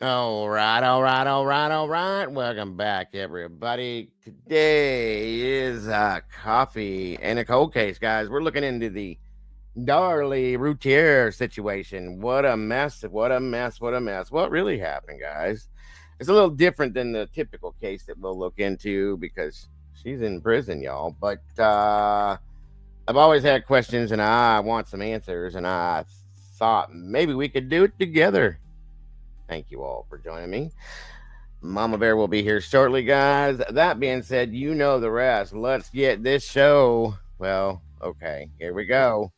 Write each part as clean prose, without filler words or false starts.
All right, all right, all right, all right. Welcome back, everybody. Today is coffee and a cold case, guys. We're looking into the Darlie Routier situation. What a mess! What a mess! What a mess! What really happened, guys? It's a little different than the typical case that we'll look into because she's in prison, y'all. But I've always had questions, and I want some answers, and I thought maybe we could do it together. Thank you all for joining me. Mama Bear will be here shortly, guys. That being said, you know the rest. Let's get this show. Well, okay, here we go.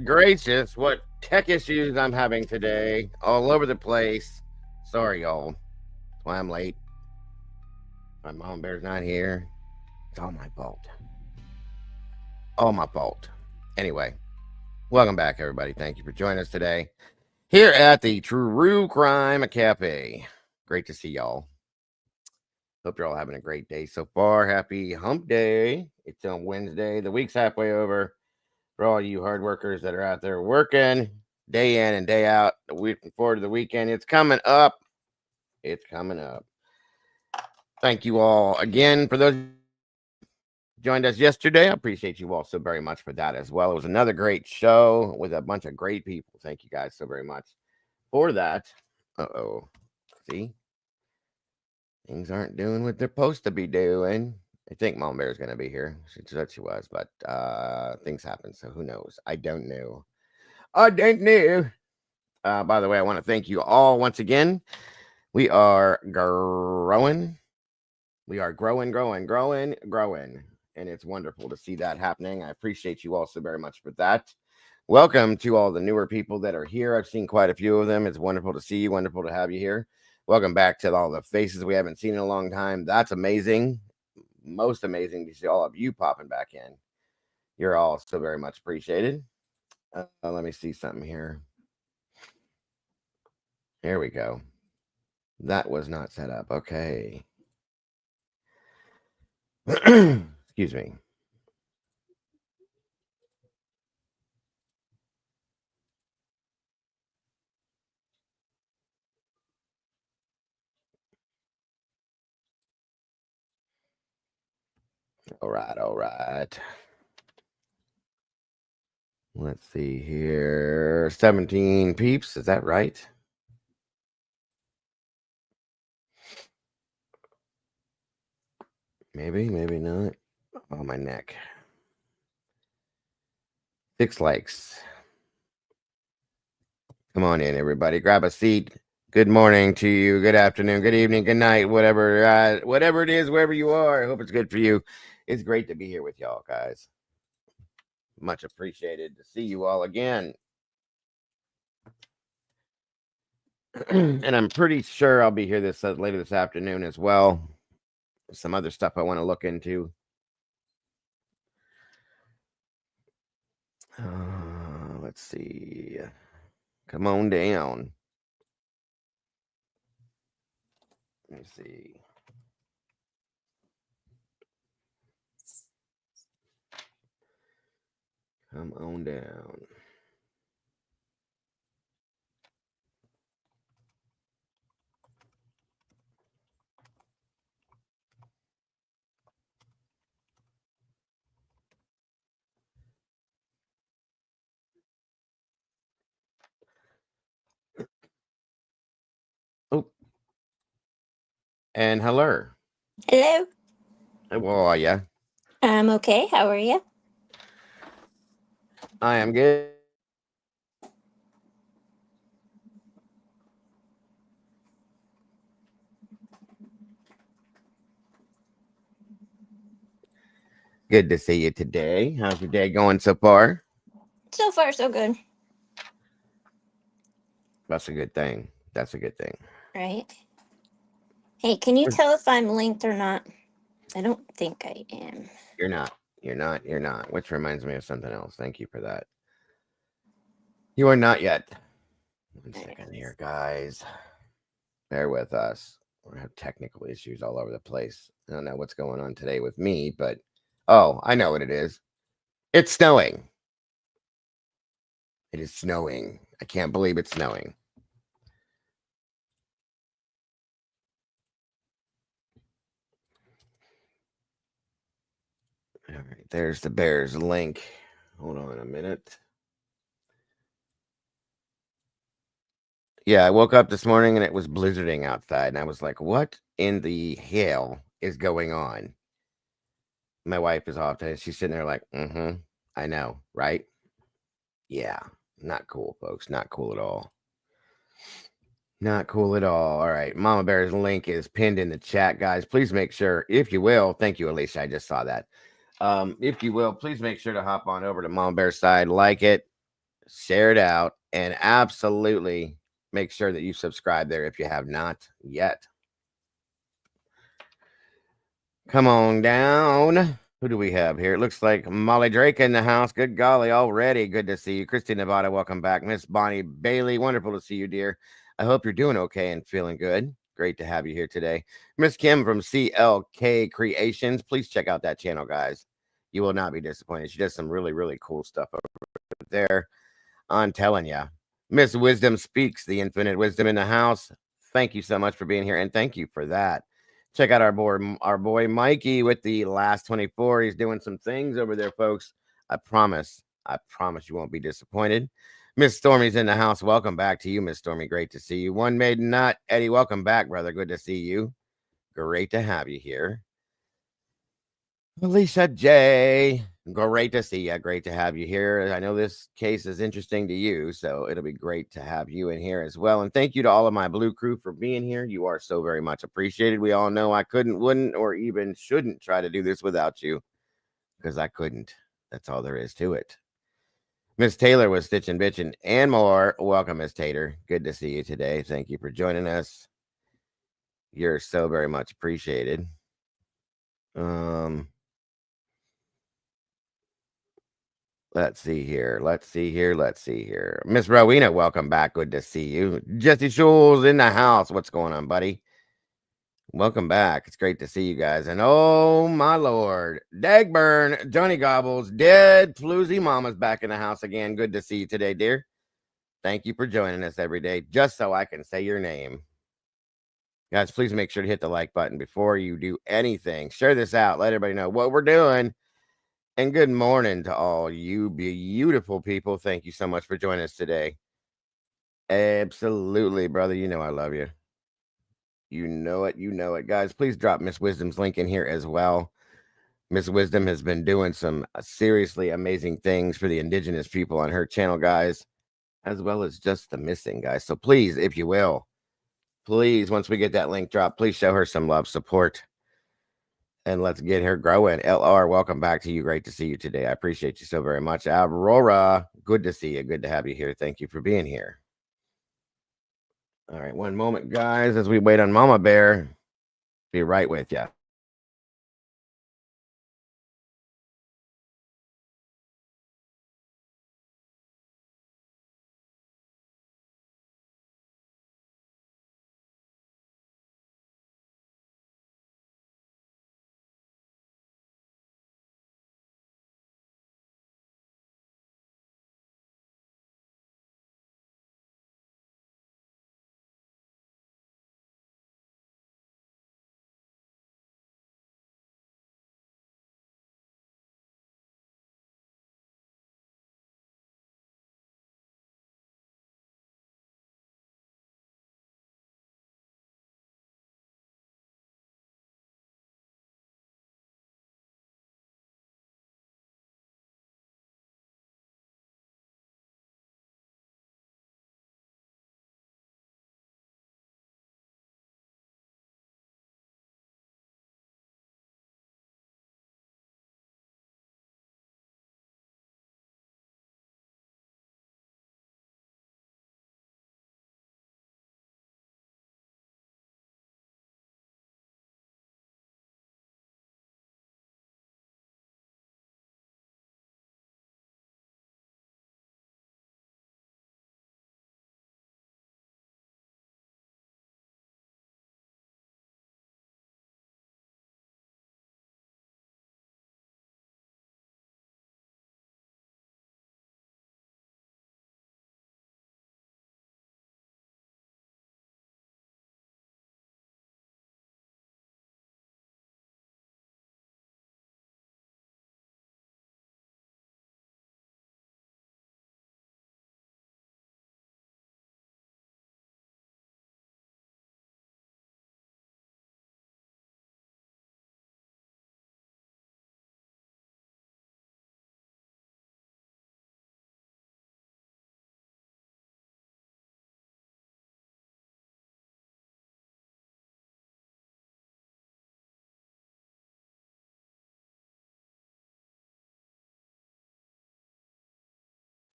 Gracious, what tech issues I'm having today, all over the place. Sorry, y'all. That's why I'm late. My mom bear's not here. It's all my fault. All my fault. Anyway, welcome back, everybody. Thank you for joining us today here at the True Crime Cafe. Great to see y'all. Hope you're all having a great day so far. Happy hump day. It's on Wednesday. The week's halfway over. For all you hard workers that are out there working day in and day out, looking forward to the weekend. It's coming up. It's coming up. Thank you all again for those who joined us yesterday. I appreciate you all so very much for that as well. It was another great show with a bunch of great people. Thank you guys so very much for that. Uh-oh. See? Things aren't doing what they're supposed to be doing. I think Mom Bear is going to be here. She said she was, but things happen, so who knows? I don't know. I don't know. By the way, I want to thank you all once again. We are growing. We are growing. And it's wonderful to see that happening. I appreciate you all so very much for that. Welcome to all the newer people that are here. I've seen quite a few of them. It's wonderful to see you. Wonderful to have you here. Welcome back to all the faces we haven't seen in a long time. That's amazing. Most amazing to see all of you popping back in. You're all so very much appreciated. Let me see something here. Here we go. That was not set up. Okay. Excuse me. All right. Let's see here. 17 peeps. Is that right? Maybe not. Oh, my neck. 6 likes. Come on in, everybody. Grab a seat. Good morning to you. Good afternoon. Good evening. Good night. Whatever it is, wherever you are. I hope it's good for you. It's great to be here with y'all, guys. Much appreciated to see you all again. And I'm pretty sure I'll be here this later this afternoon as well. Some other stuff I want to look into. Let's see. Come on down. Let me see. Come on down. Oh, and hello. Hello. How are ya? I'm okay. How are you? I am good. Good to see you today. How's your day going so far? So far, so good. That's a good thing. That's a good thing. Right. Hey, can you tell if I'm linked or not? I don't think I am. You're not. You're not. You're not. Which reminds me of something else. Thank you for that. You are not yet. One Alright. second here, guys. Bear with us. We have technical issues all over the place. I don't know what's going on today with me, but oh, I know what it is. It's snowing. It is snowing. I can't believe it's snowing. All right, there's the Bears link. Hold on a minute. Yeah, I woke up this morning and it was blizzarding outside, and I was like, "What in the hell is going on?" My wife is off today. She's sitting there like, "Mm-hmm, I know, right? Yeah, not cool, folks. Not cool at all. Not cool at all. All right, Mama Bear's link is pinned in the chat, guys. Please make sure, if you will, thank you, Alicia. I just saw that. If you will, please make sure to hop on over to Mama Bear's side, like it, share it out, and absolutely make sure that you subscribe there if you have not yet. Come on down. Who do we have here? It looks like Molly Drake in the house. Good golly, already. Good to see you. Christy Nevada, welcome back. Miss Bonnie Bailey, wonderful to see you, dear. I hope you're doing okay and feeling good. Great to have you here today. Miss Kim from CLK Creations. Please check out that channel, guys. You will not be disappointed. She does some really, really cool stuff over there. I'm telling you. Miss Wisdom Speaks, the infinite wisdom in the house. Thank you so much for being here, and thank you for that. Check out our boy Mikey with the last 24. He's doing some things over there, folks. I promise you won't be disappointed. Miss Stormy's in the house. Welcome back to you, Miss Stormy. Great to see you. One Maiden Nut. Eddie, welcome back, brother. Good to see you. Great to have you here. Alicia J. Great to see you. Great to have you here. I know this case is interesting to you, so it'll be great to have you in here as well. And thank you to all of my blue crew for being here. You are so very much appreciated. We all know I couldn't, wouldn't, or even shouldn't try to do this without you because I couldn't. That's all there is to it. Miss Taylor was stitching, bitching, and more. Welcome, Miss Taylor. Good to see you today. Thank you for joining us. You're so very much appreciated. Um, Let's see here. Let's see here. Let's see here. Miss Rowena, welcome back. Good to see you. Jesse Schulz in the house. What's going on, buddy? Welcome back. It's great to see you guys. And oh my lord, Dagburn, Johnny Gobbles, dead floozy mama's back in the house again. Good to see you today, dear. Thank you for joining us every day, just so I can say your name. Guys, please make sure to hit the like button before you do anything. Share this out. Let everybody know what we're doing. And good morning to all you beautiful people. Thank you so much for joining us today. Absolutely, brother. You know I love you. You know it. You know it. Guys, please drop Miss Wisdom's link in here as well. Miss Wisdom has been doing some seriously amazing things for the indigenous people on her channel, guys, as well as just the missing, guys. So please, if you will, please, once we get that link dropped, please show her some love, support, and let's get her growing. LR, welcome back to you. Great to see you today. I appreciate you so very much. Aurora, good to see you. Good to have you here. Thank you for being here. All right, one moment, guys, as we wait on Mama Bear. Be right with you.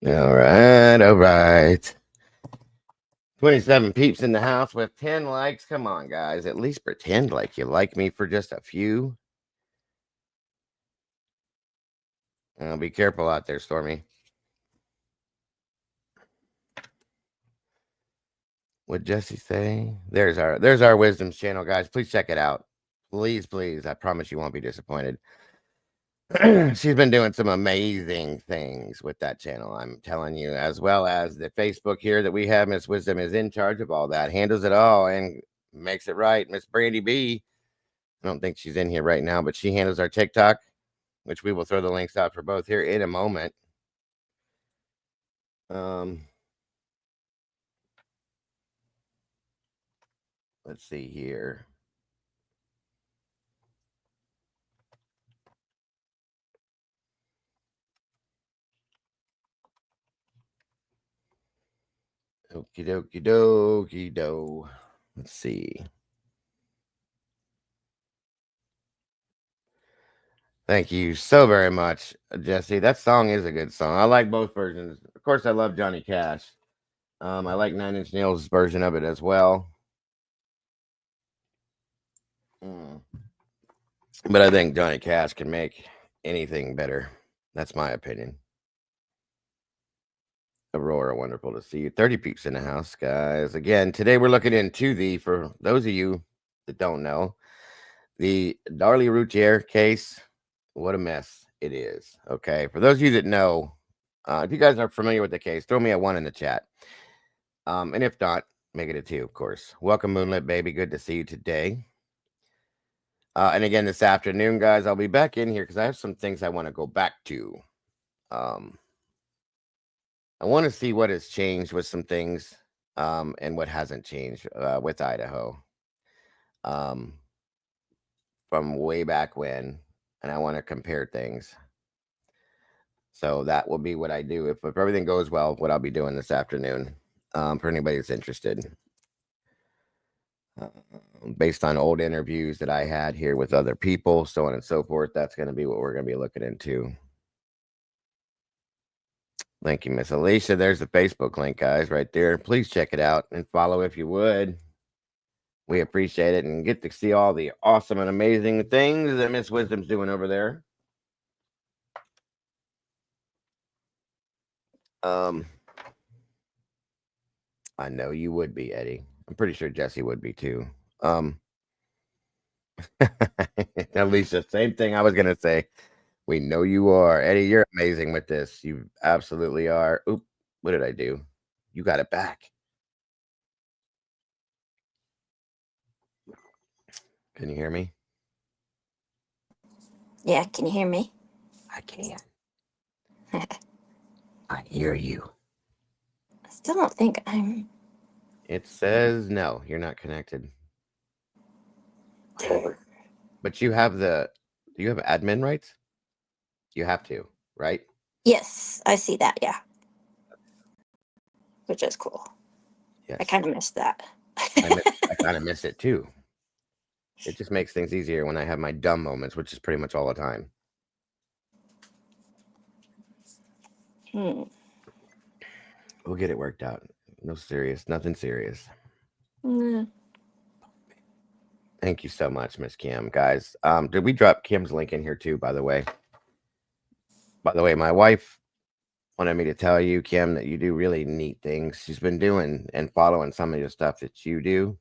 All right, all right. 27 peeps in the house with 10 likes. Come on, guys. At least pretend like you like me for just a few. Be careful out there, Stormy. What'd Jesse say? There's our wisdoms channel, guys. Please check it out. Please, please. I promise you won't be disappointed. She's been doing some amazing things with that channel, I'm telling you, as well as the Facebook here that we have. Miss Wisdom is in charge of all that, handles it all, and makes it right. Miss Brandy B, I don't think she's in here right now, but she handles our TikTok, which we will throw the links out for both here in a moment. Let's see here. Okie dokie dokie do. Let's see. Thank you so very much, Jesse. That song is a good song. I like both versions. Of course, I love Johnny Cash. I like 9 Inch Nails' version of it as well. But I think Johnny Cash can make anything better. That's my opinion. Aurora, wonderful to see you. 30 peeps in the house, guys. Again, today we're looking into for those of you that don't know, the Darlie Routier case. What a mess it is. Okay. For those of you that know, if you guys are familiar with the case, throw me a 1 in the chat. And if not, make it a 2, of course. Welcome, Moonlit Baby. Good to see you today. And again, this afternoon, guys, I'll be back in here because I have some things I want to go back to. I want to see what has changed with some things and what hasn't changed with Idaho from way back when. And I want to compare things. So that will be what I do. If everything goes well, what I'll be doing this afternoon for anybody that's interested. Based on old interviews that I had here with other people, so on and so forth. That's going to be what we're going to be looking into. Thank you, Miss Alicia. There's the Facebook link, guys, right there. Please check it out and follow if you would. We appreciate it and get to see all the awesome and amazing things that Miss Wisdom's doing over there. I know you would be, Eddie. I'm pretty sure Jesse would be too. Alicia, same thing I was going to say. We know you are. Eddie, you're amazing with this. You absolutely are. Oop, what did I do? You got it back. Can you hear me? Yeah, can you hear me? I can. I hear you. I still don't think I'm. It says no, you're not connected. But you have do you have admin rights? You have to, right? Yes, I see that. Yeah, which is cool. Yes. I kind of missed that. I kind of miss it too. It just makes things easier when I have my dumb moments, which is pretty much all the time. We'll get it worked out. Nothing serious. Thank you so much, Miss Kim. Guys, did we drop Kim's link in here too, by the way? By the way, my wife wanted me to tell you, Kim, that you do really neat things. She's been doing and following some of the stuff that you do.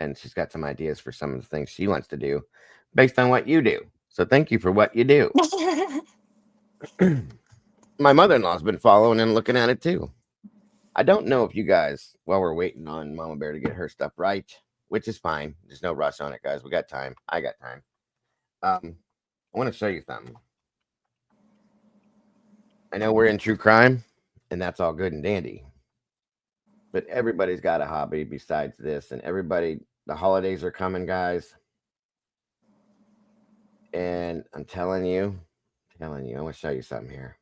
And she's got some ideas for some of the things she wants to do based on what you do. So thank you for what you do. My mother-in-law's been following and looking at it too. I don't know if you guys, while we're waiting on Mama Bear to get her stuff right, which is fine. There's no rush on it, guys. We got time. I got time. I want to show you something. I know we're in true crime, and that's all good and dandy. But everybody's got a hobby besides this, and the holidays are coming, guys. And I'm telling you, I want to show you something here.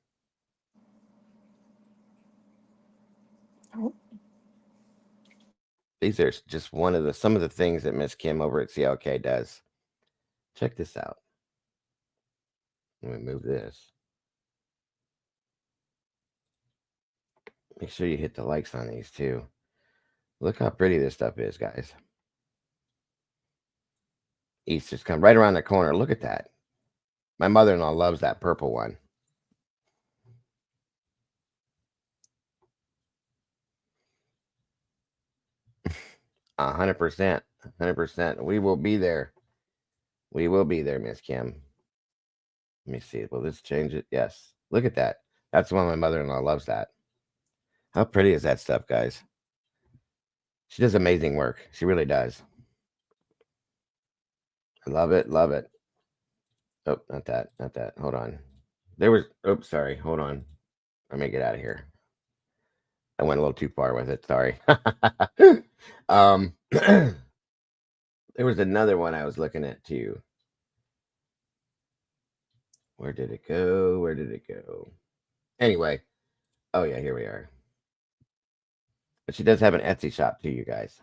These are just some of the things that Miss Kim over at CLK does. Check this out. Let me move this. Make sure you hit the likes on these too. Look how pretty this stuff is, guys. Easter's come right around the corner. Look at that. My mother-in-law loves that purple one. A 100%. 100%. We will be there. We will be there, Miss Kim. Let me see. Will this change it? Yes. Look at that. That's why my mother-in-law loves that. How pretty is that stuff, guys? She does amazing work. She really does. I love it. Love it. Oh, not that. Not that. Hold on. There was. Oops, sorry. Hold on. Let me get out of here. I went a little too far with it. Sorry. There was another one I was looking at too. Where did it go? Where did it go? Anyway. Oh yeah, here we are. But she does have an Etsy shop too, you guys.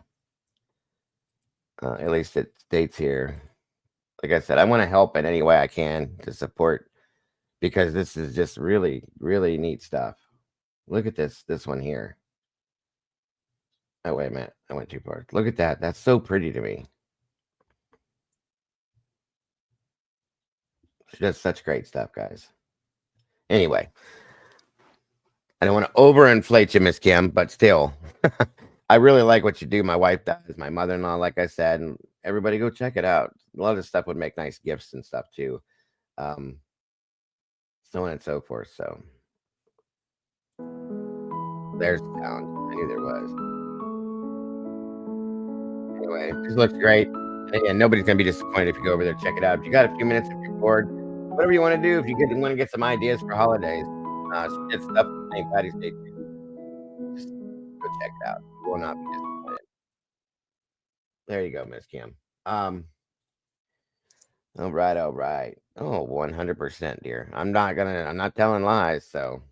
At least it states here. Like I said, I want to help in any way I can to support, because this is just really, really neat stuff. Look at this one here. Oh, wait a minute. I went too far. Look at that. That's so pretty to me. She does such great stuff, guys. Anyway, I don't want to overinflate you, Miss Kim, but still, I really like what you do. My wife does, my mother-in-law, like I said, and everybody go check it out. A lot of this stuff would make nice gifts and stuff too. So on and so forth. So there's the sound. I knew there was. Anyway, this looks great. And again, nobody's gonna be disappointed if you go over there, check it out. If you got a few minutes, if you're bored, whatever you want to do, if you want to get some ideas for holidays, she did stuff for St. Patty's Day too. Just go check it out. You will not be disappointed. There you go, Miss Kim. All right, all right. Oh, 100%, dear. I'm not telling lies, so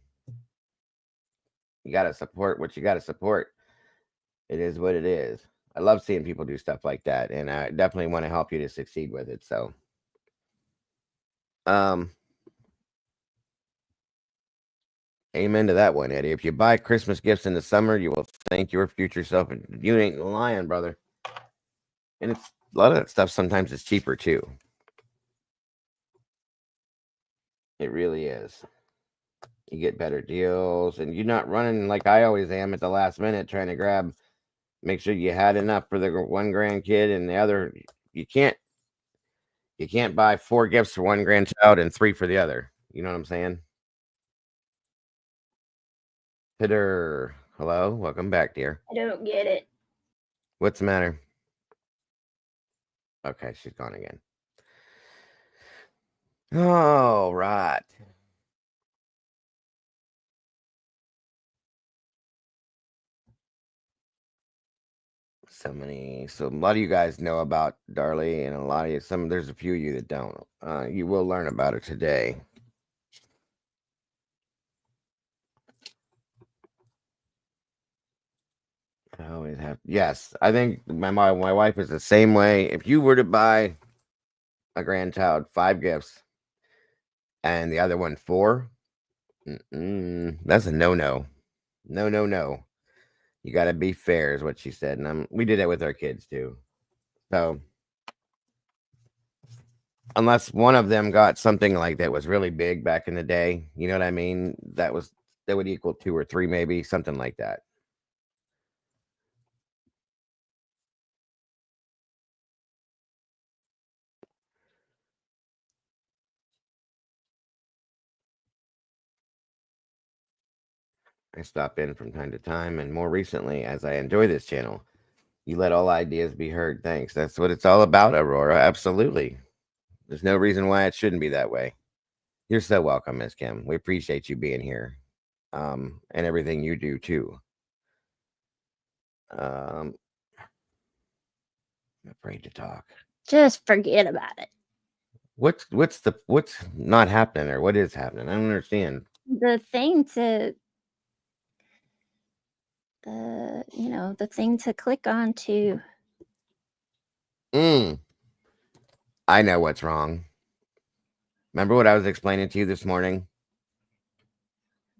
you gotta support what you gotta support. It is what it is. I love seeing people do stuff like that, and I definitely want to help you to succeed with it. So, amen to that one, Eddie. If you buy Christmas gifts in the summer, you will thank your future self. And you ain't lying, brother. And it's a lot of that stuff. Sometimes it's cheaper too. It really is. You get better deals, and you're not running like I always am at the last minute trying to make sure you had enough for the one grandkid and the other. You can't buy 4 gifts for one grandchild and 3 for the other. You know what I'm saying? Peter, hello, welcome back, dear. I don't get it. What's the matter? Okay, she's gone again. All right. So a lot of you guys know about Darlie, and there's a few of you that don't. You will learn about her today. I always have. Yes, I think my wife is the same way. If you were to buy a grandchild 5 gifts and the other one 4, that's a no. No. You got to be fair, is what she said, and we did that with our kids too. So unless one of them got something like that was really big back in the day, you know what I mean? That would equal 2 or 3, maybe something like that. I stop in from time to time, and more recently, as I enjoy this channel, you let all ideas be heard. Thanks. That's what it's all about, Aurora. Absolutely. There's no reason why it shouldn't be that way. You're so welcome, Miss Kim. We appreciate you being here, and everything you do too. I'm afraid to talk. Just forget about it. What's not happening, or what is happening? I don't understand. The thing to click on to. I know what's wrong. Remember what I was explaining to you this morning?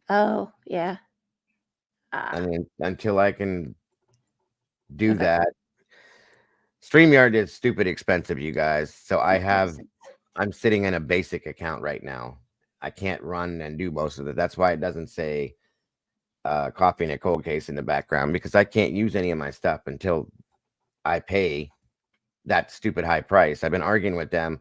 Oh, yeah. I mean, until I can do Okay. that. StreamYard is stupid expensive, you guys. So I'm sitting in a basic account right now. I can't run and do most of it. That's why it doesn't say coffee in a cold case in the background, because I can't use any of my stuff until I pay that stupid high price. I've been arguing with them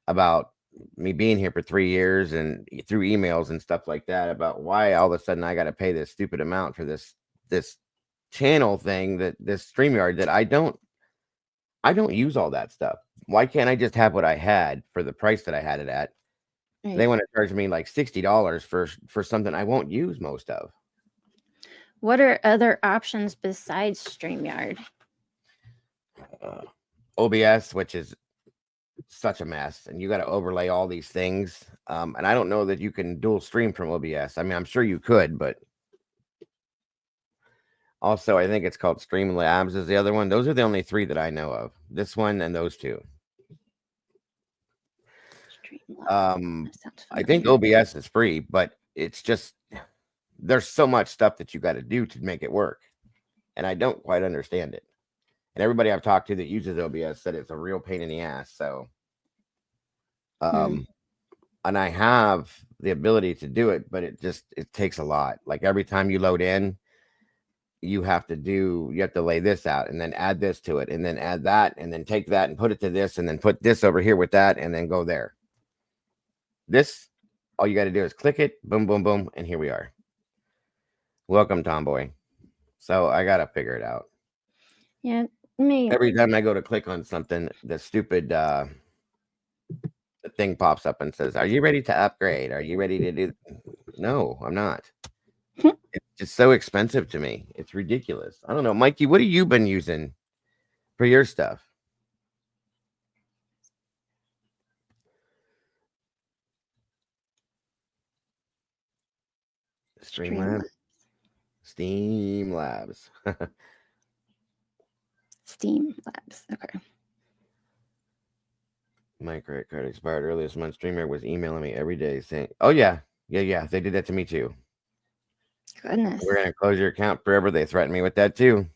about me being here for 3 years and through emails and stuff like that about why all of a sudden I got to pay this stupid amount for this channel thing, that this StreamYard that I don't use all that stuff. Why can't I just have what I had for the price that I had it at? Right. They want to charge me like $60 for something I won't use most of. What are other options besides StreamYard? OBS, which is such a mess, and you got to overlay all these things. And I don't know that you can dual stream from OBS. I mean, I'm sure you could, but also I think it's called Streamlabs is the other one. Those are the only three that I know of. This one and those two. I think OBS is free, but it's just there's so much stuff that you got to do to make it work, and I don't quite understand it. And everybody I've talked to that uses OBS said it's a real pain in the ass. So, and I have the ability to do it, but it takes a lot. Like every time you load in, you have to lay this out and then add this to it and then add that and then take that and put it to this and then put this over here with that and then go there. This, all you got to do is click it, boom, boom, boom, and here we are. Welcome, Tomboy. So I got to figure it out. Yeah, me. Every time I go to click on something, the stupid thing pops up and says, "Are you ready to upgrade? Are you ready to do?" No, I'm not. It's just so expensive to me. It's ridiculous. I don't know, Mikey. What have you been using for your stuff? Streamlabs. Steamlabs. Steamlabs. Okay. My credit card expired earlier this month. Streamer was emailing me every day saying, "Oh yeah, yeah, they did that to me too." Goodness. We're gonna close your account forever. They threatened me with that too.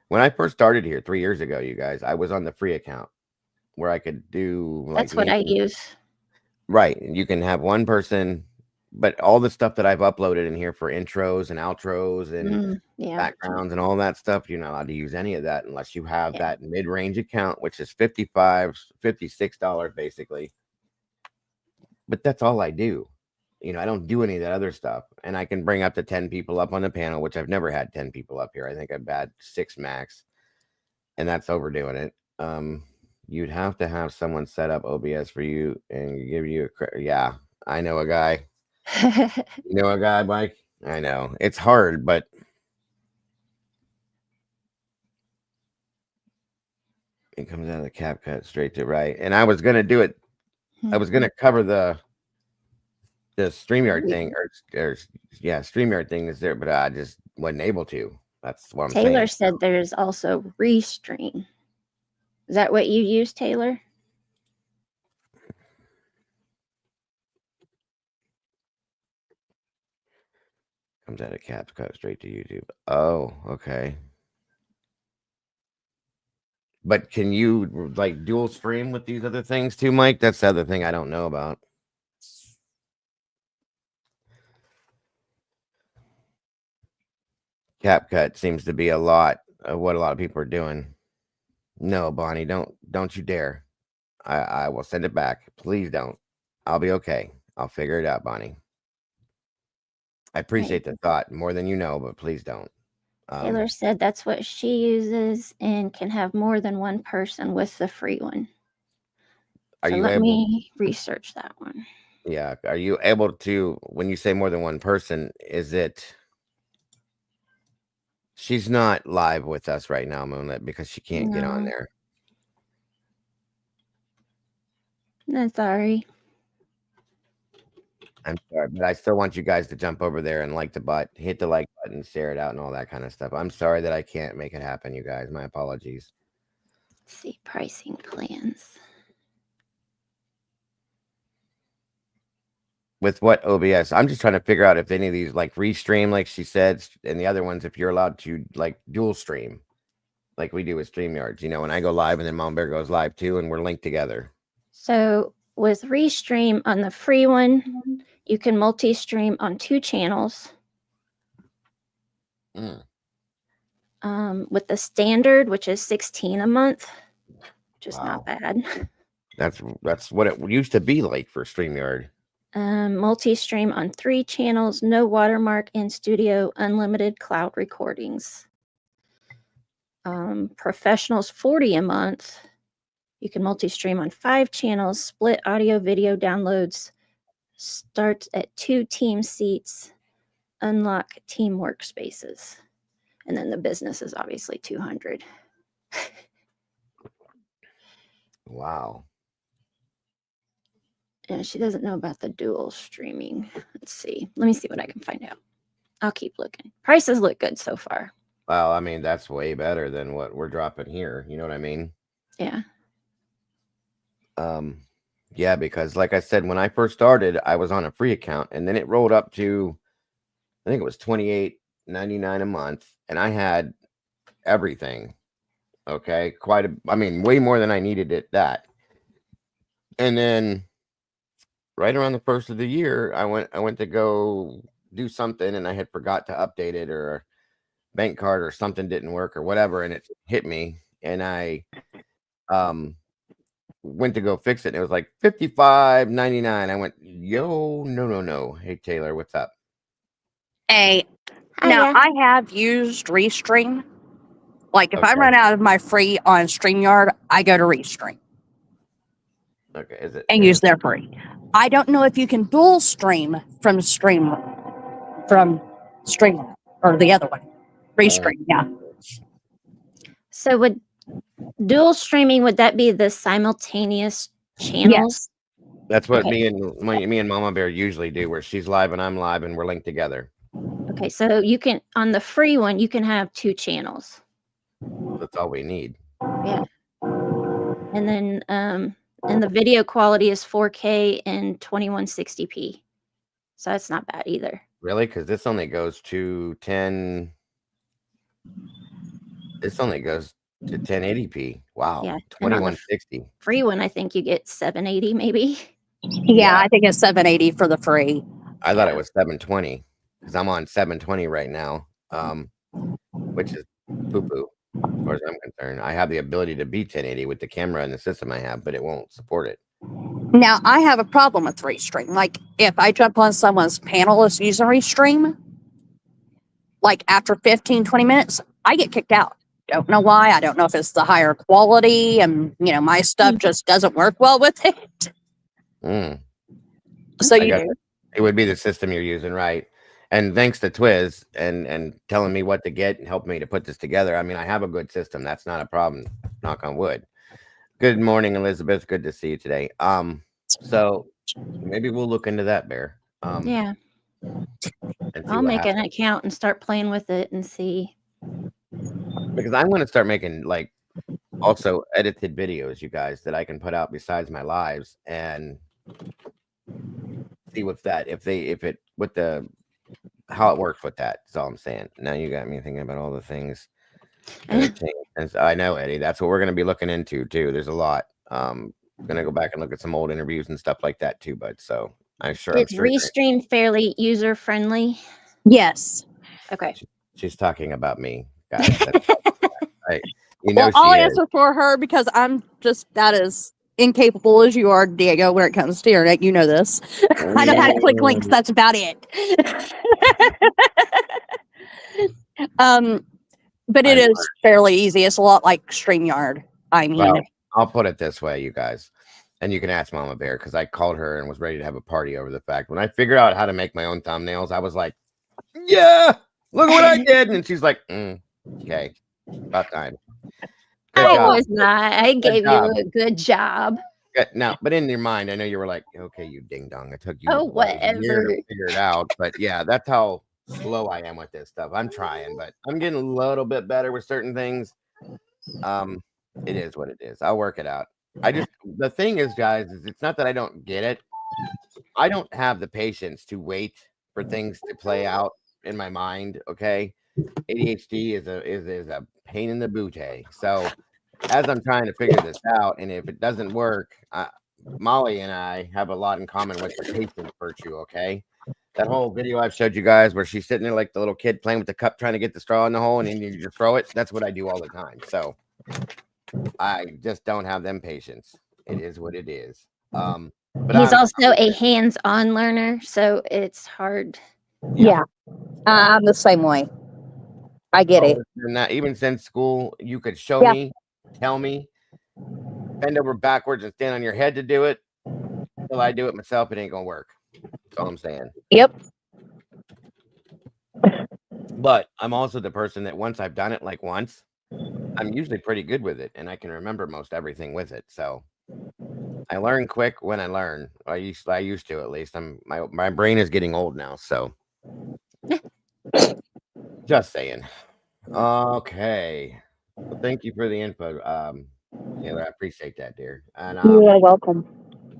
When I first started here 3 years ago, you guys, I was on the free account where I could do like that's what I use. Right. And you can have one person, but all the stuff that I've uploaded in here for intros and outros and backgrounds and all that stuff, you're not allowed to use any of that unless you have that mid-range account, which is $56 basically. But that's all I do. I don't do any of that other stuff. And I can bring up to 10 people up on the panel, which I've never had 10 people up here. I think I've had 6 max, and that's overdoing it. You'd have to have someone set up OBS for you and give you yeah, I know a guy. You know a guy, Mike? I know. It's hard, but it comes out of the CapCut straight to right. And I was going to do it. I was going to cover the StreamYard thing or StreamYard thing is there, but I just wasn't able to. That's what I'm saying. Taylor said there's also Restream. Is that what you use, Taylor? Comes out of CapCut straight to YouTube. Oh, okay. But can you like dual stream with these other things too, Mike? That's the other thing I don't know about. CapCut seems to be a lot of what a lot of people are doing. No, Bonnie, don't you dare. I will send it back. Please don't. I'll be okay. I'll figure it out, Bonnie. I appreciate the thought more than you know, but please don't. Taylor said that's what she uses and can have more than one person with the free one. Let me research that one. Yeah. Are you able to, when you say more than one person, is it... She's not live with us right now, Moonlit, because she can't get on there. I'm sorry. I'm sorry, but I still want you guys to jump over there and hit the like button, share it out, and all that kind of stuff. I'm sorry that I can't make it happen, you guys. My apologies. Let's see pricing plans. with what OBS? I'm just trying to figure out if any of these like restream, like she said, and the other ones, if you're allowed to like dual stream, like we do with StreamYards. You know, when I go live and then Mom Bear goes live too, and we're linked together. So with Restream on the free one, you can multi-stream on 2 channels. With the standard, which is $16 a month, which is not bad. That's what it used to be like for StreamYard. Multi-stream on 3 channels, no watermark in studio, unlimited cloud recordings. Professionals $40 a month. You can multi-stream on 5 channels, split audio video downloads, starts at 2 team seats, unlock team workspaces. And then the business is obviously $200. Wow. And she doesn't know about the dual streaming. Let's see. Let me see what I can find out. I'll keep looking. Prices look good so far. Well, I mean, that's way better than what we're dropping here. You know what I mean? Yeah. Yeah, because like I said, when I first started, I was on a free account, and then it rolled up to, I think it was $28.99 a month, and I had everything. Okay, I mean, way more than I needed it. That, and then right around the first of the year, I went to go do something, and I had forgot to update it, or bank card or something didn't work or whatever, and it hit me, and I went to go fix it, and it was like $55.99. I went, yo, no. Hey Taylor, what's up? Hey, now I have used Restream. Like if I run out of my free on StreamYard, I go to Restream. Okay, is it? And use their free. I don't know if you can dual stream from Stream or the other one. Restream, yeah. So would dual streaming, would that be the simultaneous channels? Yes. That's what me and Mama Bear usually do, where she's live and I'm live and we're linked together. Okay, so you can, on the free one, you can have 2 channels. That's all we need. Yeah. And then and the video quality is 4K and 2160p. So that's not bad either. Really? Because this only goes to 10. This only goes to 1080p. Wow. Yeah. 2160. Free one, I think you get 780 maybe. Yeah, I think it's 780 for the free. I thought it was 720 because I'm on 720 right now, which is poo-poo as far as I'm concerned. I have the ability to be 1080 with the camera and the system I have, but it won't support it. Now, I have a problem with Restream. Like, if I jump on someone's panel that's using Restream, like after 15, 20 minutes, I get kicked out. Don't know why. I don't know if it's the higher quality and, you know, my stuff just doesn't work well with it. So it would be the system you're using, right? And thanks to Twiz and telling me what to get and helping me to put this together. I mean, I have a good system. That's not a problem. Knock on wood. Good morning, Elizabeth. Good to see you today. So maybe we'll look into that, Bear. Yeah. I'll make an account and start playing with it and see. Because I'm going to start making like also edited videos, you guys, that I can put out besides my lives and see how it works with that. That's all I'm saying. Now you got me thinking about all the things. I know, Eddie. That's what we're going to be looking into too. There's a lot. I'm going to go back and look at some old interviews and stuff like that too. But so is Restream fairly user friendly? Yes. Okay. She's talking about me, guys. I'll answer for her because I'm just that as incapable as you are, Diego, when it comes to internet. You know this. I know how to click links. That's about it. But it is fairly easy. It's a lot like StreamYard. I mean, well, I'll put it this way, you guys, and you can ask Mama Bear because I called her and was ready to have a party over the fact when I figured out how to make my own thumbnails. I was like, "Yeah, look what I did," and she's like, "Okay, about time." I was not. I gave you a good job. Now, but in your mind, I know you were like, "Okay, you ding dong." It took you whatever a year to figure it out, but yeah, that's how slow I am with this stuff. I'm trying, but I'm getting a little bit better with certain things. It is what it is. I'll work it out. The thing is, guys, it's not that I don't get it. I don't have the patience to wait for things to play out in my mind. Okay, ADHD is a pain in the booty. So as I'm trying to figure this out, and if it doesn't work, Molly and I have a lot in common with the patience virtue. Okay, that whole video I've showed you guys where she's sitting there like the little kid playing with the cup, trying to get the straw in the hole, and then you just throw it. That's what I do all the time. So I just don't have them patience. It is what it is. But He's also a hands-on learner, so it's hard. Yeah. I'm the same way. I get it. And that, even since school, you could show Yeah. me, tell me, bend over backwards and stand on your head to do it. Until I do it myself, it ain't gonna work. That's all I'm saying. Yep. But I'm also the person that once I've done it like once, I'm usually pretty good with it, and I can remember most everything with it. So I learn quick when I learn. I used to, at least. My brain is getting old now, so just saying. Okay. Well, thank you for the info, Taylor. I appreciate that, dear. And You're welcome.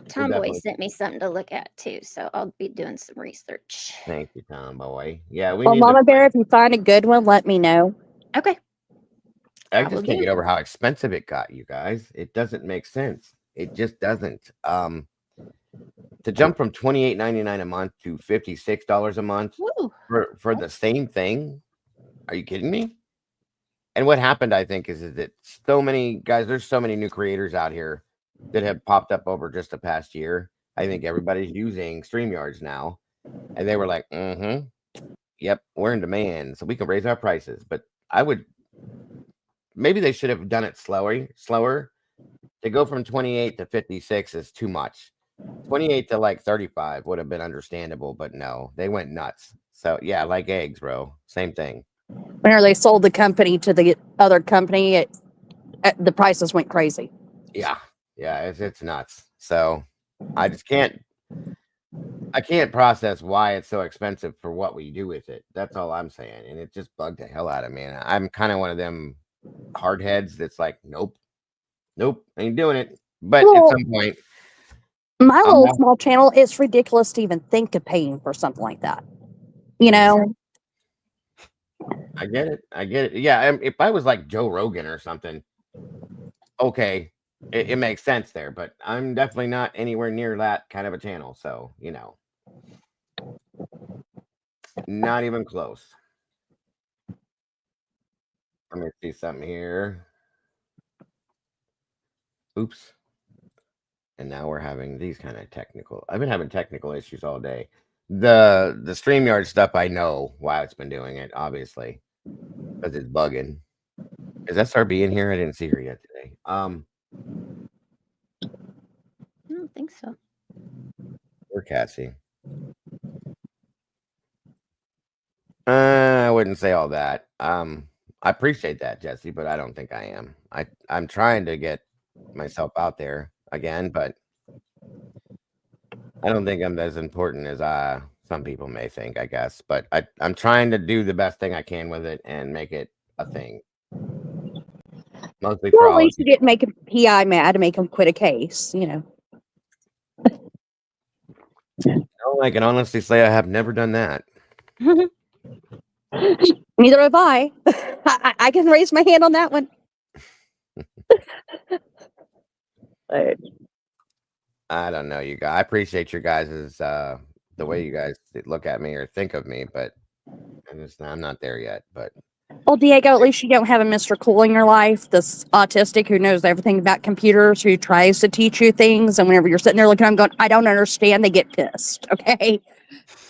Tomboy definitely- sent me something to look at too, so I'll be doing some research. thank you, Tomboy. Yeah, we Well, need Mama Bear, if you find a good one, let me know. Okay. I will just can't do. get over how expensive it got, you guys. It doesn't make sense. It just doesn't. To jump from $28.99 a month to $56 a month Woo. for the same thing. Are you kidding me? And what happened, I think, is that so many guys, there's so many new creators out here that have popped up over just the past year. I think everybody's using StreamYards now. And they were like, yep, we're in demand, so we can raise our prices. But maybe they should have done it slower. To go from 28 to 56 is too much. 28 to like 35 would have been understandable, but no, they went nuts. So yeah, like eggs, bro. Same thing. Whenever they sold the company to the other company, the prices went crazy. Yeah, it's nuts. So I just can't process why it's so expensive for what we do with it. That's all I'm saying, and it just bugged the hell out of me. And I'm kind of one of them hard heads that's like, nope, ain't doing it. But at some point, my little small channel, it's ridiculous to even think of paying for something like that. You know? I get it. Yeah, if I was like Joe Rogan or something, okay, it makes sense there. But I'm definitely not anywhere near that kind of a channel. So, not even close. Let me see something here. Oops. And now we're having these kind of I've been having technical issues all day. The StreamYard stuff, I know why it's been doing it, obviously, because it's bugging. Is SRB in here? I didn't see her yet today. I don't think so. Or Cassie. I wouldn't say all that. I appreciate that, Jesse, but I don't think I am. I'm trying to get myself out there again, but I don't think I'm as important as some people may think, I guess. But I'm trying to do the best thing I can with it and make it a thing. Mostly for at least you didn't make a PI mad to make him quit a case, I can honestly say I have never done that. Neither have I. I can raise my hand on that one. But I don't know, you guys. I appreciate your guys' the way you guys look at me or think of me, but I'm not there yet. But well, Diego, at least you don't have a Mr. Cool in your life, this autistic who knows everything about computers, who tries to teach you things, and whenever you're sitting there looking at him going, I don't understand, they get pissed. Okay.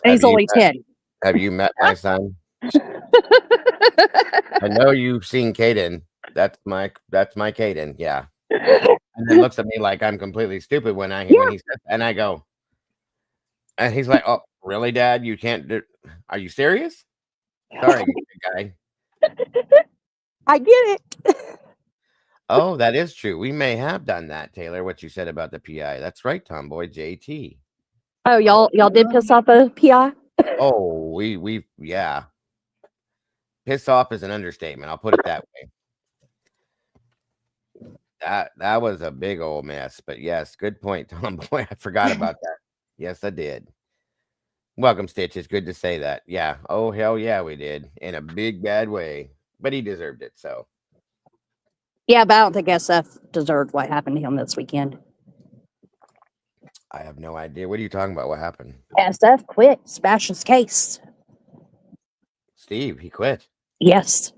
And he's only 10. Have you met my son? I know you've seen Caden. That's my Caden. Yeah. And then looks at me like I'm completely stupid when he says, and I go, and he's like, "Oh, really, Dad? You can't do? Are you serious? Sorry, guy. I get it." Oh, that is true. We may have done that, Taylor. What you said about the PI. That's right, Tomboy JT. Oh, y'all did piss off a PI? Oh, we yeah. Piss off is an understatement. I'll put it that way. That was a big old mess. But yes, good point, Tomboy. I forgot about that. Yes, I did. Welcome, Stitch. It's good to say that. Yeah. Oh, hell yeah, we did. In a big, bad way. But he deserved it, so. Yeah, but I don't think SF deserved what happened to him this weekend. I have no idea. What are you talking about? What happened? SF quit Sebastian's case. Steve, he quit. Yes.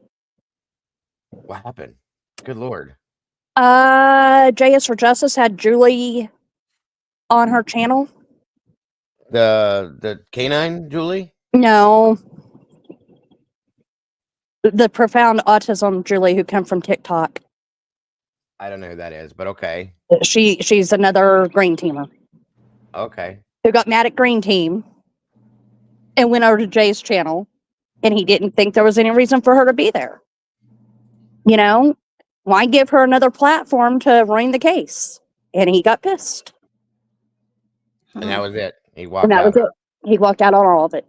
What happened? Good Lord. JS for Justice had Julie on her channel. The canine, Julie? No. The profound autism Julie who come from TikTok. I don't know who that is, but okay. She's another green teamer. Okay. Who got mad at Green Team and went over to Jay's channel, and he didn't think there was any reason for her to be there. You know, why give her another platform to ruin the case? And he got pissed. And that was it. He And walked that out. was it. He walked out on all of it.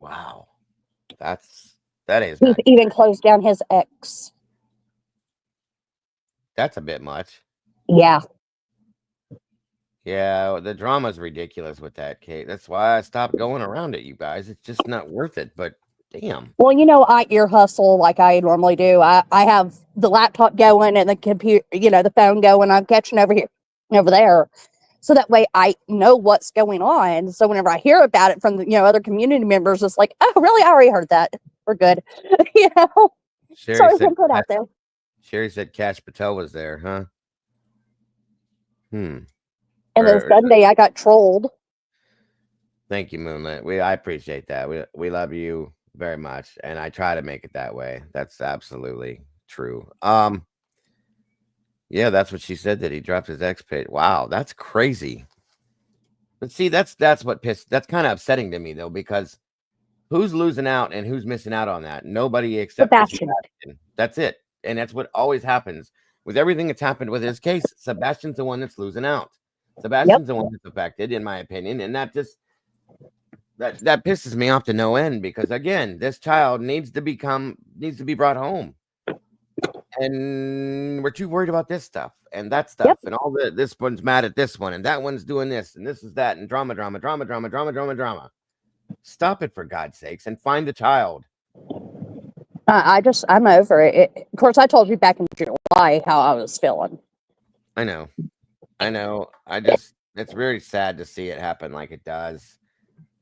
Wow. That is He not even closed down his ex. that's a bit much. Yeah. Yeah, the drama's ridiculous with that, Kate. That's why I stopped going around it, you guys. It's just not worth it, but damn. Well, you know, I ear hustle like I normally do. I have the laptop going and the computer, the phone going. I'm catching over here and over there. So that way I know what's going on. So whenever I hear about it from the, other community members, it's like, oh, really? I already heard that. We're good. Sherry So I said can put out there. Sherry said Cash Patel was there, huh? And then Sunday I got trolled. Thank you, Moonlit. I appreciate that. We love you very much, and I try to make it that way. That's absolutely true. Yeah, that's what she said, that he dropped his ex page. Wow, that's crazy. But see, that's what pissed. That's kind of upsetting to me though, because who's losing out and who's missing out on that? Nobody except Sebastian. That's it, and that's what always happens with everything that's happened with his case. Sebastian's the one that's losing out. Sebastian's the one that's affected, in my opinion, and that just that pisses me off to no end, because again, this child needs to be brought home, and we're too worried about this stuff and that stuff and all this one's mad at this one and that one's doing this and this is that and drama. Stop it, for God's sakes, and find the child. I'm over it. Of course, I told you back in July how I was feeling. I know. It's very sad to see it happen like it does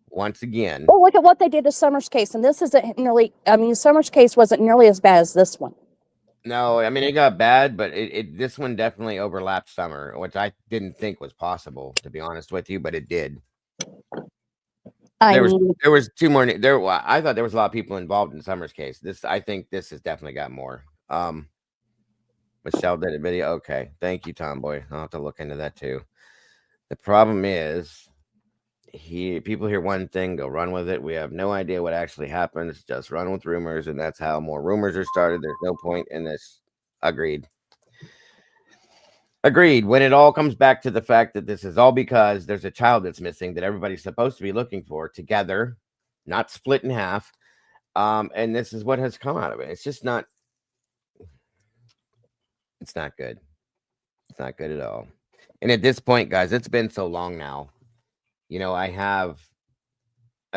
once again. Well, look at what they did to Summer's case, and this isn't nearly. I mean, Summer's case wasn't nearly as bad as this one. No, I mean, it got bad, but this one definitely overlapped Summer, which I didn't think was possible, to be honest with you, but it did. There was two more. I thought there was a lot of people involved in Summer's case. I think this has definitely got more. Michelle did a video. Okay, thank you, Tomboy. I'll have to look into that too. The problem is, people hear one thing, go run with it. We have no idea what actually happens. Just run with rumors, and that's how more rumors are started. There's no point in this. Agreed. When it all comes back to the fact that this is all because there's a child that's missing that everybody's supposed to be looking for together, not split in half. And this is what has come out of it. It's just not. It's not good. It's not good at all. And at this point, guys, it's been so long now. I've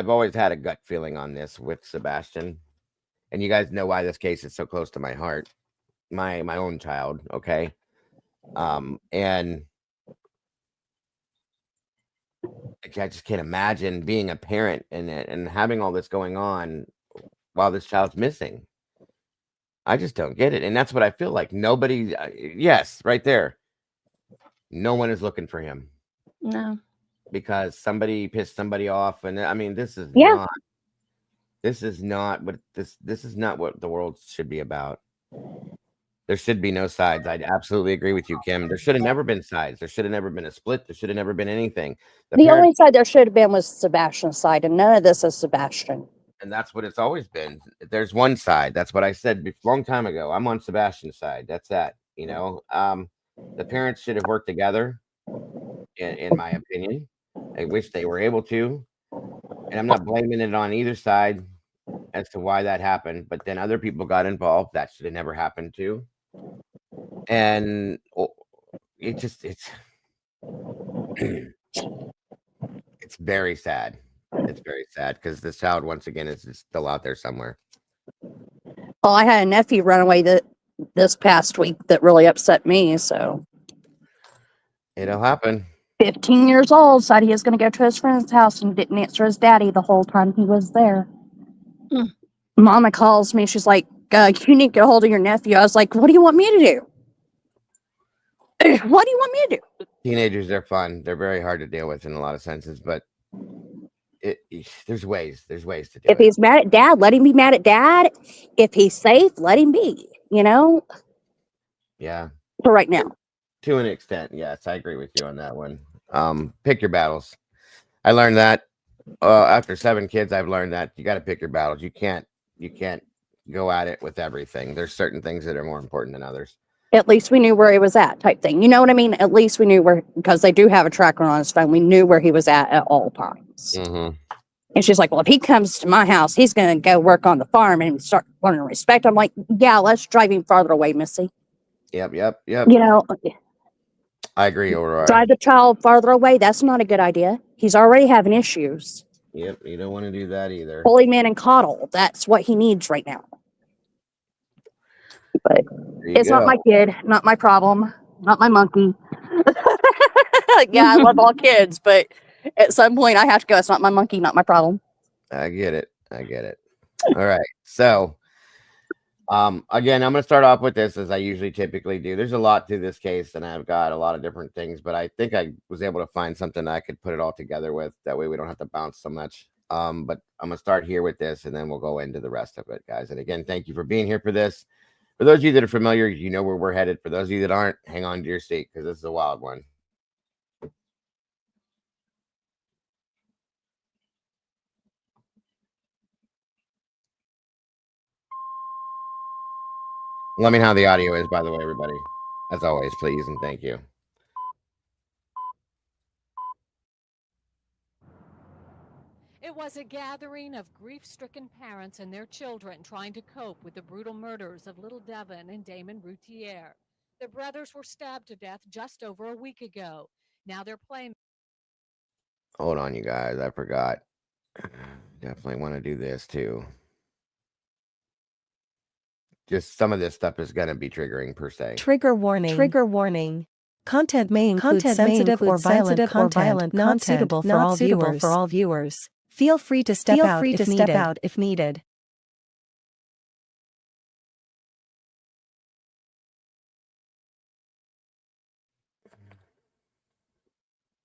always had a gut feeling on this with Sebastian, and you guys know why this case is so close to my heart. My own child, okay? And I just can't imagine being a parent and having all this going on while this child's missing. I just don't get it, and that's what I feel like. Nobody, yes, right there. No one is looking for him. No. Because somebody pissed somebody off, and I mean, this is not what the world should be about. There should be no sides. I absolutely agree with you, Kim. There should have never been sides. There should have never been a split. There should have never been anything. The only side there should have been was Sebastian's side, and none of this is Sebastian. And that's what it's always been. There's one side. That's what I said a long time ago. I'm on Sebastian's side. That's that. The parents should have worked together, in my opinion. I wish they were able to. And I'm not blaming it on either side as to why that happened. But then other people got involved. That should have never happened too. And it's It's very sad. It's very sad because this child, once again, is just still out there somewhere. Well, I had a nephew run away this past week that really upset me. So It'll happen. 15 years old, said he was going to go to his friend's house and didn't answer his daddy the whole time he was there. Mm. Mama calls me. She's like, you need to get a hold of your nephew. I was like, what do you want me to do? What do you want me to do? Teenagers, they're fun. They're very hard to deal with in a lot of senses, but there's ways. There's ways to do If it. he's mad at dad, let him be mad at dad. If he's safe, let him be, Yeah. for right now. To an extent, yes, I agree with you on that one. Pick your battles. I learned that after 7 kids. I've learned that you got to pick your battles. You can't go at it with everything. There's certain things that are more important than others. At least we knew where he was at, type thing. You know what I mean? At least we knew where, because they do have a tracker on his phone. We knew where he was at all times. Mm-hmm. And she's like, well, if he comes to my house, he's going to go work on the farm and start learning respect. I'm like, yeah, let's drive him farther away, Missy. Yep. I agree, Aurora. Drive the child farther away. That's not a good idea. He's already having issues. Yep, you don't want to do that either. Pull him in and coddle. That's what he needs right now. But it's not my kid, not my problem, not my monkey. Yeah, I love all kids, but at some point I have to go. It's not my monkey, not my problem. I get it. All right. So, again, I'm going to start off with this as I usually typically do. There's a lot to this case, and I've got a lot of different things, but I think I was able to find something I could put it all together with. That way we don't have to bounce so much. But I'm going to start here with this, and then we'll go into the rest of it, guys. And again, thank you for being here for this. For those of you that are familiar, you know where we're headed. For those of you that aren't, hang on to your seat because this is a wild one. Let me know how the audio is, by the way, everybody. As always, please and thank you. It was a gathering of grief-stricken parents and their children trying to cope with the brutal murders of little Devin and Damon Routier. Their brothers were stabbed to death just over a week ago. Now they're playing. Hold on, you guys. I forgot. Definitely want to do this too. Just some of this stuff is going to be triggering per se. Trigger warning. Trigger warning. Content may include sensitive or violent content not suitable for all viewers. Feel free to step out if needed.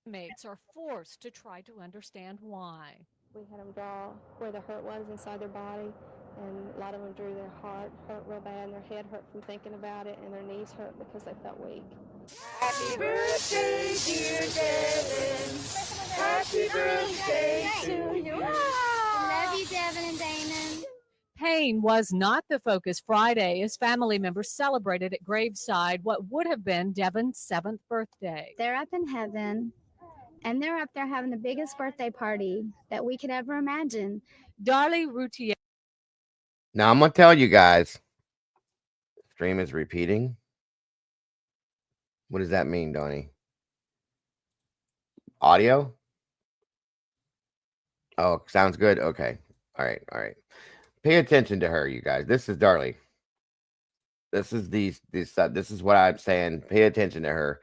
Mates are forced to try to understand why. We had them draw where the hurt was inside their body, and a lot of them drew their heart hurt real bad, and their head hurt from thinking about it, and their knees hurt because they felt weak. Happy birthday, dear Devin. Happy birthday to you. Love you, Devin and Damon. Pain was not the focus Friday as family members celebrated at graveside what would have been Devin's 7th birthday. They're up in heaven, and they're up there having the biggest birthday party that we could ever imagine. Darlie Routier. Now, I'm going to tell you guys, stream is repeating. What does that mean, Donnie? Audio? Oh, sounds good. Okay. All right. Pay attention to her, you guys. This is Darlie. This is this is what I'm saying. Pay attention to her.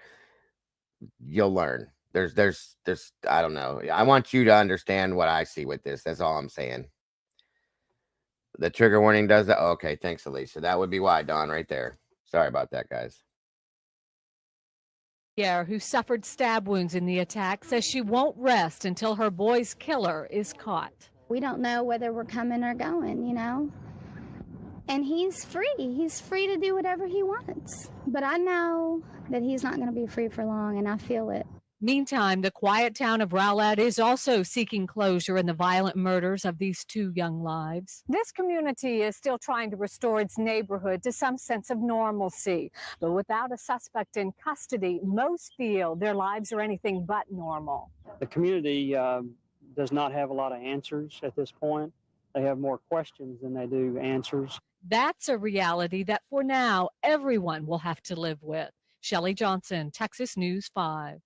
You'll learn. There's I don't know. I want you to understand what I see with this. That's all I'm saying. The trigger warning does that. Okay, thanks, Alicia. That would be why, Dawn, right there. Sorry about that, guys. Who suffered stab wounds in the attack, says she won't rest until her boy's killer is caught. We don't know whether we're coming or going, And he's free. He's free to do whatever he wants. But I know that he's not going to be free for long, and I feel it. Meantime, the quiet town of Rowlett is also seeking closure in the violent murders of these 2 young lives. This community is still trying to restore its neighborhood to some sense of normalcy. But without a suspect in custody, most feel their lives are anything but normal. The community does not have a lot of answers at this point. They have more questions than they do answers. That's a reality that for now, everyone will have to live with. Shelley Johnson, Texas News 5.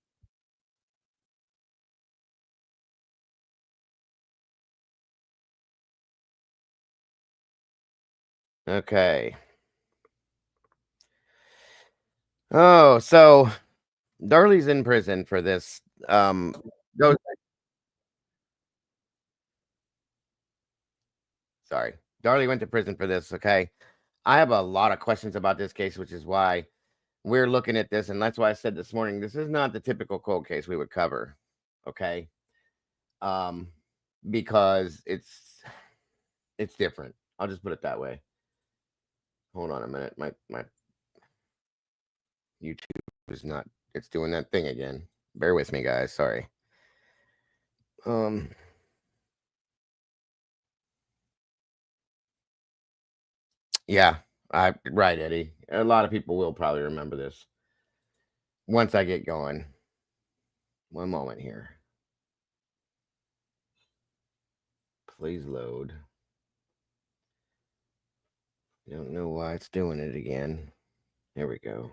Okay. Oh, so Darlie's in prison for this. Goes. Sorry, Darlie went to prison for this. Okay, I have a lot of questions about this case, which is why we're looking at this, and that's why I said this morning this is not the typical cold case we would cover. Okay, um, because it's different. I'll just put it that way. Hold on a minute. My YouTube is not. It's doing that thing again. Bear with me, guys. Sorry. Yeah, right, Eddie. A lot of people will probably remember this once I get going. One moment here. Please load. Don't know why it's doing it again. There we go.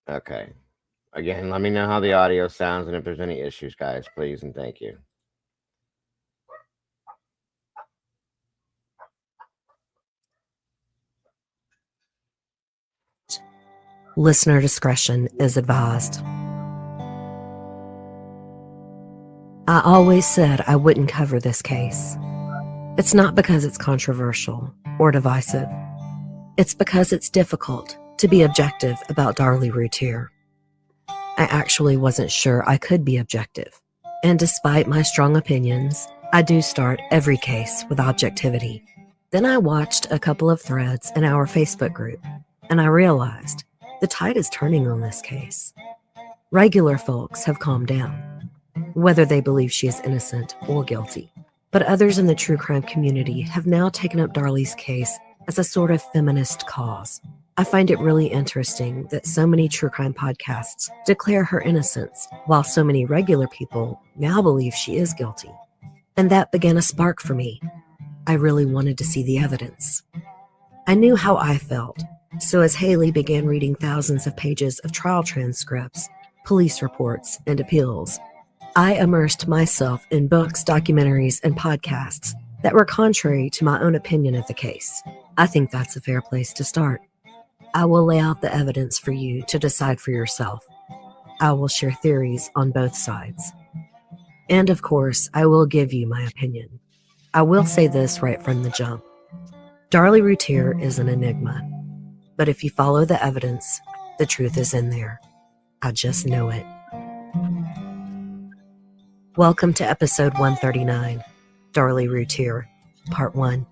Okay. Again, let me know how the audio sounds and if there's any issues, guys, please and thank you. Listener discretion is advised. I always said I wouldn't cover this case. It's not because it's controversial or divisive. It's because it's difficult to be objective about Darlie Routier. I actually wasn't sure I could be objective. And despite my strong opinions, I do start every case with objectivity. Then I watched a couple of threads in our Facebook group, and I realized the tide is turning on this case. Regular folks have calmed down, whether they believe she is innocent or guilty. But others in the true crime community have now taken up Darlie's case as a sort of feminist cause. I find it really interesting that so many true crime podcasts declare her innocence, while so many regular people now believe she is guilty. And that began a spark for me. I really wanted to see the evidence. I knew how I felt, so as Haley began reading thousands of pages of trial transcripts, police reports, and appeals, I immersed myself in books, documentaries, and podcasts that were contrary to my own opinion of the case. I think that's a fair place to start. I will lay out the evidence for you to decide for yourself. I will share theories on both sides. And of course, I will give you my opinion. I will say this right from the jump. Darlie Routier is an enigma. But if you follow the evidence, the truth is in there. I just know it. Welcome to episode 139, Darlie Routier, part 1.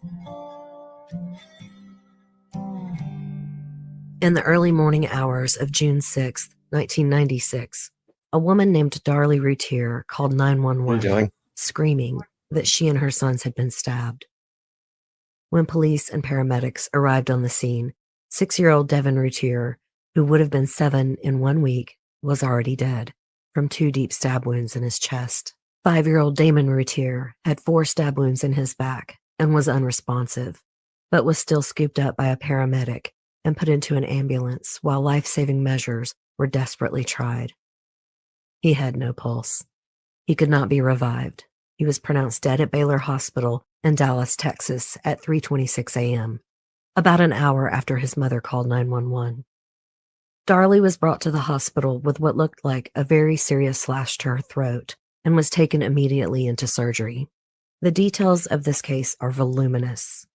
In the early morning hours of June 6, 1996, a woman named Darlie Routier called 911, screaming that she and her sons had been stabbed. When police and paramedics arrived on the scene, 6-year-old Devin Routier, who would have been 7 in 1 week, was already dead from 2 deep stab wounds in his chest. 5-year-old Damon Routier had 4 stab wounds in his back and was unresponsive, but was still scooped up by a paramedic and put into an ambulance while life-saving measures were desperately tried. He had no pulse. He could not be revived. He was pronounced dead at Baylor Hospital in Dallas, Texas at 3:26 a.m., about an hour after his mother called 911. Darlie was brought to the hospital with what looked like a very serious slash to her throat and was taken immediately into surgery. The details of this case are voluminous,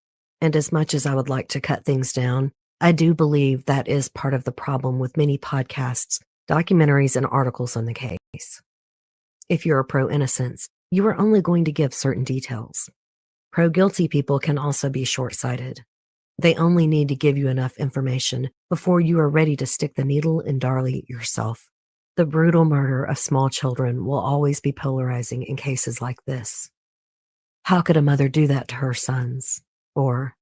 and as much as I would like to cut things down, I do believe that is part of the problem with many podcasts, documentaries, and articles on the case. If you're a pro-innocence, you are only going to give certain details. Pro-guilty people can also be short-sighted. They only need to give you enough information before you are ready to stick the needle in Darlie yourself. The brutal murder of small children will always be polarizing in cases like this. How could a mother do that to her sons? Or,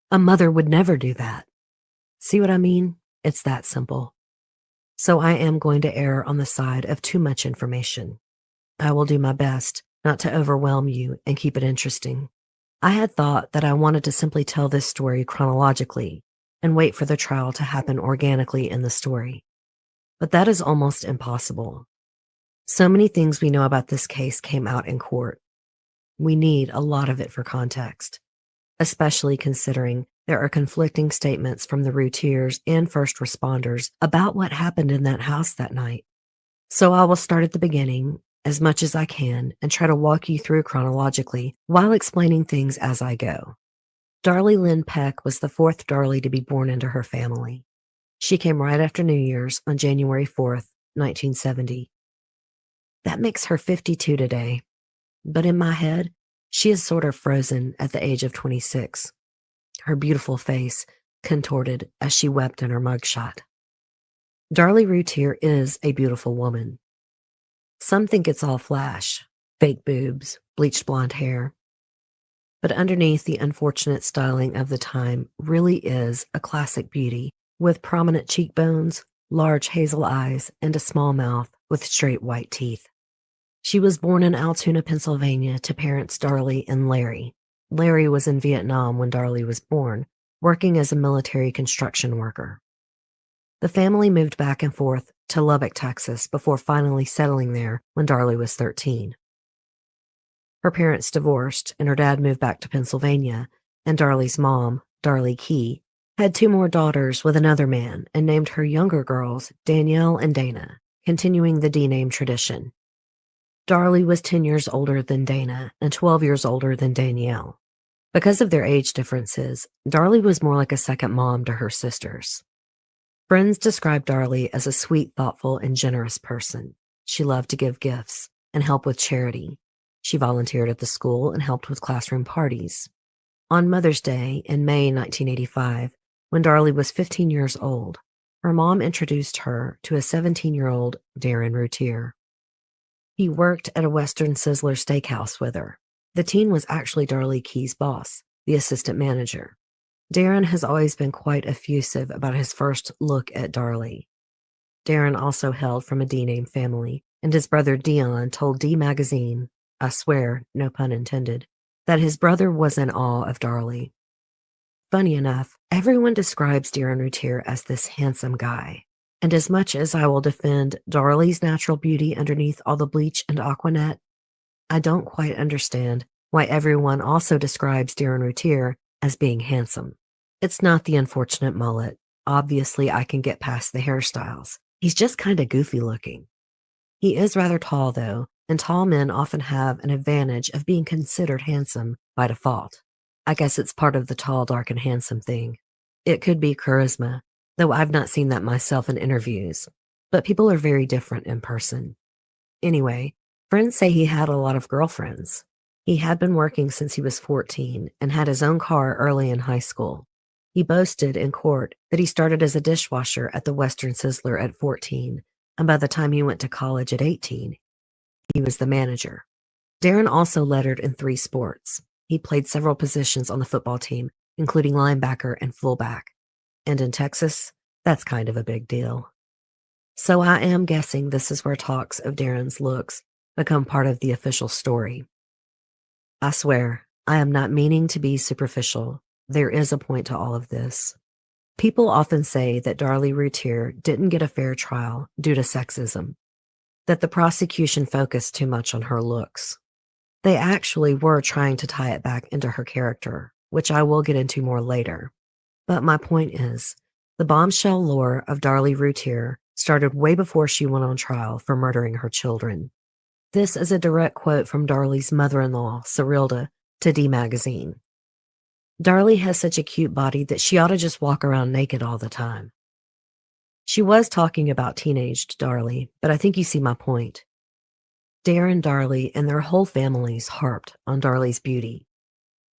a mother would never do that. See what I mean? It's that simple. So I am going to err on the side of too much information. I will do my best not to overwhelm you and keep it interesting. I had thought that I wanted to simply tell this story chronologically and wait for the trial to happen organically in the story. But that is almost impossible. So many things we know about this case came out in court. We need a lot of it for context, especially considering there are conflicting statements from the Routiers and first responders about what happened in that house that night. So I will start at the beginning as much as I can and try to walk you through chronologically while explaining things as I go. Darlie Lynn Peck was the fourth Darlie to be born into her family. She came right after New Year's on January 4th, 1970. That makes her 52 today, but in my head, she is sort of frozen at the age of 26. Her beautiful face contorted as she wept in her mugshot. Darlie Routier is a beautiful woman. Some think it's all flash, fake boobs, bleached blonde hair. But underneath the unfortunate styling of the time really is a classic beauty with prominent cheekbones, large hazel eyes, and a small mouth with straight white teeth. She was born in Altoona, Pennsylvania to parents Darlie and Larry. Larry was in Vietnam when Darlie was born, working as a military construction worker. The family moved back and forth to Lubbock, Texas, before finally settling there when Darlie was 13. Her parents divorced, and her dad moved back to Pennsylvania, and Darlie's mom, Darlie Key, had 2 more daughters with another man and named her younger girls Danielle and Dana, continuing the D-name tradition. Darlie was 10 years older than Dana and 12 years older than Danielle. Because of their age differences, Darlie was more like a second mom to her sisters. Friends described Darlie as a sweet, thoughtful, and generous person. She loved to give gifts and help with charity. She volunteered at the school and helped with classroom parties. On Mother's Day in May 1985, when Darlie was 15 years old, her mom introduced her to a 17-year-old Darren Routier. He worked at a Western Sizzler steakhouse with her. The teen was actually Darlie Key's boss, the assistant manager. Darren has always been quite effusive about his first look at Darlie. Darren also hailed from a D-name family, and his brother Dion told D Magazine, I swear, no pun intended, that his brother was in awe of Darlie. Funny enough, everyone describes Darren Routier as this handsome guy. And as much as I will defend Darlie's natural beauty underneath all the bleach and Aquanet, I don't quite understand why everyone also describes Darren Routier as being handsome. It's not the unfortunate mullet. Obviously, I can get past the hairstyles. He's just kind of goofy looking. He is rather tall, though, and tall men often have an advantage of being considered handsome by default. I guess it's part of the tall, dark, and handsome thing. It could be charisma, though I've not seen that myself in interviews, but people are very different in person. Anyway, friends say he had a lot of girlfriends. He had been working since he was 14 and had his own car early in high school. He boasted in court that he started as a dishwasher at the Western Sizzler at 14, and by the time he went to college at 18, he was the manager. Darren also lettered in 3 sports. He played several positions on the football team, including linebacker and fullback. And in Texas, that's kind of a big deal. So I am guessing this is where talks of Darren's looks become part of the official story. I swear, I am not meaning to be superficial. There is a point to all of this. People often say that Darlie Routier didn't get a fair trial due to sexism, that the prosecution focused too much on her looks. They actually were trying to tie it back into her character, which I will get into more later. But my point is, the bombshell lore of Darlie Routier started way before she went on trial for murdering her children. This is a direct quote from Darlie's mother-in-law, Cyrilda, to D Magazine. Darlie has such a cute body that she ought to just walk around naked all the time. She was talking about teenaged Darlie, but I think you see my point. Darren Darlie and their whole families harped on Darlie's beauty.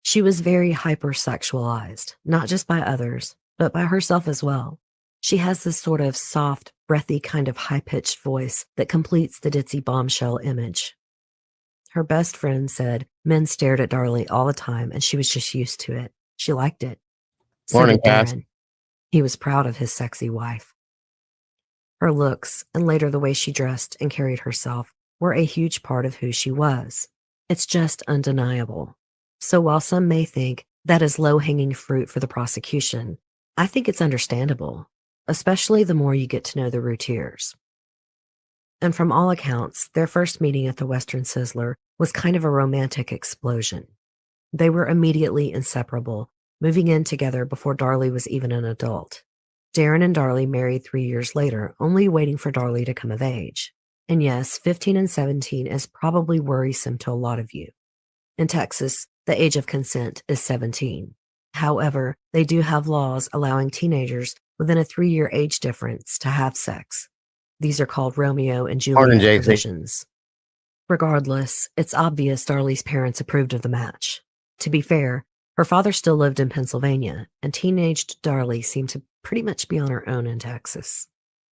She was very hypersexualized, not just by others, but by herself as well. She has this sort of soft, breathy kind of high-pitched voice that completes the ditzy bombshell image. Her best friend said men stared at Darlie all the time and she was just used to it. She liked it. So Morning, did Cass. Darren. He was proud of his sexy wife. Her looks, and later the way she dressed and carried herself, were a huge part of who she was. It's just undeniable. So while some may think that is low-hanging fruit for the prosecution, I think it's understandable, especially the more you get to know the Routiers. And from all accounts, their first meeting at the Western Sizzler was kind of a romantic explosion. They were immediately inseparable, moving in together before Darlie was even an adult. Darren and Darlie married 3 years later, only waiting for Darlie to come of age. And yes, 15 and 17 is probably worrisome to a lot of you. In Texas, the age of consent is 17. However, they do have laws allowing teenagers within a 3-year age difference to have sex. These are called Romeo and Morning, Juliet JC. provisions. Regardless, it's obvious Darlie's parents approved of the match. To be fair, her father still lived in Pennsylvania, and teenaged Darlie seemed to pretty much be on her own in Texas.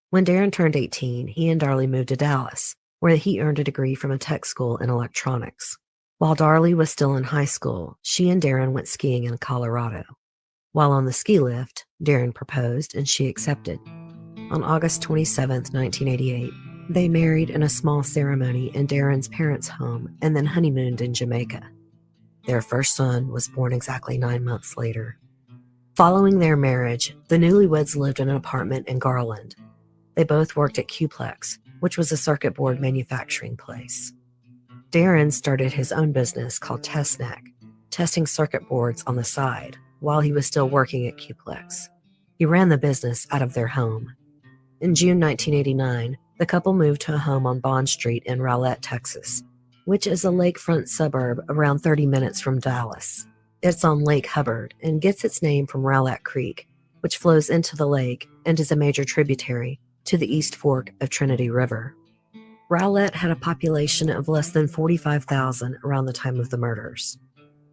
When Darren turned 18, he and Darlie moved to Dallas, where he earned a degree from a tech school in electronics. While Darlie was still in high school, she and Darren went skiing in Colorado. While on the ski lift, Darren proposed and she accepted. On August 27, 1988, they married in a small ceremony in Darren's parents' home and then honeymooned in Jamaica. Their first son was born exactly 9 months later. Following their marriage, the newlyweds lived in an apartment in Garland. They both worked at Qplex, which was a circuit board manufacturing place. Darren started his own business called TestNac, testing circuit boards on the side while he was still working at Qplex. He ran the business out of their home. In June 1989, the couple moved to a home on Bond Street in Rowlett, Texas, which is a lakefront suburb around 30 minutes from Dallas. It's on Lake Hubbard and gets its name from Rowlett Creek, which flows into the lake and is a major tributary to the East Fork of Trinity River. Rowlett had a population of less than 45,000 around the time of the murders.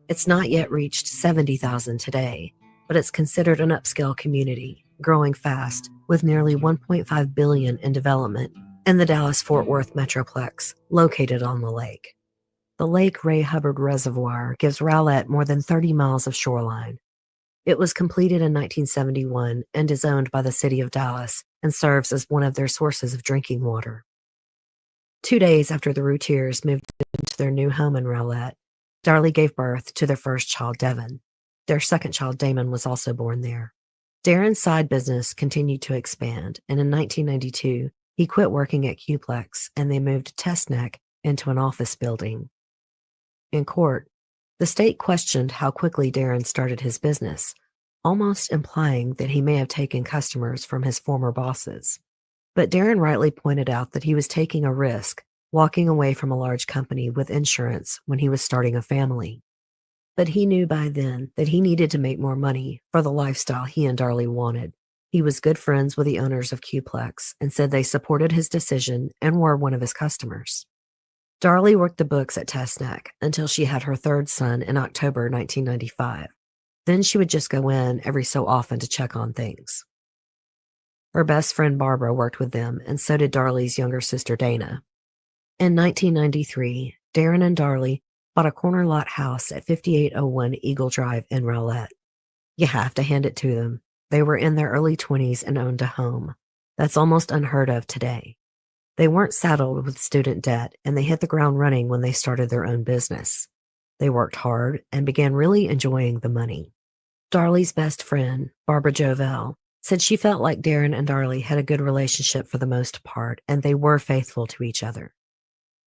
It's not yet reached 70,000 today, but it's considered an upscale community, growing fast, with nearly $1.5 billion in development and the Dallas-Fort Worth Metroplex located on the lake. The Lake Ray Hubbard Reservoir gives Rowlett more than 30 miles of shoreline. It was completed in 1971 and is owned by the city of Dallas and serves as one of their sources of drinking water. 2 days after the Routiers moved into their new home in Rowlett, Darlie gave birth to their first child, Devin. Their second child, Damon, was also born there. Darren's side business continued to expand, and in 1992, he quit working at Qplex and they moved TestNac into an office building. In court, the state questioned how quickly Darren started his business, almost implying that he may have taken customers from his former bosses. But Darren rightly pointed out that he was taking a risk, walking away from a large company with insurance when he was starting a family. But he knew by then that he needed to make more money for the lifestyle he and Darlie wanted. He was good friends with the owners of Qplex and said they supported his decision and were one of his customers. Darlie worked the books at TestNac until she had her third son in October 1995. Then she would just go in every so often to check on things. Her best friend Barbara worked with them, and so did Darlie's younger sister Dana. In 1993, Darren and Darlie bought a corner lot house at 5801 Eagle Drive in Rowlett. You have to hand it to them. They were in their early 20s and owned a home. That's almost unheard of today. They weren't saddled with student debt, and they hit the ground running when they started their own business. They worked hard and began really enjoying the money. Darlie's best friend, Barbara Jovell, said she felt like Darren and Darlie had a good relationship for the most part, and they were faithful to each other.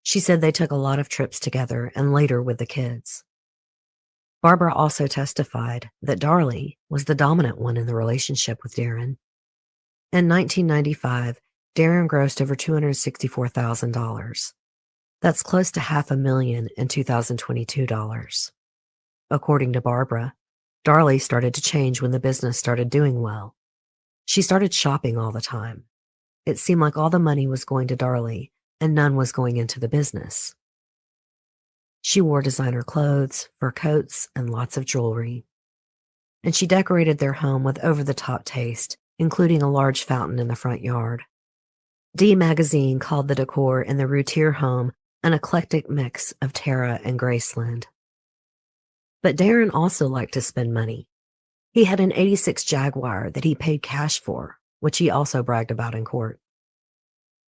She said they took a lot of trips together and later with the kids. Barbara also testified that Darlie was the dominant one in the relationship with Darren. In 1995, Darren grossed over $264,000. That's close to $500,000 in 2022 dollars. According to Barbara, Darlie started to change when the business started doing well. She started shopping all the time. It seemed like all the money was going to Darlie and none was going into the business. She wore designer clothes, fur coats, and lots of jewelry. And she decorated their home with over-the-top taste, including a large fountain in the front yard. D Magazine called the decor in the Routier home an eclectic mix of Tara and Graceland. But Darren also liked to spend money. He had an '86 Jaguar that he paid cash for, which he also bragged about in court.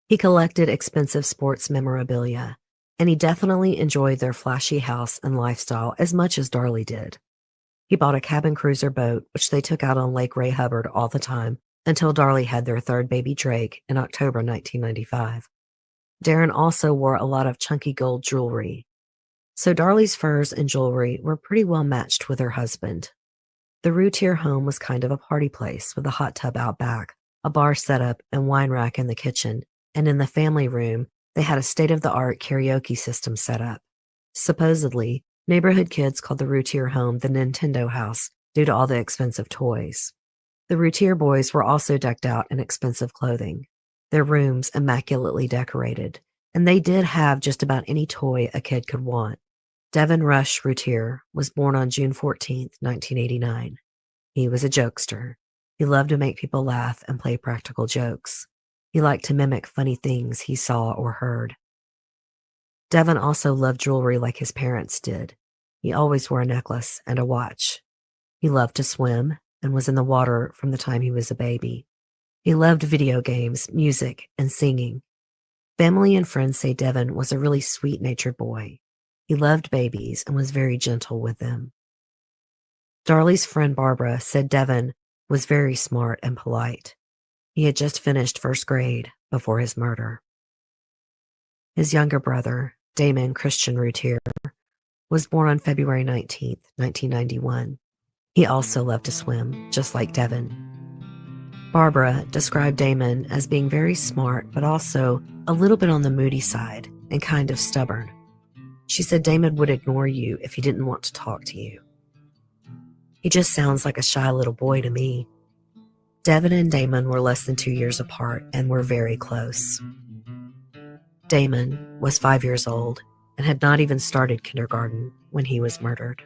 He collected expensive sports memorabilia, and he definitely enjoyed their flashy house and lifestyle as much as Darlie did. He bought a cabin cruiser boat, which they took out on Lake Ray Hubbard all the time until Darlie had their third baby Drake in October 1995. Darren also wore a lot of chunky gold jewelry. So Darlie's furs and jewelry were pretty well matched with her husband. The Routier home was kind of a party place with a hot tub out back, a bar set up and wine rack in the kitchen, and in the family room, they had a state-of-the-art karaoke system set up. Supposedly, neighborhood kids called the Routier home the Nintendo house due to all the expensive toys. The Routier boys were also decked out in expensive clothing, their rooms immaculately decorated, and they did have just about any toy a kid could want. Devin Rush Routier was born on June 14, 1989. He was a jokester. He loved to make people laugh and play practical jokes. He liked to mimic funny things he saw or heard. Devin also loved jewelry like his parents did. He always wore a necklace and a watch. He loved to swim and was in the water from the time he was a baby. He loved video games, music, and singing. Family and friends say Devin was a really sweet-natured boy. He loved babies and was very gentle with them. Darlie's friend Barbara said Devin was very smart and polite. He had just finished first grade before his murder. His younger brother, Damon Christian Routier, was born on February 19, 1991. He also loved to swim, just like Devin. Barbara described Damon as being very smart, but also a little bit on the moody side and kind of stubborn. She said Damon would ignore you if he didn't want to talk to you. He just sounds like a shy little boy to me. Devin and Damon were less than 2 years apart and were very close. Damon was 5 years old and had not even started kindergarten when he was murdered.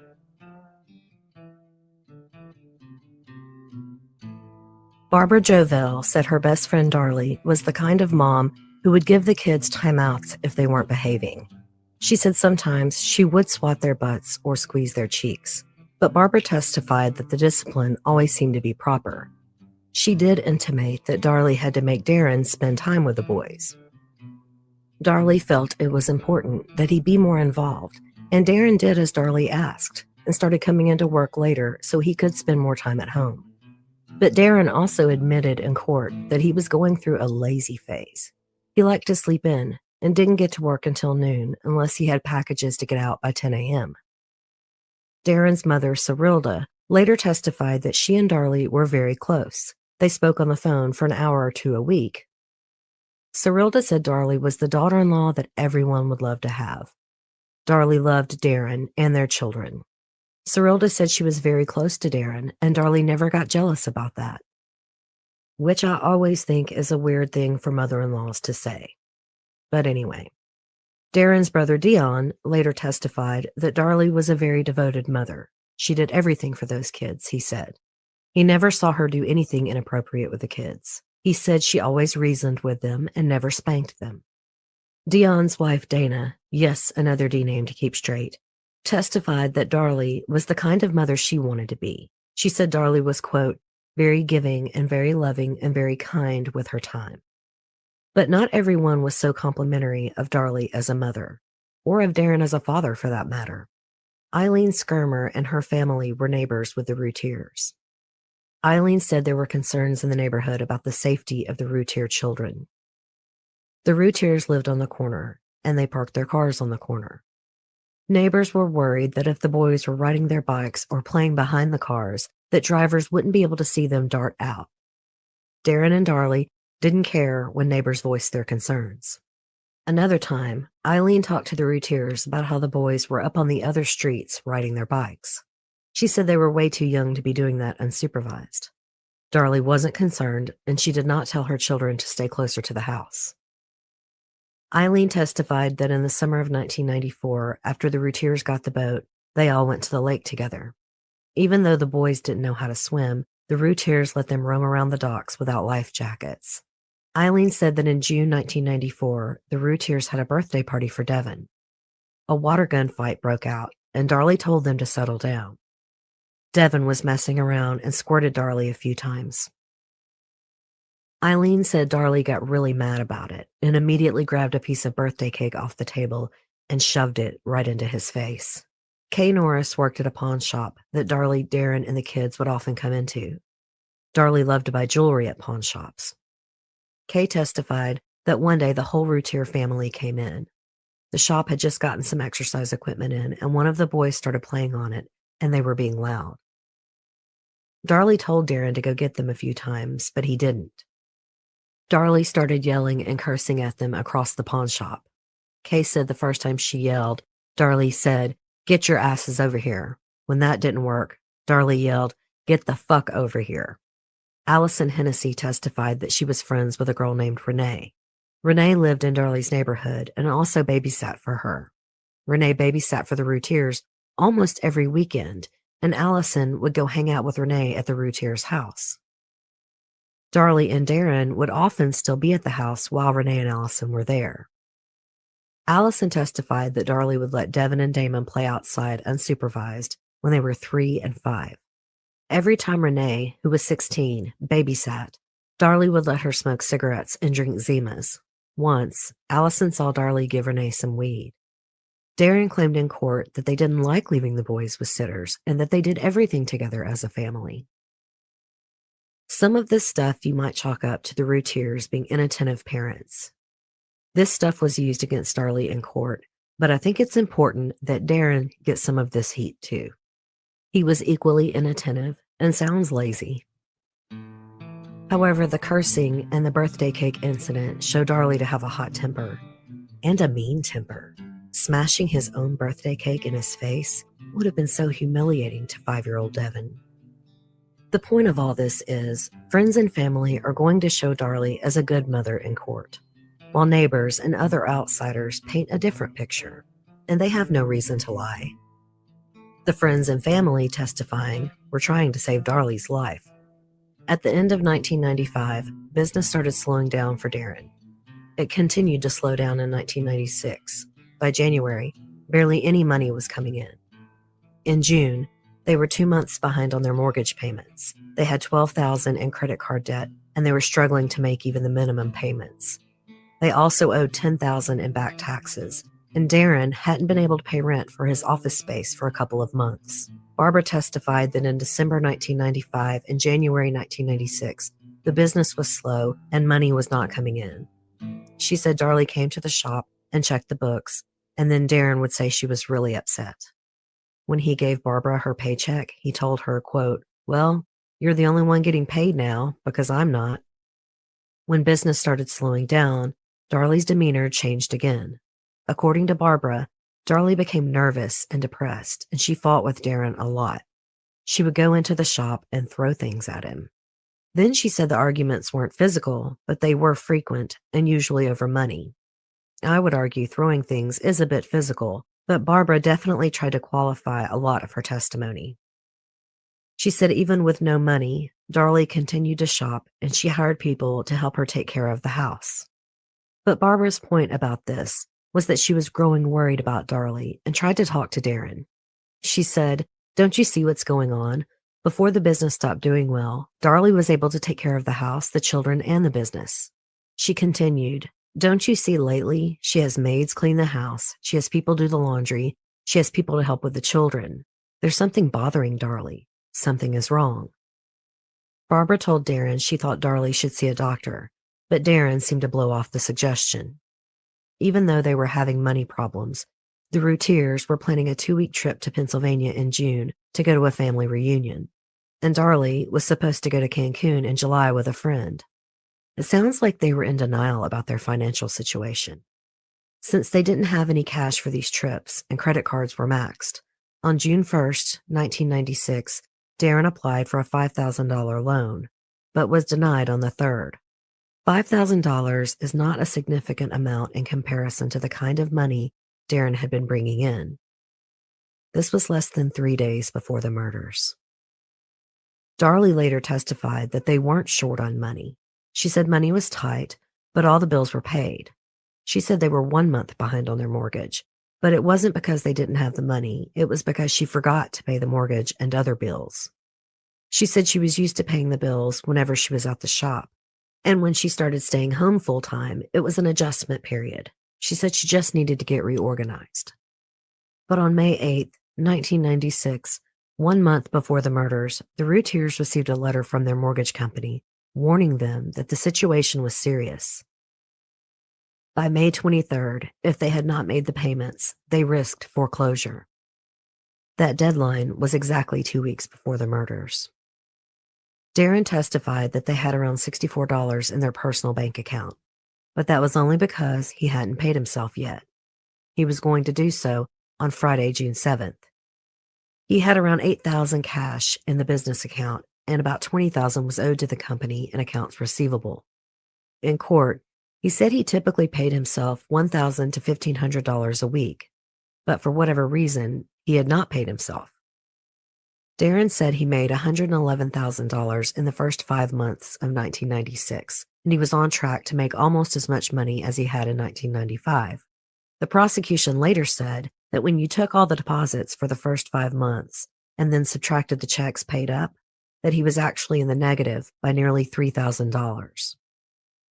Barbara Jovell said her best friend Darlie was the kind of mom who would give the kids timeouts if they weren't behaving. She said sometimes she would swat their butts or squeeze their cheeks, but Barbara testified that the discipline always seemed to be proper. She did intimate that Darlie had to make Darren spend time with the boys. Darlie felt it was important that he be more involved, and Darren did as Darlie asked and started coming into work later so he could spend more time at home. But Darren also admitted in court that he was going through a lazy phase. He liked to sleep in and didn't get to work until noon unless he had packages to get out by 10 a.m. Darren's mother, Cyrilda, later testified that she and Darlie were very close. They spoke on the phone for an hour or two a week. Cyrilda said Darlie was the daughter-in-law that everyone would love to have. Darlie loved Darren and their children. Cyrilda said she was very close to Darren, and Darlie never got jealous about that, which I always think is a weird thing for mother-in-laws to say. But anyway, Darren's brother Dion later testified that Darlie was a very devoted mother. She did everything for those kids, he said. He never saw her do anything inappropriate with the kids. He said she always reasoned with them and never spanked them. Dion's wife Dana, yes, another D name to keep straight, testified that Darlie was the kind of mother she wanted to be. She said Darlie was, quote, very giving and very loving and very kind with her time. But not everyone was so complimentary of Darlie as a mother, or of Darren as a father for that matter. Eileen Skirmer and her family were neighbors with the Routiers. Eileen said there were concerns in the neighborhood about the safety of the Routier children. The Routiers lived on the corner, and they parked their cars on the corner. Neighbors were worried that if the boys were riding their bikes or playing behind the cars, that drivers wouldn't be able to see them dart out. Darren and Darlie didn't care when neighbors voiced their concerns. Another time, Eileen talked to the Routiers about how the boys were up on the other streets riding their bikes. She said they were way too young to be doing that unsupervised. Darlie wasn't concerned, and she did not tell her children to stay closer to the house. Eileen testified that in the summer of 1994, after the Routiers got the boat, they all went to the lake together. Even though the boys didn't know how to swim, the Routiers let them roam around the docks without life jackets. Eileen said that in June 1994, the Routiers had a birthday party for Devin. A water gun fight broke out, and Darlie told them to settle down. Devin was messing around and squirted Darlie a few times. Eileen said Darlie got really mad about it and immediately grabbed a piece of birthday cake off the table and shoved it right into his face. Kay Norris worked at a pawn shop that Darlie, Darren, and the kids would often come into. Darlie loved to buy jewelry at pawn shops. Kay testified that one day the whole Routier family came in. The shop had just gotten some exercise equipment in, and one of the boys started playing on it, and they were being loud. Darlie told Darren to go get them a few times, but he didn't. Darlie started yelling and cursing at them across the pawn shop. Kay said the first time she yelled, Darlie said, "Get your asses over here." When that didn't work, Darlie yelled, "Get the fuck over here." Allison Hennessy testified that she was friends with a girl named Renee. Renee lived in Darlie's neighborhood and also babysat for her. Renee babysat for the Routiers almost every weekend, and Allison would go hang out with Renee at the Routiers' house. Darlie and Darren would often still be at the house while Renee and Allison were there. Allison testified that Darlie would let Devin and Damon play outside unsupervised when they were 3 and 5. Every time Renee, who was 16, babysat, Darlie would let her smoke cigarettes and drink Zimas. Once, Allison saw Darlie give Renee some weed. Darren claimed in court that they didn't like leaving the boys with sitters and that they did everything together as a family. Some of this stuff you might chalk up to the Routiers being inattentive parents. This stuff was used against Darlie in court, but I think it's important that Darren gets some of this heat too. He was equally inattentive and sounds lazy. However, the cursing and the birthday cake incident show Darlie to have a hot temper and a mean temper. Smashing his own birthday cake in his face would have been so humiliating to 5-year-old Devin. The point of all this is, friends and family are going to show Darlie as a good mother in court, while neighbors and other outsiders paint a different picture, and they have no reason to lie. The friends and family testifying were trying to save Darlie's life. At the end of 1995, business started slowing down for Darren. It continued to slow down in 1996. By January, barely any money was coming in. In June, they were 2 months behind on their mortgage payments. They had $12,000 in credit card debt, and they were struggling to make even the minimum payments. They also owed $10,000 in back taxes, and Darren hadn't been able to pay rent for his office space for a couple of months. Barbara testified that in December 1995 and January 1996, the business was slow and money was not coming in. She said Darlie came to the shop and checked the books, and then Darren would say she was really upset. When he gave Barbara her paycheck, he told her, quote, "Well, you're the only one getting paid now because I'm not." When business started slowing down, Darlie's demeanor changed again. According to Barbara, Darlie became nervous and depressed, and she fought with Darren a lot. She would go into the shop and throw things at him. Then she said the arguments weren't physical, but they were frequent and usually over money. I would argue throwing things is a bit physical, but Barbara definitely tried to qualify a lot of her testimony. She said even with no money, Darlie continued to shop and she hired people to help her take care of the house. But Barbara's point about this was that she was growing worried about Darlie and tried to talk to Darren. She said, "Don't you see what's going on? Before the business stopped doing well, Darlie was able to take care of the house, the children, and the business." She continued, "Don't you see lately she has maids clean the house, she has people do the laundry, she has people to help with the children. There's something bothering Darlie. Something is wrong." Barbara told Darren she thought Darlie should see a doctor, but Darren seemed to blow off the suggestion. Even though they were having money problems, the Routiers were planning a 2-week trip to Pennsylvania in June to go to a family reunion, and Darlie was supposed to go to Cancun in July with a friend. It sounds like they were in denial about their financial situation. Since they didn't have any cash for these trips and credit cards were maxed, on June 1st, 1996, Darren applied for a $5,000 loan, but was denied on the 3rd. $5,000 is not a significant amount in comparison to the kind of money Darren had been bringing in. This was less than 3 days before the murders. Darlie later testified that they weren't short on money. She said money was tight, but all the bills were paid. She said they were 1 month behind on their mortgage, But it wasn't because they didn't have the money. It was because she forgot to pay the mortgage and other bills. She said she was used to paying the bills whenever she was at the shop. And when she started staying home full time, it was an adjustment period. She said she just needed to get reorganized. But on May 8th, 1996, 1 month before the murders, the Routiers received a letter from their mortgage company warning them that the situation was serious. By May 23rd, if they had not made the payments, they risked foreclosure. That deadline was exactly 2 weeks before the murders. Darren testified that they had around $64 in their personal bank account, but that was only because he hadn't paid himself yet. He was going to do so on Friday, June 7th. He had around $8,000 cash in the business account, and about $20,000 was owed to the company in accounts receivable. In court, he said he typically paid himself $1,000 to $1,500 a week, but for whatever reason, he had not paid himself. Darren said he made $111,000 in the first 5 months of 1996, and he was on track to make almost as much money as he had in 1995. The prosecution later said that when you took all the deposits for the first 5 months and then subtracted the checks paid up, that he was actually in the negative by nearly $3,000.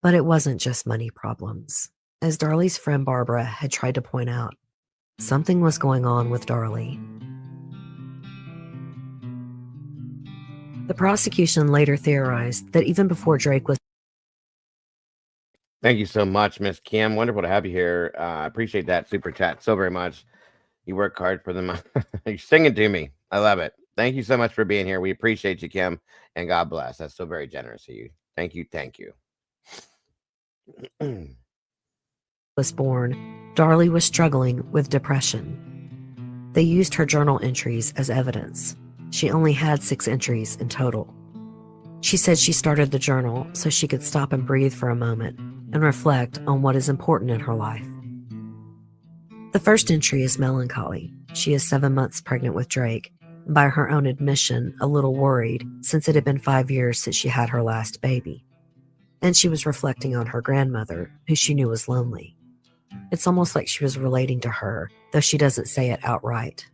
But it wasn't just money problems. As Darlie's friend Barbara had tried to point out, something was going on with Darlie. The prosecution later theorized that even before Drake was... Thank you so much, Miss Kim. Wonderful to have you here. I appreciate that super chat so very much. You work hard for them. You're singing to me. I love it. Thank you so much for being here. We appreciate you, Kim, and God bless. That's so very generous of you. Thank you. Thank you. was born, Darlie was struggling with depression. They used her journal entries as evidence. She only had 6 entries in total. She said she started the journal so she could stop and breathe for a moment and reflect on what is important in her life. The first entry is melancholy. She is 7 months pregnant with Drake, and by her own admission, a little worried since it had been 5 years since she had her last baby. And she was reflecting on her grandmother, who she knew was lonely. It's almost like she was relating to her, though she doesn't say it outright.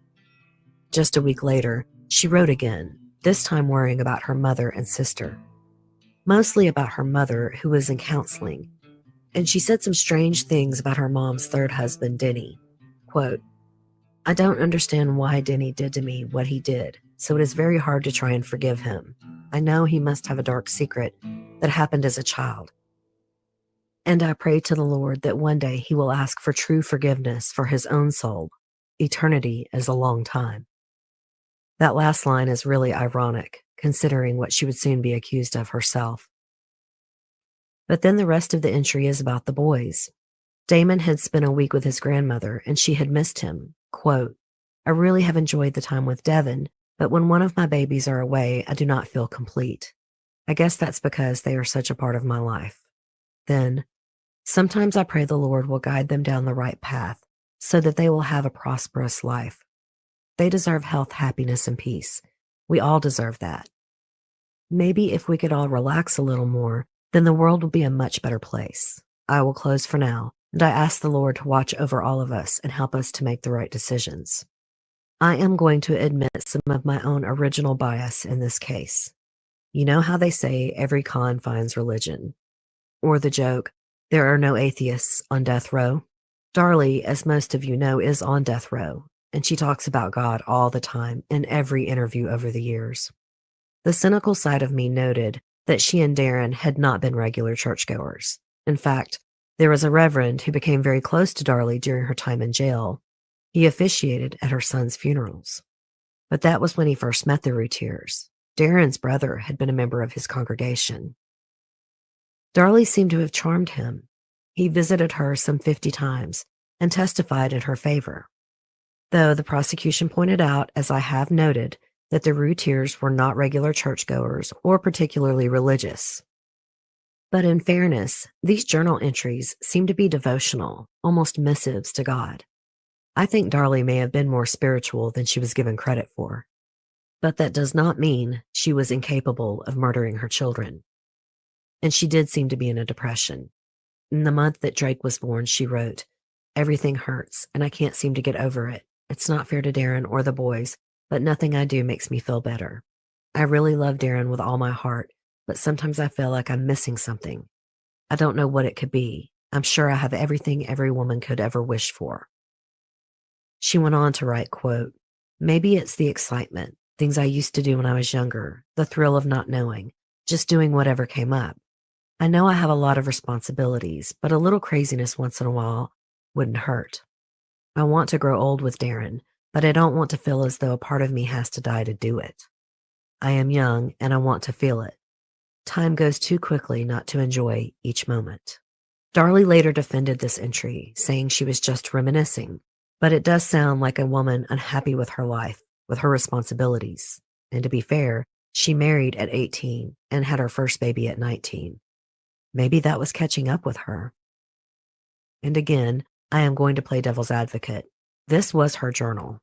Just a week later, she wrote again, this time worrying about her mother and sister. Mostly about her mother, who was in counseling. And she said some strange things about her mom's third husband, Denny. Quote, I don't understand why Denny did to me what he did, so it is very hard to try and forgive him. I know he must have a dark secret that happened as a child. And I pray to the Lord that one day he will ask for true forgiveness for his own soul. Eternity is a long time. That last line is really ironic, considering what she would soon be accused of herself. But then the rest of the entry is about the boys. Damon had spent a week with his grandmother, and she had missed him. Quote, I really have enjoyed the time with Devin, but when one of my babies are away, I do not feel complete. I guess that's because they are such a part of my life. Then, sometimes I pray the Lord will guide them down the right path so that they will have a prosperous life. They deserve health, happiness, and peace. We all deserve that. Maybe if we could all relax a little more, then the world will be a much better place. I will close for now, and I ask the Lord to watch over all of us and help us to make the right decisions. I am going to admit some of my own original bias in this case. You know how they say every con finds religion? Or the joke, there are no atheists on death row? Darlie, as most of you know, is on death row, and she talks about God all the time in every interview over the years. The cynical side of me noted that she and Darren had not been regular churchgoers. In fact, there was a reverend who became very close to Darlie during her time in jail. He officiated at her son's funerals. But that was when he first met the Routiers. Darren's brother had been a member of his congregation. Darlie seemed to have charmed him. He visited her some 50 times and testified in her favor. Though the prosecution pointed out, as I have noted, that the Routiers were not regular churchgoers or particularly religious. But in fairness, these journal entries seem to be devotional, almost missives to God. I think Darlie may have been more spiritual than she was given credit for. But that does not mean she was incapable of murdering her children. And she did seem to be in a depression. In the month that Drake was born, she wrote, Everything hurts, and I can't seem to get over it. It's not fair to Darren or the boys, but nothing I do makes me feel better. I really love Darren with all my heart, but sometimes I feel like I'm missing something. I don't know what it could be. I'm sure I have everything every woman could ever wish for. She went on to write, quote, maybe it's the excitement, things I used to do when I was younger, the thrill of not knowing, just doing whatever came up. I know I have a lot of responsibilities, but a little craziness once in a while wouldn't hurt. I want to grow old with Darren, but I don't want to feel as though a part of me has to die to do it. I am young and I want to feel it. Time goes too quickly not to enjoy each moment. Darlie later defended this entry, saying she was just reminiscing, but it does sound like a woman unhappy with her life, with her responsibilities. And to be fair, she married at 18 and had her first baby at 19. Maybe that was catching up with her. And again, I am going to play devil's advocate. This was her journal.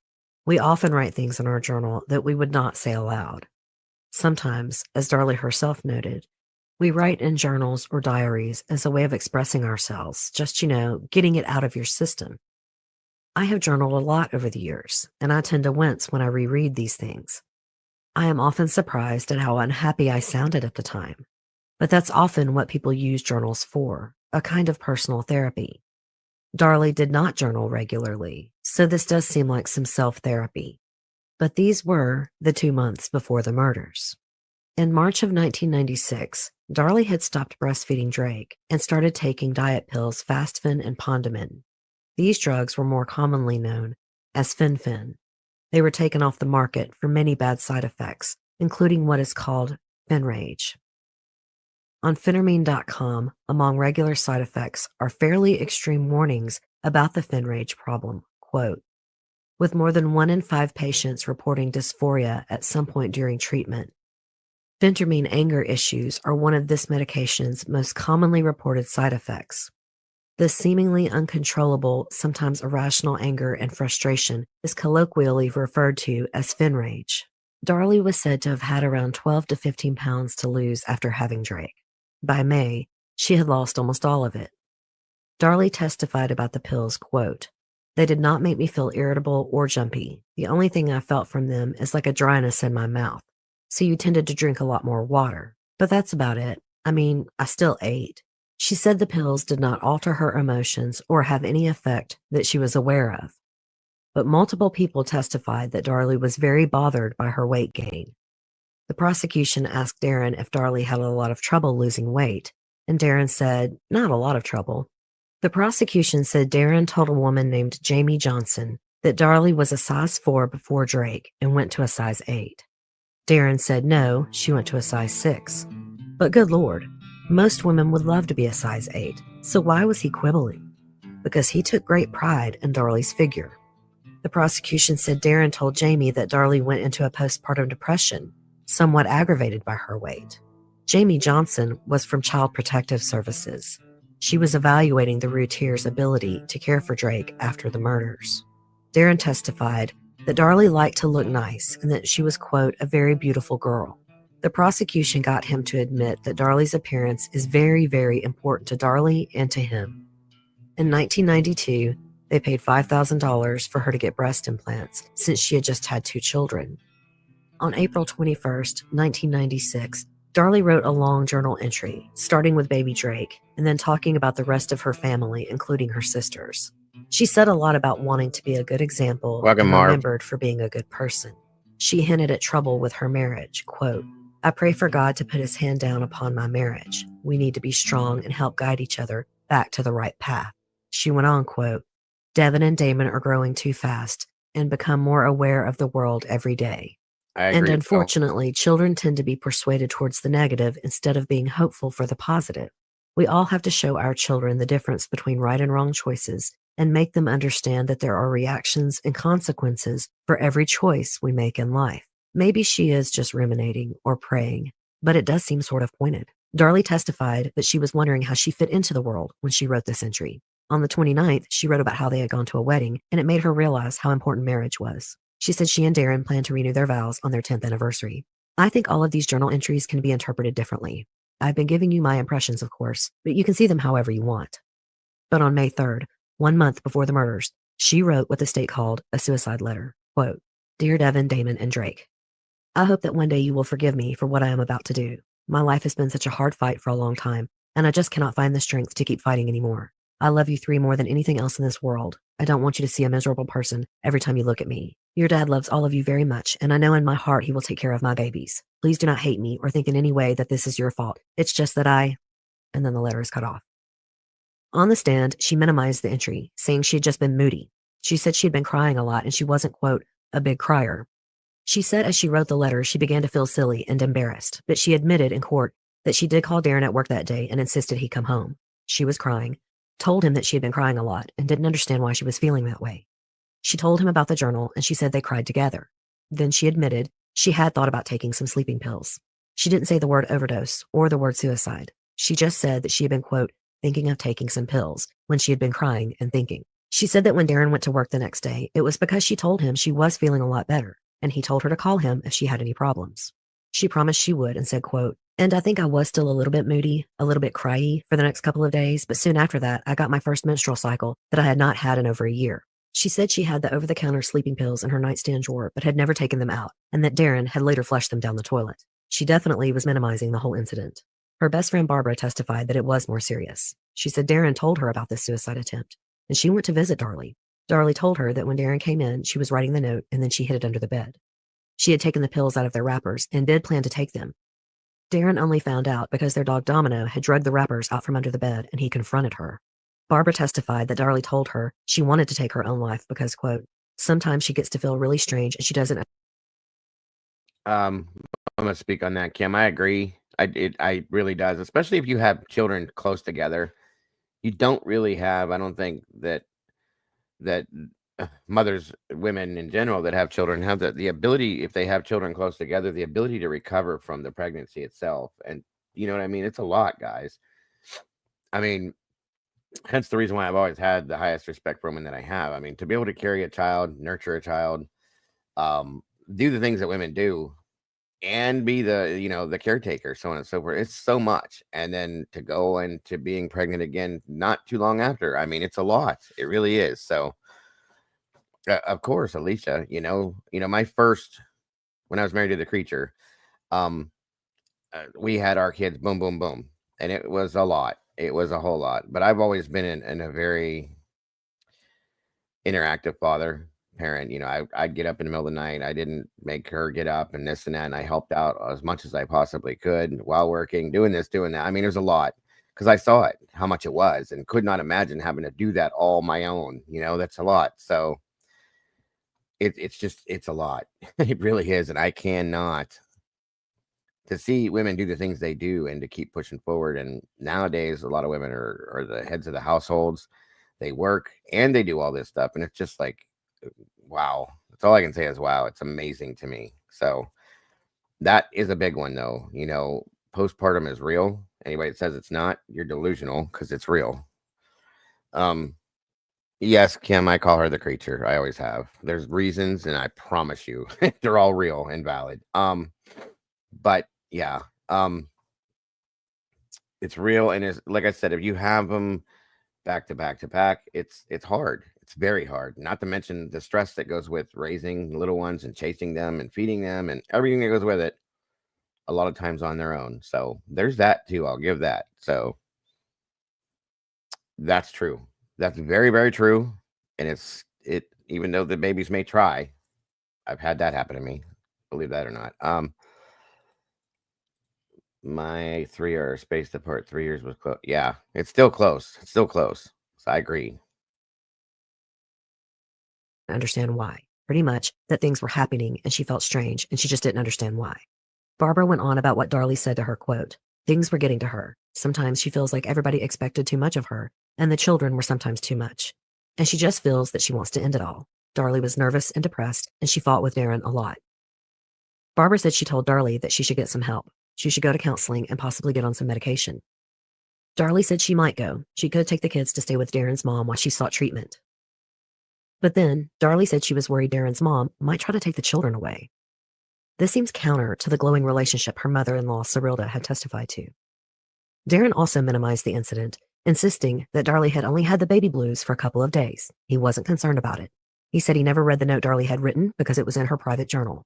We often write things in our journal that we would not say aloud. Sometimes, as Darlie herself noted, we write in journals or diaries as a way of expressing ourselves, just, getting it out of your system. I have journaled a lot over the years, and I tend to wince when I reread these things. I am often surprised at how unhappy I sounded at the time. But that's often what people use journals for, a kind of personal therapy. Darlie did not journal regularly, so this does seem like some self-therapy. But these were the 2 months before the murders. In March of 1996, Darlie had stopped breastfeeding Drake and started taking diet pills Fastfen and Pondamin. These drugs were more commonly known as Fen-Phen. They were taken off the market for many bad side effects, including what is called phenrage. On Phenermine.com, among regular side effects are fairly extreme warnings about the phenrage problem. Quote, with more than 1 in 5 patients reporting dysphoria at some point during treatment. Phentermine anger issues are one of this medication's most commonly reported side effects. This seemingly uncontrollable, sometimes irrational anger and frustration is colloquially referred to as phenrage. Darlie was said to have had around 12 to 15 pounds to lose after having Drake. By May, she had lost almost all of it. Darlie testified about the pills, quote, they did not make me feel irritable or jumpy. The only thing I felt from them is like a dryness in my mouth. So you tended to drink a lot more water. But that's about it. I mean, I still ate. She said the pills did not alter her emotions or have any effect that she was aware of. But multiple people testified that Darlie was very bothered by her weight gain. The prosecution asked Darren if Darlie had a lot of trouble losing weight, and Darren said, not a lot of trouble. The prosecution said Darren told a woman named Jamie Johnson that Darlie was a size 4 before Drake and went to a size 8. Darren said no, she went to a size 6. But good Lord, most women would love to be a size 8, so why was he quibbling? Because he took great pride in Darlie's figure. The prosecution said Darren told Jamie that Darlie went into a postpartum depression, somewhat aggravated by her weight. Jamie Johnson was from Child Protective Services. She was evaluating the Routier's ability to care for Drake after the murders. Darren testified that Darlie liked to look nice and that she was, quote, a very beautiful girl. The prosecution got him to admit that Darlie's appearance is very, very important to Darlie and to him. In 1992, they paid $5,000 for her to get breast implants since she had just had 2 children. On April 21st, 1996, Darlie wrote a long journal entry, starting with baby Drake, and then talking about the rest of her family, including her sisters. She said a lot about wanting to be a good example and remembered for being a good person. She hinted at trouble with her marriage, quote, I pray for God to put his hand down upon my marriage. We need to be strong and help guide each other back to the right path. She went on, quote, Devin and Damon are growing too fast and become more aware of the world every day. And unfortunately, children tend to be persuaded towards the negative instead of being hopeful for the positive. We all have to show our children the difference between right and wrong choices and make them understand that there are reactions and consequences for every choice we make in life. Maybe she is just ruminating or praying, but it does seem sort of pointed. Darlie testified that she was wondering how she fit into the world when she wrote this entry. On the 29th, she wrote about how they had gone to a wedding, and it made her realize how important marriage was. She said she and Darren plan to renew their vows on their 10th anniversary. I think all of these journal entries can be interpreted differently. I've been giving you my impressions, of course, but you can see them however you want. But on May 3rd, 1 month before the murders, she wrote what the state called a suicide letter. Quote, "Dear Devin, Damon, and Drake, I hope that one day you will forgive me for what I am about to do. My life has been such a hard fight for a long time, and I just cannot find the strength to keep fighting anymore. I love you three more than anything else in this world. I don't want you to see a miserable person every time you look at me. Your dad loves all of you very much, and I know in my heart he will take care of my babies. Please do not hate me or think in any way that this is your fault. It's just that and then the letter is cut off. On the stand, she minimized the entry, saying she had just been moody. She said she had been crying a lot and she wasn't, quote, a big crier. She said as she wrote the letter, she began to feel silly and embarrassed, but she admitted in court that she did call Darren at work that day and insisted he come home. She was crying, told him that she had been crying a lot and didn't understand why she was feeling that way. She told him about the journal and she said they cried together. Then she admitted she had thought about taking some sleeping pills. She didn't say the word overdose or the word suicide. She just said that she had been, quote, thinking of taking some pills when she had been crying and thinking. She said that when Darren went to work the next day, it was because she told him she was feeling a lot better, and he told her to call him if she had any problems. She promised she would and said, quote, and I think I was still a little bit moody, a little bit cryy for the next couple of days, but soon after that, I got my first menstrual cycle that I had not had in over a year. She said she had the over-the-counter sleeping pills in her nightstand drawer, but had never taken them out, and that Darren had later flushed them down the toilet. She definitely was minimizing the whole incident. Her best friend Barbara testified that it was more serious. She said Darren told her about this suicide attempt, and she went to visit Darlie. Darlie told her that when Darren came in, she was writing the note, and then she hid it under the bed. She had taken the pills out of their wrappers and did plan to take them. Darren only found out because their dog Domino had dragged the wrappers out from under the bed, and he confronted her. Barbara testified that Darlie told her she wanted to take her own life because, quote, sometimes she gets to feel really strange and she doesn't. I'm gonna speak on that, Kim. I agree. I really does, especially if you have children close together. You don't really have. I don't think that mothers, women in general that have children have the ability, if they have children close together, the ability to recover from the pregnancy itself. And you know what I mean? It's a lot, guys. I mean, hence the reason why I've always had the highest respect for women that I have. I mean, to be able to carry a child, nurture a child, do the things that women do, and be the caretaker, so on and so forth. It's so much. And then to go into being pregnant again not too long after. I mean, it's a lot. It really is. So of course, Alicia, my first, when I was married to the creature, we had our kids, boom, boom, boom. And it was a lot. It was a whole lot. But I've always been in a very interactive parent. I'd get up in the middle of the night. I didn't make her get up and this and that. And I helped out as much as I possibly could while working, doing this, doing that. I mean, it was a lot because I saw it, how much it was, and could not imagine having to do that all my own. That's a lot. So it's a lot. It really is. And I cannot, to see women do the things they do and to keep pushing forward. And nowadays, a lot of women are the heads of the households. They work and they do all this stuff. And it's just like, wow. That's all I can say is wow. It's amazing to me. So that is a big one, though. Postpartum is real. Anybody that says it's not, you're delusional, because it's real. Yes, Kim, I call her the creature. I always have. There's reasons, and I promise you, they're all real and valid. But yeah, it's real, and it's like I said, if you have them back to back to back, it's hard. It's very hard. Not to mention the stress that goes with raising little ones and chasing them and feeding them and everything that goes with it. A lot of times on their own. So there's that too. I'll give that. So that's true. That's very, very true. And even though the babies may try, I've had that happen to me. Believe that or not. My 3 are spaced apart. 3 years was close. Yeah, it's still close. It's still close. So I agree. Understand why. Pretty much that things were happening and she felt strange and she just didn't understand why. Barbara went on about what Darlie said to her, quote, things were getting to her. Sometimes she feels like everybody expected too much of her, and the children were sometimes too much. And she just feels that she wants to end it all. Darlie was nervous and depressed, and she fought with Darren a lot. Barbara said she told Darlie that she should get some help. She should go to counseling and possibly get on some medication. Darlie said she might go. She could take the kids to stay with Darren's mom while she sought treatment. But then, Darlie said she was worried Darren's mom might try to take the children away. This seems counter to the glowing relationship her mother-in-law, Cyrilda, had testified to. Darren also minimized the incident insisting that Darlie had only had the baby blues for a couple of days. He wasn't concerned about it. He said he never read the note Darlie had written because it was in her private journal.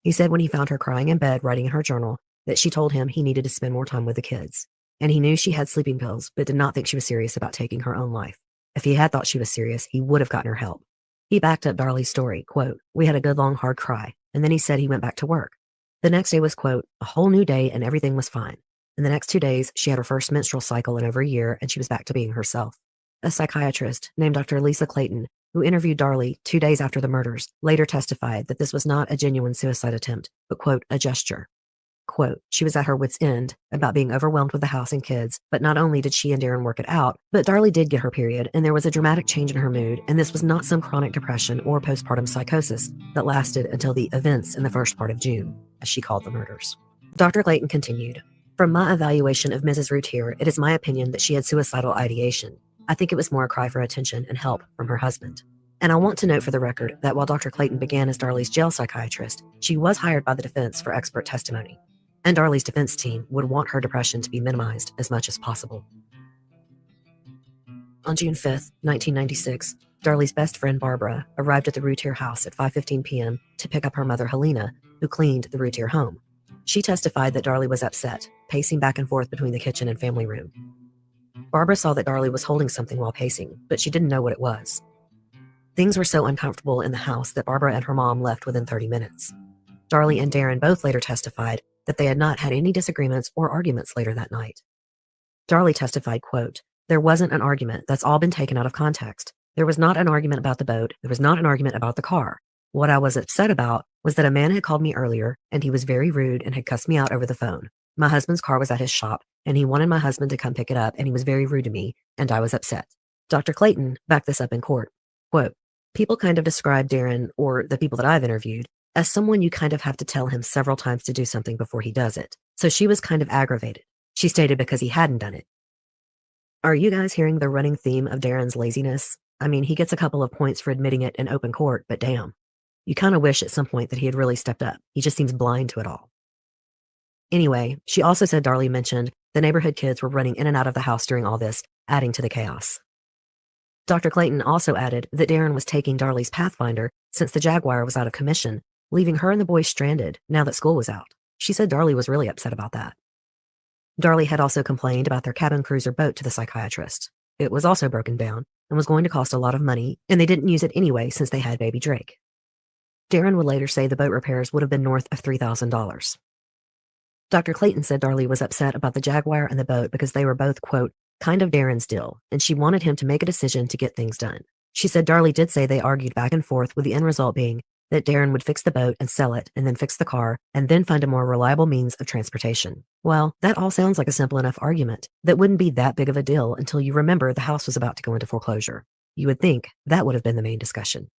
He said when he found her crying in bed writing in her journal that she told him he needed to spend more time with the kids. And he knew she had sleeping pills, but did not think she was serious about taking her own life. If he had thought she was serious, he would have gotten her help. He backed up Darlie's story, quote, "We had a good long hard cry, and then he said he went back to work. The next day was, quote, a whole new day and everything was fine. In the next 2 days, she had her first menstrual cycle in over a year and she was back to being herself." A psychiatrist named Dr. Lisa Clayton, who interviewed Darlie 2 days after the murders, later testified that this was not a genuine suicide attempt, but, quote, a gesture. Quote, "She was at her wit's end about being overwhelmed with the house and kids, but not only did she and Darren work it out, but Darlie did get her period, and there was a dramatic change in her mood, and this was not some chronic depression or postpartum psychosis that lasted until the events in the first part of June," as she called the murders. Dr. Clayton continued, "From my evaluation of Mrs. Routier, it is my opinion that she had suicidal ideation. I think it was more a cry for attention and help from her husband. And I want to note for the record that while Dr. Clayton began as Darlie's jail psychiatrist, she was hired by the defense for expert testimony. And Darlie's defense team would want her depression to be minimized as much as possible." On June 5th, 1996, Darlie's best friend Barbara arrived at the Routier house at 5:15 p.m. to pick up her mother Helena, who cleaned the Routier home. She testified that Darlie was upset, pacing back and forth between the kitchen and family room. Barbara saw that Darlie was holding something while pacing, but she didn't know what it was. Things were so uncomfortable in the house that Barbara and her mom left within 30 minutes. Darlie and Darren both later testified that they had not had any disagreements or arguments later that night. Darlie testified, quote, "There wasn't an argument. That's all been taken out of context. There was not an argument about the boat. There was not an argument about the car. What I was upset about was that a man had called me earlier, and he was very rude and had cussed me out over the phone. My husband's car was at his shop, and he wanted my husband to come pick it up, and he was very rude to me, and I was upset." Dr. Clayton backed this up in court. Quote, "People kind of describe Darren, or the people that I've interviewed, as someone you kind of have to tell him several times to do something before he does it. So she was kind of aggravated," she stated, because he hadn't done it. Are you guys hearing the running theme of Darren's laziness? I mean, he gets a couple of points for admitting it in open court, but damn. You kind of wish at some point that he had really stepped up. He just seems blind to it all. Anyway, she also said Darlie mentioned the neighborhood kids were running in and out of the house during all this, adding to the chaos. Dr. Clayton also added that Darren was taking Darlie's Pathfinder since the Jaguar was out of commission, leaving her and the boys stranded now that school was out. She said Darlie was really upset about that. Darlie had also complained about their cabin cruiser boat to the psychiatrist. It was also broken down and was going to cost a lot of money, and they didn't use it anyway since they had baby Drake. Darren would later say the boat repairs would have been north of $3,000. Dr. Clayton said Darlie was upset about the Jaguar and the boat because they were both, quote, kind of Darren's deal, and she wanted him to make a decision to get things done. She said Darlie did say they argued back and forth, with the end result being that Darren would fix the boat and sell it, and then fix the car, and then find a more reliable means of transportation. Well, that all sounds like a simple enough argument that wouldn't be that big of a deal until you remember the house was about to go into foreclosure. You would think that would have been the main discussion.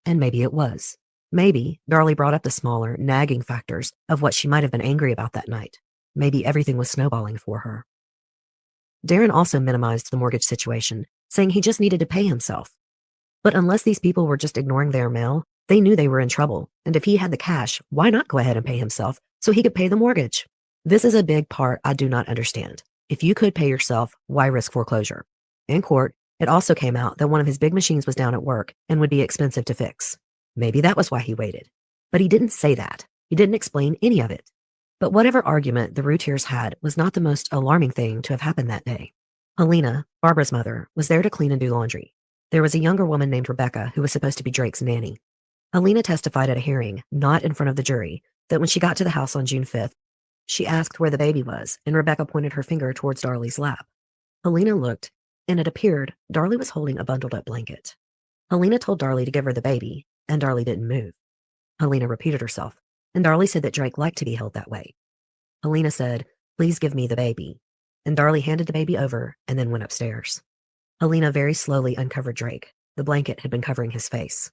And maybe it was. Maybe Darlie brought up the smaller, nagging factors of what she might have been angry about that night. Maybe everything was snowballing for her. Darren also minimized the mortgage situation, saying he just needed to pay himself. But unless these people were just ignoring their mail, they knew they were in trouble, and if he had the cash, why not go ahead and pay himself so he could pay the mortgage? This is a big part I do not understand. If you could pay yourself, why risk foreclosure? In court, it also came out that one of his big machines was down at work and would be expensive to fix. Maybe that was why he waited. But he didn't say that. He didn't explain any of it. But whatever argument the Routiers had was not the most alarming thing to have happened that day. Helena, Barbara's mother, was there to clean and do laundry. There was a younger woman named Rebecca who was supposed to be Drake's nanny. Helena testified at a hearing, not in front of the jury, that when she got to the house on June 5th, she asked where the baby was, and Rebecca pointed her finger towards Darlie's lap. Helena looked, and it appeared Darlie was holding a bundled up blanket. Helena told Darlie to give her the baby, and Darlie didn't move. Helena repeated herself, and Darlie said that Drake liked to be held that way. Helena said, "Please give me the baby," and Darlie handed the baby over and then went upstairs. Helena very slowly uncovered Drake. The blanket had been covering his face.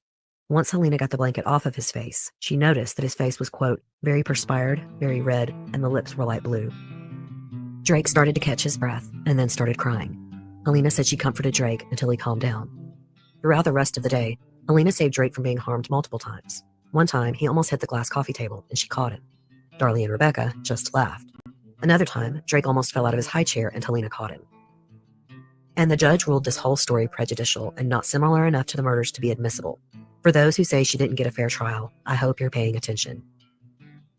Once Helena got the blanket off of his face, she noticed that his face was, quote, very perspired, very red, and the lips were light blue. Drake started to catch his breath and then started crying. Helena said she comforted Drake until he calmed down. Throughout the rest of the day, Helena saved Drake from being harmed multiple times. One time, he almost hit the glass coffee table, and she caught him. Darlie and Rebecca just laughed. Another time, Drake almost fell out of his high chair, and Helena caught him. And the judge ruled this whole story prejudicial and not similar enough to the murders to be admissible. For those who say she didn't get a fair trial, I hope you're paying attention.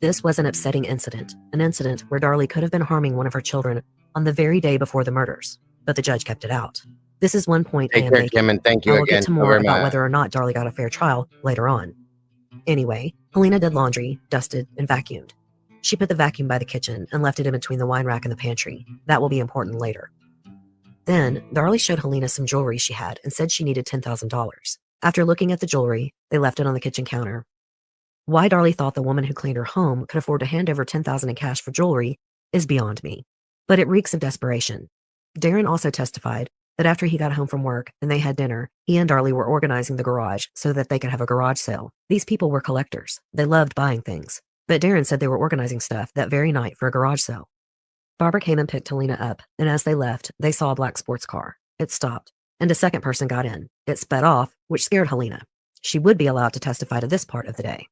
This was an upsetting incident, an incident where Darlie could have been harming one of her children on the very day before the murders, but the judge kept it out. This is one point I Take am care, making. Kim, and thank you I will again get to so more very about much. whether or not Darlie got a fair trial later on. Anyway, Helena did laundry, dusted, and vacuumed. She put the vacuum by the kitchen and left it in between the wine rack and the pantry. That will be important later. Then, Darlie showed Helena some jewelry she had and said she needed $10,000. After looking at the jewelry, they left it on the kitchen counter. Why Darlie thought the woman who cleaned her home could afford to hand over $10,000 in cash for jewelry is beyond me. But it reeks of desperation. Darren also testified that after he got home from work and they had dinner, he and Darlie were organizing the garage so that they could have a garage sale. These people were collectors. They loved buying things. But Darren said they were organizing stuff that very night for a garage sale. Barbara came and picked Helena up, and as they left, they saw a black sports car. It stopped, and a second person got in. It sped off, which scared Helena. She would be allowed to testify to this part of the day.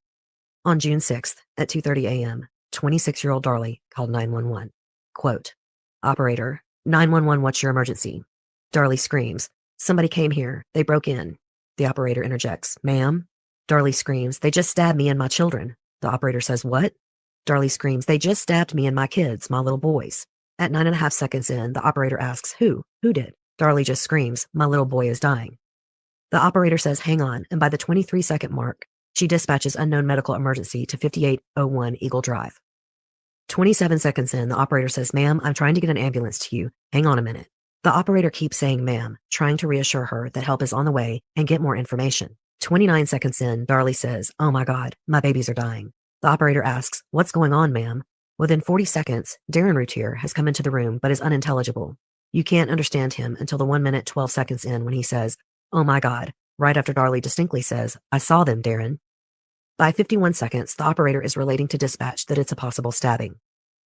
On June 6th, at 2:30 a.m., 26-year-old Darlie called 911. Quote, "Operator, 911, what's your emergency?" Darlie screams, "Somebody came here. They broke in." The operator interjects, "Ma'am?" Darlie screams, "They just stabbed me and my children." The operator says, "What?" Darlie screams, "They just stabbed me and my kids, my little boys." At 9.5 seconds in, the operator asks, Who? Who did?" Darlie just screams, "My little boy is dying." The operator says, "Hang on," and by the 23-second mark, she dispatches unknown medical emergency to 5801 Eagle Drive. 27 seconds in, the operator says, "Ma'am, I'm trying to get an ambulance to you. Hang on a minute." The operator keeps saying ma'am, trying to reassure her that help is on the way and get more information. 29 seconds in, Darlie says, "Oh my God, my babies are dying." The operator asks, "What's going on, ma'am?" Within 40 seconds, Darren Routier has come into the room but is unintelligible. You can't understand him until the 1 minute, 12 seconds in when he says, "Oh my God," right after Darlie distinctly says, "I saw them, Darren." By 51 seconds, the operator is relating to dispatch that it's a possible stabbing.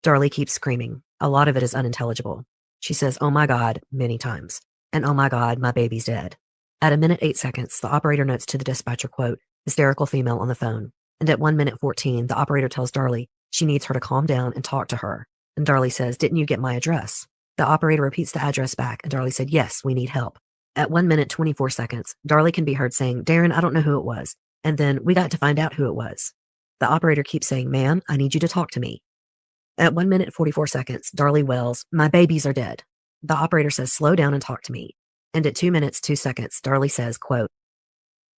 Darlie keeps screaming. A lot of it is unintelligible. She says, "Oh my God," many times. And "Oh my God, my baby's dead." At 1 minute, 8 seconds, the operator notes to the dispatcher, quote, "Hysterical female on the phone." And at 1 minute 14, the operator tells Darlie she needs her to calm down and talk to her. And Darlie says, "Didn't you get my address?" The operator repeats the address back, and Darlie said, "Yes, we need help." At 1 minute 24 seconds, Darlie can be heard saying, "Darren, I don't know who it was." And then, "We got to find out who it was." The operator keeps saying, "Ma'am, I need you to talk to me." At 1 minute 44 seconds, Darlie wails, "My babies are dead." The operator says, "Slow down and talk to me." And at 2 minutes 2 seconds, Darlie says, quote,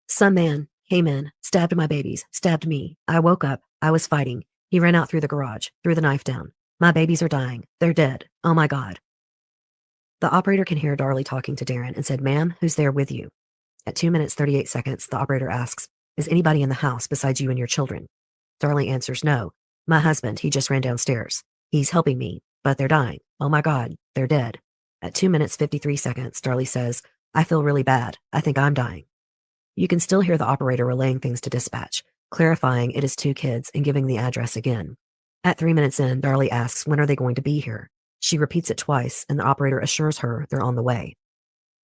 "Some man came in, stabbed my babies, stabbed me. I woke up. I was fighting. He ran out through the garage, threw the knife down. My babies are dying. They're dead. Oh my God." The operator can hear Darlie talking to Darren and said, "Ma'am, who's there with you?" At 2 minutes 38 seconds, the operator asks, "Is anybody in the house besides you and your children?" Darlie answers, "No. My husband, he just ran downstairs. He's helping me, but they're dying. Oh my God, they're dead." At 2 minutes 53 seconds, Darlie says, "I feel really bad. I think I'm dying." You can still hear the operator relaying things to dispatch, clarifying it is 2 kids and giving the address again. At 3 minutes in, Darlie asks, "When are they going to be here?" She repeats it twice, and the operator assures her they're on the way.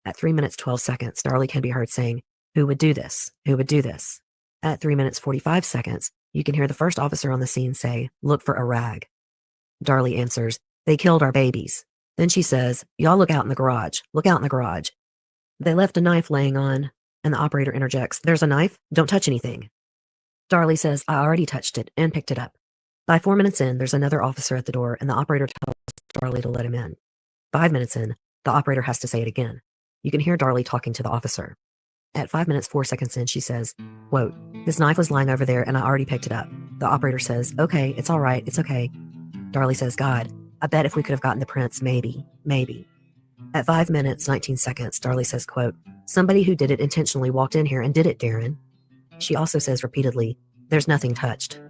At 3 minutes 12 seconds, Darlie can be heard saying, "Who would do this? Who would do this?" At 3 minutes 45 seconds, you can hear the first officer on the scene say, "Look for a rag." Darlie answers, "They killed our babies." Then she says, "Y'all look out in the garage. Look out in the garage." They left a knife laying on, and the operator interjects, "There's a knife? Don't touch anything." Darlie says, "I already touched it and picked it up." By 4 minutes in, there's another officer at the door, and the operator tells Darlie to let him in. 5 minutes in, the operator has to say it again. You can hear Darlie talking to the officer. At 5 minutes 4 seconds in, she says, quote, "His knife was lying over there and I already picked it up." The operator says, "Okay, it's all right, it's okay." Darlie says, "God, I bet if we could have gotten the prints, maybe. At 5 minutes 19 seconds, Darlie says, quote, "Somebody who did it intentionally walked in here and did it, Darren." She also says repeatedly, "There's nothing touched."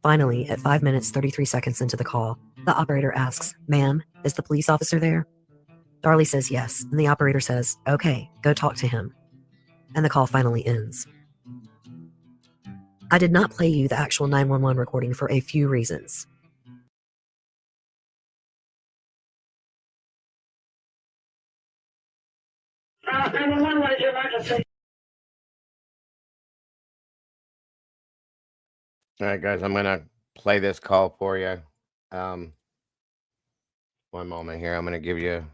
Finally, at 5 minutes 33 seconds into the call, the operator asks, "Ma'am, is the police officer there?" Darlie says yes, and the operator says, "Okay, go talk to him." And the call finally ends. I did not play you the actual 911 recording for a few reasons. All right, guys, I'm gonna play this call for you. One moment here. I'm gonna give you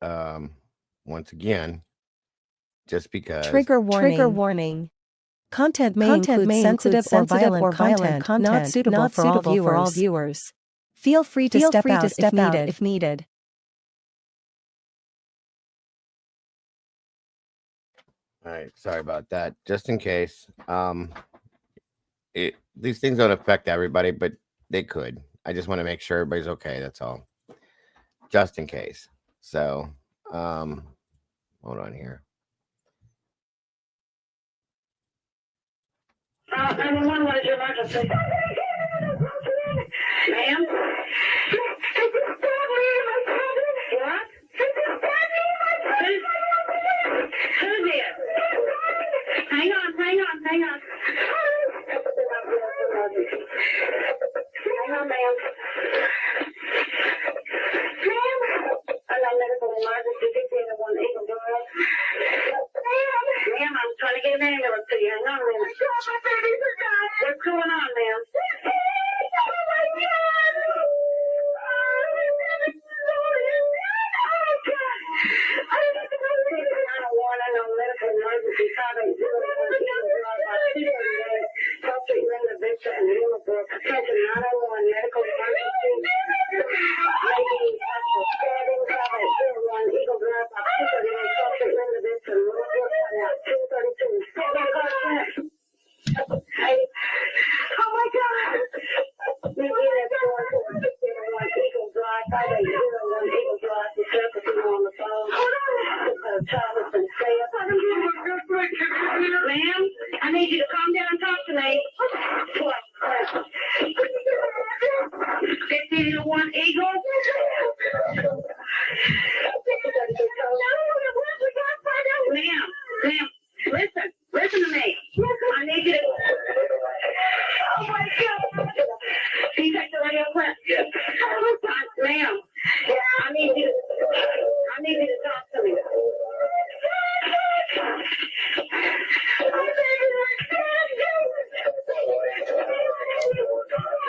once again, just because. Trigger warning. Content may include sensitive or violent content not suitable for all viewers. Feel free to step out if needed. All right, sorry about that. Just in case. These things don't affect everybody, but they could. I just want to make sure everybody's okay. That's all. Just in case. So, hold on here. Everyone, what is your emergency? Ma'am? What? Who did? Hang on. Hang on, ma'am. Medical emergency, 1501 Eagle Drive. Ma'am, I'm trying to get an ambulance to you. Hang on a minute. What's going on, ma'am? Medical emergency, 911 medical emergency. Eagle Drive, oh my God! Eagle Drive, 501 Eagle Drive, the circuit on the phone. Child has been safe. Ma'am, I need you to calm down and talk to me. What? 1501 Eagle? Ma'am, listen to me. I need you to. Oh my God! Can you take the radio clip? Yes. Ma'am, I need you to talk to me.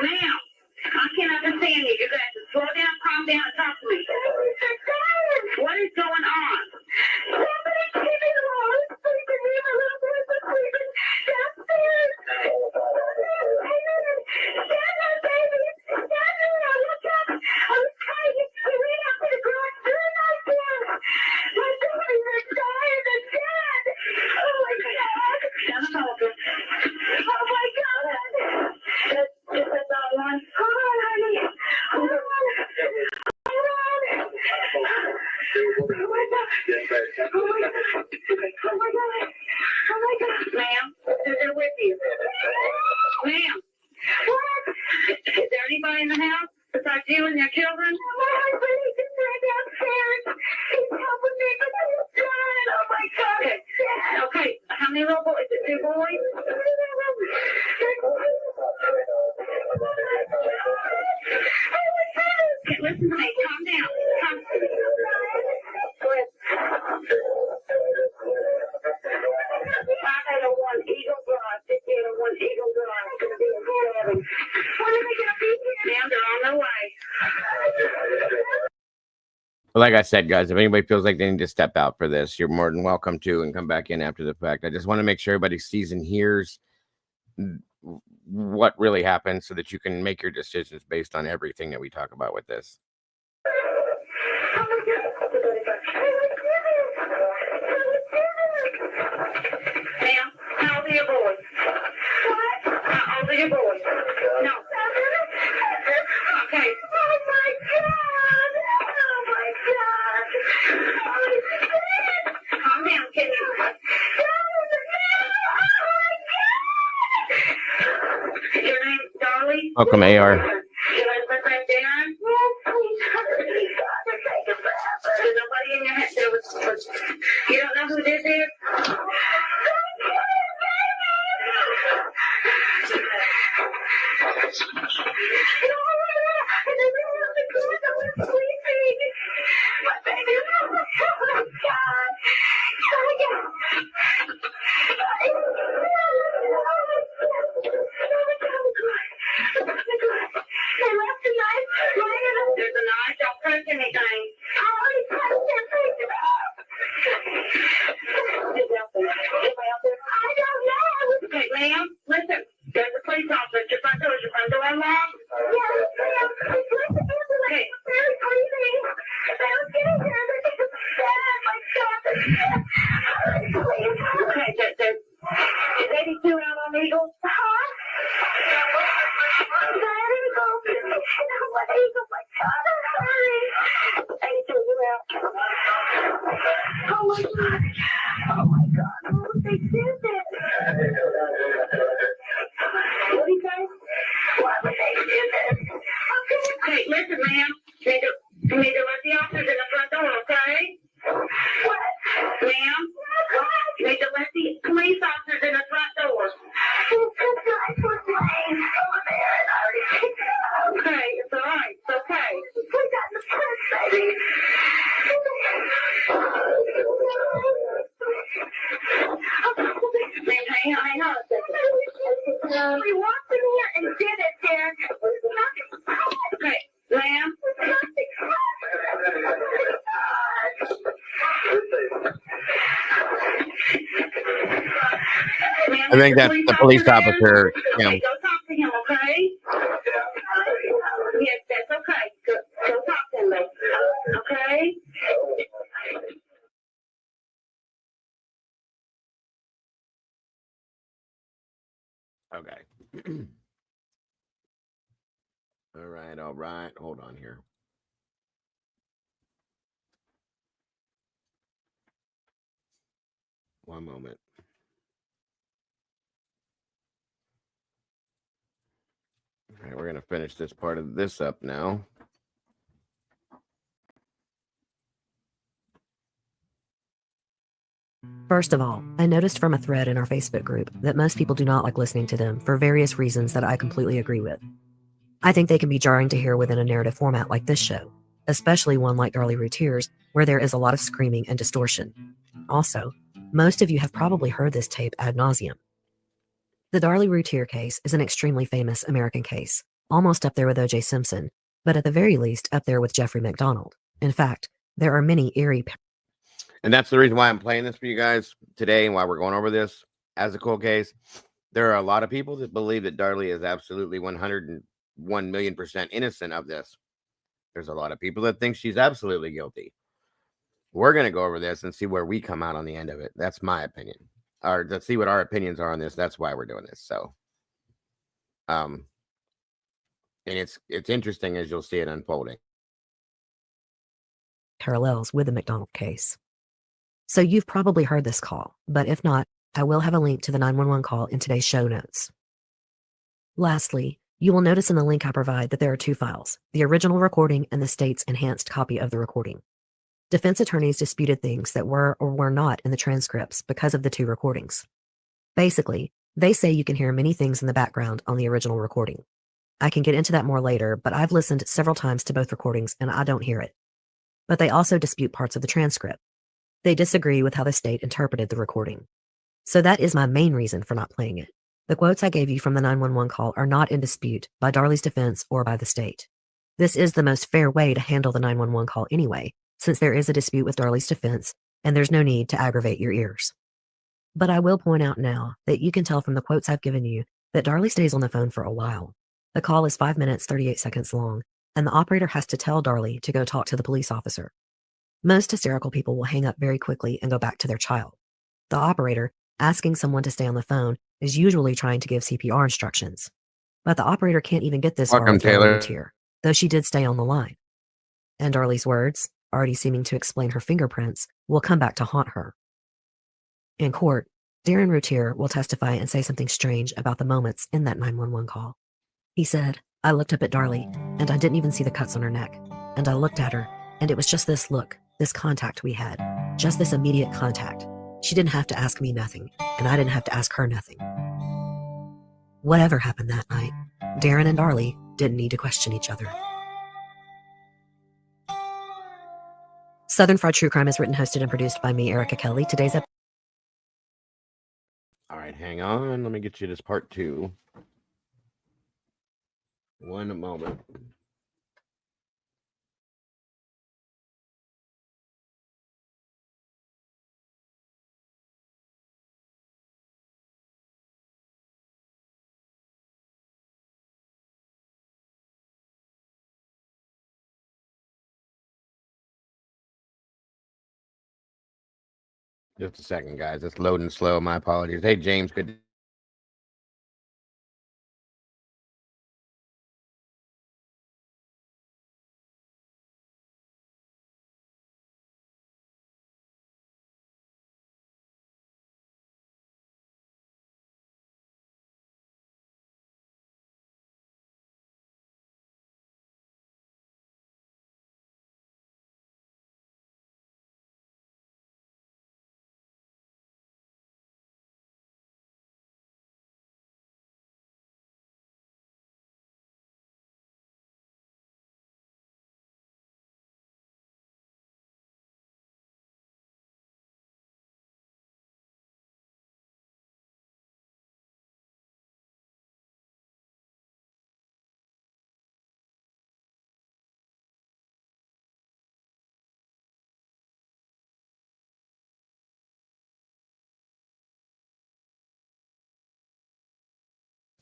Ma'am, I can't understand you. You guys to slow down, calm down, and talk to me. What is going on? Ma'am, they're with you. Ma'am, is there anybody in the house besides you and your children? My husband, he's just right downstairs. He's helping me, but he's trying. Oh my God. Okay, how many little boys? Is it 2 boys? Listen to me, calm down. Like I said, guys, if anybody feels like they need to step out for this, you're more than welcome to and come back in after the fact. I just want to make sure everybody sees and hears what really happened so that you can make your decisions based on everything that we talk about with this. Ma'am, how old are your boys? What? How old are your boys? No. Okay. Oh my God! Oh my God! Calm down, can you? Your name's Darlie? Welcome, AR. Your husband's name Darren? There's nobody in your head. You don't know who this is? ma'am, listen. There's a police officer at your front door. Is your front door unlocked? Yes, ma'am. Okay. Very creepy. If I was getting here, they're just sad. My God. Okay, is 82 out on Eagle? Huh? That Eagle. What Eagle? My God, hurry. 82, you out. Oh, my God. Oh, my God. Oh, they did it. What do you say? Why would they do this? Okay, listen, ma'am. You need to let the officers in the front door, okay? What? Ma'am? You need to let the police officers in the front door. These guys were playing over there and I already kicked them out. Okay, it's all right. It's okay. We got the press, baby. Ma'am, hang on a second. We walked in here and did it, Darren. Okay, ma'am. I think that's the police officer. Okay, go talk to him, okay? Yes, that's okay. Go talk to him, though. Okay? Okay. All right. All right. Hold on here. One moment. All right, we're going to finish this part of this up now. First of all, I noticed from a thread in our Facebook group that most people do not like listening to them for various reasons that I completely agree with. I think they can be jarring to hear within a narrative format like this show, especially one like Darlie Routier's, where there is a lot of screaming and distortion. Also, most of you have probably heard this tape ad nauseum. The Darlie Routier case is an extremely famous American case, almost up there with O.J. Simpson, but at the very least up there with Jeffrey McDonald. In fact, there are many eerie... And that's the reason why I'm playing this for you guys today and why we're going over this as a cold case. There are a lot of people that believe that Darlie is absolutely 101 million% innocent of this. There's a lot of people that think she's absolutely guilty. We're going to go over this and see where we come out on the end of it. That's my opinion. Or let's see what our opinions are on this. That's why we're doing this. So, and it's interesting as you'll see it unfolding. Parallels with the McDonald case. So you've probably heard this call, but if not, I will have a link to the 911 call in today's show notes. Lastly, you will notice in the link I provide that there are two files, the original recording and the state's enhanced copy of the recording. Defense attorneys disputed things that were or were not in the transcripts because of the two recordings. Basically, they say you can hear many things in the background on the original recording. I can get into that more later, but I've listened several times to both recordings and I don't hear it. But they also dispute parts of the transcript. They disagree with how the state interpreted the recording. So that is my main reason for not playing it. The quotes I gave you from the 911 call are not in dispute by Darlie's defense or by the state. This is the most fair way to handle the 911 call anyway, since there is a dispute with Darlie's defense and there's no need to aggravate your ears. But I will point out now that you can tell from the quotes I've given you that Darlie stays on the phone for a while. The call is 5 minutes, 38 seconds long, and the operator has to tell Darlie to go talk to the police officer. Most hysterical people will hang up very quickly and go back to their child. The operator, asking someone to stay on the phone, is usually trying to give CPR instructions. But the operator can't even get this far with Darlie Routier, though she did stay on the line. And Darlie's words, already seeming to explain her fingerprints, will come back to haunt her. In court, Darren Routier will testify and say something strange about the moments in that 911 call. He said, "I looked up at Darlie, and I didn't even see the cuts on her neck. And I looked at her, and it was just this look, this contact we had, just this immediate contact. She didn't have to ask me nothing, and I didn't have to ask her nothing." Whatever happened that night, Darren and Darlie didn't need to question each other. Southern Fried True Crime is written, hosted, and produced by me, Erica Kelly. Today's episode. All right, hang on. Let me get you this part 2. One moment. Just a second, guys. It's loading slow. My apologies. Hey, James. Good.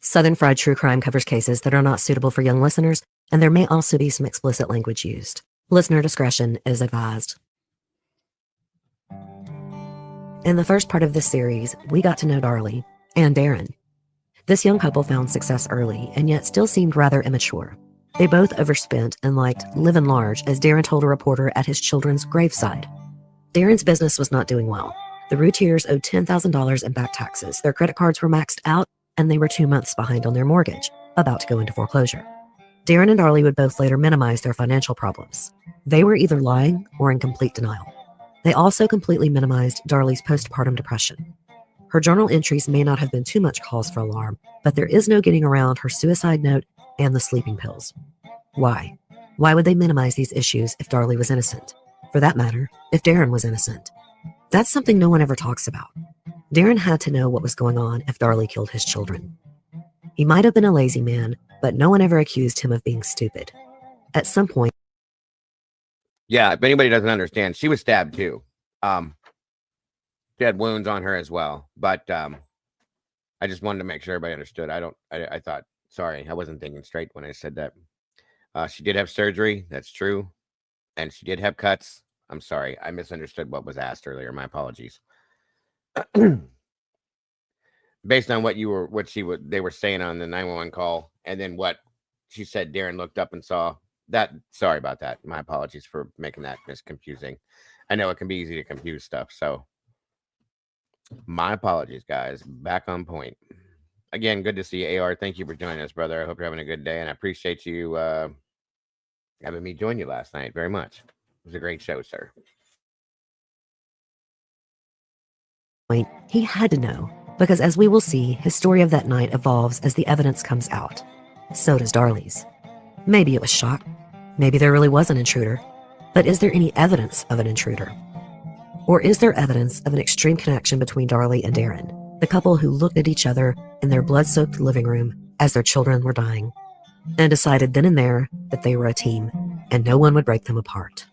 Southern Fried True Crime covers cases that are not suitable for young listeners, and there may also be some explicit language used. Listener discretion is advised. In the first part of this series, we got to know Darlie and Darren. This young couple found success early and yet still seemed rather immature. They both overspent and liked living large, as Darren told a reporter at his children's graveside. Darren's business was not doing well. The Routiers owed $10,000 in back taxes. Their credit cards were maxed out, and they were 2 months behind on their mortgage, about to go into foreclosure. Darren and Darlie would both later minimize their financial problems. They were either lying or in complete denial. They also completely minimized Darlie's postpartum depression. Her journal entries may not have been too much cause for alarm, but there is no getting around her suicide note and the sleeping pills. Why? Why would they minimize these issues if Darlie was innocent? For that matter, if Darren was innocent? That's something no one ever talks about. Darren had to know what was going on if Darlie killed his children. He might have been a lazy man, but no one ever accused him of being stupid. At some point... Yeah, if anybody doesn't understand, she was stabbed too. She had wounds on her as well, but I just wanted to make sure everybody understood. I thought, sorry, I wasn't thinking straight when I said that. She did have surgery. That's true. And she did have cuts. I'm sorry. I misunderstood what was asked earlier. My apologies. Based on they were saying on the 911 call, and then what she said, Darren looked up and saw that. Sorry about that. My apologies for making that confusing. I know it can be easy to confuse stuff. So my apologies, guys. Back on point. Again, good to see you, AR. Thank you for joining us, brother. I hope you're having a good day, and I appreciate you having me join you last night very much. It was a great show, sir. He had to know, because as we will see, his story of that night evolves as the evidence comes out. So does Darlie's. Maybe it was shock. Maybe there really was an intruder. But is there any evidence of an intruder? Or is there evidence of an extreme connection between Darlie and Darren, the couple who looked at each other in their blood-soaked living room as their children were dying, and decided then and there that they were a team, and no one would break them apart?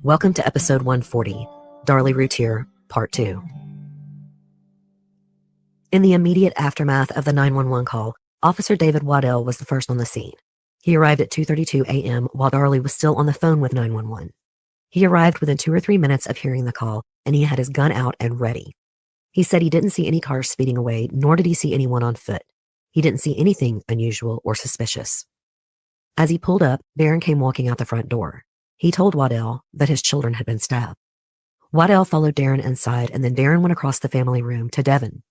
Welcome to episode 140, Darlie Routier, Part 2. In the immediate aftermath of the 911 call, Officer David Waddell was the first on the scene. He arrived at 2:32 a.m. while Darlie was still on the phone with 911. He arrived within 2 or 3 minutes of hearing the call, and he had his gun out and ready. He said he didn't see any cars speeding away, nor did he see anyone on foot. He didn't see anything unusual or suspicious. As he pulled up, Darren came walking out the front door. He told Waddell that his children had been stabbed. Waddell followed Darren inside, and then Darren went across the family room to Devon.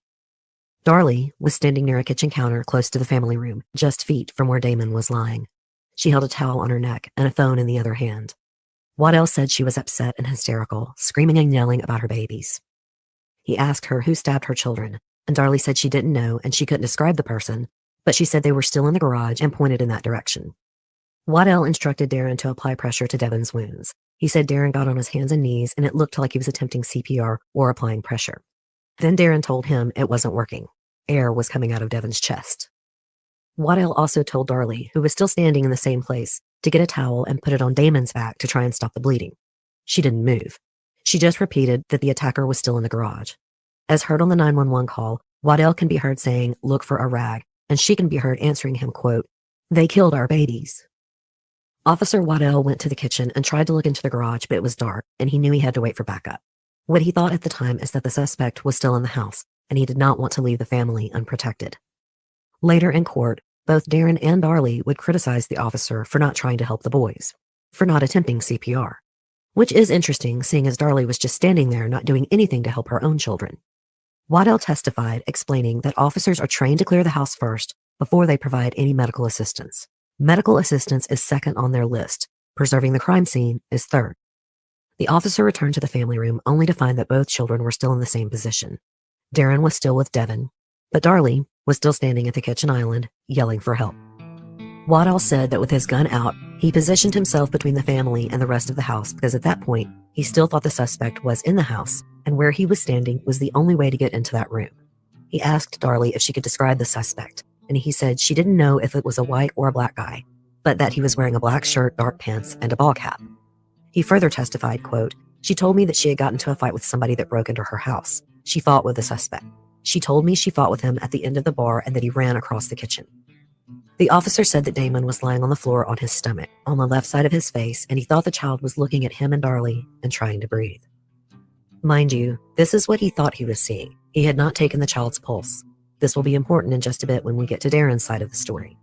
Darlie was standing near a kitchen counter close to the family room, just feet from where Damon was lying. She held a towel on her neck and a phone in the other hand. Waddell said she was upset and hysterical, screaming and yelling about her babies. He asked her who stabbed her children, and Darlie said she didn't know and she couldn't describe the person, but she said they were still in the garage and pointed in that direction. Waddell instructed Darren to apply pressure to Devon's wounds. He said Darren got on his hands and knees, and it looked like he was attempting CPR or applying pressure. Then Darren told him it wasn't working. Air was coming out of Devon's chest. Waddell also told Darlie, who was still standing in the same place, to get a towel and put it on Damon's back to try and stop the bleeding. She didn't move. She just repeated that the attacker was still in the garage. As heard on the 911 call, Waddell can be heard saying, "Look for a rag," and she can be heard answering him, quote, "They killed our babies." Officer Waddell went to the kitchen and tried to look into the garage, but it was dark, and he knew he had to wait for backup. What he thought at the time is that the suspect was still in the house, and he did not want to leave the family unprotected. Later in court, both Darren and Darlie would criticize the officer for not trying to help the boys, for not attempting CPR, which is interesting seeing as Darlie was just standing there not doing anything to help her own children. Waddell testified, explaining that officers are trained to clear the house first before they provide any medical assistance. Medical assistance is second on their list. Preserving the crime scene is third. The officer returned to the family room only to find that both children were still in the same position. Darren was still with Devin, but Darlie was still standing at the kitchen island, yelling for help. Waddell said that with his gun out, he positioned himself between the family and the rest of the house because at that point, he still thought the suspect was in the house, and where he was standing was the only way to get into that room. He asked Darlie if she could describe the suspect, and he said she didn't know if it was a white or a black guy, but that he was wearing a black shirt, dark pants, and a ball cap. He further testified, quote, "She told me that she had gotten into a fight with somebody that broke into her house. She fought with the suspect. She told me she fought with him at the end of the bar and that he ran across the kitchen." The officer said that Damon was lying on the floor on his stomach, on the left side of his face, and he thought the child was looking at him and Darlie and trying to breathe. Mind you, this is what he thought he was seeing. He had not taken the child's pulse. This will be important in just a bit when we get to Darren's side of the story.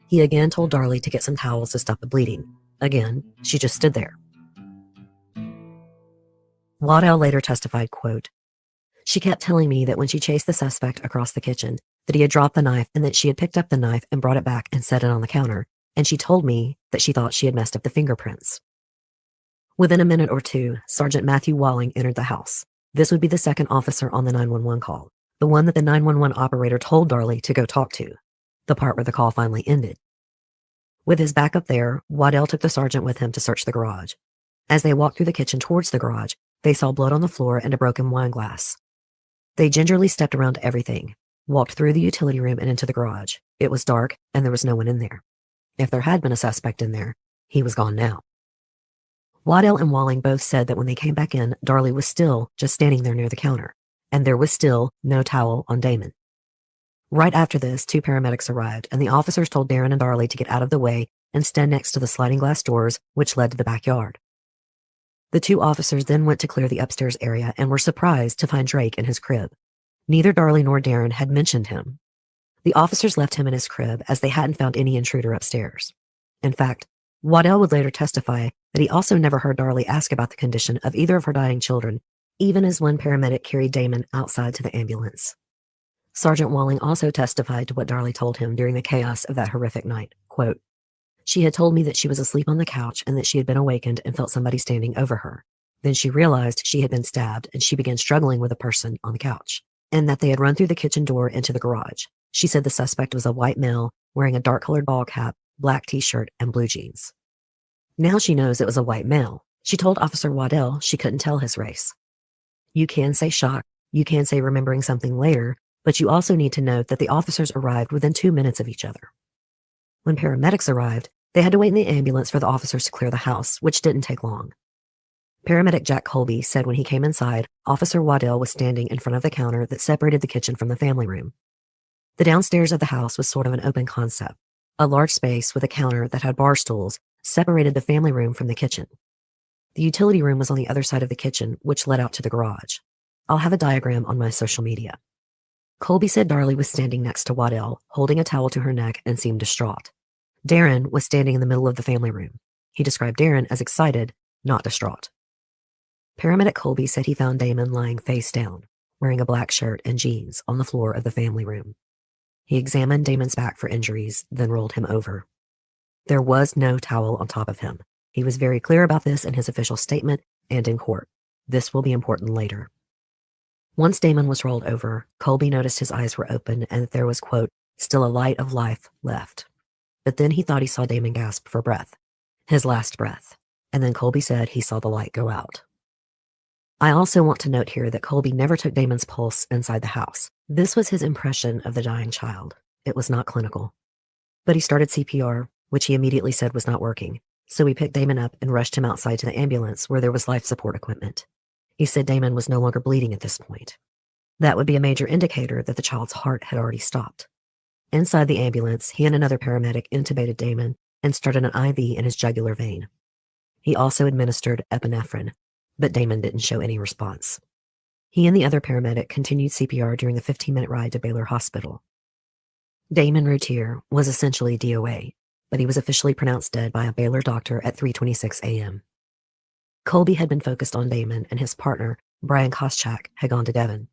He again told Darlie to get some towels to stop the bleeding. Again, she just stood there. Waddell later testified, quote, "She kept telling me that when she chased the suspect across the kitchen, that he had dropped the knife and that she had picked up the knife and brought it back and set it on the counter, and she told me that she thought she had messed up the fingerprints." Within a minute or two, Sergeant Matthew Walling entered the house. This would be the second officer on the 911 call, the one that the 911 operator told Darlie to go talk to, the part where the call finally ended. With his back up there, Waddell took the sergeant with him to search the garage. As they walked through the kitchen towards the garage, they saw blood on the floor and a broken wine glass. They gingerly stepped around everything, walked through the utility room and into the garage. It was dark, and there was no one in there. If there had been a suspect in there, he was gone now. Waddell and Walling both said that when they came back in, Darlie was still just standing there near the counter, and there was still no towel on Damon. Right after this, 2 paramedics arrived, and the officers told Darren and Darlie to get out of the way and stand next to the sliding glass doors, which led to the backyard. The 2 officers then went to clear the upstairs area and were surprised to find Drake in his crib. Neither Darlie nor Darren had mentioned him. The officers left him in his crib as they hadn't found any intruder upstairs. In fact, Waddell would later testify that he also never heard Darlie ask about the condition of either of her dying children, even as one paramedic carried Damon outside to the ambulance. Sergeant Walling also testified to what Darlie told him during the chaos of that horrific night. Quote, "She had told me that she was asleep on the couch and that she had been awakened and felt somebody standing over her. Then she realized she had been stabbed and she began struggling with a person on the couch, and that they had run through the kitchen door into the garage. She said the suspect was a white male wearing a dark-colored ball cap, black t-shirt, and blue jeans. Now she knows it was a white male. She told Officer Waddell she couldn't tell his race. You can say shock, you can say remembering something later, but you also need to note that the officers arrived within 2 minutes of each other. When paramedics arrived, they had to wait in the ambulance for the officers to clear the house, which didn't take long. Paramedic Jack Colby said when he came inside, Officer Waddell was standing in front of the counter that separated the kitchen from the family room. The downstairs of the house was sort of an open concept. A large space with a counter that had bar stools separated the family room from the kitchen. The utility room was on the other side of the kitchen, which led out to the garage. I'll have a diagram on my social media. Colby said Darlie was standing next to Waddell, holding a towel to her neck and seemed distraught. Darren was standing in the middle of the family room. He described Darren as excited, not distraught. Paramedic Colby said he found Damon lying face down, wearing a black shirt and jeans on the floor of the family room. He examined Damon's back for injuries, then rolled him over. There was no towel on top of him. He was very clear about this in his official statement and in court. This will be important later. Once Damon was rolled over, Colby noticed his eyes were open and that there was, quote, still a light of life left. But then he thought he saw Damon gasp for breath, his last breath, and then Colby said he saw the light go out. I also want to note here that Colby never took Damon's pulse inside the house. This was his impression of the dying child. It was not clinical. But he started CPR, which he immediately said was not working, so we picked Damon up and rushed him outside to the ambulance where there was life support equipment. He said Damon was no longer bleeding at this point. That would be a major indicator that the child's heart had already stopped. Inside the ambulance, he and another paramedic intubated Damon and started an IV in his jugular vein. He also administered epinephrine, but Damon didn't show any response. He and the other paramedic continued CPR during the 15-minute ride to Baylor Hospital. Damon Routier was essentially DOA, but he was officially pronounced dead by a Baylor doctor at 3:26 a.m. Colby had been focused on Damon, and his partner, Brian Koschak, had gone to Devin.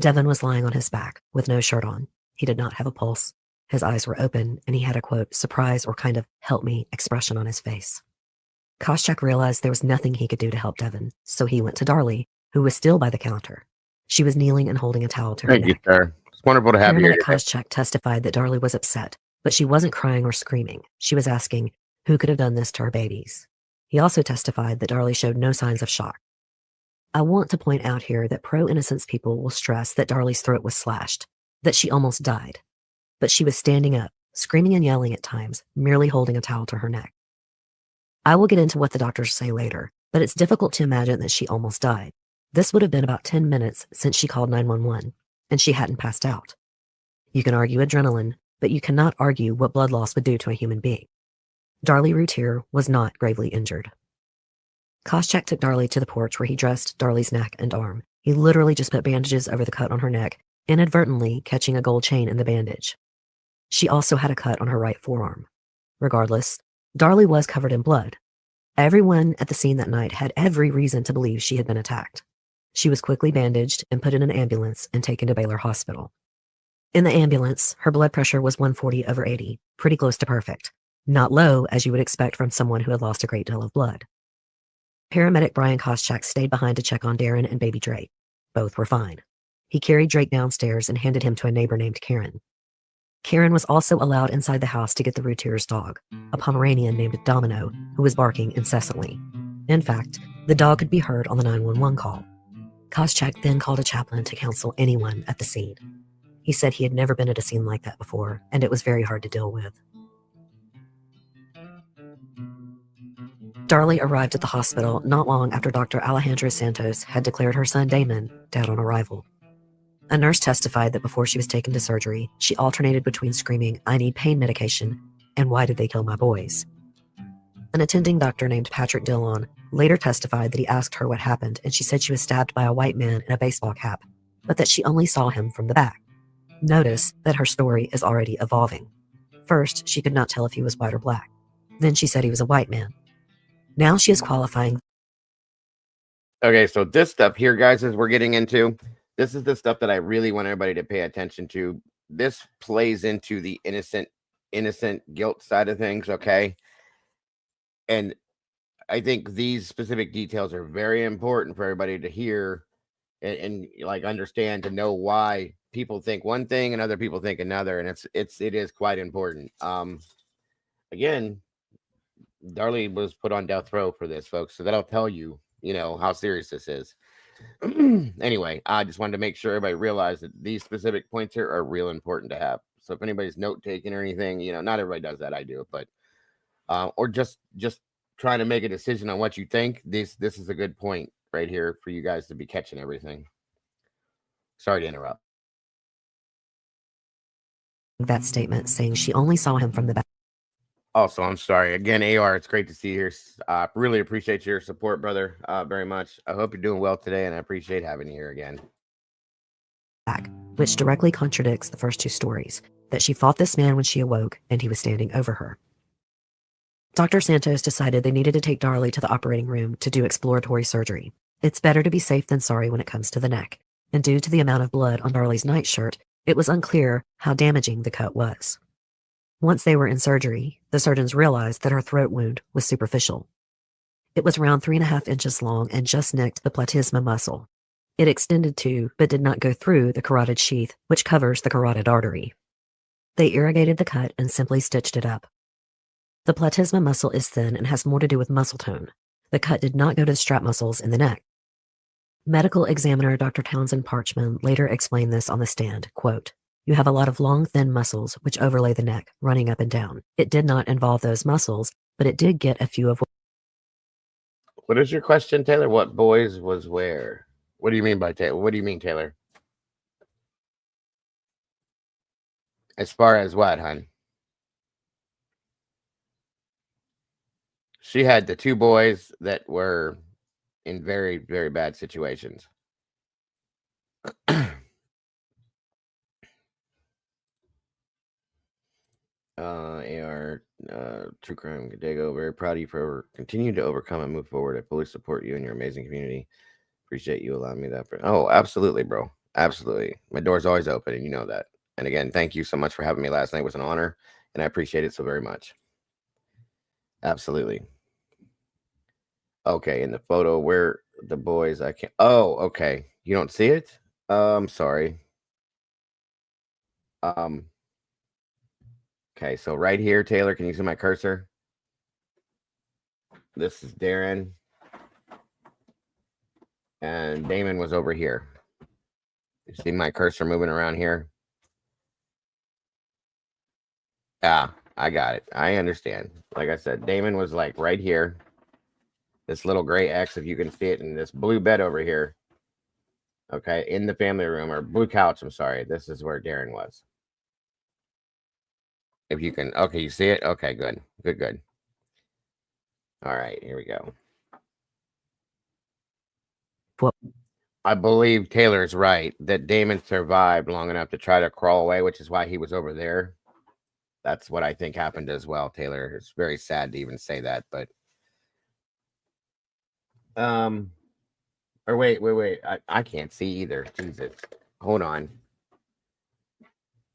Devin was lying on his back, with no shirt on. He did not have a pulse. His eyes were open, and he had a, quote, surprise or kind of help me expression on his face. Koschak realized there was nothing he could do to help Devin, so he went to Darlie, who was still by the counter. She was kneeling and holding a towel to her Thank you, neck. sir. It's wonderful to have you here Paramedic today. Koschak testified that Darlie was upset, but she wasn't crying or screaming. She was asking, who could have done this to our babies? He also testified that Darlie showed no signs of shock. I want to point out here that pro-innocence people will stress that Darlie's throat was slashed, that she almost died. But she was standing up, screaming and yelling at times, merely holding a towel to her neck. I will get into what the doctors say later, but it's difficult to imagine that she almost died. This would have been about 10 minutes since she called 911, and she hadn't passed out. You can argue adrenaline, but you cannot argue what blood loss would do to a human being. Darlie Routier was not gravely injured. Koschak took Darlie to the porch where he dressed Darlie's neck and arm. He literally just put bandages over the cut on her neck, inadvertently catching a gold chain in the bandage. She also had a cut on her right forearm. Regardless, Darlie was covered in blood. Everyone at the scene that night had every reason to believe she had been attacked. She was quickly bandaged and put in an ambulance and taken to Baylor Hospital. In the ambulance, her blood pressure was 140/80, pretty close to perfect. Not low, as you would expect from someone who had lost a great deal of blood. Paramedic Brian Koschak stayed behind to check on Darren and baby Drake. Both were fine. He carried Drake downstairs and handed him to a neighbor named Karen. Karen was also allowed inside the house to get the Routier's dog, a Pomeranian named Domino, who was barking incessantly. In fact, the dog could be heard on the 911 call. Koschak then called a chaplain to counsel anyone at the scene. He said he had never been at a scene like that before, and it was very hard to deal with. Darlie arrived at the hospital not long after Dr. Alejandra Santos had declared her son Damon dead on arrival. A nurse testified that before she was taken to surgery, she alternated between screaming, "I need pain medication," and "Why did they kill my boys?" An attending doctor named Patrick Dillon later testified that he asked her what happened, and she said she was stabbed by a white man in a baseball cap, but that she only saw him from the back. Notice that her story is already evolving. First, she could not tell if he was white or black. Then she said he was a white man. Now she is qualifying. Okay, so this stuff here, guys, as we're getting into, this is the stuff that I really want everybody to pay attention to. This plays into the innocent guilt side of things, okay? And I think these specific details are very important for everybody to hear and like understand, to know why people think one thing and other people think another, and it is quite important. Again, Darlie was put on death row for this, folks, so that'll tell you, how serious this is. Anyway, I just wanted to make sure everybody realized that these specific points here are real important to have. So if anybody's note taking or anything, not everybody does that. I do it, but or just trying to make a decision on what you think. This is a good point right here for you guys to be catching everything. Sorry to interrupt. That statement saying she only saw him from the back. Also, I'm sorry. Again, AR, it's great to see you here. Really appreciate your support, brother, very much. I hope you're doing well today, and I appreciate having you here again. Which directly contradicts the first two stories, that she fought this man when she awoke and he was standing over her. Dr. Santos decided they needed to take Darlie to the operating room to do exploratory surgery. It's better to be safe than sorry when it comes to the neck, and due to the amount of blood on Darlie's nightshirt, it was unclear how damaging the cut was. Once they were in surgery, the surgeons realized that her throat wound was superficial. It was around 3.5 inches long and just nicked the platysma muscle. It extended to, but did not go through, the carotid sheath, which covers the carotid artery. They irrigated the cut and simply stitched it up. The platysma muscle is thin and has more to do with muscle tone. The cut did not go to the strap muscles in the neck. Medical examiner Dr. Townsend Parchman later explained this on the stand, quote, "You have a lot of long, thin muscles which overlay the neck, running up and down. It did not involve those muscles, but it did get a few of..." What is your question, Taylor? What boys was where? What do you mean by Taylor? What do you mean, Taylor? As far as what, hon? she had the 2 boys that were in very, very bad situations. AR, True Crime Dago, very proud of you for continuing to overcome and move forward. I fully support you and your amazing community. Appreciate you allowing me that. Oh, absolutely, bro. Absolutely. My door's always open, and you know that. And again, thank you so much for having me last night. It was an honor, and I appreciate it so very much. Absolutely. Okay, in the photo where the boys, I can't. Oh, okay. You don't see it? Sorry. Okay, so right here, Taylor, can you see my cursor? This is Darren. And Damon was over here. You see my cursor moving around here? Ah, I got it. I understand. Like I said, Damon was like right here. This little gray X, if you can see it, in this blue bed over here. Okay, in the family room, or blue couch, I'm sorry. This is where Darren was. If you can, okay, you see it? Okay, good. Good. All right, here we go. What? I believe Taylor's right that Damon survived long enough to try to crawl away, which is why he was over there. That's what I think happened as well, Taylor. It's very sad to even say that, but or wait. I can't see either. Jesus. Hold on.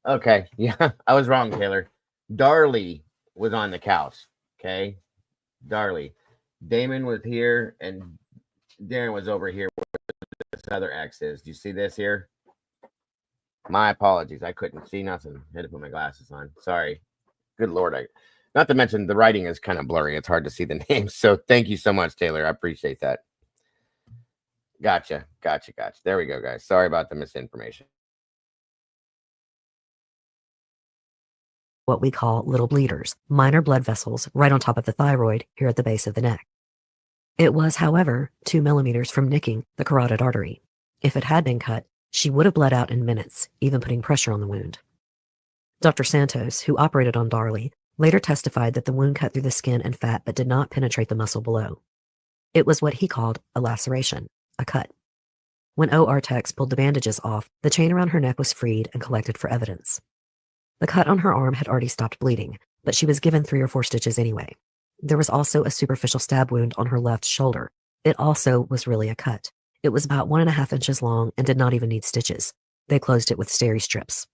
Okay, yeah, I was wrong, Taylor. Darlie was on the couch. Okay. Darlie. Damon was here and Darren was over here where this other X is. Do you see this here? My apologies. I couldn't see nothing. I had to put my glasses on. Sorry. Good Lord. Not to mention the writing is kind of blurry. It's hard to see the names. So thank you so much, Taylor. I appreciate that. Gotcha. There we go, guys. Sorry about the misinformation. What we call little bleeders, minor blood vessels right on top of the thyroid here at the base of the neck. It was, however, 2 millimeters from nicking the carotid artery. If it had been cut, she would have bled out in minutes, even putting pressure on the wound. Dr. Santos, who operated on Darlie, later testified that the wound cut through the skin and fat but did not penetrate the muscle below. It was what he called a laceration, a cut. When OR techs pulled the bandages off, the chain around her neck was freed and collected for evidence. The cut on her arm had already stopped bleeding, but she was given 3 or 4 stitches anyway. There was also a superficial stab wound on her left shoulder. It also was really a cut. It was about 1.5 inches long and did not even need stitches. They closed it with steri strips.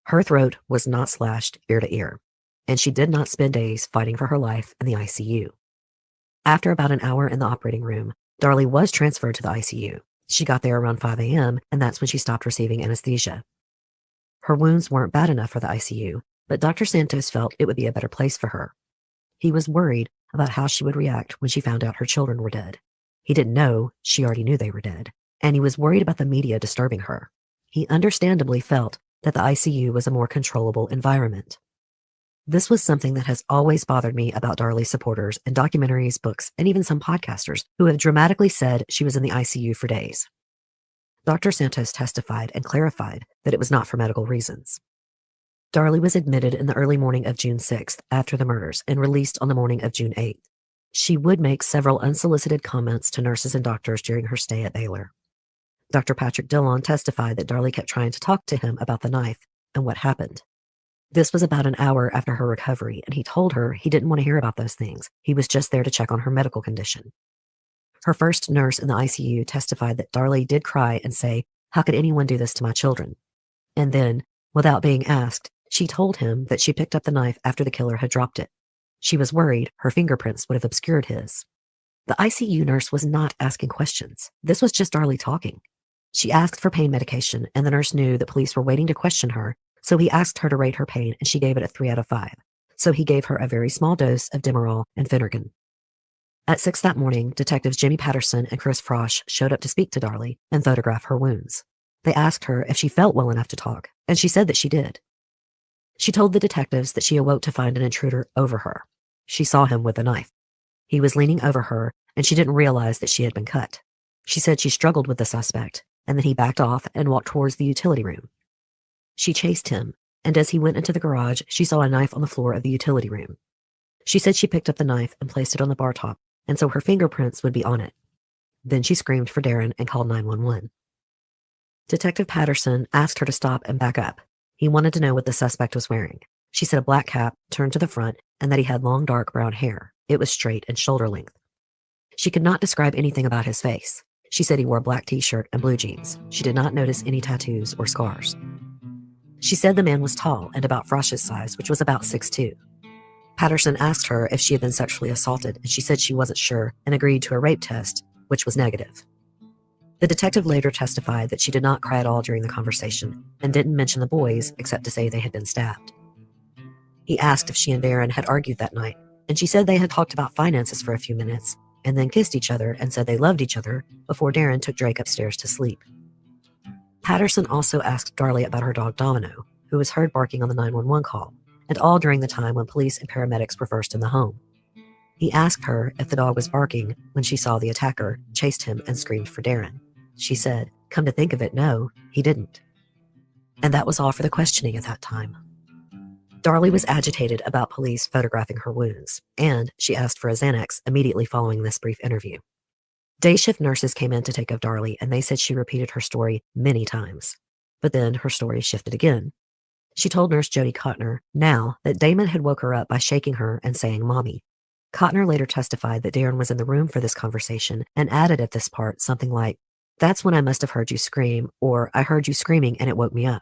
Her throat was not slashed ear to ear, and she did not spend days fighting for her life in the ICU. After about an hour in the operating room, Darlie was transferred to the ICU. She got there around 5 a.m., and that's when she stopped receiving anesthesia. Her wounds weren't bad enough for the ICU, but Dr. Santos felt it would be a better place for her. He was worried about how she would react when she found out her children were dead. He didn't know she already knew they were dead, and he was worried about the media disturbing her. He understandably felt that the ICU was a more controllable environment. This was something that has always bothered me about Darlie's supporters and documentaries, books, and even some podcasters who have dramatically said she was in the ICU for days. Dr. Santos testified and clarified that it was not for medical reasons. Darlie was admitted in the early morning of June 6th after the murders and released on the morning of June 8th. She would make several unsolicited comments to nurses and doctors during her stay at Baylor. Dr. Patrick Dillon testified that Darlie kept trying to talk to him about the knife and what happened. This was about an hour after her recovery, and he told her he didn't want to hear about those things. He was just there to check on her medical condition. Her first nurse in the ICU testified that Darlie did cry and say, "How could anyone do this to my children?" And then, without being asked, she told him that she picked up the knife after the killer had dropped it. She was worried her fingerprints would have obscured his. The ICU nurse was not asking questions. This was just Darlie talking. She asked for pain medication, and the nurse knew that police were waiting to question her, so he asked her to rate her pain, and she gave it a 3 out of 5. So he gave her a very small dose of Demerol and Phenergan. At 6 that morning, detectives Jimmy Patterson and Chris Frosch showed up to speak to Darlie and photograph her wounds. They asked her if she felt well enough to talk, and she said that she did. She told the detectives that she awoke to find an intruder over her. She saw him with a knife. He was leaning over her, and she didn't realize that she had been cut. She said she struggled with the suspect, and then he backed off and walked towards the utility room. She chased him, and as he went into the garage, she saw a knife on the floor of the utility room. She said she picked up the knife and placed it on the bar top, and so her fingerprints would be on it. Then she screamed for Darren and called 911. Detective Patterson asked her to stop and back up. He wanted to know what the suspect was wearing. She said a black cap turned to the front and that he had long dark brown hair. It was straight and shoulder length. She could not describe anything about his face. She said he wore a black t-shirt and blue jeans. She did not notice any tattoos or scars. She said the man was tall and about Frosh's size, which was about 6'2". Patterson asked her if she had been sexually assaulted, and she said she wasn't sure and agreed to a rape test, which was negative. The detective later testified that she did not cry at all during the conversation and didn't mention the boys except to say they had been stabbed. He asked if she and Darren had argued that night, and she said they had talked about finances for a few minutes and then kissed each other and said they loved each other before Darren took Drake upstairs to sleep. Patterson also asked Darlie about her dog Domino, who was heard barking on the 911 call, and all during the time when police and paramedics were first in the home. He asked her if the dog was barking when she saw the attacker, chased him, and screamed for Darren. She said, "Come to think of it, no, he didn't." And that was all for the questioning at that time. Darlie was agitated about police photographing her wounds, and she asked for a Xanax immediately following this brief interview. Day shift nurses came in to take of Darlie, and they said she repeated her story many times. But then her story shifted again. She told Nurse Jody Cotner now that Damon had woke her up by shaking her and saying, "Mommy." Cotner later testified that Darren was in the room for this conversation and added at this part something like, "That's when I must have heard you scream," or "I heard you screaming and it woke me up."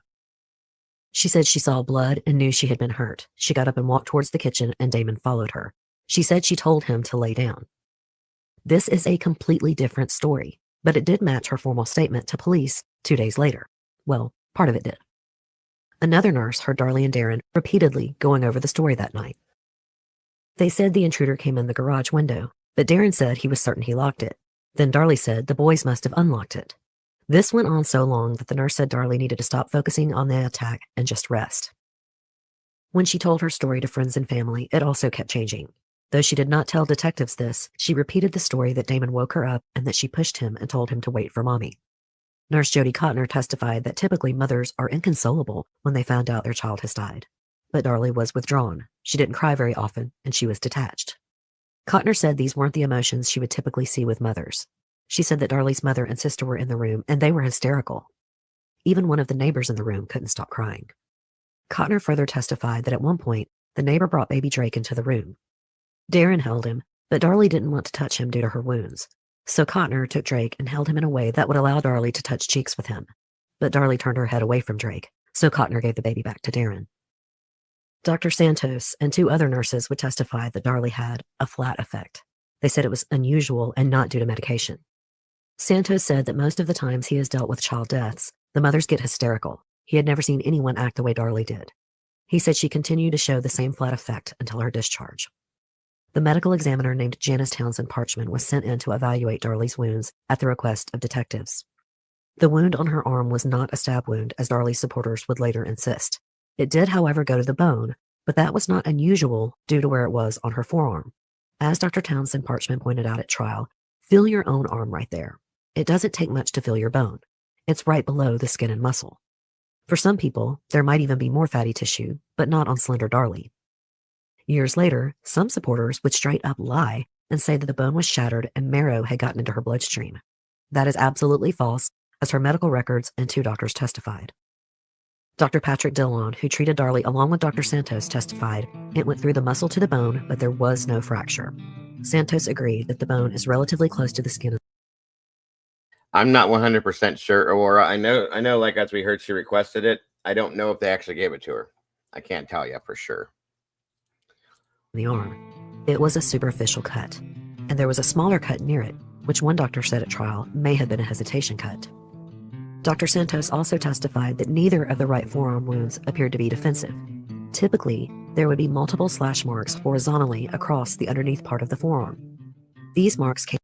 She said she saw blood and knew she had been hurt. She got up and walked towards the kitchen, and Damon followed her. She said she told him to lay down. This is a completely different story, but it did match her formal statement to police 2 days later. Well, part of it did. Another nurse heard Darlie and Darren repeatedly going over the story that night. They said the intruder came in the garage window, but Darren said he was certain he locked it. Then Darlie said the boys must have unlocked it. This went on so long that the nurse said Darlie needed to stop focusing on the attack and just rest. When she told her story to friends and family, it also kept changing. Though she did not tell detectives this, she repeated the story that Damon woke her up and that she pushed him and told him to wait for Mommy. Nurse Jody Cotner testified that typically mothers are inconsolable when they found out their child has died. But Darlie was withdrawn. She didn't cry very often, and she was detached. Cotner said these weren't the emotions she would typically see with mothers. She said that Darlie's mother and sister were in the room, and they were hysterical. Even one of the neighbors in the room couldn't stop crying. Cotner further testified that at one point, the neighbor brought baby Drake into the room. Darren held him, but Darlie didn't want to touch him due to her wounds. So Cotner took Drake and held him in a way that would allow Darlie to touch cheeks with him. But Darlie turned her head away from Drake, so Cotner gave the baby back to Darren. Dr. Santos and 2 other nurses would testify that Darlie had a flat effect. They said it was unusual and not due to medication. Santos said that most of the times he has dealt with child deaths, the mothers get hysterical. He had never seen anyone act the way Darlie did. He said she continued to show the same flat effect until her discharge. The medical examiner named Janice Townsend Parchman was sent in to evaluate Darlie's wounds at the request of detectives. The wound on her arm was not a stab wound, as Darlie's supporters would later insist. It did, however, go to the bone, but that was not unusual due to where it was on her forearm. As Dr. Townsend Parchman pointed out at trial, feel your own arm right there. It doesn't take much to feel your bone. It's right below the skin and muscle. For some people, there might even be more fatty tissue, but not on slender Darlie. Years later, some supporters would straight up lie and say that the bone was shattered and marrow had gotten into her bloodstream. That is absolutely false, as her medical records and 2 doctors testified. Dr. Patrick Dillon, who treated Darlie along with Dr. Santos, testified it went through the muscle to the bone, but there was no fracture. Santos agreed that the bone is relatively close to the skin. I'm not 100% sure, Aurora. I know, like, as we heard, she requested it. I don't know if they actually gave it to her. I can't tell you for sure. The arm. It was a superficial cut, and there was a smaller cut near it, which one doctor said at trial may have been a hesitation cut. Dr. Santos also testified that neither of the right forearm wounds appeared to be defensive. Typically, there would be multiple slash marks horizontally across the underneath part of the forearm. These marks came.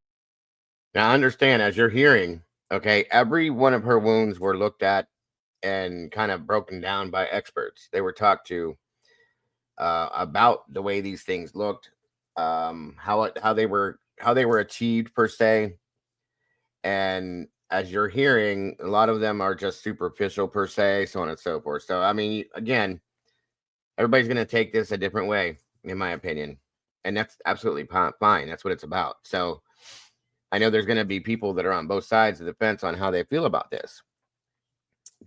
Now, understand, as you're hearing, okay, every one of her wounds were looked at and kind of broken down by experts. They were talked to about the way these things looked, how they were achieved per se. And as you're hearing, a lot of them are just superficial per se, so on and so forth. So, I mean, again, everybody's going to take this a different way, in my opinion. And that's absolutely fine. That's what it's about. So I know there's going to be people that are on both sides of the fence on how they feel about this.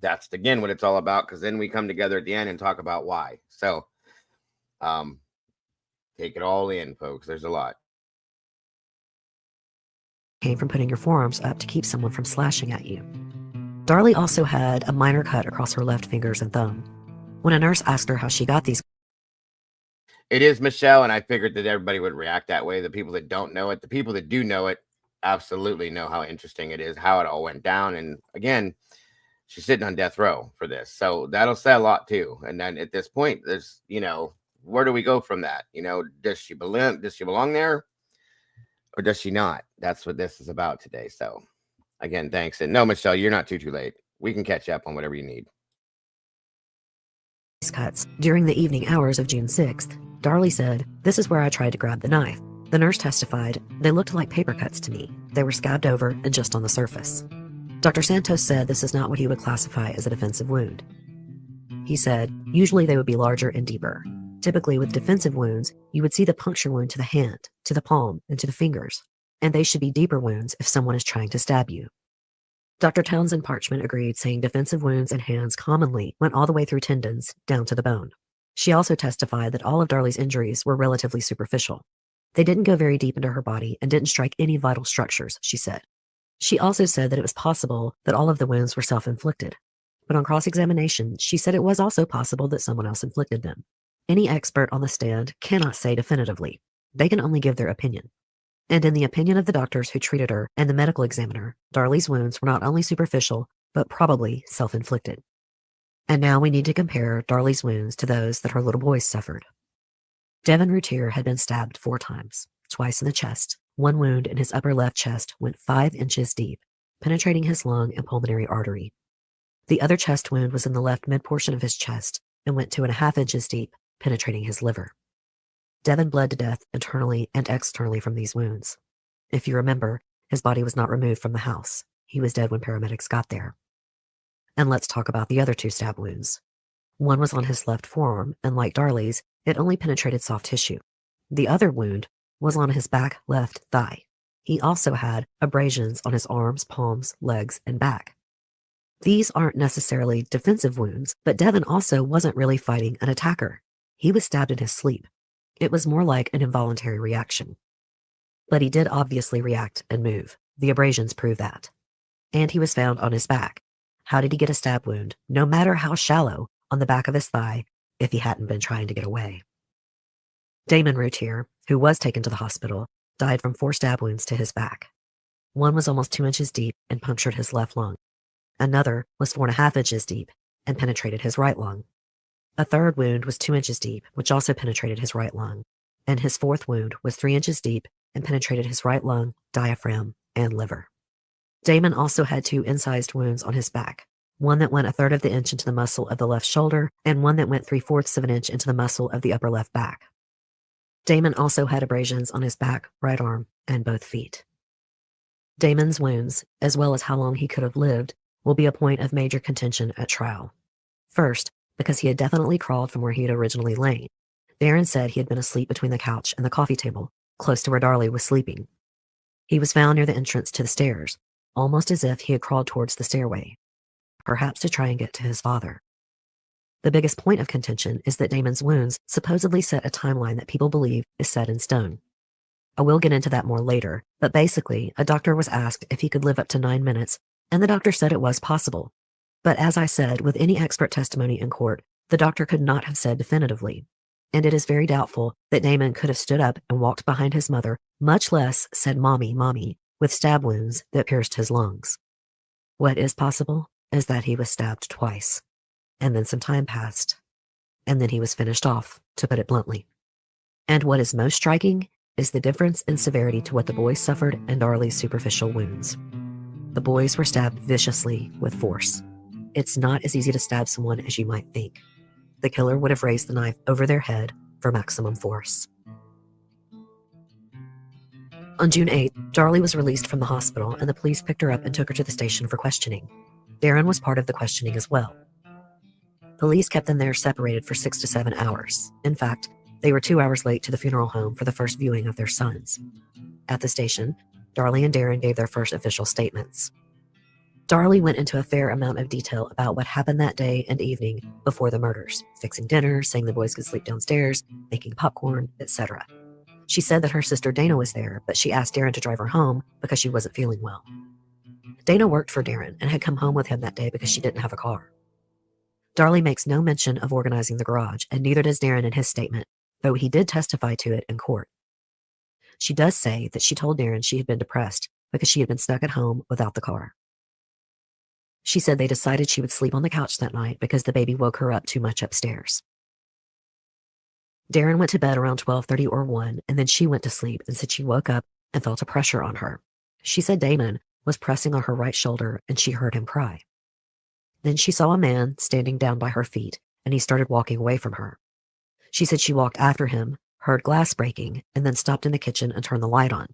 That's again what it's all about, because then we come together at the end and talk about why. So take it all in, folks. There's a lot. Came from putting your forearms up to keep someone from slashing at you. Darlie also had a minor cut across her left fingers and thumb. When a nurse asked her how she got these, it is Michelle, and I figured that everybody would react that way. The people that don't know it, the people that do know it, absolutely know how interesting it is, how it all went down. And again, she's sitting on death row for this, so that'll say a lot too. And then at this point, there's, where do we go from that? Does she belong there, or does she not? That's what this is about today. So again, thanks. And no, Michelle, you're not too late. We can catch up on whatever you need. Cuts during the evening hours of June 6th, Darlie said, "This is where I tried to grab the knife." The nurse testified, "They looked like paper cuts to me. They were scabbed over and just on the surface." Dr. Santos said this is not what he would classify as a defensive wound. He said, "Usually they would be larger and deeper. Typically with defensive wounds, you would see the puncture wound to the hand, to the palm, and to the fingers, and they should be deeper wounds if someone is trying to stab you." Dr. Townsend Parchment agreed, saying defensive wounds in hands commonly went all the way through tendons down to the bone. She also testified that all of Darlie's injuries were relatively superficial. They didn't go very deep into her body and didn't strike any vital structures, she said. She also said that it was possible that all of the wounds were self-inflicted. But on cross-examination, she said it was also possible that someone else inflicted them. Any expert on the stand cannot say definitively. They can only give their opinion. And in the opinion of the doctors who treated her and the medical examiner, Darlie's wounds were not only superficial, but probably self-inflicted. And now we need to compare Darlie's wounds to those that her little boys suffered. Darlie Routier had been stabbed 4 times, twice in the chest. One wound in his upper left chest went 5 inches deep, penetrating his lung and pulmonary artery. The other chest wound was in the left mid-portion of his chest and went 2.5 inches deep, penetrating his liver. Devin bled to death internally and externally from these wounds. If you remember, his body was not removed from the house. He was dead when paramedics got there. And let's talk about the other 2 stab wounds. One was on his left forearm, and like Darlie's, it only penetrated soft tissue. The other wound was on his back left thigh. He also had abrasions on his arms, palms, legs, and back. These aren't necessarily defensive wounds, but Devin also wasn't really fighting an attacker. He was stabbed in his sleep. It was more like an involuntary reaction. But he did obviously react and move. The abrasions prove that. And he was found on his back. How did he get a stab wound, no matter how shallow, on the back of his thigh if he hadn't been trying to get away? Darlie Routier, who was taken to the hospital, died from 4 stab wounds to his back. One was almost 2 inches deep and punctured his left lung. Another was 4.5 inches deep and penetrated his right lung. A third wound was 2 inches deep, which also penetrated his right lung. And his 4th wound was 3 inches deep and penetrated his right lung, diaphragm, and liver. Darlie also had 2 incised wounds on his back, one that went 1/3 of the inch into the muscle of the left shoulder and one that went 3/4 of an inch into the muscle of the upper left back. Darlie also had abrasions on his back, right arm, and both feet. Damon's wounds, as well as how long he could have lived, will be a point of major contention at trial. First, because he had definitely crawled from where he had originally lain. Darren said he had been asleep between the couch and the coffee table, close to where Darlie was sleeping. He was found near the entrance to the stairs, almost as if he had crawled towards the stairway, perhaps to try and get to his father. The biggest point of contention is that Damon's wounds supposedly set a timeline that people believe is set in stone. I will get into that more later, but basically, a doctor was asked if he could live up to 9 minutes, and the doctor said it was possible. But as I said, with any expert testimony in court, the doctor could not have said definitively. And it is very doubtful that Damon could have stood up and walked behind his mother, much less said, "Mommy, Mommy," with stab wounds that pierced his lungs. What is possible is that he was stabbed twice, and then some time passed, and then he was finished off, to put it bluntly. And what is most striking is the difference in severity to what the boys suffered and Darlie's superficial wounds. The boys were stabbed viciously with force. It's not as easy to stab someone as you might think. The killer would have raised the knife over their head for maximum force. On June 8th, Darlie was released from the hospital and the police picked her up and took her to the station for questioning. Darren was part of the questioning as well. Police kept them there separated for 6 to 7 hours. In fact, They were 2 hours late to the funeral home for the first viewing of their sons. At the station, Darlie and Darren gave their first official statements. Darlie went into a fair amount of detail about what happened that day and evening before the murders, fixing dinner, saying the boys could sleep downstairs, making popcorn, etc. She said that her sister Dana was there, but she asked Darren to drive her home because she wasn't feeling well. Dana worked for Darren and had come home with him that day because she didn't have a car. Darlie makes no mention of organizing the garage, and neither does Darren in his statement, though he did testify to it in court. She does say that she told Darren she had been depressed because she had been stuck at home without the car. She said they decided she would sleep on the couch that night because the baby woke her up too much upstairs. Darren went to bed around 12:30 or 1, and then she went to sleep and said she woke up and felt a pressure on her. She said Damon was pressing on her right shoulder and she heard him cry. Then she saw a man standing down by her feet, and he started walking away from her. She said she walked after him, heard glass breaking, and then stopped in the kitchen and turned the light on.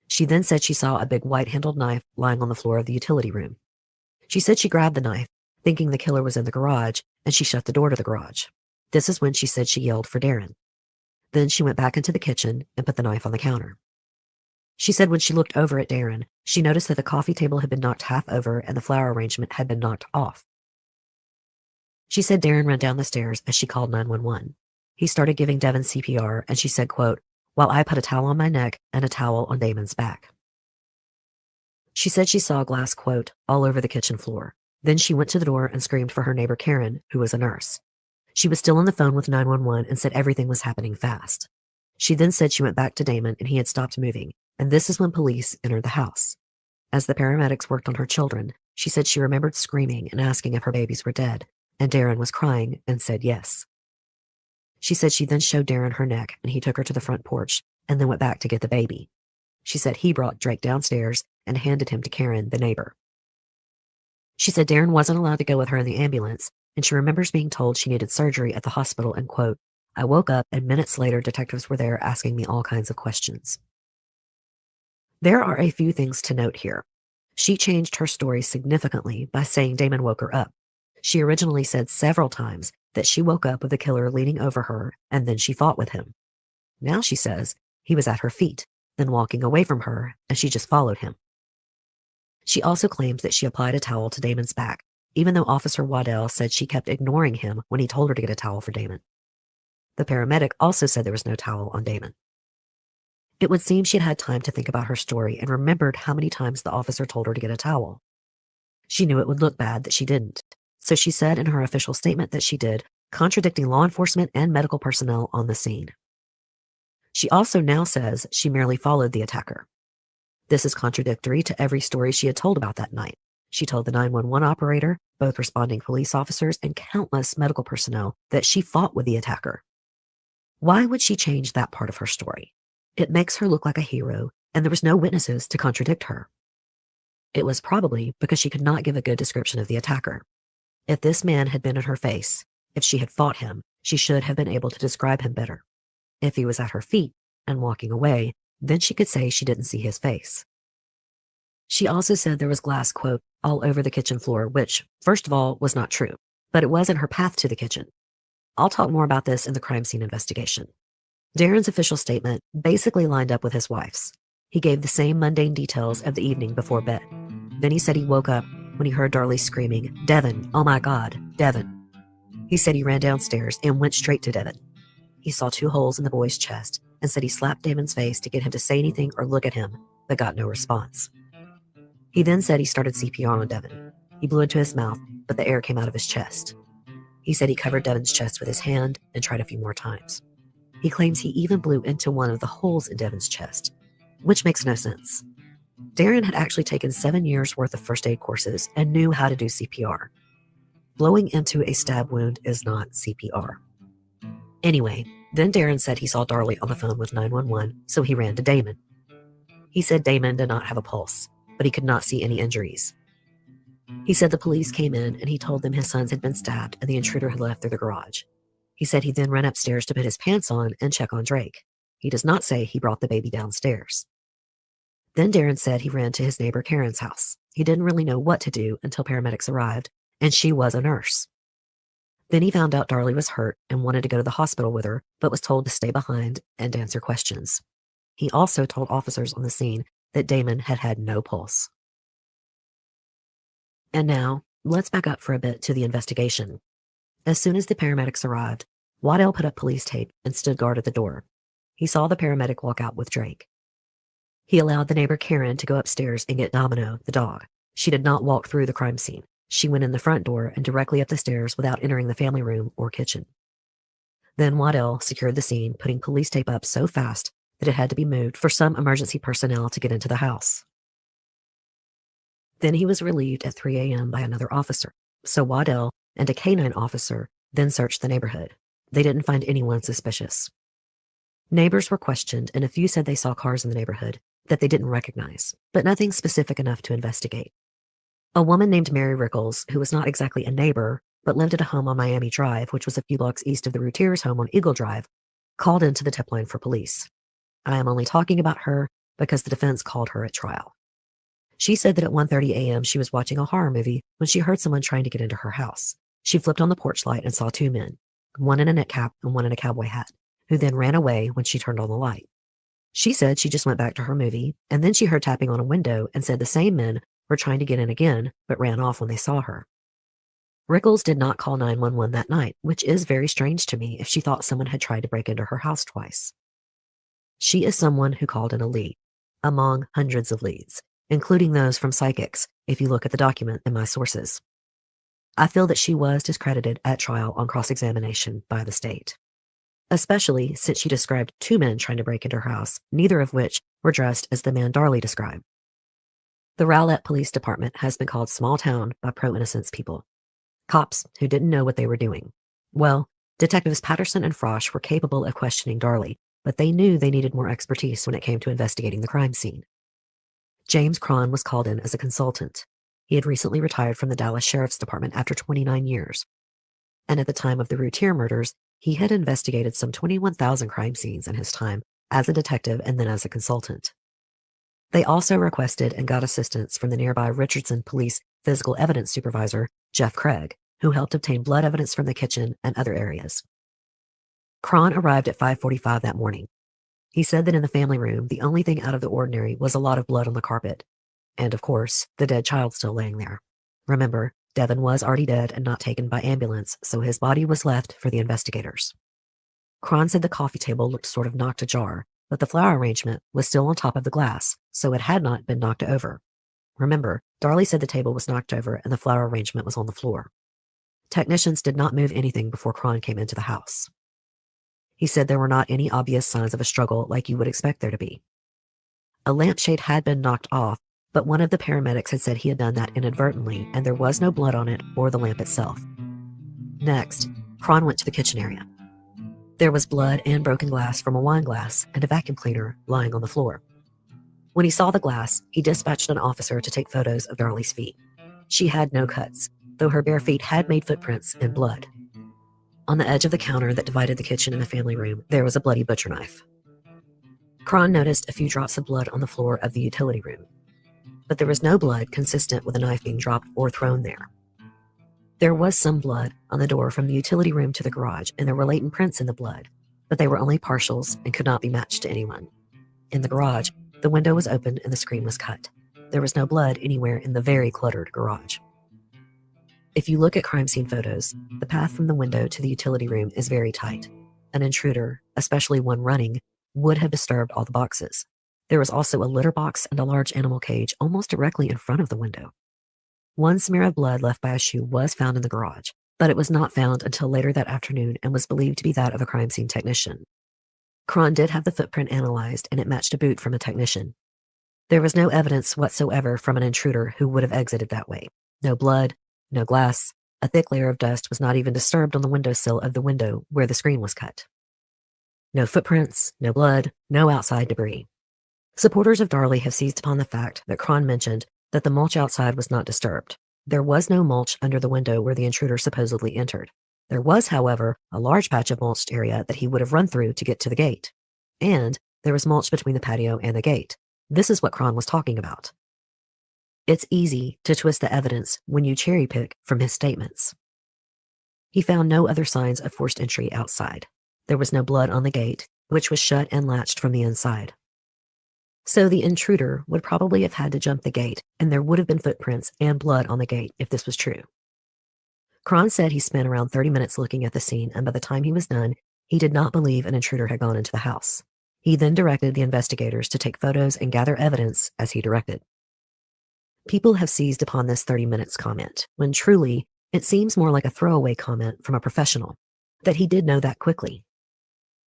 She then said she saw a big white-handled knife lying on the floor of the utility room. She said she grabbed the knife, thinking the killer was in the garage, and she shut the door to the garage. This is when she said she yelled for Darren. Then she went back into the kitchen and put the knife on the counter. She said when she looked over at Darren, she noticed that the coffee table had been knocked half over and the flower arrangement had been knocked off. She said Darren ran down the stairs as she called 911. He started giving Devin CPR, and she said, quote, "while I put a towel on my neck and a towel on Damon's back." She said she saw glass, quote, all over the kitchen floor. Then she went to the door and screamed for her neighbor Karen, who was a nurse. She was still on the phone with 911 and said everything was happening fast. She then said she went back to Damon and he had stopped moving, and this is when police entered the house. As the paramedics worked on her children, she said she remembered screaming and asking if her babies were dead, and Darren was crying and said yes. She said she then showed Darren her neck and he took her to the front porch and then went back to get the baby. She said he brought Drake downstairs and handed him to Karen, the neighbor. She said Darren wasn't allowed to go with her in the ambulance, and she remembers being told she needed surgery at the hospital and, quote, "I woke up and minutes later detectives were there asking me all kinds of questions." There are a few things to note here. She changed her story significantly by saying Damon woke her up. She originally said several times that she woke up with the killer leaning over her and then she fought with him. Now she says he was at her feet, then walking away from her, and she just followed him. She also claims that she applied a towel to Damon's back, even though Officer Waddell said she kept ignoring him when he told her to get a towel for Damon. The paramedic also said there was no towel on Damon. It would seem she had had time to think about her story and remembered how many times the officer told her to get a towel. She knew it would look bad that she didn't, so she said in her official statement that she did, contradicting law enforcement and medical personnel on the scene. She also now says she merely followed the attacker. This is contradictory to every story she had told about that night. She told the 911 operator, both responding police officers, and countless medical personnel that she fought with the attacker. Why would she change that part of her story? It makes her look like a hero, and there was no witnesses to contradict her. It was probably because she could not give a good description of the attacker. If this man had been in her face, if she had fought him, she should have been able to describe him better. If he was at her feet and walking away, then she could say she didn't see his face. She also said there was glass, quote, all over the kitchen floor, which, first of all, was not true, but it was in her path to the kitchen. I'll talk more about this in the crime scene investigation. Darren's official statement basically lined up with his wife's. He gave the same mundane details of the evening before bed. Then he said he woke up when he heard Darlie screaming, "Devin, oh my God, Devin." He said he ran downstairs and went straight to Devin. He saw 2 holes in the boy's chest and said he slapped Damon's face to get him to say anything or look at him, but got no response. He then said he started CPR on Devin. He blew into his mouth, but the air came out of his chest. He said he covered Devin's chest with his hand and tried a few more times. He claims he even blew into one of the holes in Devin's chest, which makes no sense. Darren had actually taken 7 years' worth of first aid courses and knew how to do CPR. Blowing into a stab wound is not CPR. Anyway, then Darren said he saw Darlie on the phone with 911, so he ran to Damon. He said Damon did not have a pulse, but he could not see any injuries. He said the police came in and he told them his sons had been stabbed and the intruder had left through the garage. He said he then ran upstairs to put his pants on and check on Drake. He does not say he brought the baby downstairs. Then Darren said he ran to his neighbor Karen's house. He didn't really know what to do until paramedics arrived, and she was a nurse. Then he found out Darlie was hurt and wanted to go to the hospital with her, but was told to stay behind and answer questions. He also told officers on the scene that Damon had had no pulse. And now, let's back up for a bit to the investigation. As soon as the paramedics arrived, Waddell put up police tape and stood guard at the door. He saw the paramedic walk out with Drake. He allowed the neighbor Karen to go upstairs and get Domino, the dog. She did not walk through the crime scene. She went in the front door and directly up the stairs without entering the family room or kitchen. Then Waddell secured the scene, putting police tape up so fast that it had to be moved for some emergency personnel to get into the house. Then he was relieved at 3 a.m. by another officer, so Waddell and a canine officer then searched the neighborhood. They didn't find anyone suspicious. Neighbors were questioned, and a few said they saw cars in the neighborhood that they didn't recognize, but nothing specific enough to investigate. A woman named Mary Rickles, who was not exactly a neighbor, but lived at a home on Miami Drive, which was a few blocks east of the Routiers' home on Eagle Drive, called into the tip line for police. I am only talking about her because the defense called her at trial. She said that at 1:30 a.m. she was watching a horror movie when she heard someone trying to get into her house. She flipped on the porch light and saw two men, one in a knit cap and one in a cowboy hat, who then ran away when she turned on the light. She said she just went back to her movie, and then she heard tapping on a window and said the same men were trying to get in again, but ran off when they saw her. Rickles did not call 911 that night, which is very strange to me if she thought someone had tried to break into her house twice. She is someone who called in a lead, among hundreds of leads, including those from psychics, if you look at the document in my sources. I feel that she was discredited at trial on cross-examination by the state, especially since she described two men trying to break into her house, neither of which were dressed as the man Darlie described. The Rowlett Police Department has been called small town by pro-innocence people, cops who didn't know what they were doing. Well, Detectives Patterson and Frosch were capable of questioning Darlie, but they knew they needed more expertise when it came to investigating the crime scene. James Cron was called in as a consultant. He had recently retired from the Dallas Sheriff's Department after 29 years. And at the time of the Routier murders, he had investigated some 21,000 crime scenes in his time as a detective and then as a consultant. They also requested and got assistance from the nearby Richardson Police Physical Evidence Supervisor, Jeff Craig, who helped obtain blood evidence from the kitchen and other areas. Cron arrived at 5:45 that morning. He said that in the family room, the only thing out of the ordinary was a lot of blood on the carpet. And of course, the dead child still laying there. Remember, Devin was already dead and not taken by ambulance, so his body was left for the investigators. Cron said the coffee table looked sort of knocked ajar, but the flower arrangement was still on top of the glass, so it had not been knocked over. Remember, Darlie said the table was knocked over and the flower arrangement was on the floor. Technicians did not move anything before Cron came into the house. He said there were not any obvious signs of a struggle like you would expect there to be. A lampshade had been knocked off, but one of the paramedics had said he had done that inadvertently, and there was no blood on it or the lamp itself. Next, Cron went to the kitchen area. There was blood and broken glass from a wine glass and a vacuum cleaner lying on the floor. When he saw the glass, he dispatched an officer to take photos of Darlie's feet. She had no cuts, though her bare feet had made footprints in blood. On the edge of the counter that divided the kitchen and the family room, there was a bloody butcher knife. Cron noticed a few drops of blood on the floor of the utility room, but there was no blood consistent with a knife being dropped or thrown there. There was some blood on the door from the utility room to the garage, and there were latent prints in the blood, but they were only partials and could not be matched to anyone. In the garage, the window was opened and the screen was cut. There was no blood anywhere in the very cluttered garage. If you look at crime scene photos, the path from the window to the utility room is very tight. An intruder, especially one running, would have disturbed all the boxes. There was also a litter box and a large animal cage almost directly in front of the window. One smear of blood left by a shoe was found in the garage, but it was not found until later that afternoon and was believed to be that of a crime scene technician. Cron did have the footprint analyzed, and it matched a boot from a technician. There was no evidence whatsoever from an intruder who would have exited that way. No blood, no glass. A thick layer of dust was not even disturbed on the windowsill of the window where the screen was cut. No footprints, no blood, no outside debris. Supporters of Darlie have seized upon the fact that Cron mentioned that the mulch outside was not disturbed. There was no mulch under the window where the intruder supposedly entered. There was, however, a large patch of mulched area that he would have run through to get to the gate. And there was mulch between the patio and the gate. This is what Cron was talking about. It's easy to twist the evidence when you cherry pick from his statements. He found no other signs of forced entry outside. There was no blood on the gate, which was shut and latched from the inside. So the intruder would probably have had to jump the gate, and there would have been footprints and blood on the gate if this was true. Cron said he spent around 30 minutes looking at the scene, and by the time he was done, he did not believe an intruder had gone into the house. He then directed the investigators to take photos and gather evidence as he directed. People have seized upon this 30 minutes comment, when truly, it seems more like a throwaway comment from a professional, that he did know that quickly.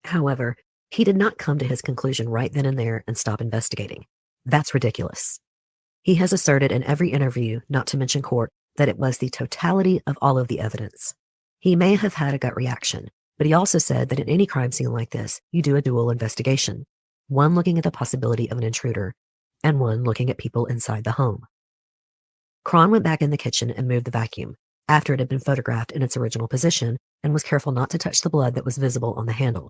However, he did not come to his conclusion right then and there and stop investigating. That's ridiculous. He has asserted in every interview, not to mention court, that it was the totality of all of the evidence. He may have had a gut reaction, but he also said that in any crime scene like this, you do a dual investigation, one looking at the possibility of an intruder, and one looking at people inside the home. Cron went back in the kitchen and moved the vacuum, after it had been photographed in its original position, and was careful not to touch the blood that was visible on the handle.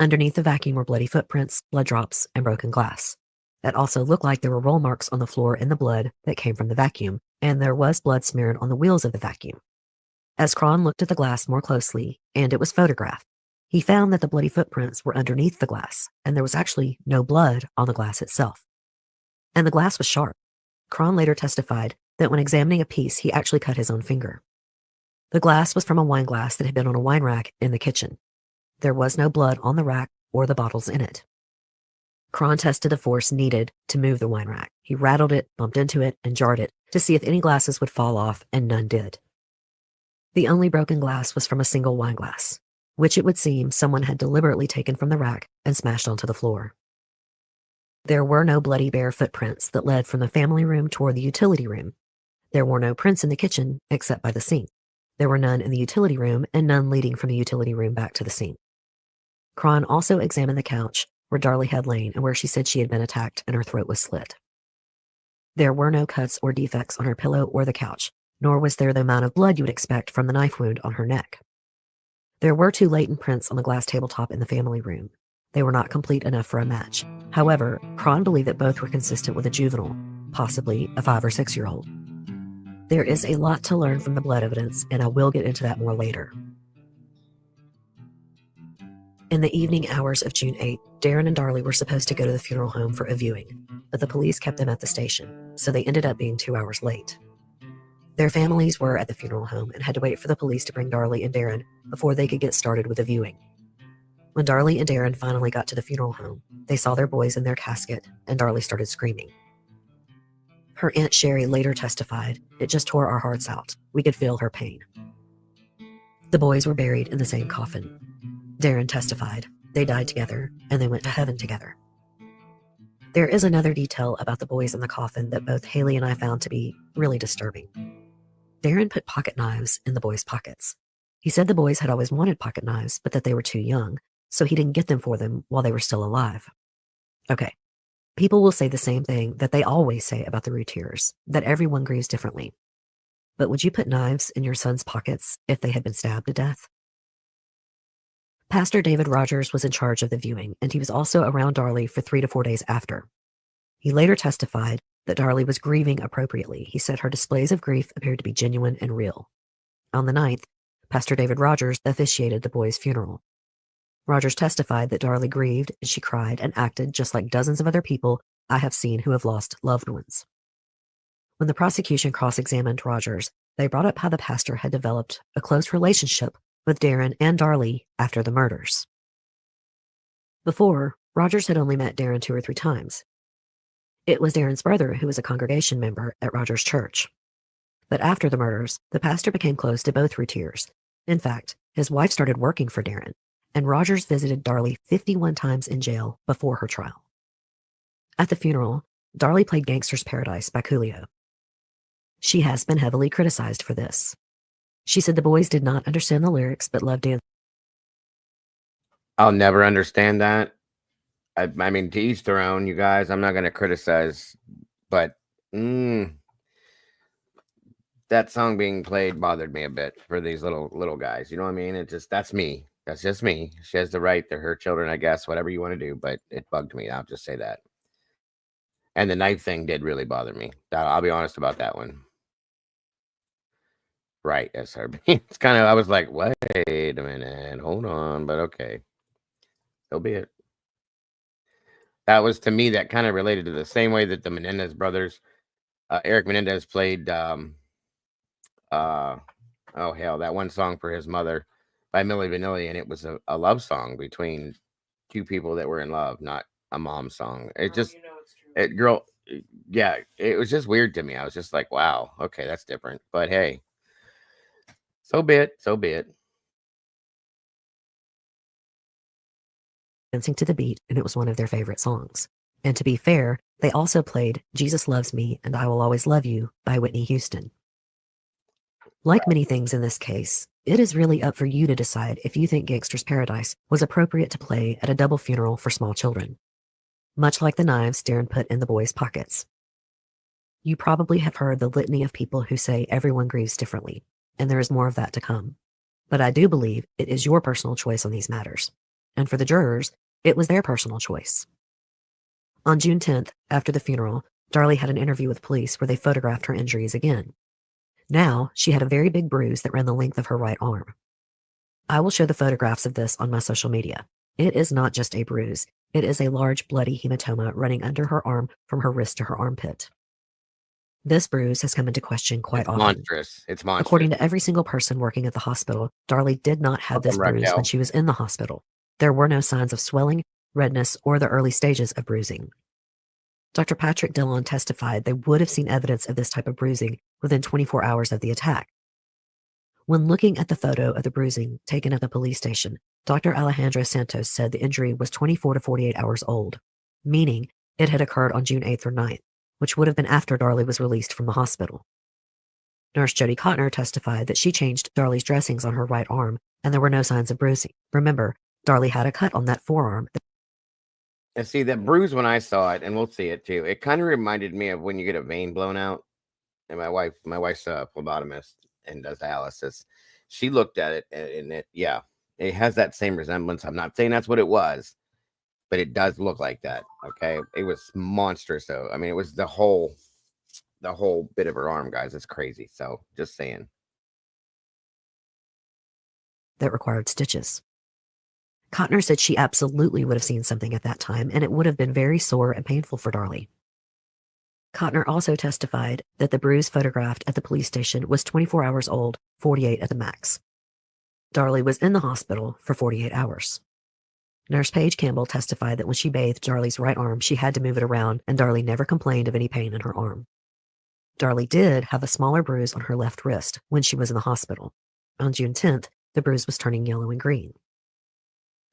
Underneath the vacuum were bloody footprints, blood drops, and broken glass. It also looked like there were roll marks on the floor in the blood that came from the vacuum, and there was blood smeared on the wheels of the vacuum. As Cron looked at the glass more closely, and it was photographed, he found that the bloody footprints were underneath the glass, and there was actually no blood on the glass itself. And the glass was sharp. Cron later testified that when examining a piece, he actually cut his own finger. The glass was from a wine glass that had been on a wine rack in the kitchen. There was no blood on the rack or the bottles in it. Cron tested the force needed to move the wine rack. He rattled it, bumped into it, and jarred it to see if any glasses would fall off, and none did. The only broken glass was from a single wine glass, which it would seem someone had deliberately taken from the rack and smashed onto the floor. There were no bloody bare footprints that led from the family room toward the utility room. There were no prints in the kitchen except by the sink. There were none in the utility room and none leading from the utility room back to the sink. Cron also examined the couch where Darlie had lain and where she said she had been attacked and her throat was slit. There were no cuts or defects on her pillow or the couch, nor was there the amount of blood you would expect from the knife wound on her neck. There were 2 latent prints on the glass tabletop in the family room. They were not complete enough for a match. However, Cron believed that both were consistent with a juvenile, possibly a 5 or 6-year-old. There is a lot to learn from the blood evidence, and I will get into that more later. In the evening hours of June 8th, Darren and Darlie were supposed to go to the funeral home for a viewing, but the police kept them at the station, so they ended up being 2 hours late. Their families were at the funeral home and had to wait for the police to bring Darlie and Darren before they could get started with the viewing. When Darlie and Darren finally got to the funeral home, they saw their boys in their casket, and Darlie started screaming. Her Aunt Sherry later testified, "It just tore our hearts out. We could feel her pain." The boys were buried in the same coffin. Darren testified, they died together, and they went to heaven together. There is another detail about the boys in the coffin that both Haley and I found to be really disturbing. Darren put pocket knives in the boys' pockets. He said the boys had always wanted pocket knives, but that they were too young, so he didn't get them for them while they were still alive. Okay, people will say the same thing that they always say about the Routiers, that everyone grieves differently. But would you put knives in your son's pockets if they had been stabbed to death? Pastor David Rogers was in charge of the viewing, and he was also around Darlie for 3 to 4 days after. He later testified that Darlie was grieving appropriately. He said her displays of grief appeared to be genuine and real. On the 9th, Pastor David Rogers officiated the boys' funeral. Rogers testified that Darlie grieved and she cried and acted just like dozens of other people I have seen who have lost loved ones. When the prosecution cross-examined Rogers, they brought up how the pastor had developed a close relationship with Darren and Darlie after the murders. Before, Rogers had only met Darren 2 or 3 times. It was Darren's brother who was a congregation member at Rogers' church. But after the murders, the pastor became close to both Routiers. In fact, his wife started working for Darren, and Rogers visited Darlie 51 times in jail before her trial. At the funeral, Darlie played Gangster's Paradise by Coolio. She has been heavily criticized for this. She said the boys did not understand the lyrics but loved dancing. I'll never understand that. I mean, to each their own, you guys. I'm not going to criticize, but that song being played bothered me a bit for these little guys. You know what I mean? That's me. That's just me. She has the right. They're her children, I guess, whatever you want to do, but it bugged me. I'll just say that. And the knife thing did really bother me. I'll be honest about that one. Right, SRB. It's kind of, I was like, wait a minute, hold on, but okay. So be it. That was, to me, that kind of related to the same way that the Menendez brothers, Eric Menendez played, oh hell, that one song for his mother by Milli Vanilli, and it was a love song between two people that were in love, not a mom song. It just, yeah, it was just weird to me. I was just like, wow, okay, that's different. But hey, so be it, so be it. Dancing to the beat, and it was one of their favorite songs. And to be fair, they also played Jesus Loves Me and I Will Always Love You by Whitney Houston. Like many things in this case, it is really up for you to decide if you think Gangster's Paradise was appropriate to play at a double funeral for small children. Much like the knives Darren put in the boys' pockets. You probably have heard the litany of people who say everyone grieves differently, and there is more of that to come. But I do believe it is your personal choice on these matters. And for the jurors, it was their personal choice. On June 10th, after the funeral, Darlie had an interview with police where they photographed her injuries again. Now, she had a very big bruise that ran the length of her right arm. I will show the photographs of this on my social media. It is not just a bruise. It is a large bloody hematoma running under her arm from her wrist to her armpit. This bruise has come into question quite often. Monstrous. It's monstrous. According to every single person working at the hospital, Darlie did not have this bruise when she was in the hospital. There were no signs of swelling, redness, or the early stages of bruising. Dr. Patrick Dillon testified they would have seen evidence of this type of bruising within 24 hours of the attack. When looking at the photo of the bruising taken at the police station, Dr. Alejandro Santos said the injury was 24 to 48 hours old, meaning it had occurred on June 8th or 9th, which would have been after Darlie was released from the hospital. Nurse Jody Cotner testified that she changed Darlie's dressings on her right arm, and there were no signs of bruising. Remember, Darlie had a cut on that forearm. And see, that bruise, when I saw it, and we'll see it too, it kind of reminded me of when you get a vein blown out. And my wife's a phlebotomist and does dialysis. She looked at it, and it has that same resemblance. I'm not saying that's what it was, but it does look like that. Okay, it was monstrous though. I mean, it was the whole bit of her arm, guys. It's crazy. So just saying. That required stitches. Cotner said she absolutely would have seen something at that time, and it would have been very sore and painful for Darlie. Cotner also testified that the bruise photographed at the police station was 24 hours old, 48 at the max. Darlie was in the hospital for 48 hours. Nurse Paige Campbell testified that when she bathed Darlie's right arm, she had to move it around, and Darlie never complained of any pain in her arm. Darlie did have a smaller bruise on her left wrist when she was in the hospital. On June 10th, the bruise was turning yellow and green.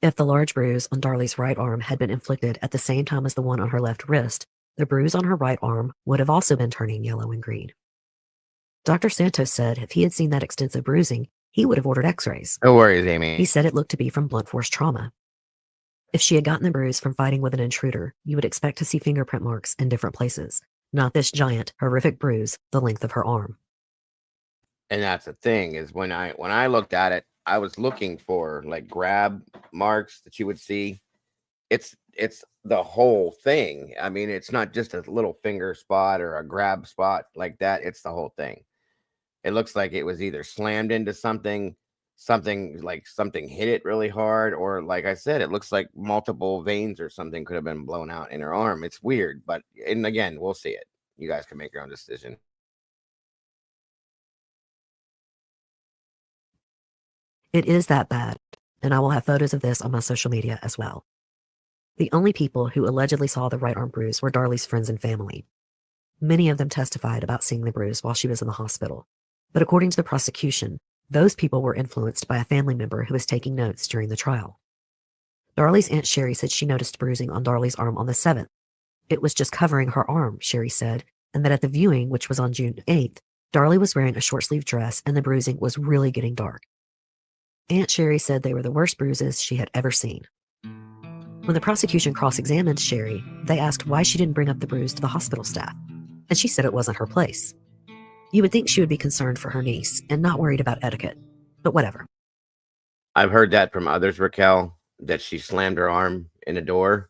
If the large bruise on Darlie's right arm had been inflicted at the same time as the one on her left wrist, the bruise on her right arm would have also been turning yellow and green. Dr. Santos said if he had seen that extensive bruising, he would have ordered x-rays. No worries, Amy. He said it looked to be from blunt force trauma. If she had gotten the bruise from fighting with an intruder, you would expect to see fingerprint marks in different places, not this giant, horrific bruise the length of her arm. And that's the thing, is when I looked at it, I was looking for like grab marks that you would see. It's the whole thing. I mean, it's not just a little finger spot or a grab spot like that. It's the whole thing. It looks like it was either slammed into something hit it really hard, or like I said, it looks like multiple veins or something could have been blown out in her arm. It's weird, and again, we'll see it. You guys can make your own decision. It is that bad, and I will have photos of this on my social media as well. The only people who allegedly saw the right arm bruise were Darlie's friends and family. Many of them testified about seeing the bruise while she was in the hospital. But according to the prosecution, those people were influenced by a family member who was taking notes during the trial. Darlie's Aunt Sherry said she noticed bruising on Darlie's arm on the 7th. It was just covering her arm, Sherry said, and that at the viewing, which was on June 8th, Darlie was wearing a short-sleeved dress and the bruising was really getting dark. Aunt Sherry said they were the worst bruises she had ever seen. When the prosecution cross-examined Sherry, they asked why she didn't bring up the bruise to the hospital staff, and she said it wasn't her place. You would think she would be concerned for her niece and not worried about etiquette, but whatever. I've heard that from others, Raquel, that she slammed her arm in a door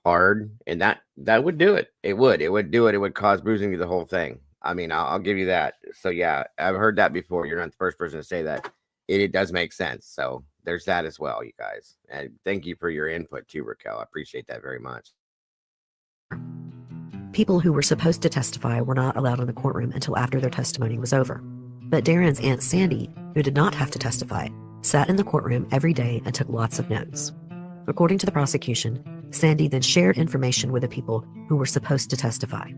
hard, and that would do it. It would do it. It would cause bruising to the whole thing. I mean, I'll give you that. So yeah, I've heard that before. You're not the first person to say that. It does make sense. So there's that as well, you guys. And thank you for your input too, Raquel. I appreciate that very much. People who were supposed to testify were not allowed in the courtroom until after their testimony was over. But Darren's Aunt Sandy, who did not have to testify, sat in the courtroom every day and took lots of notes. According to the prosecution, Sandy then shared information with the people who were supposed to testify.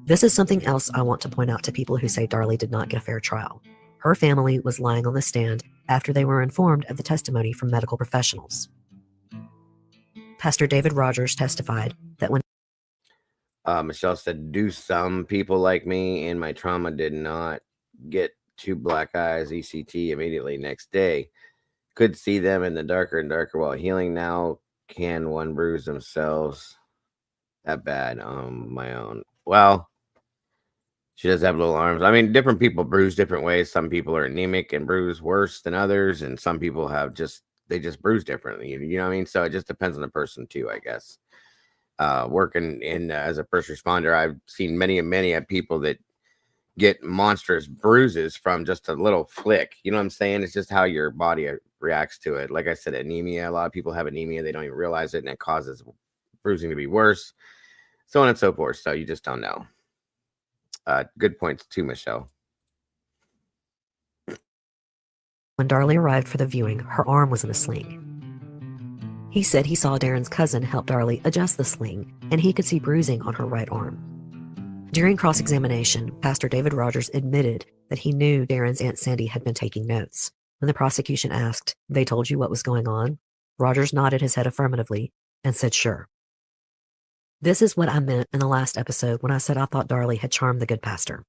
This is something else I want to point out to people who say Darlie did not get a fair trial. Her family was lying on the stand after they were informed of the testimony from medical professionals. Pastor David Rogers testified that when Michelle said, do some people like me and my trauma did not get 2 black eyes ECT immediately next day? Could see them in the darker and darker while healing. Now can one bruise themselves that bad on my own? Well, she does have little arms. I mean, different people bruise different ways. Some people are anemic and bruise worse than others, and some people have they just bruise differently. You know what I mean? So it just depends on the person too, I guess. Working in as a first responder, I've seen many people that get monstrous bruises from just a little flick. You know what I'm saying? It's just how your body reacts to it. Like I said, anemia. A lot of people have anemia. They don't even realize it, and it causes bruising to be worse, so on and so forth. So you just don't know. Good points too, Michelle. When Darlie arrived for the viewing, her arm was in a sling. He said he saw Darren's cousin help Darlie adjust the sling, and he could see bruising on her right arm. During cross-examination, Pastor David Rogers admitted that he knew Darren's Aunt Sandy had been taking notes. When the prosecution asked, "They told you what was going on?" Rogers nodded his head affirmatively and said, "Sure." This is what I meant in the last episode when I said I thought Darlie had charmed the good pastor.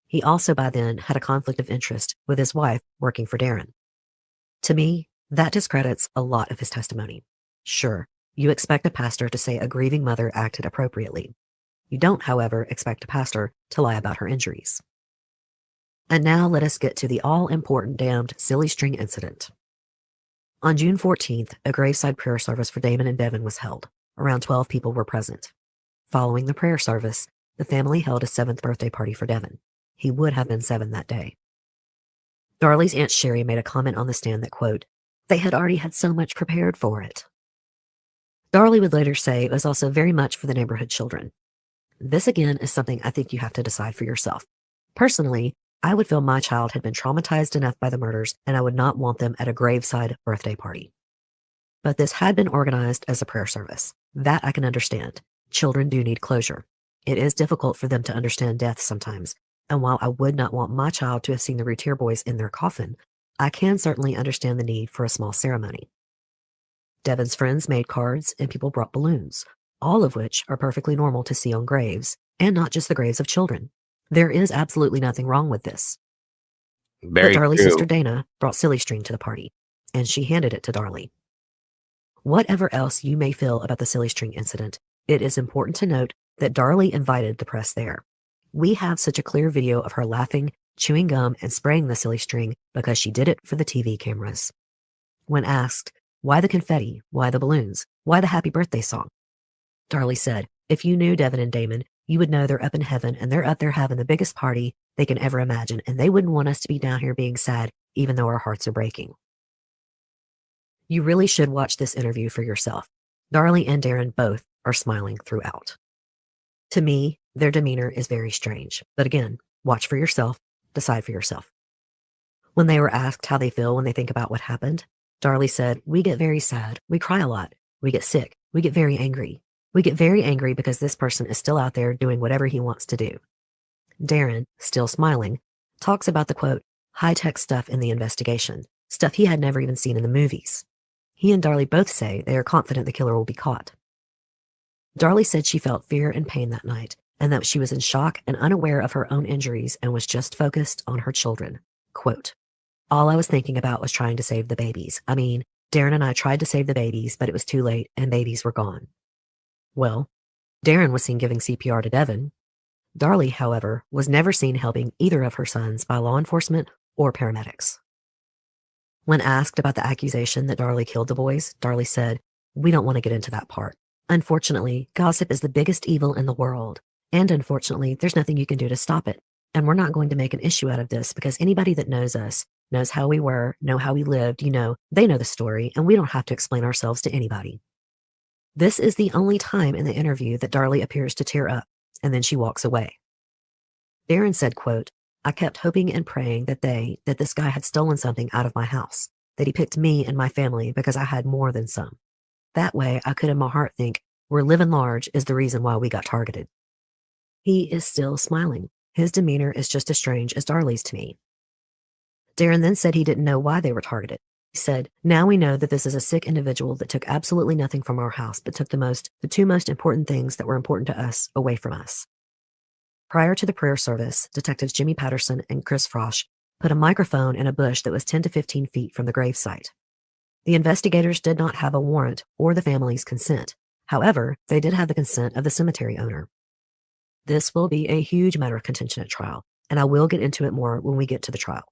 He also by then had a conflict of interest with his wife working for Darren. To me, that discredits a lot of his testimony. Sure, you expect a pastor to say a grieving mother acted appropriately. You don't, however, expect a pastor to lie about her injuries. And now let us get to the all-important damned silly string incident. On June 14th, a graveside prayer service for Damon and Devin was held. Around 12 people were present. Following the prayer service, the family held a 7th birthday party for Devin. He would have been 7 that day. Darlie's Aunt Sherry made a comment on the stand that, quote, "They had already had so much prepared for it." Darlie would later say it was also very much for the neighborhood children. This again is something I think you have to decide for yourself. Personally, I would feel my child had been traumatized enough by the murders and I would not want them at a graveside birthday party. But this had been organized as a prayer service. That I can understand. Children do need closure. It is difficult for them to understand death sometimes, and while I would not want my child to have seen the Routier boys in their coffin, I can certainly understand the need for a small ceremony. Devin's friends made cards and people brought balloons, all of which are perfectly normal to see on graves, and not just the graves of children. There is absolutely nothing wrong with this. Very but Darlie's true. sister Dana brought silly string to the party, and she handed it to Darlie. Whatever else you may feel about the silly string incident, it is important to note that Darlie invited the press there. We have such a clear video of her laughing, chewing gum, and spraying the silly string because she did it for the TV cameras. When asked, why the confetti, why the balloons, why the happy birthday song, Darlie said, if you knew Devin and Damon, you would know they're up in heaven and they're up there having the biggest party they can ever imagine, and they wouldn't want us to be down here being sad even though our hearts are breaking. You really should watch this interview for yourself. Darlie and Darren both are smiling throughout. To me, their demeanor is very strange. But again, watch for yourself, decide for yourself. When they were asked how they feel when they think about what happened, Darlie said, "We get very sad. We cry a lot. We get sick. We get very angry. We get very angry because this person is still out there doing whatever he wants to do." Darren, still smiling, talks about the, quote, high-tech stuff in the investigation, stuff he had never even seen in the movies. He and Darlie both say they are confident the killer will be caught. Darlie said she felt fear and pain that night, and that she was in shock and unaware of her own injuries and was just focused on her children. Quote, "All I was thinking about was trying to save the babies. I mean, Darren and I tried to save the babies, but it was too late and babies were gone." Well, Darren was seen giving CPR to Devin. Darlie, however, was never seen helping either of her sons by law enforcement or paramedics. When asked about the accusation that Darlie killed the boys, Darlie said, "We don't want to get into that part. Unfortunately, gossip is the biggest evil in the world. And unfortunately, there's nothing you can do to stop it. And we're not going to make an issue out of this because anybody that knows us, knows how we were, know how we lived, they know the story, and we don't have to explain ourselves to anybody. This is the only time in the interview that Darlie appears to tear up, and then she walks away. Darren said, quote, I kept hoping and praying that this guy had stolen something out of my house, that he picked me and my family because I had more than some. That way, I could in my heart think, we're living large is the reason why we got targeted. He is still smiling. His demeanor is just as strange as Darlie's to me. Darren then said he didn't know why they were targeted. He said, now we know that this is a sick individual that took absolutely nothing from our house, but took the two most important things that were important to us away from us. Prior to the prayer service, detectives Jimmy Patterson and Chris Frosch put a microphone in a bush that was 10 to 15 feet from the gravesite. The investigators did not have a warrant or the family's consent. However, they did have the consent of the cemetery owner. This will be a huge matter of contention at trial, and I will get into it more when we get to the trial.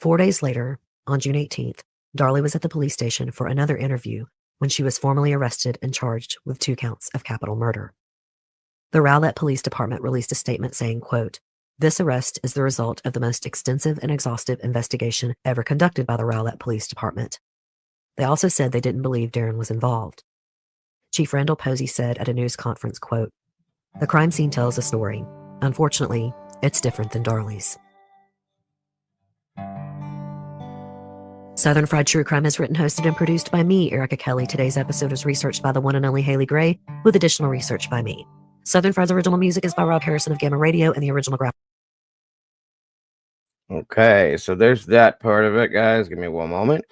4 days later, on June 18th, Darlie was at the police station for another interview when she was formally arrested and charged with 2 counts of capital murder. The Rowlett Police Department released a statement saying, quote, this arrest is the result of the most extensive and exhaustive investigation ever conducted by the Rowlett Police Department. They also said they didn't believe Darren was involved. Chief Randall Posey said at a news conference, quote, the crime scene tells a story. Unfortunately, it's different than Darlie's. Southern Fried True Crime is written, hosted, and produced by me, Erica Kelly. Today's episode was researched by the one and only Haley Gray, with additional research by me. Southern Fried's original music is by Rob Harrison of Gamma Radio, and the original graphic. Okay, so there's that part of it, guys. Give me one moment.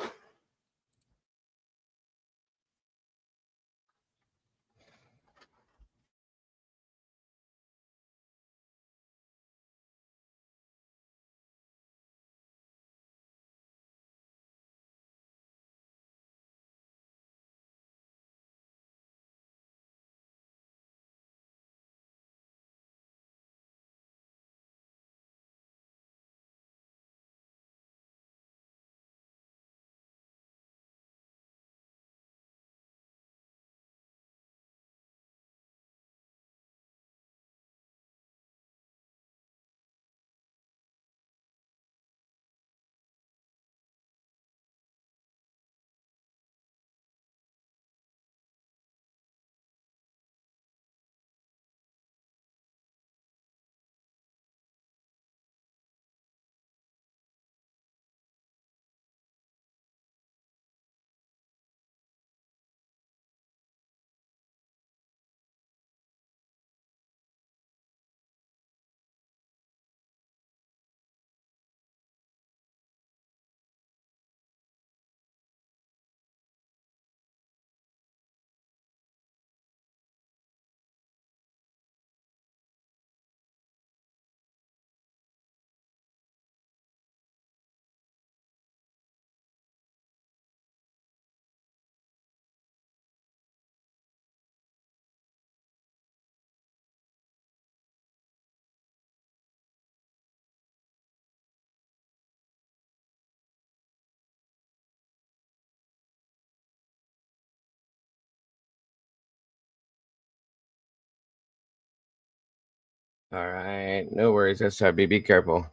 All right, no worries. SRB, be careful.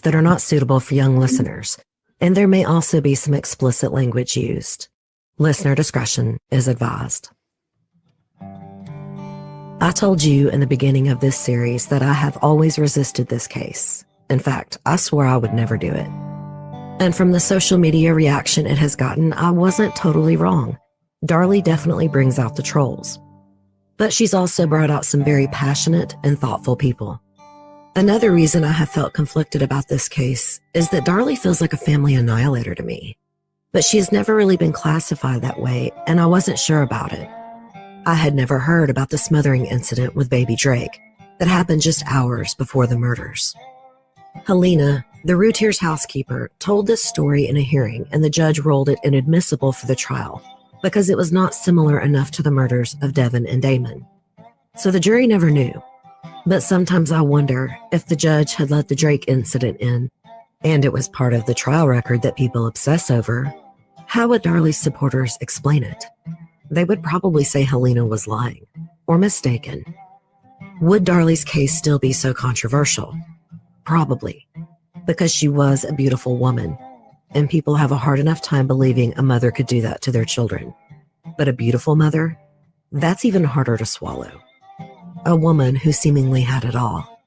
That are not suitable for young listeners, and there may also be some explicit language used. Listener discretion is advised. I told you in the beginning of this series that I have always resisted this case. In fact, I swore I would never do it. And from the social media reaction it has gotten, I wasn't totally wrong. Darlie definitely brings out the trolls. But she's also brought out some very passionate and thoughtful people. Another reason I have felt conflicted about this case is that Darlie feels like a family annihilator to me. But she has never really been classified that way, and I wasn't sure about it. I had never heard about the smothering incident with baby Drake that happened just hours before the murders. Helena, the Routier's housekeeper, told this story in a hearing, and the judge ruled it inadmissible for the trial because it was not similar enough to the murders of Devin and Damon. So the jury never knew. But sometimes I wonder if the judge had let the Drake incident in, and it was part of the trial record that people obsess over, how would Darlie's supporters explain it? They would probably say Helena was lying. or mistaken. Would Darlie's case still be so controversial? Probably, because she was a beautiful woman, and people have a hard enough time believing a mother could do that to their children. But a beautiful mother? That's even harder to swallow. A woman who seemingly had it all.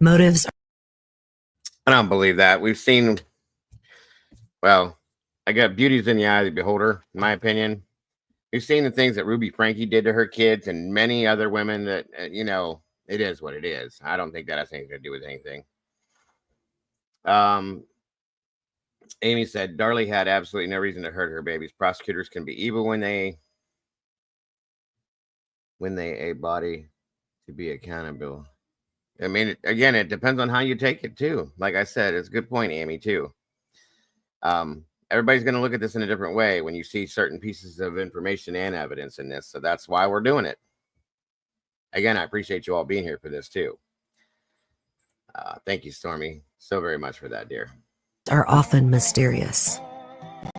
Motives. I don't believe that. We've seen, well, I got beauty's in the eye of the beholder, in my opinion. We've seen the things that Ruby Frankie did to her kids and many other women that, it is what it is. I don't think that has anything to do with anything. Amy said, Darlie had absolutely no reason to hurt her babies. Prosecutors can be evil when they a body to be accountable. I mean, again, it depends on how you take it too. Like I said, it's a good point, Amy, too. Everybody's going to look at this in a different way when you see certain pieces of information and evidence in this. So that's why we're doing it. Again, I appreciate you all being here for this too. Thank you, Stormy, so very much for that, dear. Are often mysterious.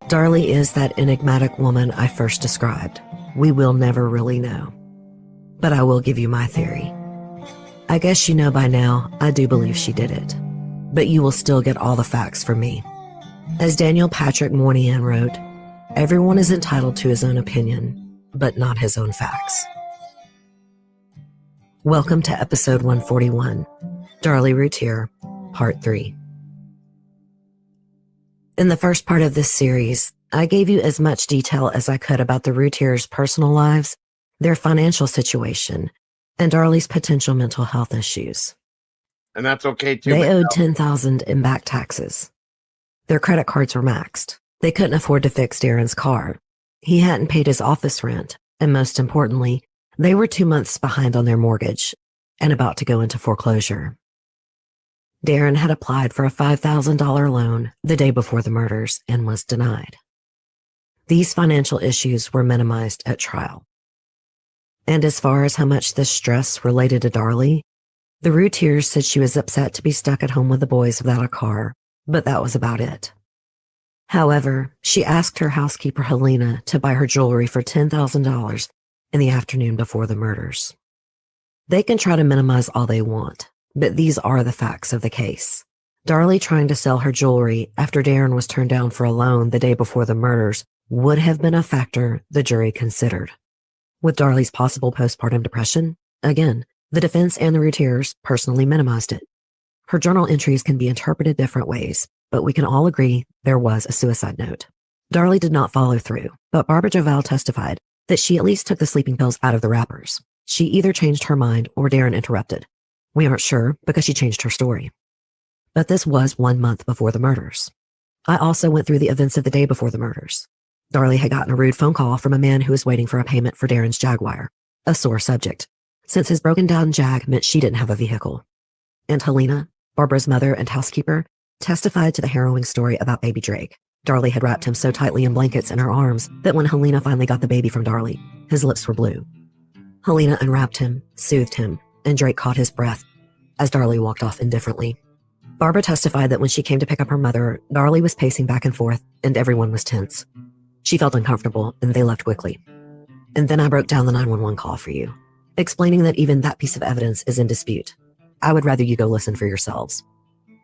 Darlie is that enigmatic woman I first described. We will never really know. But I will give you my theory. I guess you know by now, I do believe she did it. But you will still get all the facts from me. As Daniel Patrick Moynihan wrote, everyone is entitled to his own opinion, but not his own facts. Welcome to episode 141, Darlie Routier, part 3. In the first part of this series, I gave you as much detail as I could about the Routiers' personal lives, their financial situation, and Darlie's potential mental health issues. And that's okay too. They owed $10,000 in back taxes. Their credit cards were maxed. They couldn't afford to fix Darren's car. He hadn't paid his office rent, and most importantly, they were 2 months behind on their mortgage and about to go into foreclosure. Darren had applied for a $5,000 loan the day before the murders and was denied. These financial issues were minimized at trial. And as far as how much this stress related to Darlie, the Routiers said she was upset to be stuck at home with the boys without a car, but that was about it. However, she asked her housekeeper Helena to buy her jewelry for $10,000 in the afternoon before the murders. They can try to minimize all they want, but these are the facts of the case. Darlie trying to sell her jewelry after Darren was turned down for a loan the day before the murders would have been a factor the jury considered. With Darlie's possible postpartum depression, again, the defense and the Routiers personally minimized it. Her journal entries can be interpreted different ways, but we can all agree there was a suicide note. Darlie did not follow through, but Barbara Joval testified that she at least took the sleeping pills out of the wrappers. She either changed her mind or Darren interrupted. We aren't sure because she changed her story. But this was 1 month before the murders. I also went through the events of the day before the murders. Darlie had gotten a rude phone call from a man who was waiting for a payment for Darren's Jaguar, a sore subject, since his broken down Jag meant she didn't have a vehicle. And Helena, Barbara's mother and housekeeper, testified to the harrowing story about baby Drake. Darlie had wrapped him so tightly in blankets in her arms that when Helena finally got the baby from Darlie, his lips were blue. Helena unwrapped him, soothed him, and Drake caught his breath as Darlie walked off indifferently. Barbara testified that when she came to pick up her mother, Darlie was pacing back and forth and everyone was tense. She felt uncomfortable and they left quickly. And then I broke down the 911 call for you, explaining that even that piece of evidence is in dispute. I would rather you go listen for yourselves.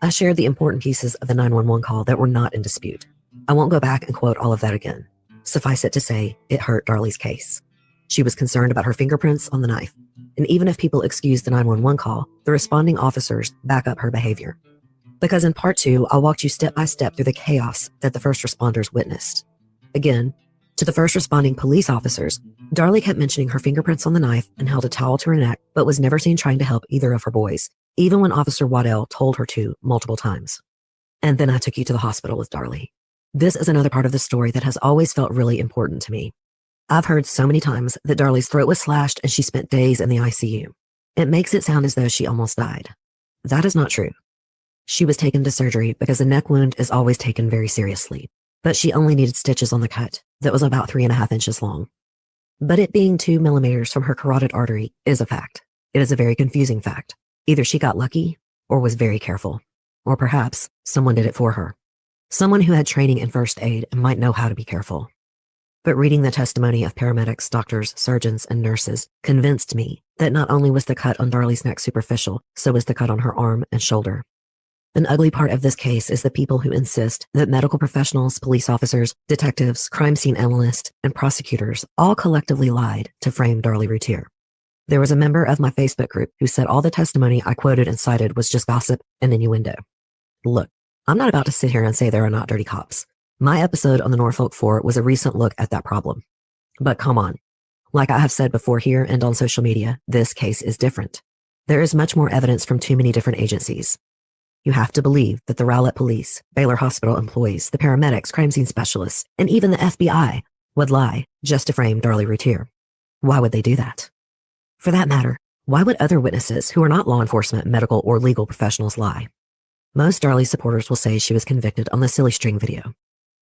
I shared the important pieces of the 911 call that were not in dispute. I won't go back and quote all of that again. Suffice it to say, it hurt Darlie's case. She was concerned about her fingerprints on the knife. And even if people excuse the 911 call, the responding officers back up her behavior. Because in part 2, I walked you step by step through the chaos that the first responders witnessed. Again, to the first responding police officers, Darlie kept mentioning her fingerprints on the knife and held a towel to her neck, but was never seen trying to help either of her boys, even when Officer Waddell told her to multiple times. And then I took you to the hospital with Darlie. This is another part of the story that has always felt really important to me. I've heard so many times that Darlie's throat was slashed and she spent days in the ICU. It makes it sound as though she almost died. That is not true. She was taken to surgery because a neck wound is always taken very seriously, but she only needed stitches on the cut that was about 3.5 inches long. But it being 2 millimeters from her carotid artery is a fact. It is a very confusing fact. Either she got lucky or was very careful, or perhaps someone did it for her. Someone who had training in first aid and might know how to be careful. but reading the testimony of paramedics, doctors, surgeons, and nurses convinced me that not only was the cut on Darlie's neck superficial, so was the cut on her arm and shoulder. An ugly part of this case is the people who insist that medical professionals, police officers, detectives, crime scene analysts, and prosecutors all collectively lied to frame Darlie Routier. There was a member of my Facebook group who said all the testimony I quoted and cited was just gossip and innuendo. Look, I'm not about to sit here and say there are not dirty cops. My episode on the Norfolk 4 was a recent look at that problem. But come on. Like I have said before here and on social media, this case is different. There is much more evidence from too many different agencies. You have to believe that the Rowlett Police, Baylor Hospital employees, the paramedics, crime scene specialists, and even the FBI would lie just to frame Darlie Routier. Why would they do that? For that matter, why would other witnesses who are not law enforcement, medical, or legal professionals lie? Most Darlie supporters will say she was convicted on the silly string video.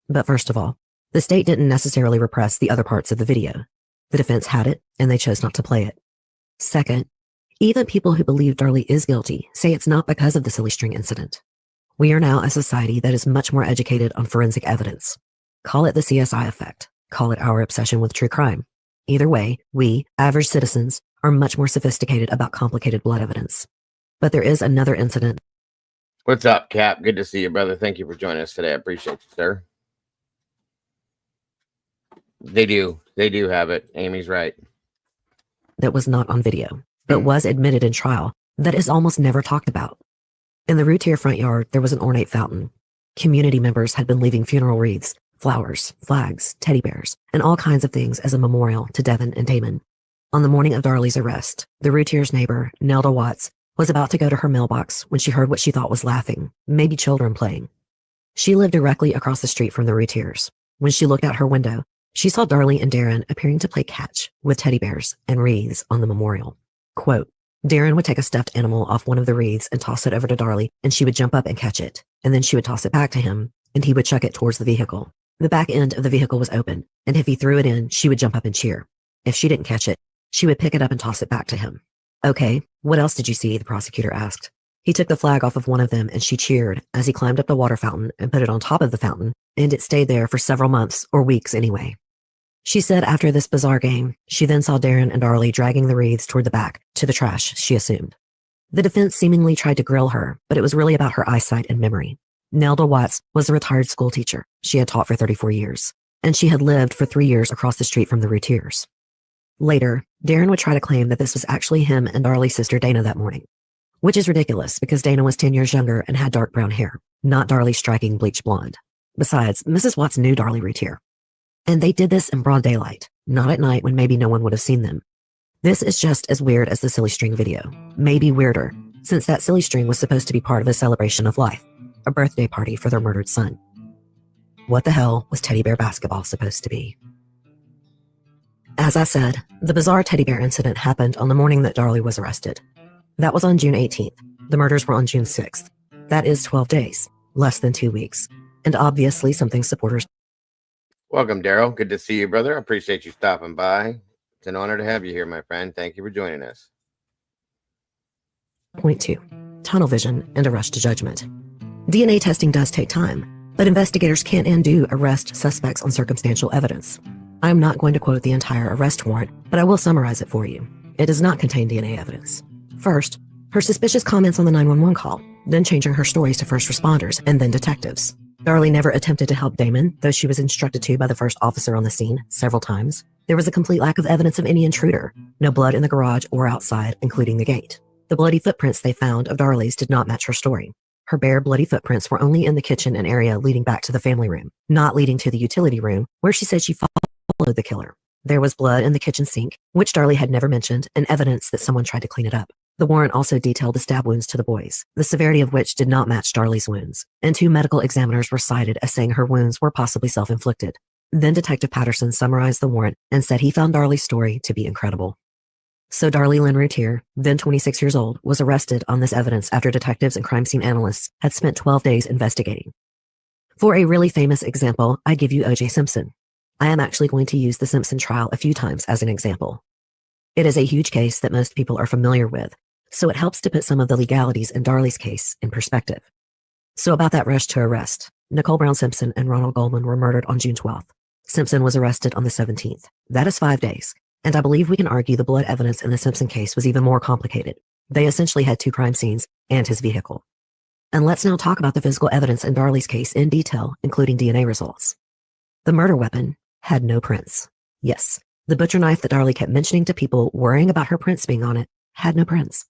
But first of all, the state didn't necessarily repress the other parts of the video. The defense had it, and they chose not to play it. Second, even people who believe Darlie is guilty say it's not because of the silly string incident. We are now a society that is much more educated on forensic evidence. Call it the CSI effect. Call it our obsession with true crime. Either way, we, average citizens, are much more sophisticated about complicated blood evidence. But there is another incident. What's up, Cap? Good to see you, brother. Thank you for joining us today. I appreciate you, sir. They do have it. Amy's right. That was not on video, but was admitted in trial that is almost never talked about. In the Routier front yard, there was an ornate fountain. Community members had been leaving funeral wreaths, flowers, flags, teddy bears, and all kinds of things as a memorial to Devin and Damon. On the morning of Darlie's arrest, the Routier's neighbor, Nelda Watts, was about to go to her mailbox when she heard what she thought was laughing, maybe children playing. She lived directly across the street from the Routiers. When she looked out her window, she saw Darlie and Darren appearing to play catch with teddy bears and wreaths on the memorial. Quote, Darren would take a stuffed animal off one of the wreaths and toss it over to Darlie, and she would jump up and catch it, and then she would toss it back to him, and he would chuck it towards the vehicle. The back end of the vehicle was open, and if he threw it in, she would jump up and cheer. If she didn't catch it, she would pick it up and toss it back to him. Okay, what else did you see? The prosecutor asked. He took the flag off of one of them, and she cheered as he climbed up the water fountain and put it on top of the fountain, and it stayed there for several months or weeks anyway. She said after this bizarre game, she then saw Darren and Darlie dragging the wreaths toward the back, to the trash, she assumed. The defense seemingly tried to grill her, but it was really about her eyesight and memory. Nelda Watts was a retired school teacher. She had taught for 34 years, and she had lived for 3 years across the street from the Routiers. Later, Darren would try to claim that this was actually him and Darlie's sister Dana that morning, which is ridiculous because Dana was 10 years younger and had dark brown hair, not Darlie's striking bleach blonde. Besides, Mrs. Watts knew Darlie Routier. And they did this in broad daylight, not at night when maybe no one would have seen them. This is just as weird as the silly string video, maybe weirder, since that silly string was supposed to be part of a celebration of life, a birthday party for their murdered son. What the hell was teddy bear basketball supposed to be? As I said, the bizarre teddy bear incident happened on the morning that Darlie was arrested. That was on June 18th. The murders were on June 6th. That is 12 days, less than 2 weeks, and obviously something supporters. Welcome, Daryl. Good to see you, brother. I appreciate you stopping by. It's an honor to have you here, my friend. Thank you for joining us. Point 2. Tunnel vision and a rush to judgment. DNA testing does take time, but investigators can't and do arrest suspects on circumstantial evidence. I'm not going to quote the entire arrest warrant, but I will summarize it for you. It does not contain DNA evidence. First, her suspicious comments on the 911 call, then changing her stories to first responders and then detectives. Darlie never attempted to help Damon, though she was instructed to by the first officer on the scene several times. There was a complete lack of evidence of any intruder. No blood in the garage or outside, including the gate. The bloody footprints they found of Darlie's did not match her story. Her bare, bloody footprints were only in the kitchen and area leading back to the family room, not leading to the utility room, where she said she followed the killer. There was blood in the kitchen sink, which Darlie had never mentioned, and evidence that someone tried to clean it up. The warrant also detailed the stab wounds to the boys, the severity of which did not match Darlie's wounds, and 2 medical examiners were cited as saying her wounds were possibly self-inflicted. Then Detective Patterson summarized the warrant and said he found Darlie's story to be incredible. So Darlie Lynn Routier, then 26 years old, was arrested on this evidence after detectives and crime scene analysts had spent 12 days investigating. For a really famous example, I give you O.J. Simpson. I am actually going to use the Simpson trial a few times as an example. It is a huge case that most people are familiar with, so it helps to put some of the legalities in Darlie's case in perspective. So about that rush to arrest, Nicole Brown Simpson and Ronald Goldman were murdered on June 12th. Simpson was arrested on the 17th. That is 5 days. And I believe we can argue the blood evidence in the Simpson case was even more complicated. They essentially had 2 crime scenes and his vehicle. And let's now talk about the physical evidence in Darlie's case in detail, including DNA results. The murder weapon had no prints. Yes, the butcher knife that Darlie kept mentioning to people worrying about her prints being on it had no prints.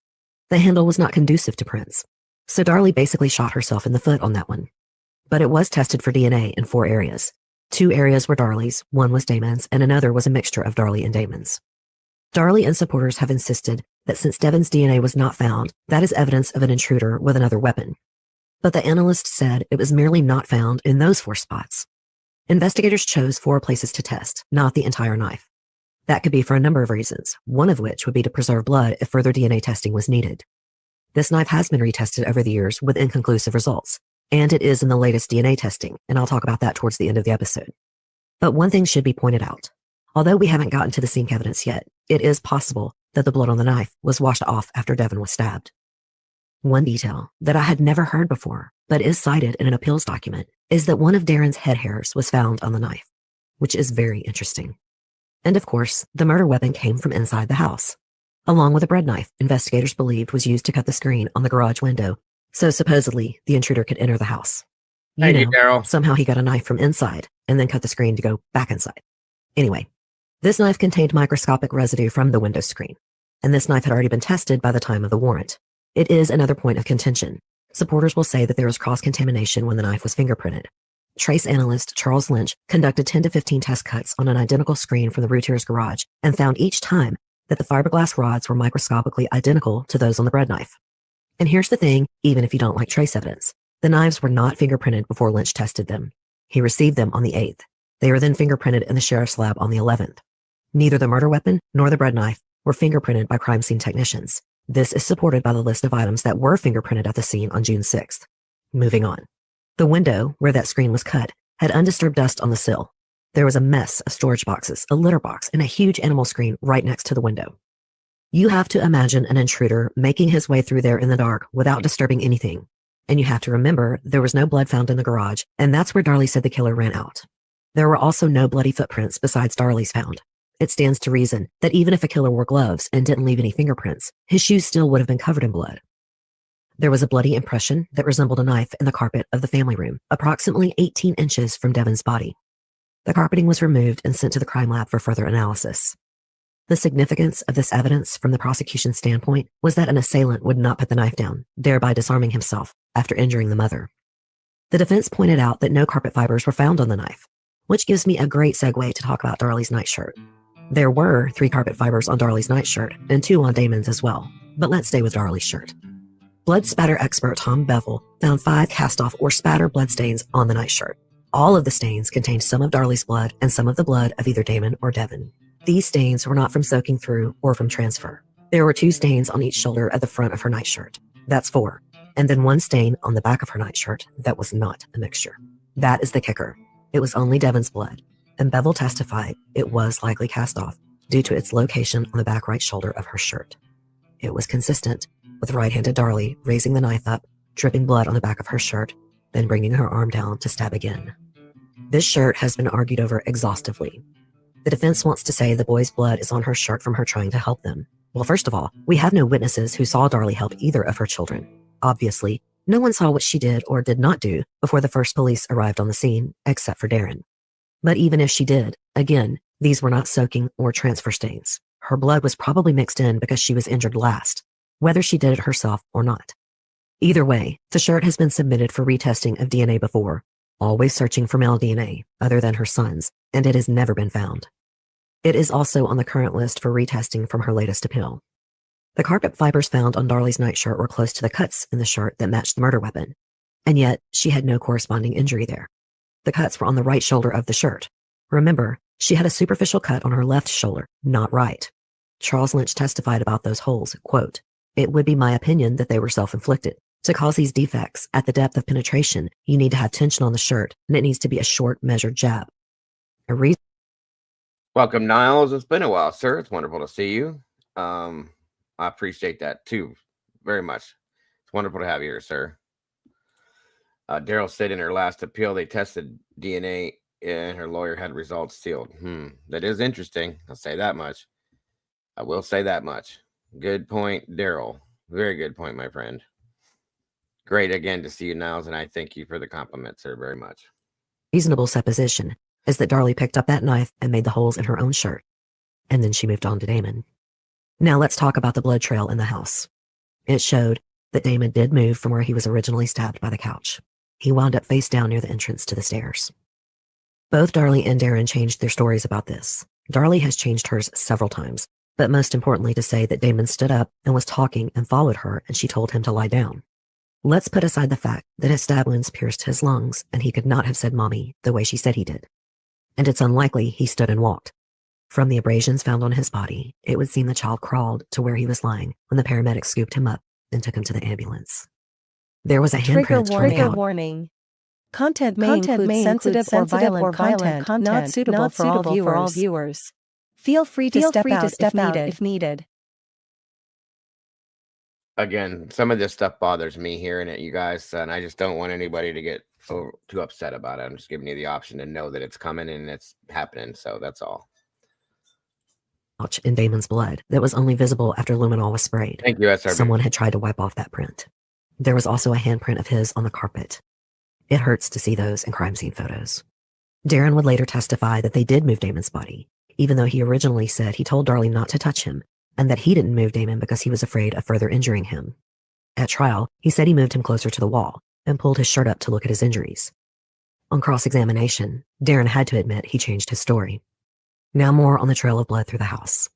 The handle was not conducive to prints. So Darlie basically shot herself in the foot on that one. But it was tested for DNA in 4 areas. 2 areas were Darlie's, 1 was Damon's, and another was a mixture of Darlie and Damon's. Darlie and supporters have insisted that since Devon's DNA was not found, that is evidence of an intruder with another weapon. But the analyst said it was merely not found in those 4 spots. Investigators chose 4 places to test, not the entire knife. That could be for a number of reasons, one of which would be to preserve blood if further DNA testing was needed. This knife has been retested over the years with inconclusive results, and it is in the latest DNA testing, and I'll talk about that towards the end of the episode. But one thing should be pointed out. Although we haven't gotten to the scene evidence yet, it is possible that the blood on the knife was washed off after Devon was stabbed. One detail that I had never heard before, but is cited in an appeals document, is that one of Darren's head hairs was found on the knife, which is very interesting. And of course, the murder weapon came from inside the house, along with a bread knife investigators believed was used to cut the screen on the garage window, so supposedly the intruder could enter the house. Thank you, Daryl. Somehow he got a knife from inside and then cut the screen to go back inside. Anyway, this knife contained microscopic residue from the window screen, and this knife had already been tested by the time of the warrant. It is another point of contention. Supporters will say that there was cross-contamination when the knife was fingerprinted. Trace analyst Charles Lynch conducted 10 to 15 test cuts on an identical screen from the Routier's garage and found each time that the fiberglass rods were microscopically identical to those on the bread knife. And here's the thing, even if you don't like trace evidence, the knives were not fingerprinted before Lynch tested them. He received them on the 8th. They were then fingerprinted in the sheriff's lab on the 11th. Neither the murder weapon nor the bread knife were fingerprinted by crime scene technicians. This is supported by the list of items that were fingerprinted at the scene on June 6th. Moving on. The window, where that screen was cut, had undisturbed dust on the sill. There was a mess of storage boxes, a litter box, and a huge animal screen right next to the window. You have to imagine an intruder making his way through there in the dark without disturbing anything. And you have to remember there was no blood found in the garage, and that's where Darlie said the killer ran out. There were also no bloody footprints besides Darlie's found. It stands to reason that even if a killer wore gloves and didn't leave any fingerprints, his shoes still would have been covered in blood. There was a bloody impression that resembled a knife in the carpet of the family room, approximately 18 inches from Devon's body. The carpeting was removed and sent to the crime lab for further analysis. The significance of this evidence from the prosecution's standpoint was that an assailant would not put the knife down, thereby disarming himself after injuring the mother. The defense pointed out that no carpet fibers were found on the knife, which gives me a great segue to talk about Darlie's nightshirt. There were 3 carpet fibers on Darlie's nightshirt and 2 on Damon's as well, but let's stay with Darlie's shirt. Blood spatter expert Tom Bevel found 5 cast-off or spatter bloodstains on the nightshirt. All of the stains contained some of Darlie's blood and some of the blood of either Damon or Devon. These stains were not from soaking through or from transfer. There were 2 stains on each shoulder at the front of her nightshirt. That's 4. And then 1 stain on the back of her nightshirt that was not a mixture. That is the kicker. It was only Devon's blood, and Bevel testified it was likely cast off due to its location on the back right shoulder of her shirt. It was consistent with right-handed Darlie raising the knife up, dripping blood on the back of her shirt, then bringing her arm down to stab again. This shirt has been argued over exhaustively. The defense wants to say the boy's blood is on her shirt from her trying to help them. Well, first of all, we have no witnesses who saw Darlie help either of her children. Obviously, no one saw what she did or did not do before the first police arrived on the scene, except for Darren. But even if she did, again, these were not soaking or transfer stains. Her blood was probably mixed in because she was injured last, whether she did it herself or not. Either way, the shirt has been submitted for retesting of DNA before, always searching for male DNA other than her son's, and it has never been found. It is also on the current list for retesting from her latest appeal. The carpet fibers found on Darlie's nightshirt were close to the cuts in the shirt that matched the murder weapon, and yet she had no corresponding injury there. The cuts were on the right shoulder of the shirt. Remember, she had a superficial cut on her left shoulder, not right. Charles Lynch testified about those holes, quote, "It would be my opinion that they were self-inflicted. To cause these defects at the depth of penetration, you need to have tension on the shirt, and it needs to be a short, measured jab." Welcome, Niles. It's been a while, sir. It's wonderful to see you. I appreciate that too, very much. It's wonderful to have you here, sir. Daryl said in her last appeal they tested DNA and her lawyer had results sealed. That is interesting. I'll say that much. I will say that much. Good point, Daryl. Very good point, my friend. Great again to see you, Niles, and I thank you for the compliment, sir, very much. Reasonable supposition is that Darlie picked up that knife and made the holes in her own shirt, and then she moved on to Damon. Now let's talk about the blood trail in the house. It showed that Damon did move from where he was originally stabbed by the couch. He wound up face down near the entrance to the stairs. Both Darlie and Darren changed their stories about this. Darlie has changed hers several times, but most importantly to say that Damon stood up and was talking and followed her, and she told him to lie down. Let's put aside the fact that his stab wounds pierced his lungs and he could not have said mommy the way she said he did. And it's unlikely he stood and walked. From the abrasions found on his body, it would seem the child crawled to where he was lying when the paramedics scooped him up and took him to the ambulance. There was a handprint on the couch. Warning. Content may include sensitive or violent content not suitable for all viewers. Feel free to step out if needed. Again, some of this stuff bothers me hearing it, you guys, and I just don't want anybody to get too upset about it. I'm just giving you the option to know that it's coming and it's happening, so that's all. In Damon's blood that was only visible after luminol was sprayed. Thank you, SRB. Someone had tried to wipe off that print. There was also a handprint of his on the carpet. It hurts to see those in crime scene photos. Darren would later testify that they did move Damon's body, even though he originally said he told Darlie not to touch him, and that he didn't move Damon because he was afraid of further injuring him. At trial, he said he moved him closer to the wall and pulled his shirt up to look at his injuries. On cross-examination, Darren had to admit he changed his story. Now more on the trail of blood through the house.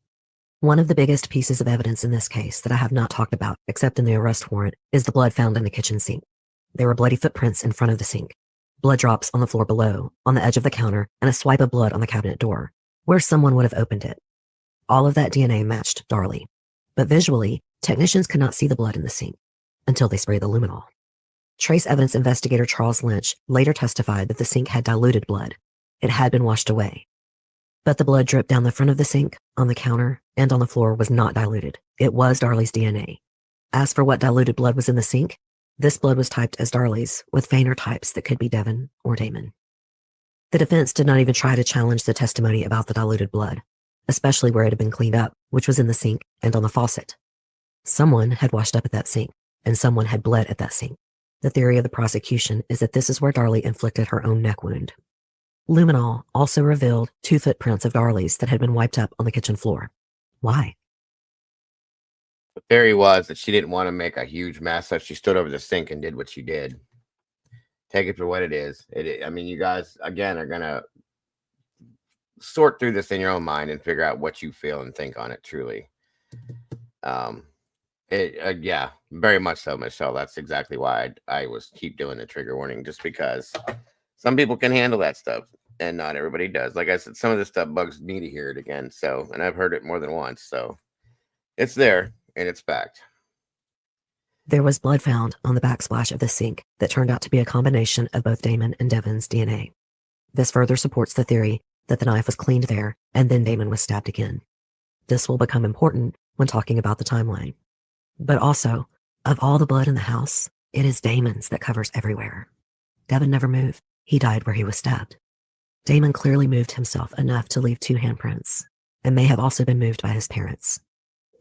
One of the biggest pieces of evidence in this case that I have not talked about, except in the arrest warrant, is the blood found in the kitchen sink. There were bloody footprints in front of the sink, blood drops on the floor below, on the edge of the counter, and a swipe of blood on the cabinet door, where someone would have opened it. All of that DNA matched Darlie. But visually, technicians could not see the blood in the sink until they sprayed the luminol. Trace evidence investigator Charles Lynch later testified that the sink had diluted blood. It had been washed away. But the blood dripped down the front of the sink, on the counter, and on the floor was not diluted. It was Darlie's DNA. As for what diluted blood was in the sink, this blood was typed as Darlie's, with fainter types that could be Devin or Damon. The defense did not even try to challenge the testimony about the diluted blood, especially where it had been cleaned up, which was in the sink and on the faucet. Someone had washed up at that sink, and someone had bled at that sink. The theory of the prosecution is that this is where Darlie inflicted her own neck wound. Luminol also revealed 2 footprints of Darlie's that had been wiped up on the kitchen floor. Why? The theory was that she didn't want to make a huge mess, so she stood over the sink and did what she did. Take it for what it is. I mean, you guys, again, are going to sort through this in your own mind and figure out what you feel and think on it, truly. Yeah, very much so, Michelle. That's exactly why I keep doing the trigger warning, just because some people can handle that stuff and not everybody does. Like I said, some of this stuff bugs me to hear it again. So, and I've heard it more than once. So it's there and it's fact. There was blood found on the backsplash of the sink that turned out to be a combination of both Damon and Devin's DNA. This further supports the theory that the knife was cleaned there and then Damon was stabbed again. This will become important when talking about the timeline. But also, of all the blood in the house, it is Damon's that covers everywhere. Devin never moved. He died where he was stabbed. Damon clearly moved himself enough to leave 2 handprints, and may have also been moved by his parents.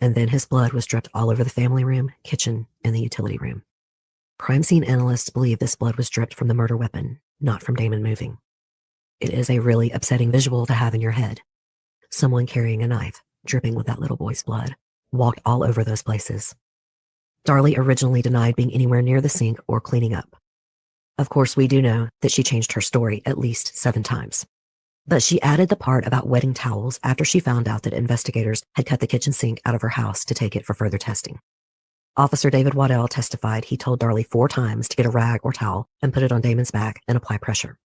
And then his blood was dripped all over the family room, kitchen, and the utility room. Crime scene analysts believe this blood was dripped from the murder weapon, not from Damon moving. It is a really upsetting visual to have in your head. Someone carrying a knife, dripping with that little boy's blood, walked all over those places. Darlie originally denied being anywhere near the sink or cleaning up. Of course, we do know that she changed her story at least 7 times. But she added the part about wetting towels after she found out that investigators had cut the kitchen sink out of her house to take it for further testing. Officer David Waddell testified he told Darlie 4 times to get a rag or towel and put it on Damon's back and apply pressure.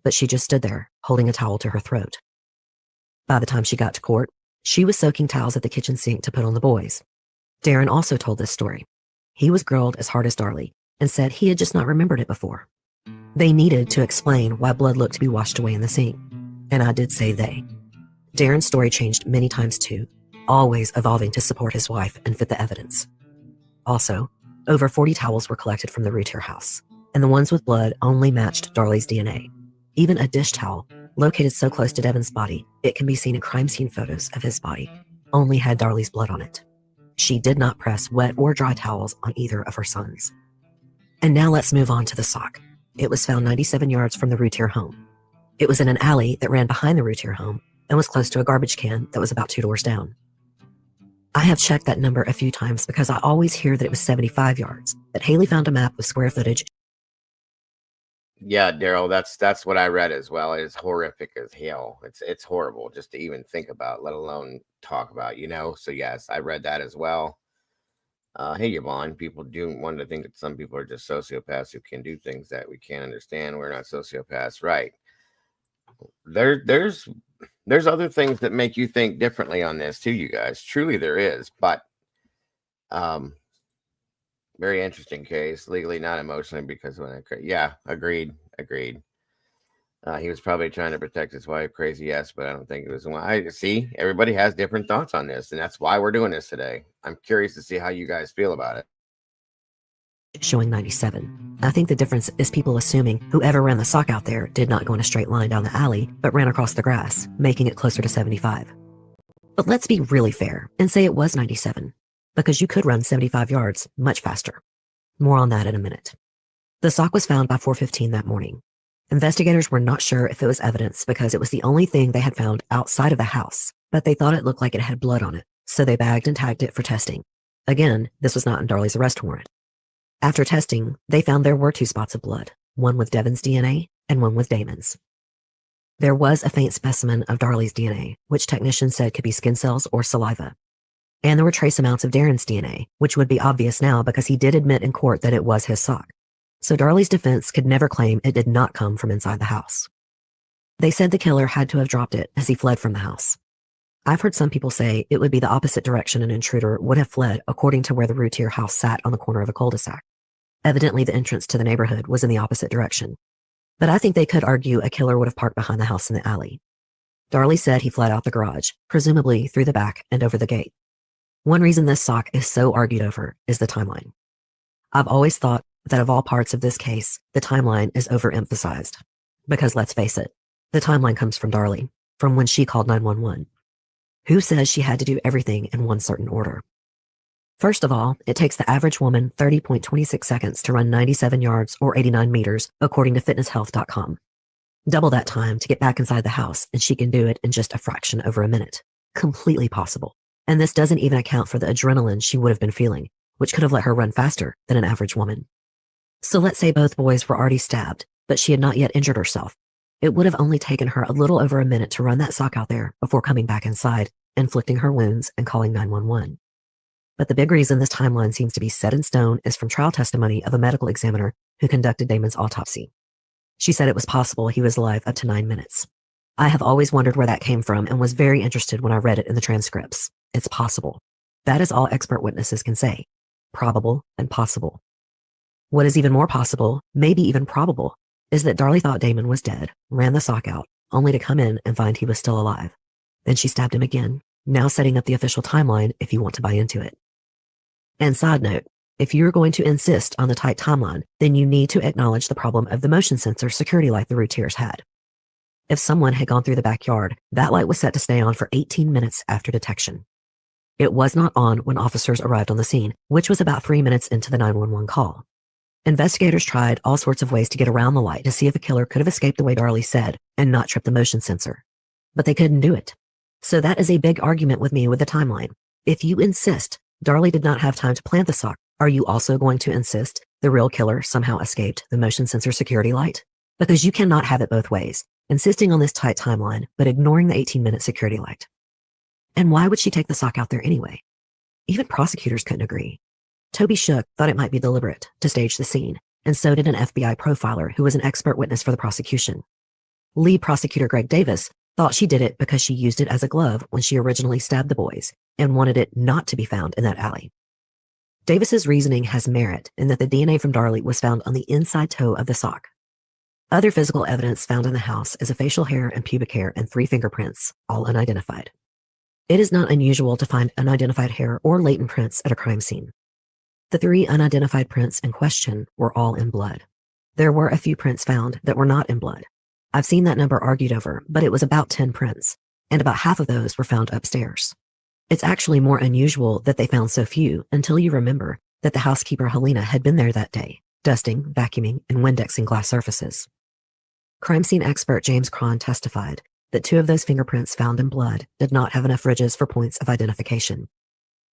But she just stood there, holding a towel to her throat. By the time she got to court, she was soaking towels at the kitchen sink to put on the boys. Darren also told this story. He was grilled as hard as Darlie and said he had just not remembered it before. They needed to explain why blood looked to be washed away in the sink. And I did say they. Darren's story changed many times too, always evolving to support his wife and fit the evidence. Also, over 40 towels were collected from the Routier house, and the ones with blood only matched Darlie's DNA. even a dish towel, located so close to Devin's body, it can be seen in crime scene photos of his body, only had Darlie's blood on it. She did not press wet or dry towels on either of her sons. And now let's move on to the sock. It was found 97 yards from the Routier home. It was in an alley that ran behind the Routier home and was close to a garbage can that was about 2 doors down. I have checked that number a few times because I always hear that it was 75 yards, but Haley found a map with square footage. Yeah, Daryl, that's what I read as well. It's horrific as hell. It's horrible just to even think about, let alone talk about, you know. So yes, I read that as well. Hey, Yvonne, people do want to think that some people are just sociopaths who can do things that we can't understand. We're not sociopaths, right? There's other things that make you think differently on this too, you guys. Truly there is, but very interesting case, legally, not emotionally, because when yeah, agreed. He was probably trying to protect his wife. Crazy, yes, but I don't think it was. I see everybody has different thoughts on this, and that's why we're doing this today. I'm curious to see how you guys feel about it. Showing 97. I think the difference is people assuming whoever ran the sock out there did not go in a straight line down the alley, but ran across the grass, making it closer to 75. But let's be really fair and say it was 97, because you could run 75 yards much faster. More on that in a minute. The sock was found by 4:15 that morning. Investigators were not sure if it was evidence because it was the only thing they had found outside of the house, but they thought it looked like it had blood on it, so they bagged and tagged it for testing. Again, this was not in Darlie's arrest warrant. After testing, they found there were 2 spots of blood, one with Devin's DNA and one with Damon's. There was a faint specimen of Darlie's DNA, which technicians said could be skin cells or saliva. And there were trace amounts of Darren's DNA, which would be obvious now because he did admit in court that it was his sock. So Darlie's defense could never claim it did not come from inside the house. They said the killer had to have dropped it as he fled from the house. I've heard some people say it would be the opposite direction an intruder would have fled according to where the Routier house sat on the corner of a cul-de-sac. Evidently, the entrance to the neighborhood was in the opposite direction. But I think they could argue a killer would have parked behind the house in the alley. Darlie said he fled out the garage, presumably through the back and over the gate. One reason this sock is so argued over is the timeline. I've always thought that of all parts of this case, the timeline is overemphasized. Because let's face it, the timeline comes from Darlie, from when she called 911. Who says she had to do everything in one certain order? First of all, it takes the average woman 30.26 seconds to run 97 yards or 89 meters, according to fitnesshealth.com. Double that time to get back inside the house, and she can do it in just a fraction over a minute. Completely possible. And this doesn't even account for the adrenaline she would have been feeling, which could have let her run faster than an average woman. So let's say both boys were already stabbed, but she had not yet injured herself. It would have only taken her a little over a minute to run that sock out there before coming back inside, inflicting her wounds and calling 911. But the big reason this timeline seems to be set in stone is from trial testimony of a medical examiner who conducted Damon's autopsy. She said it was possible he was alive up to 9 minutes. I have always wondered where that came from and was very interested when I read it in the transcripts. It's possible. That is all expert witnesses can say. Probable and possible. What is even more possible, maybe even probable, is that Darlie thought Damon was dead, ran the sock out, only to come in and find he was still alive. Then she stabbed him again, now setting up the official timeline if you want to buy into it. And side note, if you're going to insist on the tight timeline, then you need to acknowledge the problem of the motion sensor security light the Routiers had. If someone had gone through the backyard, that light was set to stay on for 18 minutes after detection. It was not on when officers arrived on the scene, which was about 3 minutes into the 911 call. Investigators tried all sorts of ways to get around the light to see if a killer could have escaped the way Darlie said and not tripped the motion sensor. But they couldn't do it. So that is a big argument with me with the timeline. If you insist Darlie did not have time to plant the sock, are you also going to insist the real killer somehow escaped the motion sensor security light? Because you cannot have it both ways, insisting on this tight timeline, but ignoring the 18-minute security light. And why would she take the sock out there anyway? Even prosecutors couldn't agree. Toby Shook thought it might be deliberate to stage the scene, and so did an FBI profiler who was an expert witness for the prosecution. Lead prosecutor Greg Davis thought she did it because she used it as a glove when she originally stabbed the boys and wanted it not to be found in that alley. Davis's reasoning has merit in that the DNA from Darlie was found on the inside toe of the sock. Other physical evidence found in the house is a facial hair and pubic hair and 3 fingerprints, all unidentified. It is not unusual to find unidentified hair or latent prints at a crime scene. The 3 unidentified prints in question were all in blood. There were a few prints found that were not in blood. I've seen that number argued over, but it was about 10 prints, and about half of those were found upstairs. It's actually more unusual that they found so few until you remember that the housekeeper Helena had been there that day, dusting, vacuuming, and Windexing glass surfaces. Crime scene expert James Cron testified that 2 of those fingerprints found in blood did not have enough ridges for points of identification.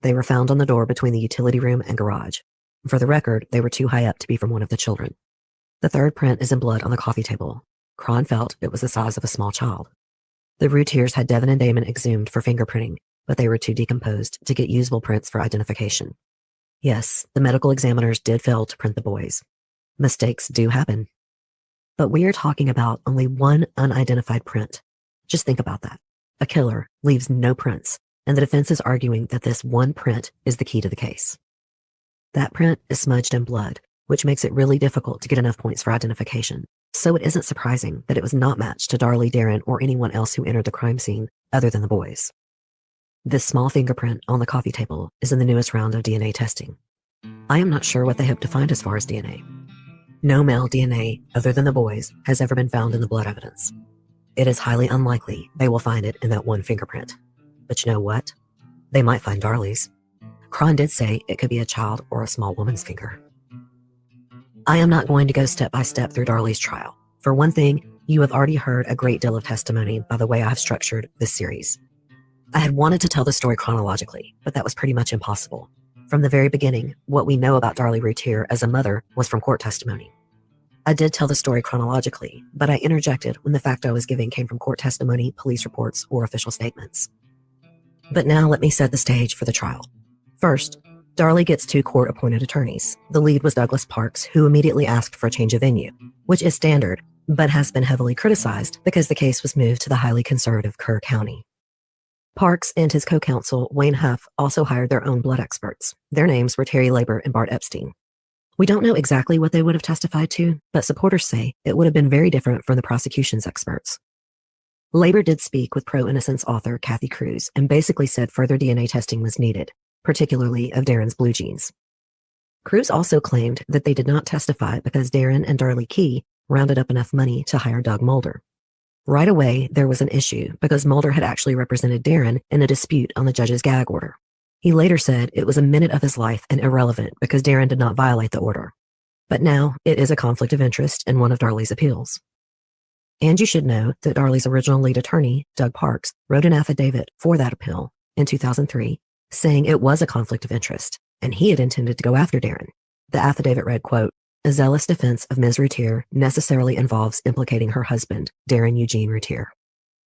They were found on the door between the utility room and garage. For the record, they were too high up to be from one of the children. The 3rd print is in blood on the coffee table. Cron felt it was the size of a small child. The Routiers had Devin and Damon exhumed for fingerprinting, but they were too decomposed to get usable prints for identification. Yes, the medical examiners did fail to print the boys. Mistakes do happen. But we are talking about only one unidentified print. Just think about that. A killer leaves no prints, and the defense is arguing that this one print is the key to the case. That print is smudged in blood, which makes it really difficult to get enough points for identification. So it isn't surprising that it was not matched to Darlie, Darren, or anyone else who entered the crime scene other than the boys. This small fingerprint on the coffee table is in the newest round of DNA testing. I am not sure what they hope to find as far as DNA. No male DNA other than the boys has ever been found in the blood evidence. It is highly unlikely they will find it in that one fingerprint. But you know what? They might find Darlie's. Cron did say it could be a child or a small woman's finger. I am not going to go step by step through Darlie's trial. For one thing, you have already heard a great deal of testimony by the way I have structured this series. I had wanted to tell the story chronologically, but that was pretty much impossible. From the very beginning, what we know about Darlie Routier as a mother was from court testimony. I did tell the story chronologically, but I interjected when the fact I was giving came from court testimony, police reports, or official statements. But now let me set the stage for the trial. First, Darlie gets 2 court-appointed attorneys. The lead was Douglas Parks, who immediately asked for a change of venue, which is standard, but has been heavily criticized because the case was moved to the highly conservative Kerr County. Parks and his co-counsel, Wayne Huff, also hired their own blood experts. Their names were Terry Labor and Bart Epstein. We don't know exactly what they would have testified to, but supporters say it would have been very different from the prosecution's experts. Labor did speak with pro-innocence author Kathy Cruz and basically said further DNA testing was needed, particularly of Darren's blue jeans. Cruz also claimed that they did not testify because Darren and Darlie Key rounded up enough money to hire Doug Mulder. Right away, there was an issue because Mulder had actually represented Darren in a dispute on the judge's gag order. He later said it was a minute of his life and irrelevant because Darren did not violate the order. But now it is a conflict of interest in one of Darlie's appeals. And you should know that Darlie's original lead attorney, Doug Parks, wrote an affidavit for that appeal in 2003, saying it was a conflict of interest, and he had intended to go after Darren. The affidavit read, quote, "A zealous defense of Ms. Routier necessarily involves implicating her husband, Darren Eugene Routier."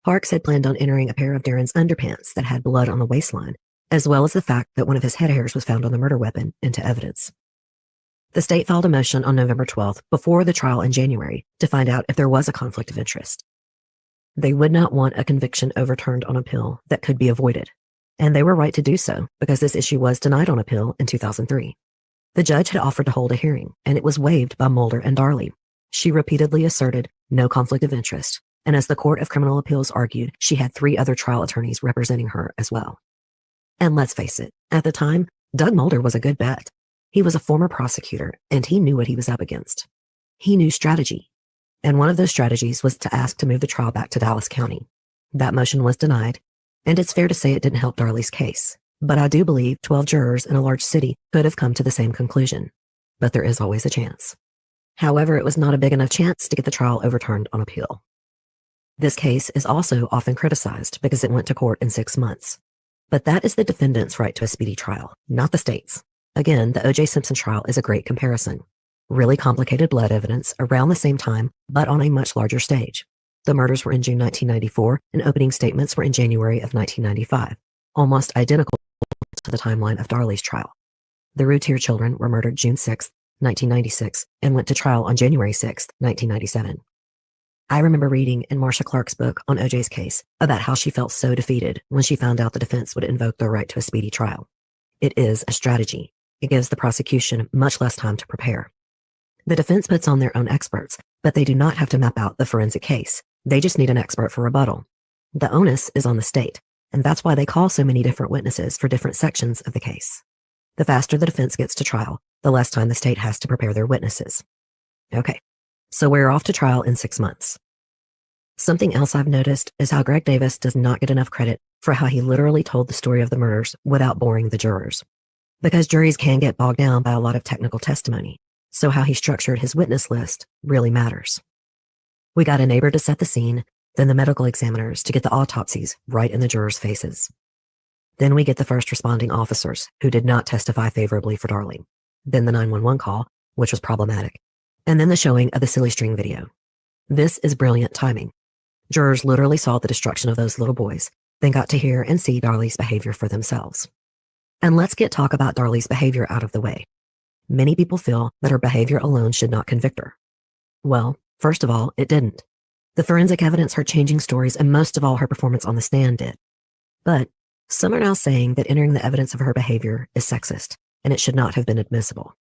Parks had planned on entering a pair of Darren's underpants that had blood on the waistline, as well as the fact that one of his head hairs was found on the murder weapon, into evidence. The state filed a motion on November 12th before the trial in January to find out if there was a conflict of interest. They would not want a conviction overturned on appeal that could be avoided, and they were right to do so because this issue was denied on appeal in 2003. The judge had offered to hold a hearing, and it was waived by Mulder and Darlie. She repeatedly asserted no conflict of interest, and as the Court of Criminal Appeals argued, she had 3 other trial attorneys representing her as well. And let's face it, at the time, Doug Mulder was a good bet. He was a former prosecutor, and he knew what he was up against. He knew strategy, and one of those strategies was to ask to move the trial back to Dallas County. That motion was denied, and it's fair to say it didn't help Darlie's case. But I do believe 12 jurors in a large city could have come to the same conclusion. But there is always a chance. However, it was not a big enough chance to get the trial overturned on appeal. This case is also often criticized because it went to court in 6 months. But that is the defendant's right to a speedy trial, not the state's. Again, the O.J. Simpson trial is a great comparison. Really complicated blood evidence around the same time, but on a much larger stage. The murders were in June 1994, and opening statements were in January of 1995, almost identical to the timeline of Darlie's trial. The Routier children were murdered June 6, 1996, and went to trial on January 6, 1997. I remember reading in Marcia Clark's book on O.J.'s case about how she felt so defeated when she found out the defense would invoke their right to a speedy trial. It is a strategy. It gives the prosecution much less time to prepare. The defense puts on their own experts, but they do not have to map out the forensic case. They just need an expert for rebuttal. The onus is on the state, and that's why they call so many different witnesses for different sections of the case. The faster the defense gets to trial, the less time the state has to prepare their witnesses. Okay, so we're off to trial in 6 months. Something else I've noticed is how Greg Davis does not get enough credit for how he literally told the story of the murders without boring the jurors. Because juries can get bogged down by a lot of technical testimony, so how he structured his witness list really matters. We got a neighbor to set the scene, then the medical examiners to get the autopsies right in the jurors' faces. Then we get the first responding officers who did not testify favorably for Darlie. Then the 911 call, which was problematic. And then the showing of the silly string video. This is brilliant timing. Jurors literally saw the destruction of those little boys, then got to hear and see Darlie's behavior for themselves. And let's get talk about Darlie's behavior out of the way. Many people feel that her behavior alone should not convict her. Well, first of all, it didn't. The forensic evidence, her changing stories, and most of all her performance on the stand did. But some are now saying that entering the evidence of her behavior is sexist, and it should not have been admissible.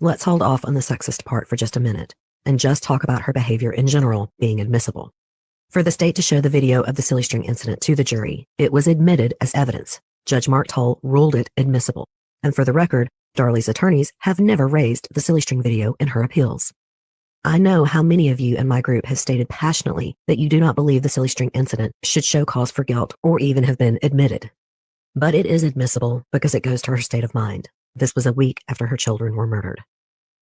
Let's hold off on the sexist part for just a minute, and just talk about her behavior in general being admissible. For the state to show the video of the silly string incident to the jury, it was admitted as evidence. Judge Mark Toll ruled it admissible. And for the record, Darlie's attorneys have never raised the silly string video in her appeals. I know how many of you in my group have stated passionately that you do not believe the silly string incident should show cause for guilt or even have been admitted. But it is admissible because it goes to her state of mind. This was a week after her children were murdered.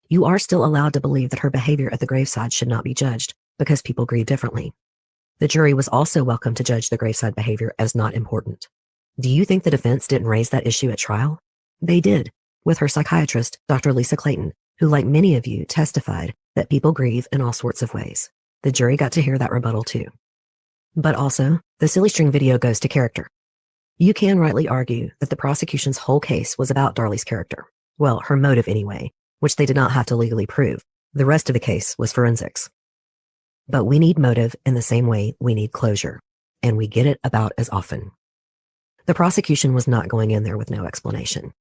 You are still allowed to believe that her behavior at the graveside should not be judged because people grieve differently. The jury was also welcome to judge the graveside behavior as not important. Do you think the defense didn't raise that issue at trial? They did, with her psychiatrist, Dr. Lisa Clayton, who, like many of you, testified that people grieve in all sorts of ways. The jury got to hear that rebuttal too. But also, the silly string video goes to character. You can rightly argue that the prosecution's whole case was about Darlie's character. Well, her motive anyway, which they did not have to legally prove. The rest of the case was forensics. But we need motive in the same way we need closure, and we get it about as often. The prosecution was not going in there with no explanation.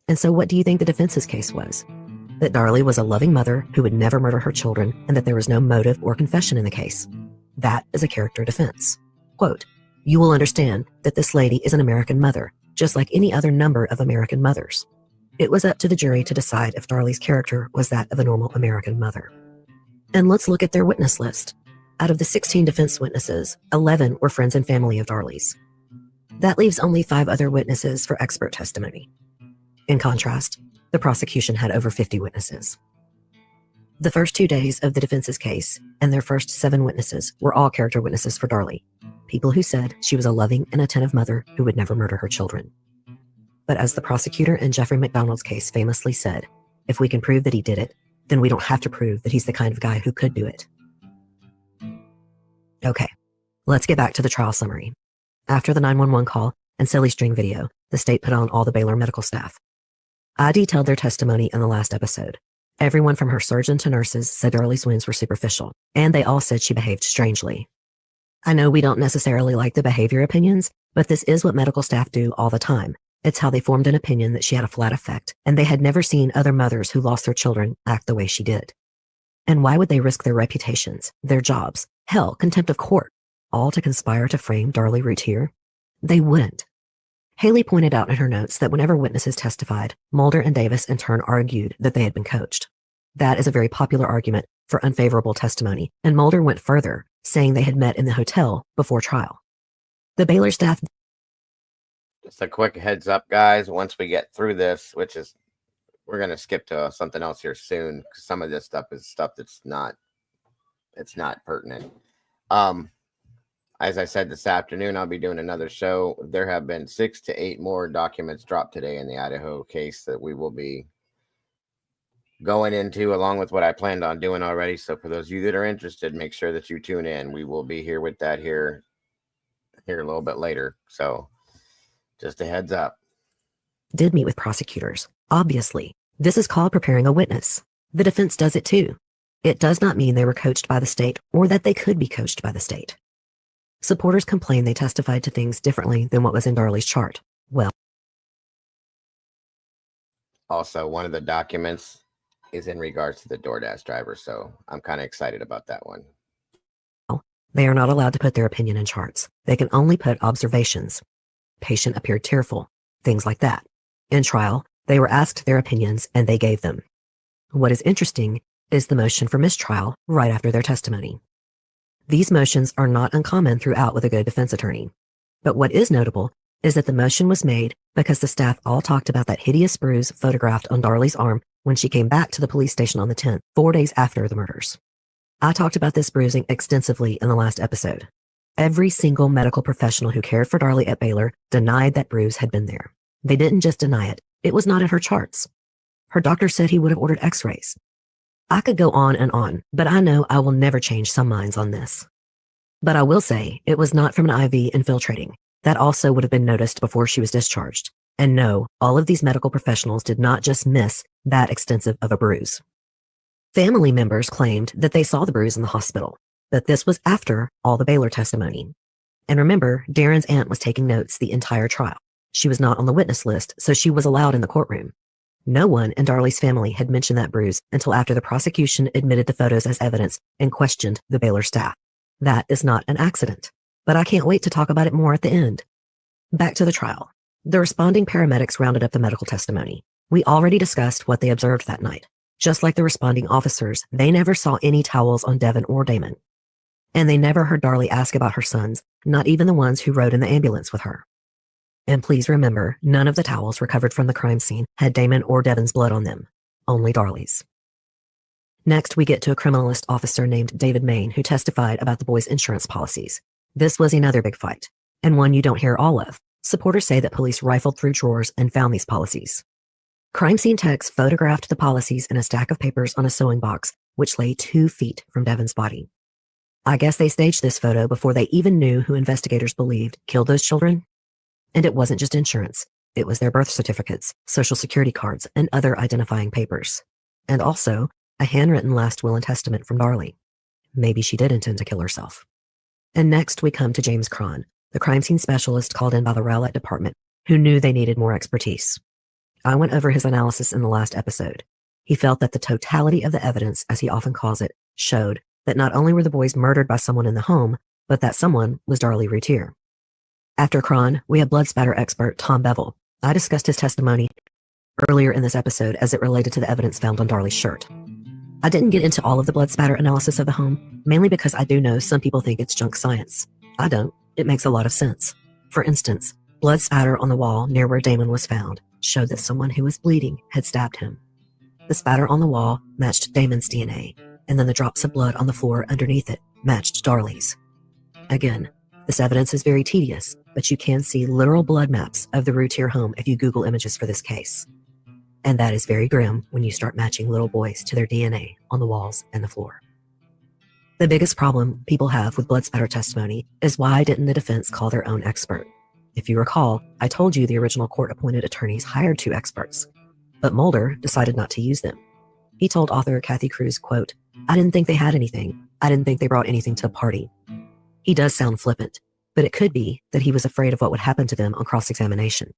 And so what do you think the defense's case was? That Darlie was a loving mother who would never murder her children and that there was no motive or confession in the case. That is a character defense. Quote, "You will understand that this lady is an American mother, just like any other number of American mothers." It was up to the jury to decide if Darlie's character was that of a normal American mother. And let's look at their witness list. Out of the 16 defense witnesses, 11 were friends and family of Darlie's. That leaves only 5 other witnesses for expert testimony. In contrast, the prosecution had over 50 witnesses. The first 2 days of the defense's case and their first 7 witnesses were all character witnesses for Darlie, people who said she was a loving and attentive mother who would never murder her children. But as the prosecutor in Jeffrey McDonald's case famously said, if we can prove that he did it, then we don't have to prove that he's the kind of guy who could do it. Okay, let's get back to the trial summary. After the 911 call and silly string video, the state put on all the Baylor medical staff. I detailed their testimony in the last episode. Everyone from her surgeon to nurses said Darlie's wounds were superficial, and they all said she behaved strangely. I know we don't necessarily like the behavior opinions, but this is what medical staff do all the time. It's how they formed an opinion that she had a flat effect, and they had never seen other mothers who lost their children act the way she did. And why would they risk their reputations, their jobs, hell, contempt of court, all to conspire to frame Darlie Routier? They wouldn't. Haley pointed out in her notes that whenever witnesses testified, Mulder and Davis in turn argued that they had been coached. That is a very popular argument for unfavorable testimony, and Mulder went further, saying they had met in the hotel before trial. The Baylor staff... Just a quick heads up, guys. Once we get through this, which is, we're going to skip to something else here soon, because some of this stuff is stuff that's not, it's not pertinent. As I said this afternoon, I'll be doing another show. There have been 6 to 8 more documents dropped today in the Idaho case that we will be going into, along with what I planned on doing already. So for those of you that are interested, make sure that you tune in. We will be here with that here a little bit later. So just a heads up. Did meet with prosecutors. Obviously, this is called preparing a witness. The defense does it too. It does not mean they were coached by the state or that they could be coached by the state. Supporters complain they testified to things differently than what was in Darlie's chart. Well, also, one of the documents is in regards to the DoorDash driver, so I'm kind of excited about that one. They are not allowed to put their opinion in charts. They can only put observations. Patient appeared tearful, things like that. In trial, they were asked their opinions and they gave them. What is interesting is the motion for mistrial right after their testimony. These motions are not uncommon throughout with a good defense attorney. But what is notable is that the motion was made because the staff all talked about that hideous bruise photographed on Darlie's arm when she came back to the police station on the 10th, 4 days after the murders. I talked about this bruising extensively in the last episode. Every single medical professional who cared for Darlie at Baylor denied that bruise had been there. They didn't just deny it. It was not in her charts. Her doctor said he would have ordered x-rays. I could go on, but I know I will never change some minds on this. But I will say it was not from an IV infiltrating. That also would have been noticed before she was discharged. And no, all of these medical professionals did not just miss that extensive of a bruise. Family members claimed that they saw the bruise in the hospital, but this was after all the Baylor testimony. And remember, Darren's aunt was taking notes the entire trial. She was not on the witness list, so she was allowed in the courtroom. No one in Darlie's family had mentioned that bruise until after the prosecution admitted the photos as evidence and questioned the Baylor staff. That is not an accident, but I can't wait to talk about it more at the end. Back to the trial. The responding paramedics rounded up the medical testimony. We already discussed what they observed that night. Just like the responding officers, they never saw any towels on Devin or Damon. And they never heard Darlie ask about her sons, not even the ones who rode in the ambulance with her. And please remember, none of the towels recovered from the crime scene had Damon or Devin's blood on them, only Darlie's. Next, we get to a criminalist officer named David Main who testified about the boys' insurance policies. This was another big fight, and one you don't hear all of. Supporters say that police rifled through drawers and found these policies. Crime scene techs photographed the policies in a stack of papers on a sewing box, which lay 2 feet from Devin's body. I guess they staged this photo before they even knew who investigators believed killed those children. And it wasn't just insurance. It was their birth certificates, social security cards, and other identifying papers. And also, a handwritten last will and testament from Darlie. Maybe she did intend to kill herself. And next we come to James Cron, the crime scene specialist called in by the Rowlett department, who knew they needed more expertise. I went over his analysis in the last episode. He felt that the totality of the evidence, as he often calls it, showed that not only were the boys murdered by someone in the home, but that someone was Darlie Routier. After Cron, we have blood spatter expert Tom Bevel. I discussed his testimony earlier in this episode as it related to the evidence found on Darlie's shirt. I didn't get into all of the blood spatter analysis of the home, mainly because I do know some people think it's junk science. I don't. It makes a lot of sense. For instance, blood spatter on the wall near where Damon was found showed that someone who was bleeding had stabbed him. The spatter on the wall matched Damon's DNA, and then the drops of blood on the floor underneath it matched Darlie's. Again, this evidence is very tedious, but you can see literal blood maps of the Routier home if you Google images for this case. And that is very grim when you start matching little boys to their DNA on the walls and the floor. The biggest problem people have with blood spatter testimony is why didn't the defense call their own expert? If you recall, I told you the original court-appointed attorneys hired 2 experts, but Mulder decided not to use them. He told author Kathy Cruz, quote, "I didn't think they had anything. I didn't think they brought anything to a party." He does sound flippant, but it could be that he was afraid of what would happen to them on cross-examination.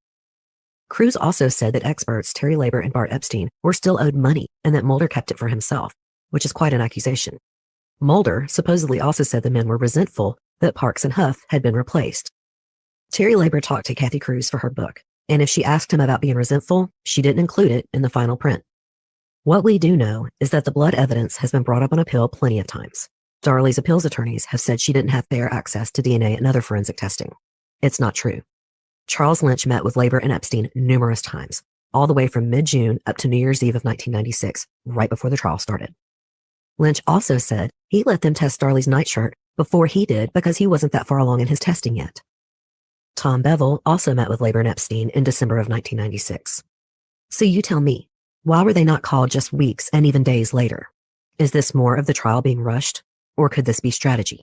Cruz also said that experts Terry Labor and Bart Epstein were still owed money and that Mulder kept it for himself, which is quite an accusation. Mulder supposedly also said the men were resentful that Parks and Huff had been replaced. Terry Labor talked to Kathy Cruz for her book, and if she asked him about being resentful, she didn't include it in the final print. What we do know is that the blood evidence has been brought up on appeal plenty of times. Darlie's appeals attorneys have said she didn't have fair access to DNA and other forensic testing. It's not true. Charles Lynch met with Labor and Epstein numerous times, all the way from mid-June up to New Year's Eve of 1996, right before the trial started. Lynch also said he let them test Darlie's nightshirt before he did because he wasn't that far along in his testing yet. Tom Bevel also met with Labor and Epstein in December of 1996. So you tell me, why were they not called just weeks and even days later? Is this more of the trial being rushed, or could this be strategy?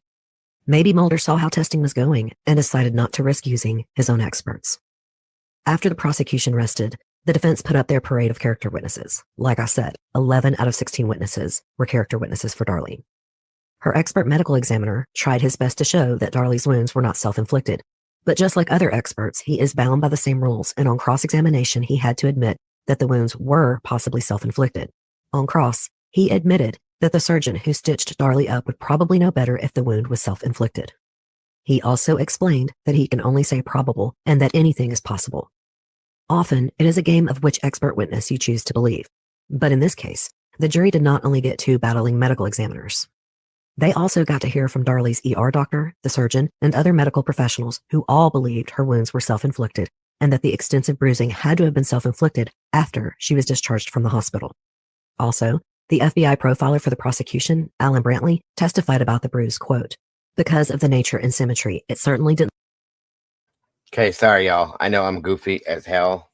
Maybe Mulder saw how testing was going and decided not to risk using his own experts. After the prosecution rested, the defense put up their parade of character witnesses. Like I said, 11 out of 16 witnesses were character witnesses for Darlie. Her expert medical examiner tried his best to show that Darlie's wounds were not self-inflicted, but just like other experts, he is bound by the same rules, and on cross-examination, he had to admit that the wounds were possibly self-inflicted. On cross, he admitted that the surgeon who stitched Darlie up would probably know better if the wound was self-inflicted. He also explained that he can only say probable and that anything is possible. Often, it is a game of which expert witness you choose to believe. But in this case, the jury did not only get 2 battling medical examiners. They also got to hear from Darlie's ER doctor, the surgeon, and other medical professionals who all believed her wounds were self-inflicted and that the extensive bruising had to have been self-inflicted after she was discharged from the hospital. Also, the FBI profiler for the prosecution, Alan Brantley, testified about the bruise, quote, "Because of the nature and symmetry, it certainly didn't." Okay, sorry, y'all. I know I'm goofy as hell.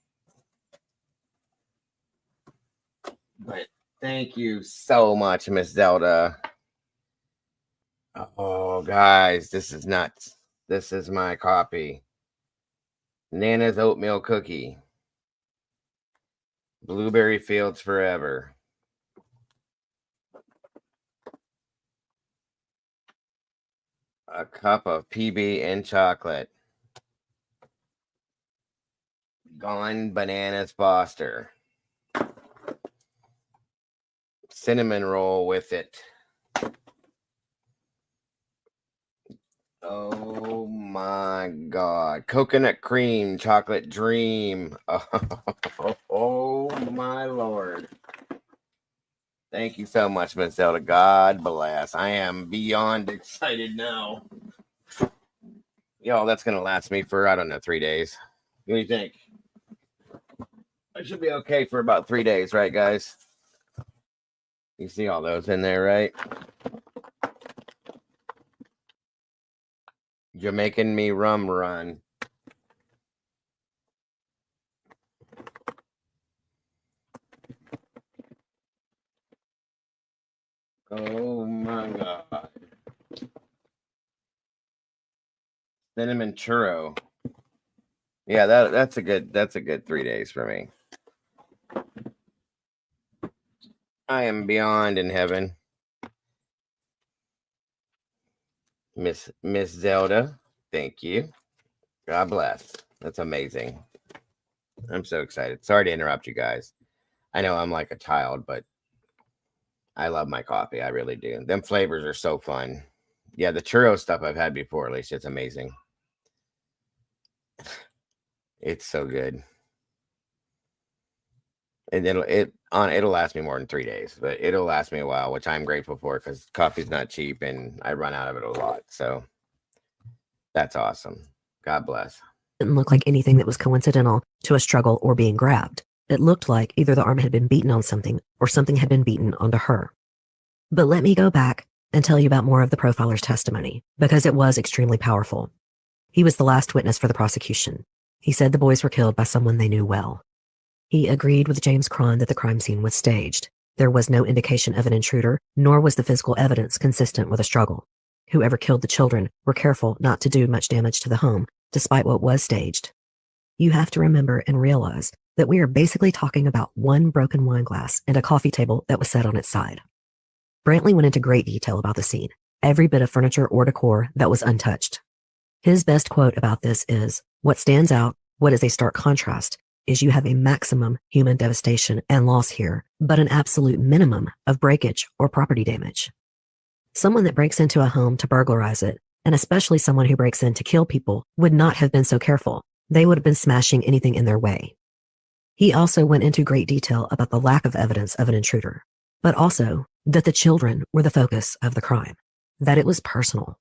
But thank you so much, Miss Zelda. Oh, guys, this is nuts. This is my copy. Nana's Oatmeal Cookie. Blueberry Fields Forever. A cup of PB and chocolate. Gone Bananas Foster. Cinnamon roll with it. Oh my God. Coconut cream, chocolate dream. Oh my Lord. Thank you so much, Miss Zelda. God bless. I am beyond excited now. Y'all, that's going to last me for, I don't know, 3 days. What do you think? I should be okay for about 3 days, right, guys? You see all those in there, right? You're making me rum run. Oh my God. Cinnamon churro. Yeah, that's a good 3 days for me. I am beyond in heaven. Miss Zelda, thank you. God bless. That's amazing. I'm so excited. Sorry to interrupt you guys. I know I'm like a child, but I love my coffee. I really do. Them flavors are so fun. Yeah, the churro stuff I've had before, at least it's amazing. It's so good. And it'll last me more than 3 days, but it'll last me a while, which I'm grateful for because coffee's not cheap and I run out of it a lot. So that's awesome. God bless. Didn't look like anything that was coincidental to a struggle or being grabbed. It looked like either the arm had been beaten on something or something had been beaten onto her. But let me go back and tell you about more of the profiler's testimony because it was extremely powerful. He was the last witness for the prosecution. He said the boys were killed by someone they knew well. He agreed with James Cron that the crime scene was staged. There was no indication of an intruder, nor was the physical evidence consistent with a struggle. Whoever killed the children were careful not to do much damage to the home, despite what was staged. You have to remember and realize that we are basically talking about one broken wine glass and a coffee table that was set on its side. Brantley went into great detail about the scene, every bit of furniture or decor that was untouched. His best quote about this is, "What stands out, what is a stark contrast, is you have a maximum human devastation and loss here, but an absolute minimum of breakage or property damage. Someone that breaks into a home to burglarize it, and especially someone who breaks in to kill people, would not have been so careful. They would have been smashing anything in their way." He also went into great detail about the lack of evidence of an intruder, but also that the children were the focus of the crime, that it was personal.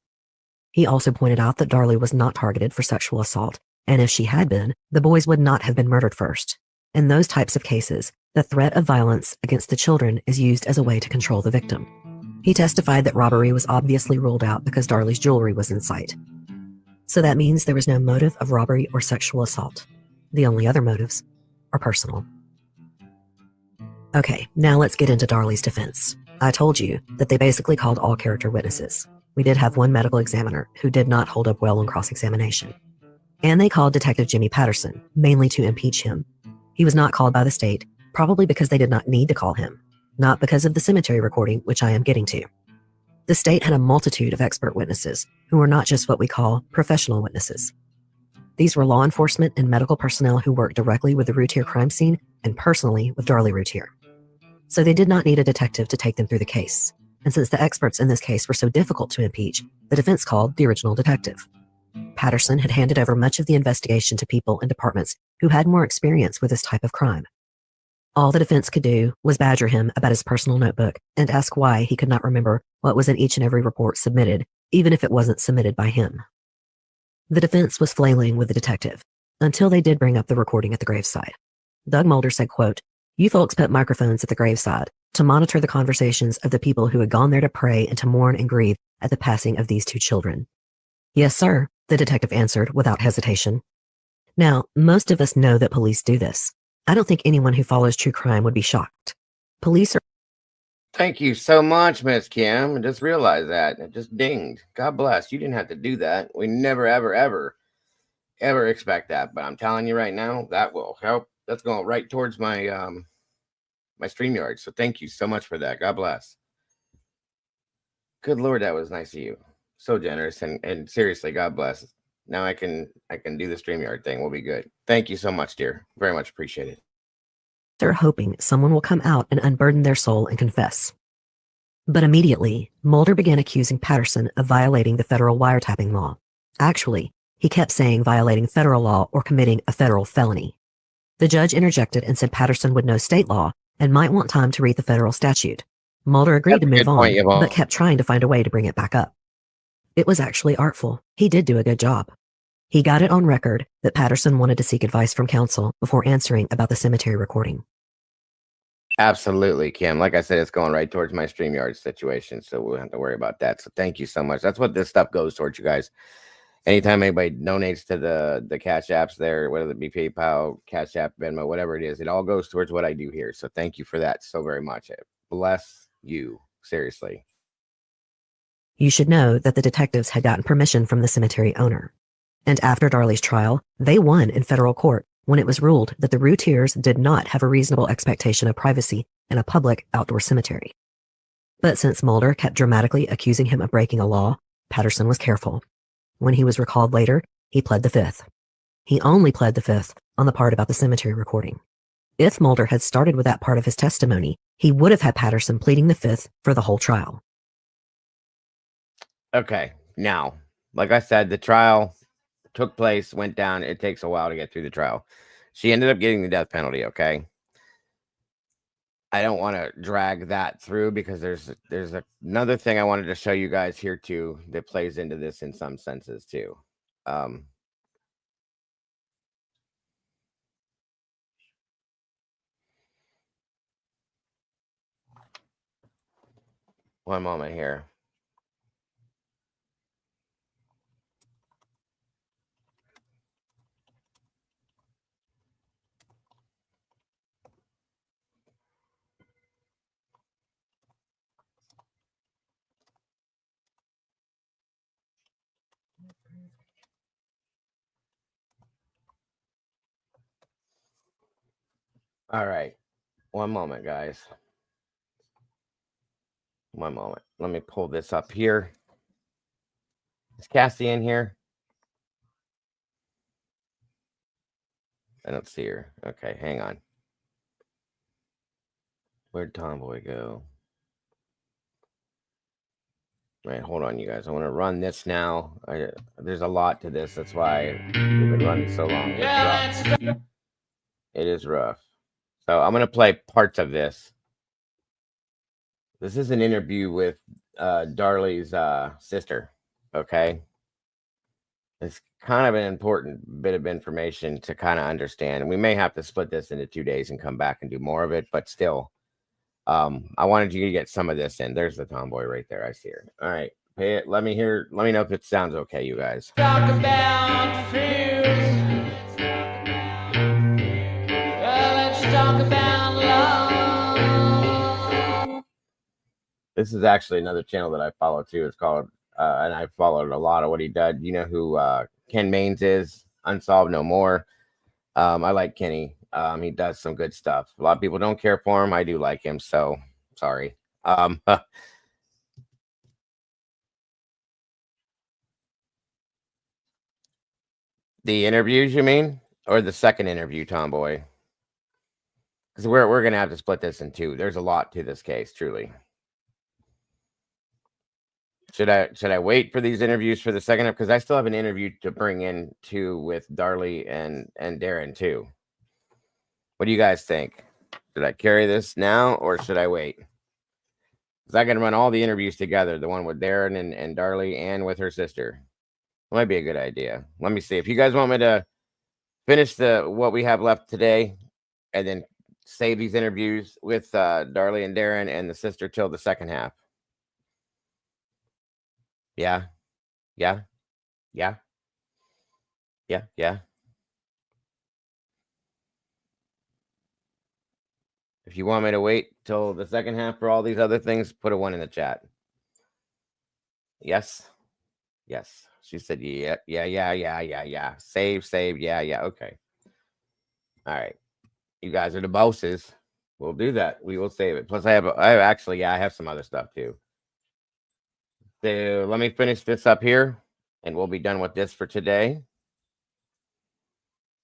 He also pointed out that Darlie was not targeted for sexual assault, and if she had been, the boys would not have been murdered first. In those types of cases, the threat of violence against the children is used as a way to control the victim. He testified that robbery was obviously ruled out because Darlie's jewelry was in sight. So that means there was no motive of robbery or sexual assault. The only other motives are personal. Okay, now let's get into Darlie's defense. I told you that they basically called all character witnesses. We did have one medical examiner who did not hold up well on cross-examination. And they called Detective Jimmy Patterson, mainly to impeach him. He was not called by the state, probably because they did not need to call him, not because of the cemetery recording, which I am getting to. The state had a multitude of expert witnesses who were not just what we call professional witnesses. These were law enforcement and medical personnel who worked directly with the Routier crime scene and personally with Darlie Routier. So they did not need a detective to take them through the case. And since the experts in this case were so difficult to impeach, the defense called the original detective. Patterson had handed over much of the investigation to people and departments who had more experience with this type of crime. All the defense could do was badger him about his personal notebook and ask why he could not remember what was in each and every report submitted, even if it wasn't submitted by him. The defense was flailing with the detective until they did bring up the recording at the graveside. Doug Mulder said, quote, "You folks put microphones at the graveside to monitor the conversations of the people who had gone there to pray and to mourn and grieve at the passing of these two children." "Yes, sir," the detective answered without hesitation. Now, most of us know that police do this. I don't think anyone who follows true crime would be shocked. Police are... Thank you so much, Miss Kim. I just realized that. It just dinged. God bless. You didn't have to do that. We never, ever expect that. But I'm telling you right now, that will help. That's going right towards my my StreamYard. So thank you so much for that. God bless. Good Lord, that was nice of you. So generous and seriously, God bless. Now I can do the StreamYard thing. We'll be good. Thank you so much, dear. Very much appreciate it. They're hoping someone will come out and unburden their soul and confess. But immediately, Mulder began accusing Patterson of violating the federal wiretapping law. Actually, he kept saying violating federal law or committing a federal felony. The judge interjected and said Patterson would know state law and might want time to read the federal statute. Mulder agreed to move on, but kept trying to find a way to bring it back up. It was actually artful. He did do a good job. He got it on record that Patterson wanted to seek advice from counsel before answering about the cemetery recording. Absolutely, Kim. Like I said, it's going right towards my StreamYard situation, so we won't have to worry about that. So thank you so much. That's what this stuff goes towards, you guys. Anytime anybody donates to the Cash Apps there, whether it be PayPal, Cash App, Venmo, whatever it is, it all goes towards what I do here. So thank you for that so very much. Bless you. Seriously. You should know that the detectives had gotten permission from the cemetery owner. And after Darlie's trial, they won in federal court when it was ruled that the Routiers did not have a reasonable expectation of privacy in a public outdoor cemetery. But since Mulder kept dramatically accusing him of breaking a law, Patterson was careful. When he was recalled later, he pled the fifth. He only pled the fifth on the part about the cemetery recording. If Mulder had started with that part of his testimony, he would have had Patterson pleading the fifth for the whole trial. Okay, now, like I said, the trial took place, went down. It takes a while to get through the trial. She ended up getting the death penalty, okay? I don't want to drag that through because there's another thing I wanted to show you guys here too that plays into this in some senses too. One moment here. All right. One moment, guys. One moment. Let me pull this up here. Is Cassie in here? I don't see her. Okay, hang on. Where'd Tomboy go? All right, hold on, you guys. I want to run this now. There's a lot to this. That's why we've been running so long. It is rough. So I'm going to play parts of this. This is an interview with Darlie's sister, okay? It's kind of an important bit of information to kind of understand. And we may have to split this into 2 days and come back and do more of it, but still, I wanted you to get some of this in. There's the tomboy right there. I see her. All right. Pay it. Let me know if it sounds okay, you guys. Talk about fears. Let's talk about love. This is actually another channel that I follow too. It's called, and I followed a lot of what he did. You know who Ken Maines is? Unsolved No More. I like Kenny. He does some good stuff. A lot of people don't care for him. I do like him, so sorry. The interviews, you mean? Or the second interview, Tomboy? Because we're gonna have to split this in two. There's a lot to this case, truly. Should I wait for these interviews for the second? Because I still have an interview to bring in too with Darlie and Darren too. What do you guys think? Should I carry this now or should I wait? Because I can run all the interviews together, the one with Darren and Darlie and with her sister. Might be a good idea. Let me see. If you guys want me to finish what we have left today and then save these interviews with Darlie and Darren and the sister till the second half. Yeah. Yeah. Yeah. Yeah. Yeah. If you want me to wait till the second half for all these other things, put a 1 in the chat. Yes. Yes. She said, yeah. Save. Yeah. Okay. All right. You guys are the bosses. We'll do that. We will save it. Plus, I have some other stuff too. So let me finish this up here and we'll be done with this for today.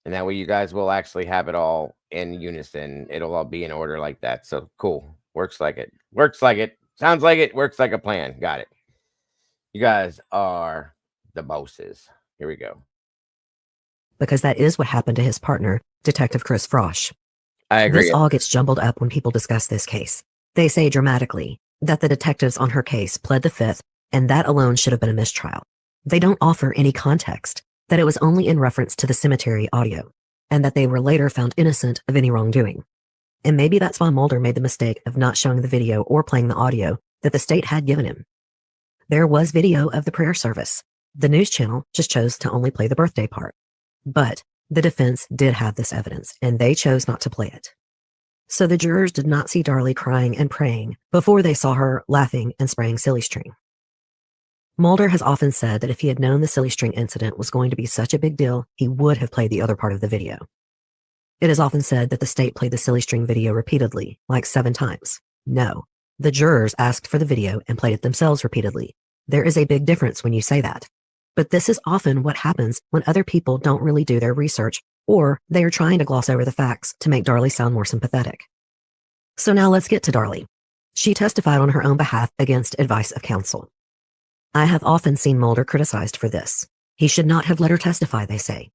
And that way you guys will actually have it all in unison. It'll all be in order like that. So cool. Works like it. Sounds like it. Works like a plan. Got it. You guys are the bosses. Here we go. Because that is what happened to his partner, Detective Chris Frosch. I agree. This all gets jumbled up when people discuss this case. They say dramatically that the detectives on her case pled the fifth, and that alone should have been a mistrial. They don't offer any context, that it was only in reference to the cemetery audio, and that they were later found innocent of any wrongdoing. And maybe that's why Mulder made the mistake of not showing the video or playing the audio that the state had given him. There was video of the prayer service. The news channel just chose to only play the birthday part. But the defense did have this evidence, and they chose not to play it. So the jurors did not see Darlie crying and praying before they saw her laughing and spraying silly string. Mulder has often said that if he had known the silly string incident was going to be such a big deal, he would have played the other part of the video. It is often said that the state played the silly string video repeatedly, like 7 times. No, the jurors asked for the video and played it themselves repeatedly. There is a big difference when you say that. But this is often what happens when other people don't really do their research, or they are trying to gloss over the facts to make Darlie sound more sympathetic. So now let's get to Darlie. She testified on her own behalf against advice of counsel. I have often seen Mulder criticized for this. He should not have let her testify, they say.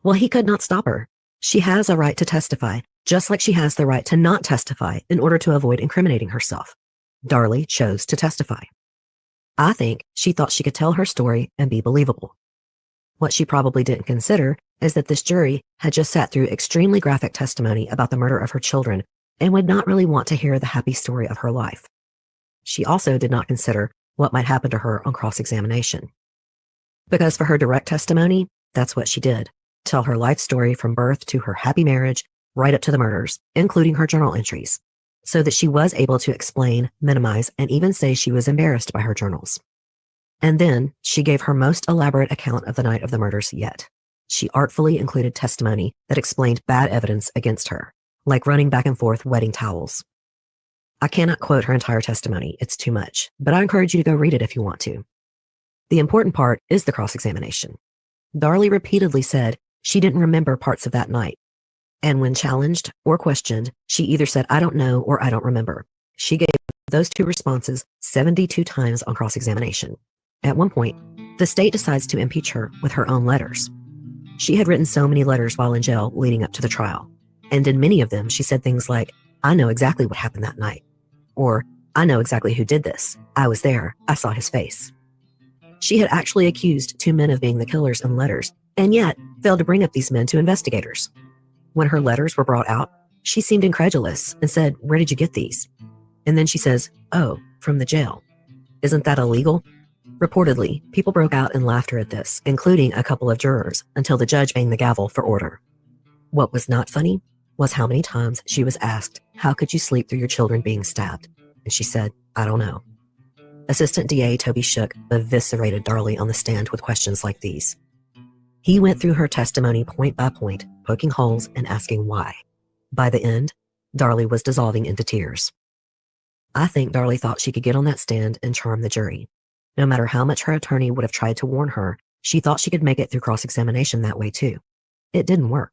Well, he could not stop her. She has a right to testify, just like she has the right to not testify in order to avoid incriminating herself. Darlie chose to testify. I think she thought she could tell her story and be believable. What she probably didn't consider is that this jury had just sat through extremely graphic testimony about the murder of her children and would not really want to hear the happy story of her life. She also did not consider what might happen to her on cross-examination. Because for her direct testimony, that's what she did. Tell her life story from birth to her happy marriage, right up to the murders, including her journal entries, so that she was able to explain, minimize, and even say she was embarrassed by her journals. And then she gave her most elaborate account of the night of the murders yet. She artfully included testimony that explained bad evidence against her, like running back and forth wetting towels. I cannot quote her entire testimony, it's too much, but I encourage you to go read it if you want to. The important part is the cross-examination. Darlie repeatedly said she didn't remember parts of that night. And when challenged or questioned, she either said, I don't know, or I don't remember. She gave those 2 responses 72 times on cross-examination. At one point, the state decides to impeach her with her own letters. She had written so many letters while in jail leading up to the trial. And in many of them, she said things like, I know exactly what happened that night. Or, I know exactly who did this. I was there. I saw his face. She had actually accused 2 men of being the killers in letters, and yet failed to bring up these men to investigators. When her letters were brought out, she seemed incredulous and said, where did you get these? And then she says, oh, from the jail. Isn't that illegal? Reportedly, people broke out in laughter at this, including a couple of jurors, until the judge banged the gavel for order. What was not funny was how many times she was asked, how could you sleep through your children being stabbed? And she said, I don't know. Assistant DA Toby Shook eviscerated Darlie on the stand with questions like these. He went through her testimony point by point, poking holes and asking why. By the end, Darlie was dissolving into tears. I think Darlie thought she could get on that stand and charm the jury. No matter how much her attorney would have tried to warn her, she thought she could make it through cross-examination that way too. It didn't work.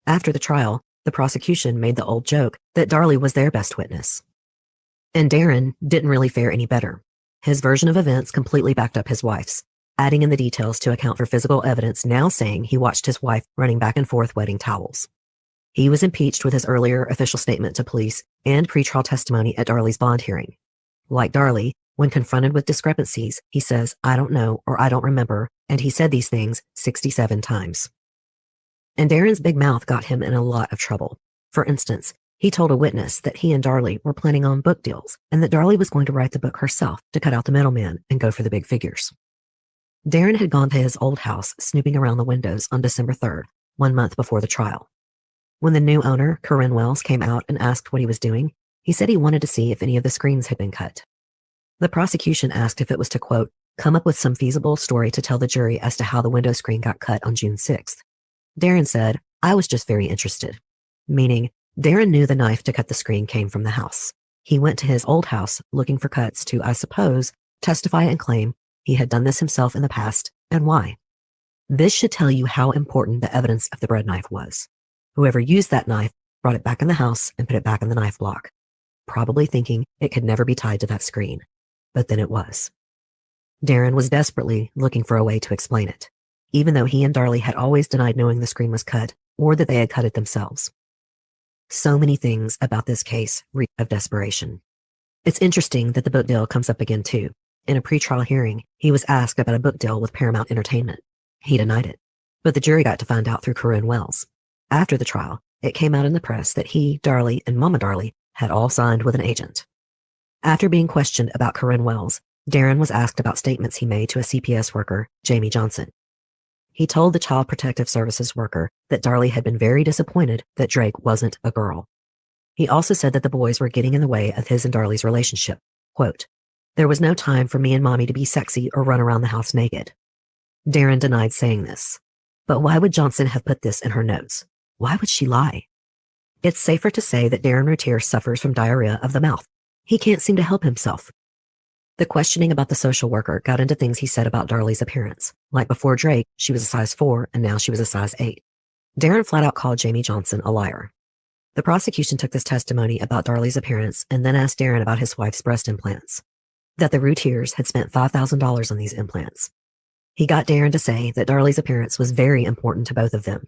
After the trial, the prosecution made the old joke that Darlie was their best witness. And Darren didn't really fare any better. His version of events completely backed up his wife's, adding in the details to account for physical evidence, now saying he watched his wife running back and forth wetting towels. He was impeached with his earlier official statement to police and pretrial testimony at Darlie's bond hearing. Like Darlie, when confronted with discrepancies, he says, I don't know or I don't remember, and he said these things 67 times. And Darren's big mouth got him in a lot of trouble. For instance, he told a witness that he and Darlie were planning on book deals and that Darlie was going to write the book herself to cut out the middleman and go for the big figures. Darren had gone to his old house snooping around the windows on December 3rd, 1 month before the trial. When the new owner, Corinne Wells, came out and asked what he was doing, he said he wanted to see if any of the screens had been cut. The prosecution asked if it was to, quote, come up with some feasible story to tell the jury as to how the window screen got cut on June 6th. Darren said, I was just very interested. Meaning, Darren knew the knife to cut the screen came from the house. He went to his old house looking for cuts to, I suppose, testify and claim he had done this himself in the past, and why. This should tell you how important the evidence of the bread knife was. Whoever used that knife brought it back in the house and put it back in the knife block, probably thinking it could never be tied to that screen. But then it was. Darren was desperately looking for a way to explain it, even though he and Darlie had always denied knowing the screen was cut or that they had cut it themselves. So many things about this case reek of desperation. It's interesting that the book deal comes up again too. In a pretrial hearing, he was asked about a book deal with Paramount Entertainment. He denied it, but the jury got to find out through Corinne Wells. After the trial, it came out in the press that he, Darlie, and Mama Darlie had all signed with an agent. After being questioned about Corinne Wells, Darren was asked about statements he made to a CPS worker, Jamie Johnson. He told the Child Protective Services worker that Darlie had been very disappointed that Drake wasn't a girl. He also said that the boys were getting in the way of his and Darlie's relationship. Quote, there was no time for me and Mommy to be sexy or run around the house naked. Darren denied saying this. But why would Johnson have put this in her notes? Why would she lie? It's safer to say that Darren Routier suffers from diarrhea of the mouth. He can't seem to help himself. The questioning about the social worker got into things he said about Darlie's appearance. Like before Drake, she was a size 4 and now she was a size 8. Darren flat out called Jamie Johnson a liar. The prosecution took this testimony about Darlie's appearance and then asked Darren about his wife's breast implants. That the Routiers had spent $5,000 on these implants. He got Darren to say that Darlie's appearance was very important to both of them.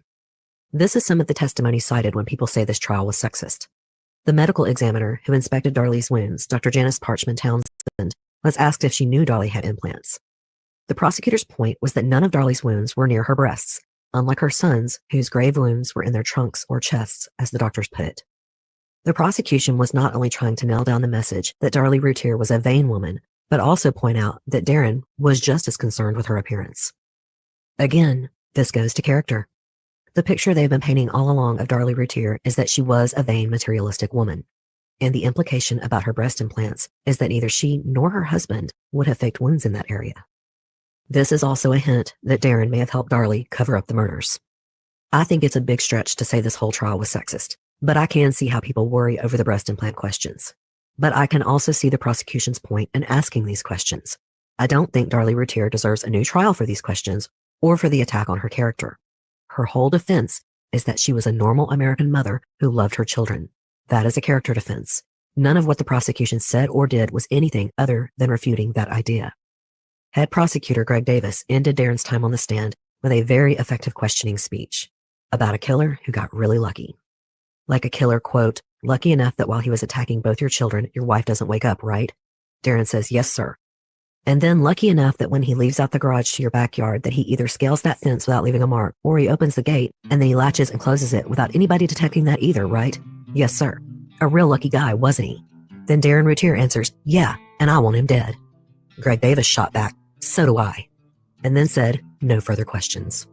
This is some of the testimony cited when people say this trial was sexist. The medical examiner who inspected Darlie's wounds, Dr. Janice Parchman Townsend, was asked if she knew Darlie had implants. The prosecutor's point was that none of Darlie's wounds were near her breasts, unlike her son's, whose grave wounds were in their trunks or chests, as the doctors put it. The prosecution was not only trying to nail down the message that Darlie Routier was a vain woman, but also point out that Darren was just as concerned with her appearance. Again, this goes to character. The picture they've been painting all along of Darlie Routier is that she was a vain, materialistic woman. And the implication about her breast implants is that neither she nor her husband would have faked wounds in that area. This is also a hint that Darren may have helped Darlie cover up the murders. I think it's a big stretch to say this whole trial was sexist, but I can see how people worry over the breast implant questions. But I can also see the prosecution's point in asking these questions. I don't think Darlie Routier deserves a new trial for these questions or for the attack on her character. Her whole defense is that she was a normal American mother who loved her children. That is a character defense. None of what the prosecution said or did was anything other than refuting that idea. Head prosecutor Greg Davis ended Darren's time on the stand with a very effective questioning speech about a killer who got really lucky. Like a killer, quote, lucky enough that while he was attacking both your children, your wife doesn't wake up, right? Darren says, yes, sir. And then lucky enough that when he leaves out the garage to your backyard, that he either scales that fence without leaving a mark, or he opens the gate and then he latches and closes it without anybody detecting that either, right? Yes, sir. A real lucky guy, wasn't he? Then Darren Routier answers, yeah, and I want him dead. Greg Davis shot back, so do I. And then said, no further questions.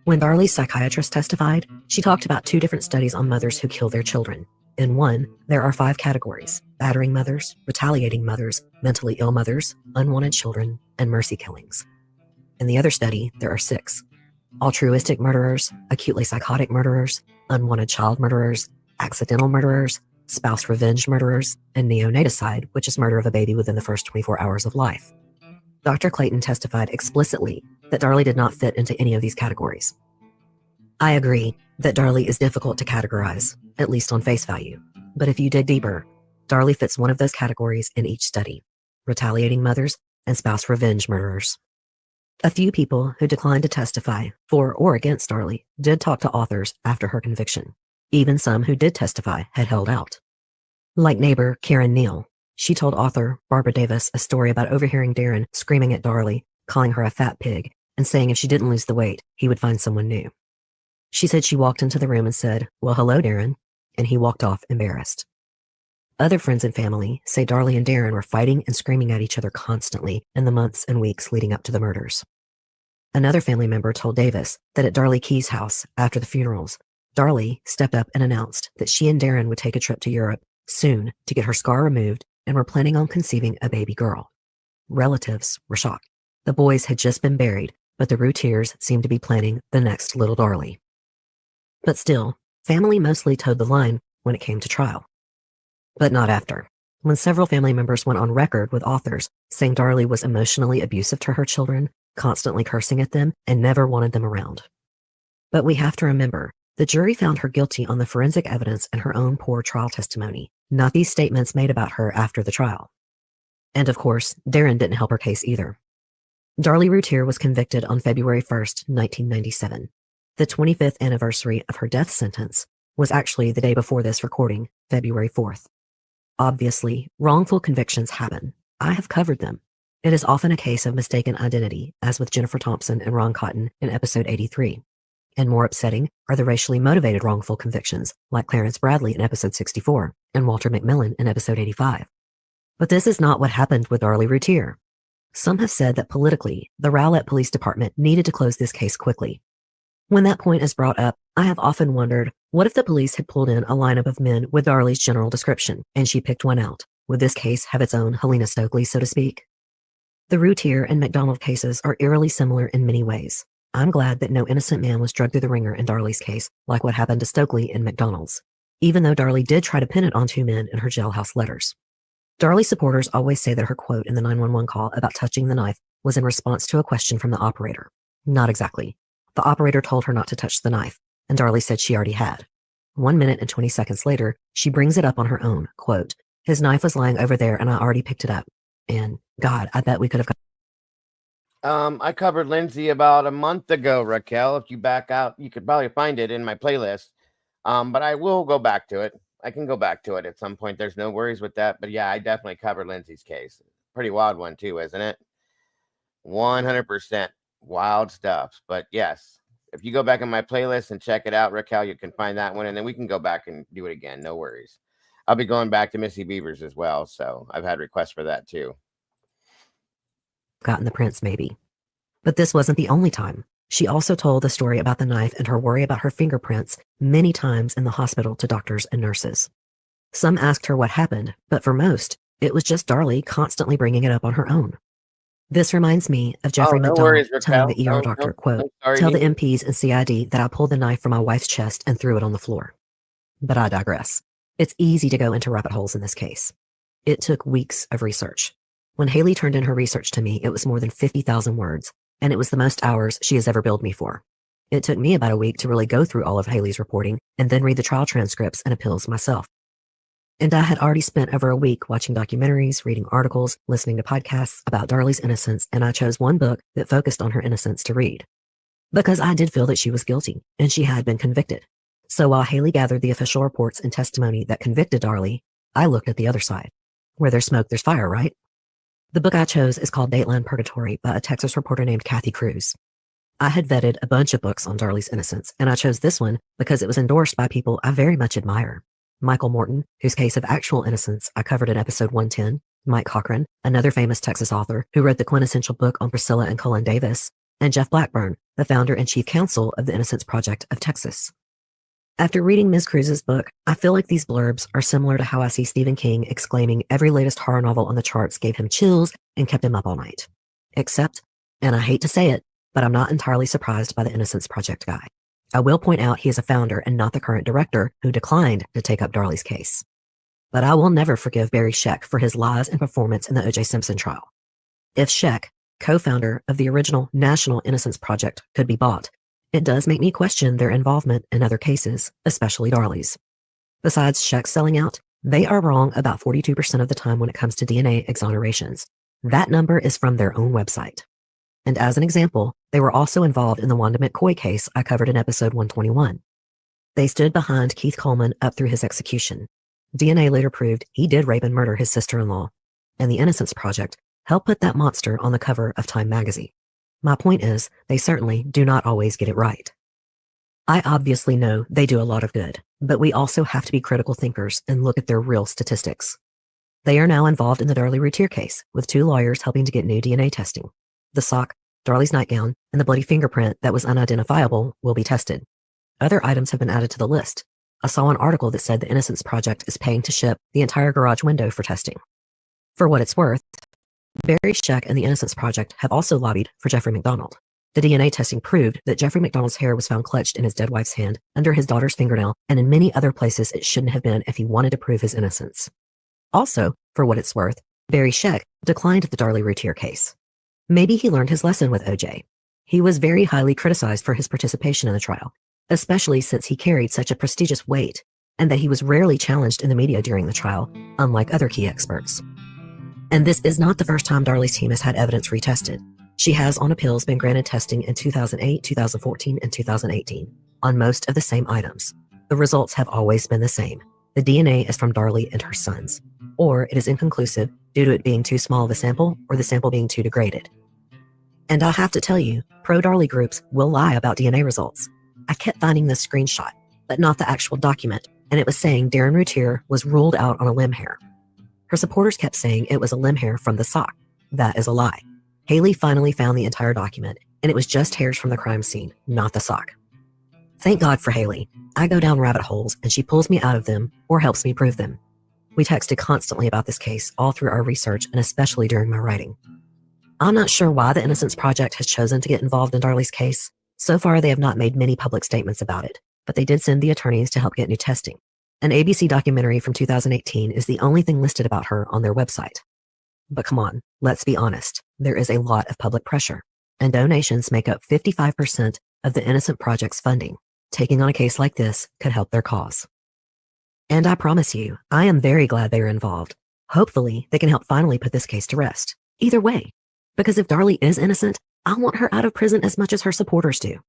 When Darlie's psychiatrist testified, she talked about 2 different studies on mothers who kill their children. In one, there are 5 categories: battering mothers, retaliating mothers, mentally ill mothers, unwanted children, and mercy killings. In the other study, there are 6: altruistic murderers, acutely psychotic murderers, unwanted child murderers, accidental murderers, spouse revenge murderers, and neonaticide, which is murder of a baby within the first 24 hours of life. Dr. Clayton testified explicitly that Darlie did not fit into any of these categories. I agree that Darlie is difficult to categorize, at least on face value. But if you dig deeper, Darlie fits one of those categories in each study: retaliating mothers and spouse revenge murderers. A few people who declined to testify for or against Darlie did talk to authors after her conviction. Even some who did testify had held out. Like neighbor Karen Neal, she told author Barbara Davis a story about overhearing Darren screaming at Darlie, calling her a fat pig, and saying if she didn't lose the weight, he would find someone new. She said she walked into the room and said, "Well, hello, Darren," and he walked off embarrassed. Other friends and family say Darlie and Darren were fighting and screaming at each other constantly in the months and weeks leading up to the murders. Another family member told Davis that at Darlie Key's house after the funerals, Darlie stepped up and announced that she and Darren would take a trip to Europe soon to get her scar removed and were planning on conceiving a baby girl. Relatives were shocked. The boys had just been buried, but the Routiers seemed to be planning the next little Darlie. But still, family mostly toed the line when it came to trial. But not after. When several family members went on record with authors saying Darlie was emotionally abusive to her children, constantly cursing at them, and never wanted them around. But we have to remember, the jury found her guilty on the forensic evidence and her own poor trial testimony, not these statements made about her after the trial. And of course, Darren didn't help her case either. Darlie Routier was convicted on February 1st, 1997. The 25th anniversary of her death sentence was actually the day before this recording, February 4th. Obviously, wrongful convictions happen. I have covered them. It is often a case of mistaken identity, as with Jennifer Thompson and Ron Cotton in episode 83. And more upsetting are the racially motivated wrongful convictions, like Clarence Bradley in episode 64 and Walter McMillan in episode 85. But this is not what happened with Darlie Routier. Some have said that politically, the Rowlett Police Department needed to close this case quickly. When that point is brought up, I have often wondered, what if the police had pulled in a lineup of men with Darlie's general description, and she picked one out? Would this case have its own Helena Stokely, so to speak? The Routier and McDonald cases are eerily similar in many ways. I'm glad that no innocent man was dragged through the ringer in Darlie's case, like what happened to Stokely and McDonald's, even though Darlie did try to pin it on two men in her jailhouse letters. Darlie supporters always say that her quote in the 911 call about touching the knife was in response to a question from the operator. Not exactly. The operator told her not to touch the knife, and Darlie said she already had. 1 minute and 20 seconds later, she brings it up on her own, quote, "His knife was lying over there and I already picked it up. And God, I bet we could have got." I covered Lindsay about a month ago, Raquel. If you back out, you could probably find it in my playlist. But I will go back to it. I can go back to it at some point. There's no worries with that. But yeah, I definitely covered Lindsay's case. Pretty wild one too, isn't it? 100% wild stuff. But yes, if you go back in my playlist and check it out, Raquel, you can find that one. And then we can go back and do it again. No worries. I'll be going back to Missy Beavers as well. So I've had requests for that too. Gotten the prints, maybe. But this wasn't the only time. She also told the story about the knife and her worry about her fingerprints many times in the hospital to doctors and nurses. Some asked her what happened, but for most, it was just Darlie constantly bringing it up on her own. This reminds me of Jeffrey no McDonald worries, telling Raquel. the ER doctor, quote, "Tell the MPs and CID that I pulled the knife from my wife's chest and threw it on the floor." But I digress. It's easy to go into rabbit holes in this case. It took weeks of research. When Haley turned in her research to me, it was more than 50,000 words, and it was the most hours she has ever billed me for. It took me about a week to really go through all of Haley's reporting and then read the trial transcripts and appeals myself. And I had already spent over a week watching documentaries, reading articles, listening to podcasts about Darlie's innocence, and I chose one book that focused on her innocence to read. Because I did feel that she was guilty, and she had been convicted. So while Haley gathered the official reports and testimony that convicted Darlie, I looked at the other side. Where there's smoke, there's fire, right? The book I chose is called Dateline Purgatory by a Texas reporter named Kathy Cruz. I had vetted a bunch of books on Darlie's innocence, and I chose this one because it was endorsed by people I very much admire. Michael Morton, whose case of actual innocence I covered in episode 110, Mike Cochran, another famous Texas author who wrote the quintessential book on Priscilla and Colin Davis, and Jeff Blackburn, the founder and chief counsel of the Innocence Project of Texas. After reading Ms. Cruz's book, I feel like these blurbs are similar to how I see Stephen King exclaiming every latest horror novel on the charts gave him chills and kept him up all night. Except, and I hate to say it, but I'm not entirely surprised by the Innocence Project guy. I will point out he is a founder and not the current director who declined to take up Darlie's case. But I will never forgive Barry Scheck for his lies and performance in the O.J. Simpson trial. If Scheck, co-founder of the original National Innocence Project, could be bought, it does make me question their involvement in other cases, especially Darlie's. Besides Scheck selling out, they are wrong about 42% of the time when it comes to DNA exonerations. That number is from their own website. And as an example, they were also involved in the Wanda McCoy case I covered in episode 121. They stood behind Keith Coleman up through his execution. DNA later proved he did rape and murder his sister-in-law, and the Innocence Project helped put that monster on the cover of Time magazine. My point is, they certainly do not always get it right. I obviously know they do a lot of good, but we also have to be critical thinkers and look at their real statistics. They are now involved in the Darlie Routier case, with 2 lawyers helping to get new DNA testing. The sock, Darlie's nightgown, and the bloody fingerprint that was unidentifiable will be tested. Other items have been added to the list. I saw an article that said the Innocence Project is paying to ship the entire garage window for testing. For what it's worth, Barry Scheck and the Innocence Project have also lobbied for Jeffrey McDonald. The DNA testing proved that Jeffrey McDonald's hair was found clutched in his dead wife's hand, under his daughter's fingernail, and in many other places it shouldn't have been if he wanted to prove his innocence. Also, for what it's worth, Barry Scheck declined the Darlie Routier case. Maybe he learned his lesson with OJ. He was very highly criticized for his participation in the trial, especially since he carried such a prestigious weight, and that he was rarely challenged in the media during the trial, unlike other key experts. And this is not the first time Darlie's team has had evidence retested. She has, on appeals, been granted testing in 2008, 2014, and 2018 on most of the same items. The results have always been the same. The DNA is from Darlie and her sons, or it is inconclusive due to it being too small of a sample or the sample being too degraded. And I have to tell you, pro-Darlie groups will lie about DNA results. I kept finding this screenshot, but not the actual document, and it was saying Darren Routier was ruled out on a limb hair. Her supporters kept saying it was a limb hair from the sock. That is a lie. Haley finally found the entire document, and it was just hairs from the crime scene, not the sock. Thank God for Haley. I go down rabbit holes, and she pulls me out of them or helps me prove them. We texted constantly about this case all through our research and especially during my writing. I'm not sure why the Innocence Project has chosen to get involved in Darlie's case. So far, they have not made many public statements about it, but they did send the attorneys to help get new testing. An ABC documentary from 2018 is the only thing listed about her on their website. But come on, let's be honest. There is a lot of public pressure, and donations make up 55% of the Innocent Project's funding. Taking on a case like this could help their cause. And I promise you, I am very glad they are involved. Hopefully, they can help finally put this case to rest. Either way, because if Darlie is innocent, I want her out of prison as much as her supporters do.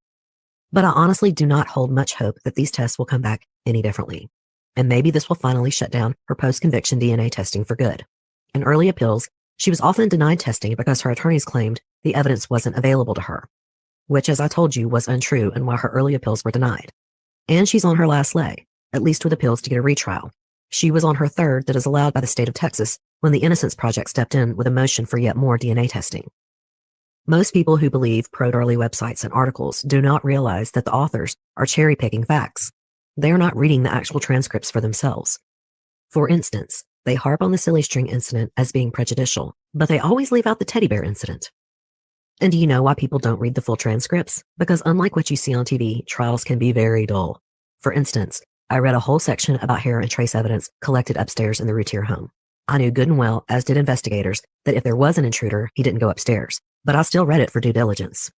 But I honestly do not hold much hope that these tests will come back any differently. And maybe this will finally shut down her post-conviction DNA testing for good. In early appeals, she was often denied testing because her attorneys claimed the evidence wasn't available to her, which, as I told you, was untrue and why her early appeals were denied. And she's on her last leg, at least with appeals to get a retrial. She was on her third that is allowed by the state of Texas when the Innocence Project stepped in with a motion for yet more DNA testing. Most people who believe pro-Darlie websites and articles do not realize that the authors are cherry-picking facts. They are not reading the actual transcripts for themselves. For instance, they harp on the silly string incident as being prejudicial, but they always leave out the teddy bear incident. And do you know why people don't read the full transcripts? Because unlike what you see on TV, trials can be very dull. For instance, I read a whole section about hair and trace evidence collected upstairs in the Routier home. I knew good and well, as did investigators, that if there was an intruder, he didn't go upstairs, but I still read it for due diligence.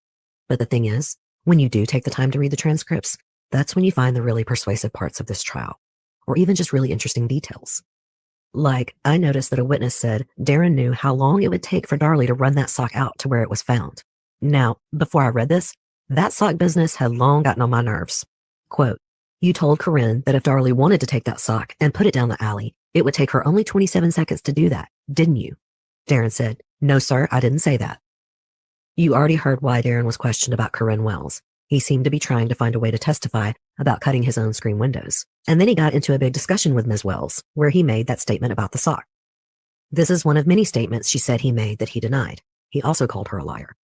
But the thing is, when you do take the time to read the transcripts, that's when you find the really persuasive parts of this trial, or even just really interesting details. Like, I noticed that a witness said Darren knew how long it would take for Darlie to run that sock out to where it was found. Now, before I read this, that sock business had long gotten on my nerves. Quote, "You told Corinne that if Darlie wanted to take that sock and put it down the alley, it would take her only 27 seconds to do that, didn't you?" Darren said, "No, sir, I didn't say that." You already heard why Darren was questioned about Corinne Wells. He seemed to be trying to find a way to testify about cutting his own screen windows. And then he got into a big discussion with Ms. Wells, where he made that statement about the sock. This is one of many statements she said he made that he denied. He also called her a liar.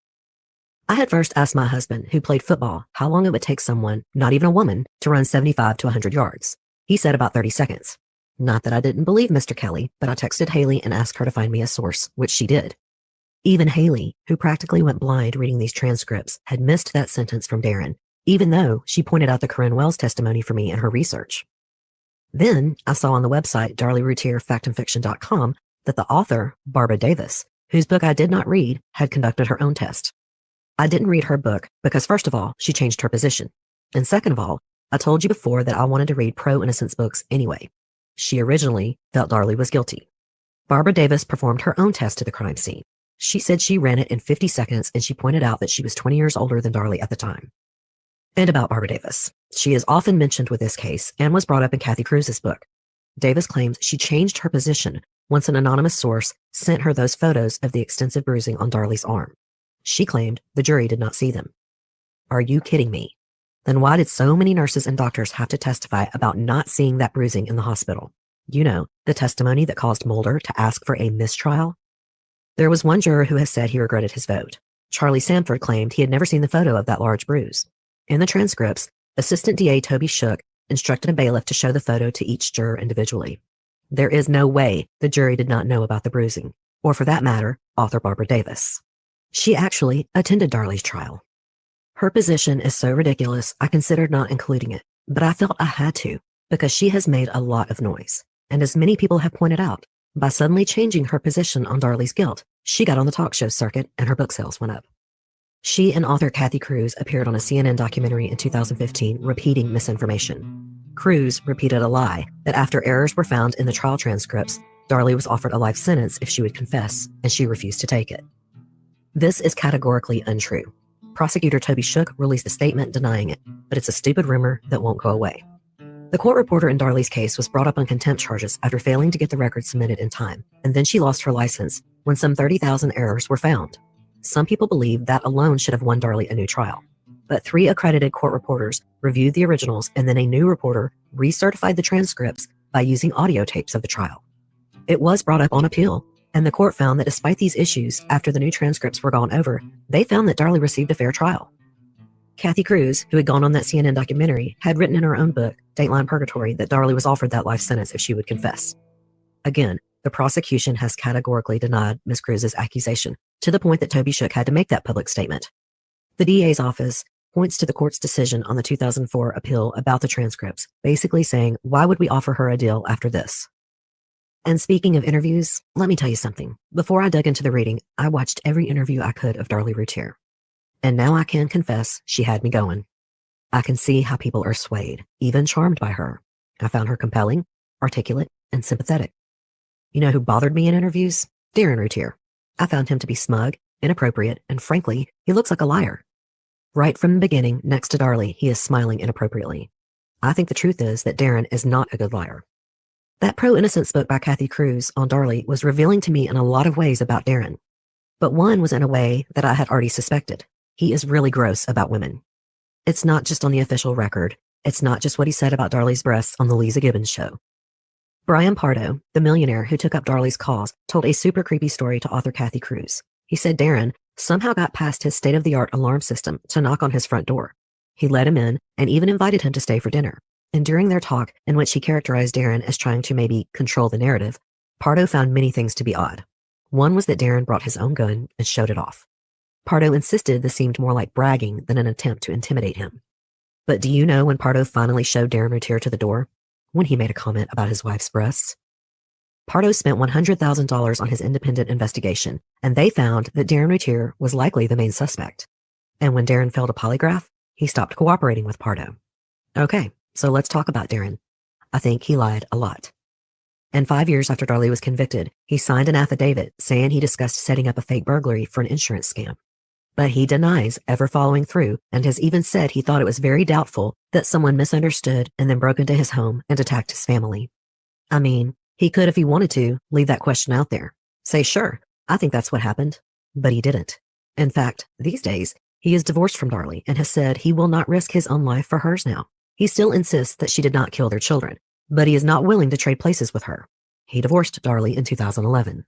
I had first asked my husband, who played football, how long it would take someone, not even a woman, to run 75 to 100 yards. He said about 30 seconds. Not that I didn't believe Mr. Kelly, but I texted Haley and asked her to find me a source, which she did. Even Haley, who practically went blind reading these transcripts, had missed that sentence from Darren, even though she pointed out the Corinne Wells testimony for me in her research. Then I saw on the website Darlie Routier factandfiction.com that the author, Barbara Davis, whose book I did not read, had conducted her own test. I didn't read her book because, first of all, she changed her position. And second of all, I told you before that I wanted to read pro-innocence books anyway. She originally felt Darlie was guilty. Barbara Davis performed her own test to the crime scene. She said she ran it in 50 seconds, and she pointed out that she was 20 years older than Darlie at the time. And about Barbara Davis. She is often mentioned with this case and was brought up in Kathy Cruz's book. Davis claims she changed her position once an anonymous source sent her those photos of the extensive bruising on Darlie's arm. She claimed the jury did not see them. Are you kidding me? Then why did so many nurses and doctors have to testify about not seeing that bruising in the hospital? You know, the testimony that caused Mulder to ask for a mistrial? There was one juror who has said he regretted his vote. Charlie Sanford claimed he had never seen the photo of that large bruise. In the transcripts, Assistant DA Toby Shook instructed a bailiff to show the photo to each juror individually. There is no way the jury did not know about the bruising, or for that matter, author Barbara Davis. She actually attended Darlie's trial. Her position is so ridiculous, I considered not including it, but I felt I had to, because she has made a lot of noise. And as many people have pointed out, by suddenly changing her position on Darlie's guilt, she got on the talk show circuit and her book sales went up. She and author Kathy Cruz appeared on a CNN documentary in 2015 repeating misinformation. Cruz repeated a lie that after errors were found in the trial transcripts, Darlie was offered a life sentence if she would confess, and she refused to take it. This is categorically untrue. Prosecutor Toby Shook released a statement denying it, but it's a stupid rumor that won't go away. The court reporter in Darlie's case was brought up on contempt charges after failing to get the records submitted in time, and then she lost her license when some 30,000 errors were found. Some people believe that alone should have won Darlie a new trial. But 3 accredited court reporters reviewed the originals, and then a new reporter recertified the transcripts by using audio tapes of the trial. It was brought up on appeal, and the court found that despite these issues, after the new transcripts were gone over, they found that Darlie received a fair trial. Kathy Cruz, who had gone on that CNN documentary, had written in her own book, Dateline Purgatory, that Darlie was offered that life sentence if she would confess. Again, the prosecution has categorically denied Ms. Cruz's accusation, to the point that Toby Shook had to make that public statement. The DA's office points to the court's decision on the 2004 appeal about the transcripts, basically saying, why would we offer her a deal after this? And speaking of interviews, let me tell you something. Before I dug into the reading, I watched every interview I could of Darlie Routier. And now I can confess she had me going. I can see how people are swayed, even charmed by her. I found her compelling, articulate, and sympathetic. You know who bothered me in interviews? Darlie Routier. I found him to be smug, inappropriate, and frankly, he looks like a liar. Right from the beginning, next to Darlie, he is smiling inappropriately. I think the truth is that Darren is not a good liar. That pro-innocence book by Kathy Cruz on Darlie was revealing to me in a lot of ways about Darren. But one was in a way that I had already suspected. He is really gross about women. It's not just on the official record. It's not just what he said about Darlie's breasts on the Lisa Gibbons show. Brian Pardo, the millionaire who took up Darlie's cause, told a super creepy story to author Kathy Cruz. He said Darren somehow got past his state-of-the-art alarm system to knock on his front door. He let him in and even invited him to stay for dinner. And during their talk, in which he characterized Darren as trying to maybe control the narrative, Pardo found many things to be odd. One was that Darren brought his own gun and showed it off. Pardo insisted this seemed more like bragging than an attempt to intimidate him. But do you know when Pardo finally showed Darren Routier to the door? When he made a comment about his wife's breasts. Pardo spent $100,000 on his independent investigation, and they found that Darren Routier was likely the main suspect. And when Darren failed a polygraph, he stopped cooperating with Pardo. Okay, so let's talk about Darren. I think he lied a lot. And 5 years after Darlie was convicted, he signed an affidavit saying he discussed setting up a fake burglary for an insurance scam. But he denies ever following through and has even said he thought it was very doubtful that someone misunderstood and then broke into his home and attacked his family. I mean, he could, if he wanted to, leave that question out there. Say, sure, I think that's what happened. But he didn't. In fact, these days, he is divorced from Darlie and has said he will not risk his own life for hers now. He still insists that she did not kill their children, but he is not willing to trade places with her. He divorced Darlie in 2011.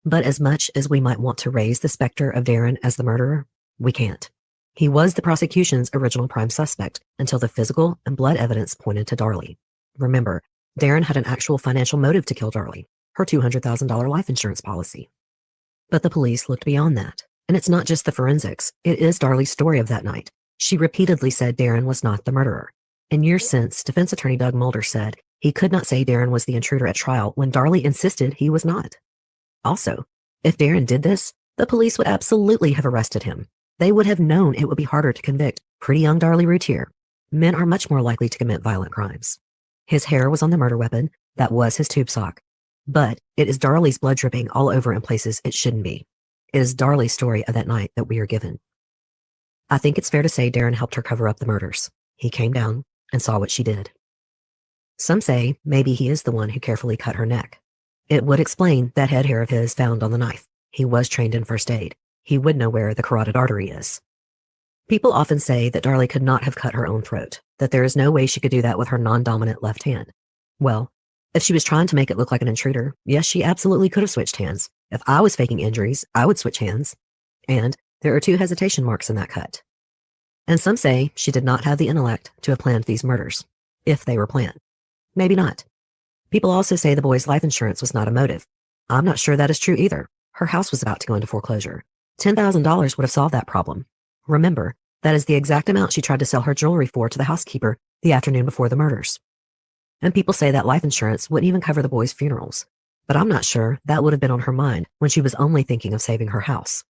But as much as we might want to raise the specter of Darren as the murderer, we can't. He was the prosecution's original prime suspect until the physical and blood evidence pointed to Darlie. Remember, Darren had an actual financial motive to kill Darlie, her $200,000 life insurance policy. But the police looked beyond that. And it's not just the forensics, it is Darlie's story of that night. She repeatedly said Darren was not the murderer. In years since, defense attorney Doug Mulder said he could not say Darren was the intruder at trial when Darlie insisted he was not. Also, if Darren did this, the police would absolutely have arrested him. They would have known it would be harder to convict pretty young Darlie Routier. Men are much more likely to commit violent crimes. His hair was on the murder weapon. That was his tube sock. But it is Darlie's blood dripping all over in places it shouldn't be. It is Darlie's story of that night that we are given. I think it's fair to say Darren helped her cover up the murders. He came down and saw what she did. Some say maybe he is the one who carefully cut her neck. It would explain that head hair of his found on the knife. He was trained in first aid. He would know where the carotid artery is. People often say that Darlie could not have cut her own throat, that there is no way she could do that with her non-dominant left hand. Well, if she was trying to make it look like an intruder, yes, she absolutely could have switched hands. If I was faking injuries, I would switch hands. And there are 2 hesitation marks in that cut. And some say she did not have the intellect to have planned these murders, if they were planned. Maybe not. People also say the boy's life insurance was not a motive. I'm not sure that is true either. Her house was about to go into foreclosure. $10,000 would have solved that problem. Remember, that is the exact amount she tried to sell her jewelry for to the housekeeper the afternoon before the murders. And people say that life insurance wouldn't even cover the boys' funerals. But I'm not sure that would have been on her mind when she was only thinking of saving her house.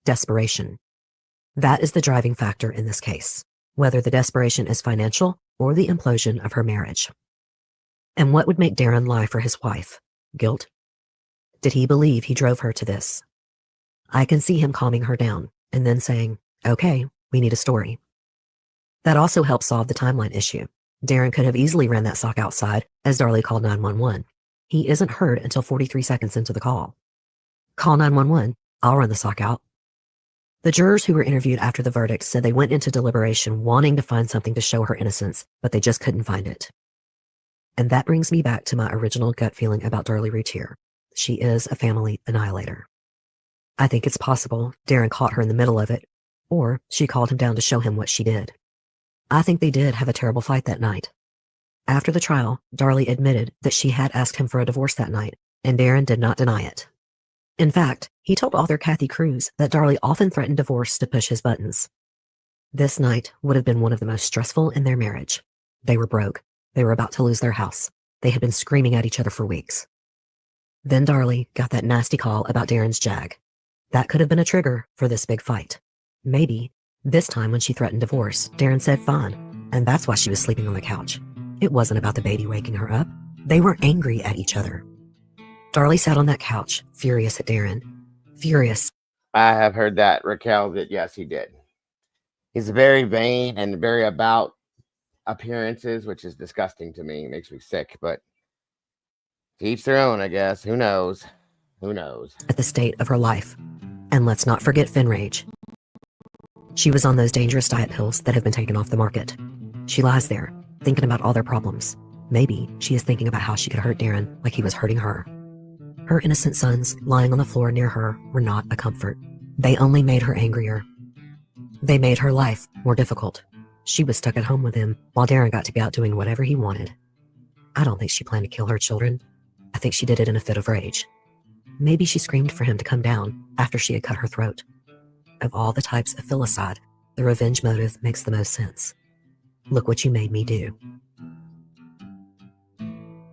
Desperation. That is the driving factor in this case, whether the desperation is financial or the implosion of her marriage. And what would make Darren lie for his wife? Guilt? Did he believe he drove her to this? I can see him calming her down and then saying, okay, we need a story. That also helps solve the timeline issue. Darren could have easily ran that sock outside as Darlie called 911. He isn't heard until 43 seconds into the call. Call 911. I'll run the sock out. The jurors who were interviewed after the verdict said they went into deliberation wanting to find something to show her innocence, but they just couldn't find it. And that brings me back to my original gut feeling about Darlie Routier. She is a family annihilator. I think it's possible Darren caught her in the middle of it, or she called him down to show him what she did. I think they did have a terrible fight that night. After the trial, Darlie admitted that she had asked him for a divorce that night, and Darren did not deny it. In fact, he told author Kathy Cruz that Darlie often threatened divorce to push his buttons. This night would have been one of the most stressful in their marriage. They were broke. They were about to lose their house. They had been screaming at each other for weeks. Then Darlie got that nasty call about Darren's Jag. That could have been a trigger for this big fight. Maybe, this time when she threatened divorce, Darren said fine, and that's why she was sleeping on the couch. It wasn't about the baby waking her up. They were angry at each other. Darlie sat on that couch, furious at Darren. Furious. I have heard that, Raquel, that yes, he did. He's very vain and very about appearances, which is disgusting to me. It makes me sick, but to each their own, I guess. Who knows? Who knows? At the state of her life. And let's not forget Finrage. She was on those dangerous diet pills that have been taken off the market. She lies there, thinking about all their problems. Maybe she is thinking about how she could hurt Darren like he was hurting her. Her innocent sons lying on the floor near her were not a comfort. They only made her angrier. They made her life more difficult. She was stuck at home with him while Darren got to be out doing whatever he wanted. I don't think she planned to kill her children. I think she did it in a fit of rage. Maybe she screamed for him to come down after she had cut her throat. Of all the types of filicide, the revenge motive makes the most sense. Look what you made me do.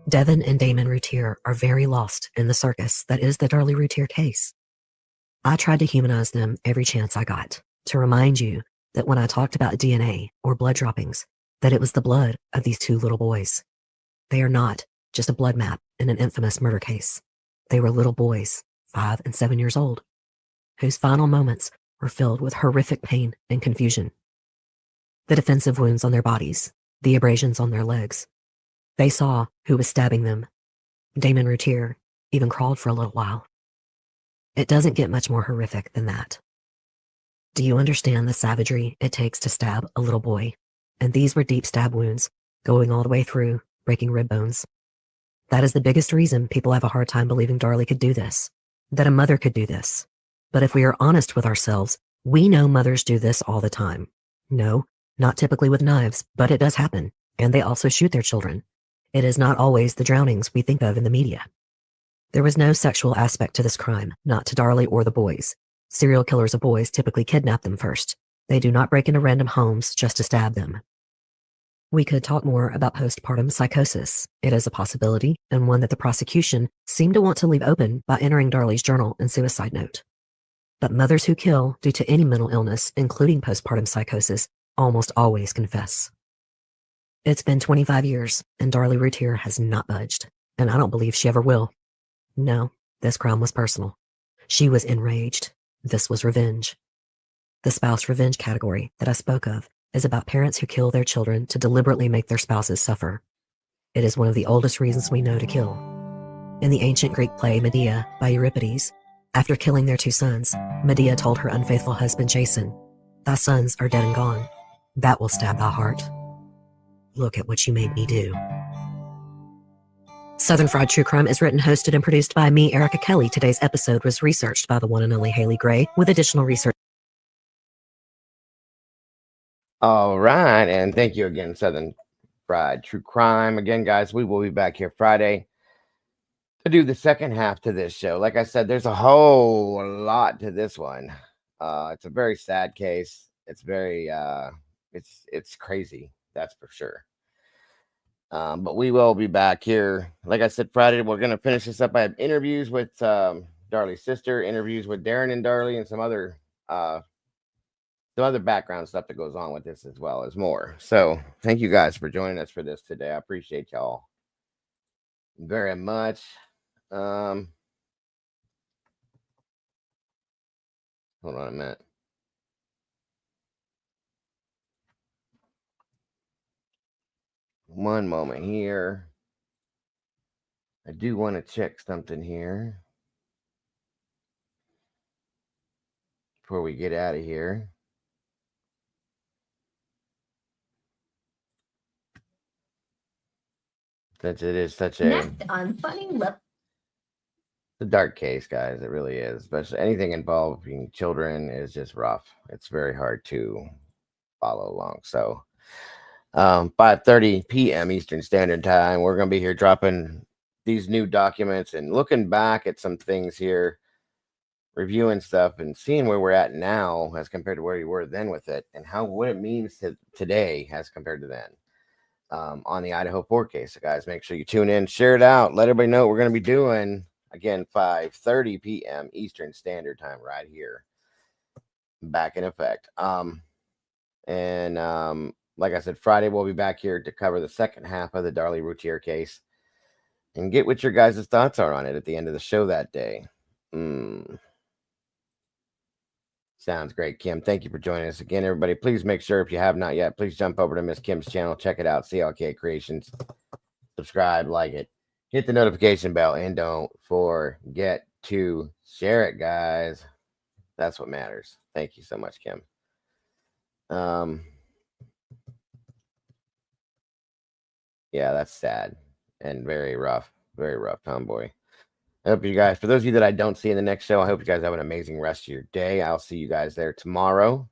Devin and Damon Routier are very lost in the circus that is the Darlie Routier case. I tried to humanize them every chance I got, to remind you that when I talked about DNA or blood droppings, that it was the blood of these 2 little boys. They are not just a blood map in an infamous murder case. They were little boys, 5 and 7 years old, whose final moments were filled with horrific pain and confusion. The defensive wounds on their bodies, the abrasions on their legs. They saw who was stabbing them. Damon Routier even crawled for a little while. It doesn't get much more horrific than that. Do you understand the savagery it takes to stab a little boy? And these were deep stab wounds, going all the way through, breaking rib bones. That is the biggest reason people have a hard time believing Darlie could do this, that a mother could do this. But if we are honest with ourselves, we know mothers do this all the time. No, not typically with knives, but it does happen, and they also shoot their children. It is not always the drownings we think of in the media. There was no sexual aspect to this crime, not to Darlie or the boys. Serial killers of boys typically kidnap them first. They do not break into random homes just to stab them. We could talk more about postpartum psychosis. It is a possibility, and one that the prosecution seemed to want to leave open by entering Darlie's journal and suicide note. But mothers who kill due to any mental illness, including postpartum psychosis, almost always confess. It's been 25 years, and Darlie Routier has not budged, and I don't believe she ever will. No, this crime was personal. She was enraged. This was revenge. The spouse revenge category that I spoke of is about parents who kill their children to deliberately make their spouses suffer. It is one of the oldest reasons we know to kill. In the ancient Greek play Medea by Euripides, after killing their 2 sons, Medea told her unfaithful husband Jason, "Thy sons are dead and gone. That will stab thy heart. Look at what you made me do." Southern Fried True Crime is written, hosted, and produced by me, Erica Kelly. Today's episode was researched by the one and only Haley Gray, with additional research. All right, and thank you again, Southern Fried True Crime. Again, guys, we will be back here Friday to do the second half to this show. Like I said, there's a whole lot to this one. It's a very sad case. It's very it's crazy, that's for sure. But we will be back here. Like I said, Friday, we're going to finish this up. I have interviews with Darlie's sister, interviews with Darren and Darlie, and some other background stuff that goes on with this, as well as more. So thank you guys for joining us for this today. I appreciate y'all very much. Hold on a minute. One moment here. I do want to check something here before we get out of here. Since it is such a dark case, guys, it really is. Especially anything involving children is just rough. It's very hard to follow along. So 5:30 p.m. Eastern Standard Time, we're going to be here dropping these new documents and looking back at some things here, reviewing stuff and seeing where we're at now as compared to where you were then with it, and what it means to today as compared to then. On the Idaho 4 case. So guys, make sure you tune in, share it out, let everybody know what we're going to be doing. Again, 5:30 p.m. Eastern Standard Time right here. Back in effect. Like I said, Friday we'll be back here to cover the second half of the Darlie Routier case and get what your guys' thoughts are on it at the end of the show that day. Sounds great, Kim. Thank you for joining us again, everybody. Please make sure, if you have not yet, please jump over to Miss Kim's channel. Check it out, CLK Creations. Subscribe, like it, hit the notification bell, and don't forget to share it, guys. That's what matters. Thank you so much, Kim. Yeah, that's sad and very rough, Tomboy. I hope you guys, for those of you that I don't see in the next show, I hope you guys have an amazing rest of your day. I'll see you guys there tomorrow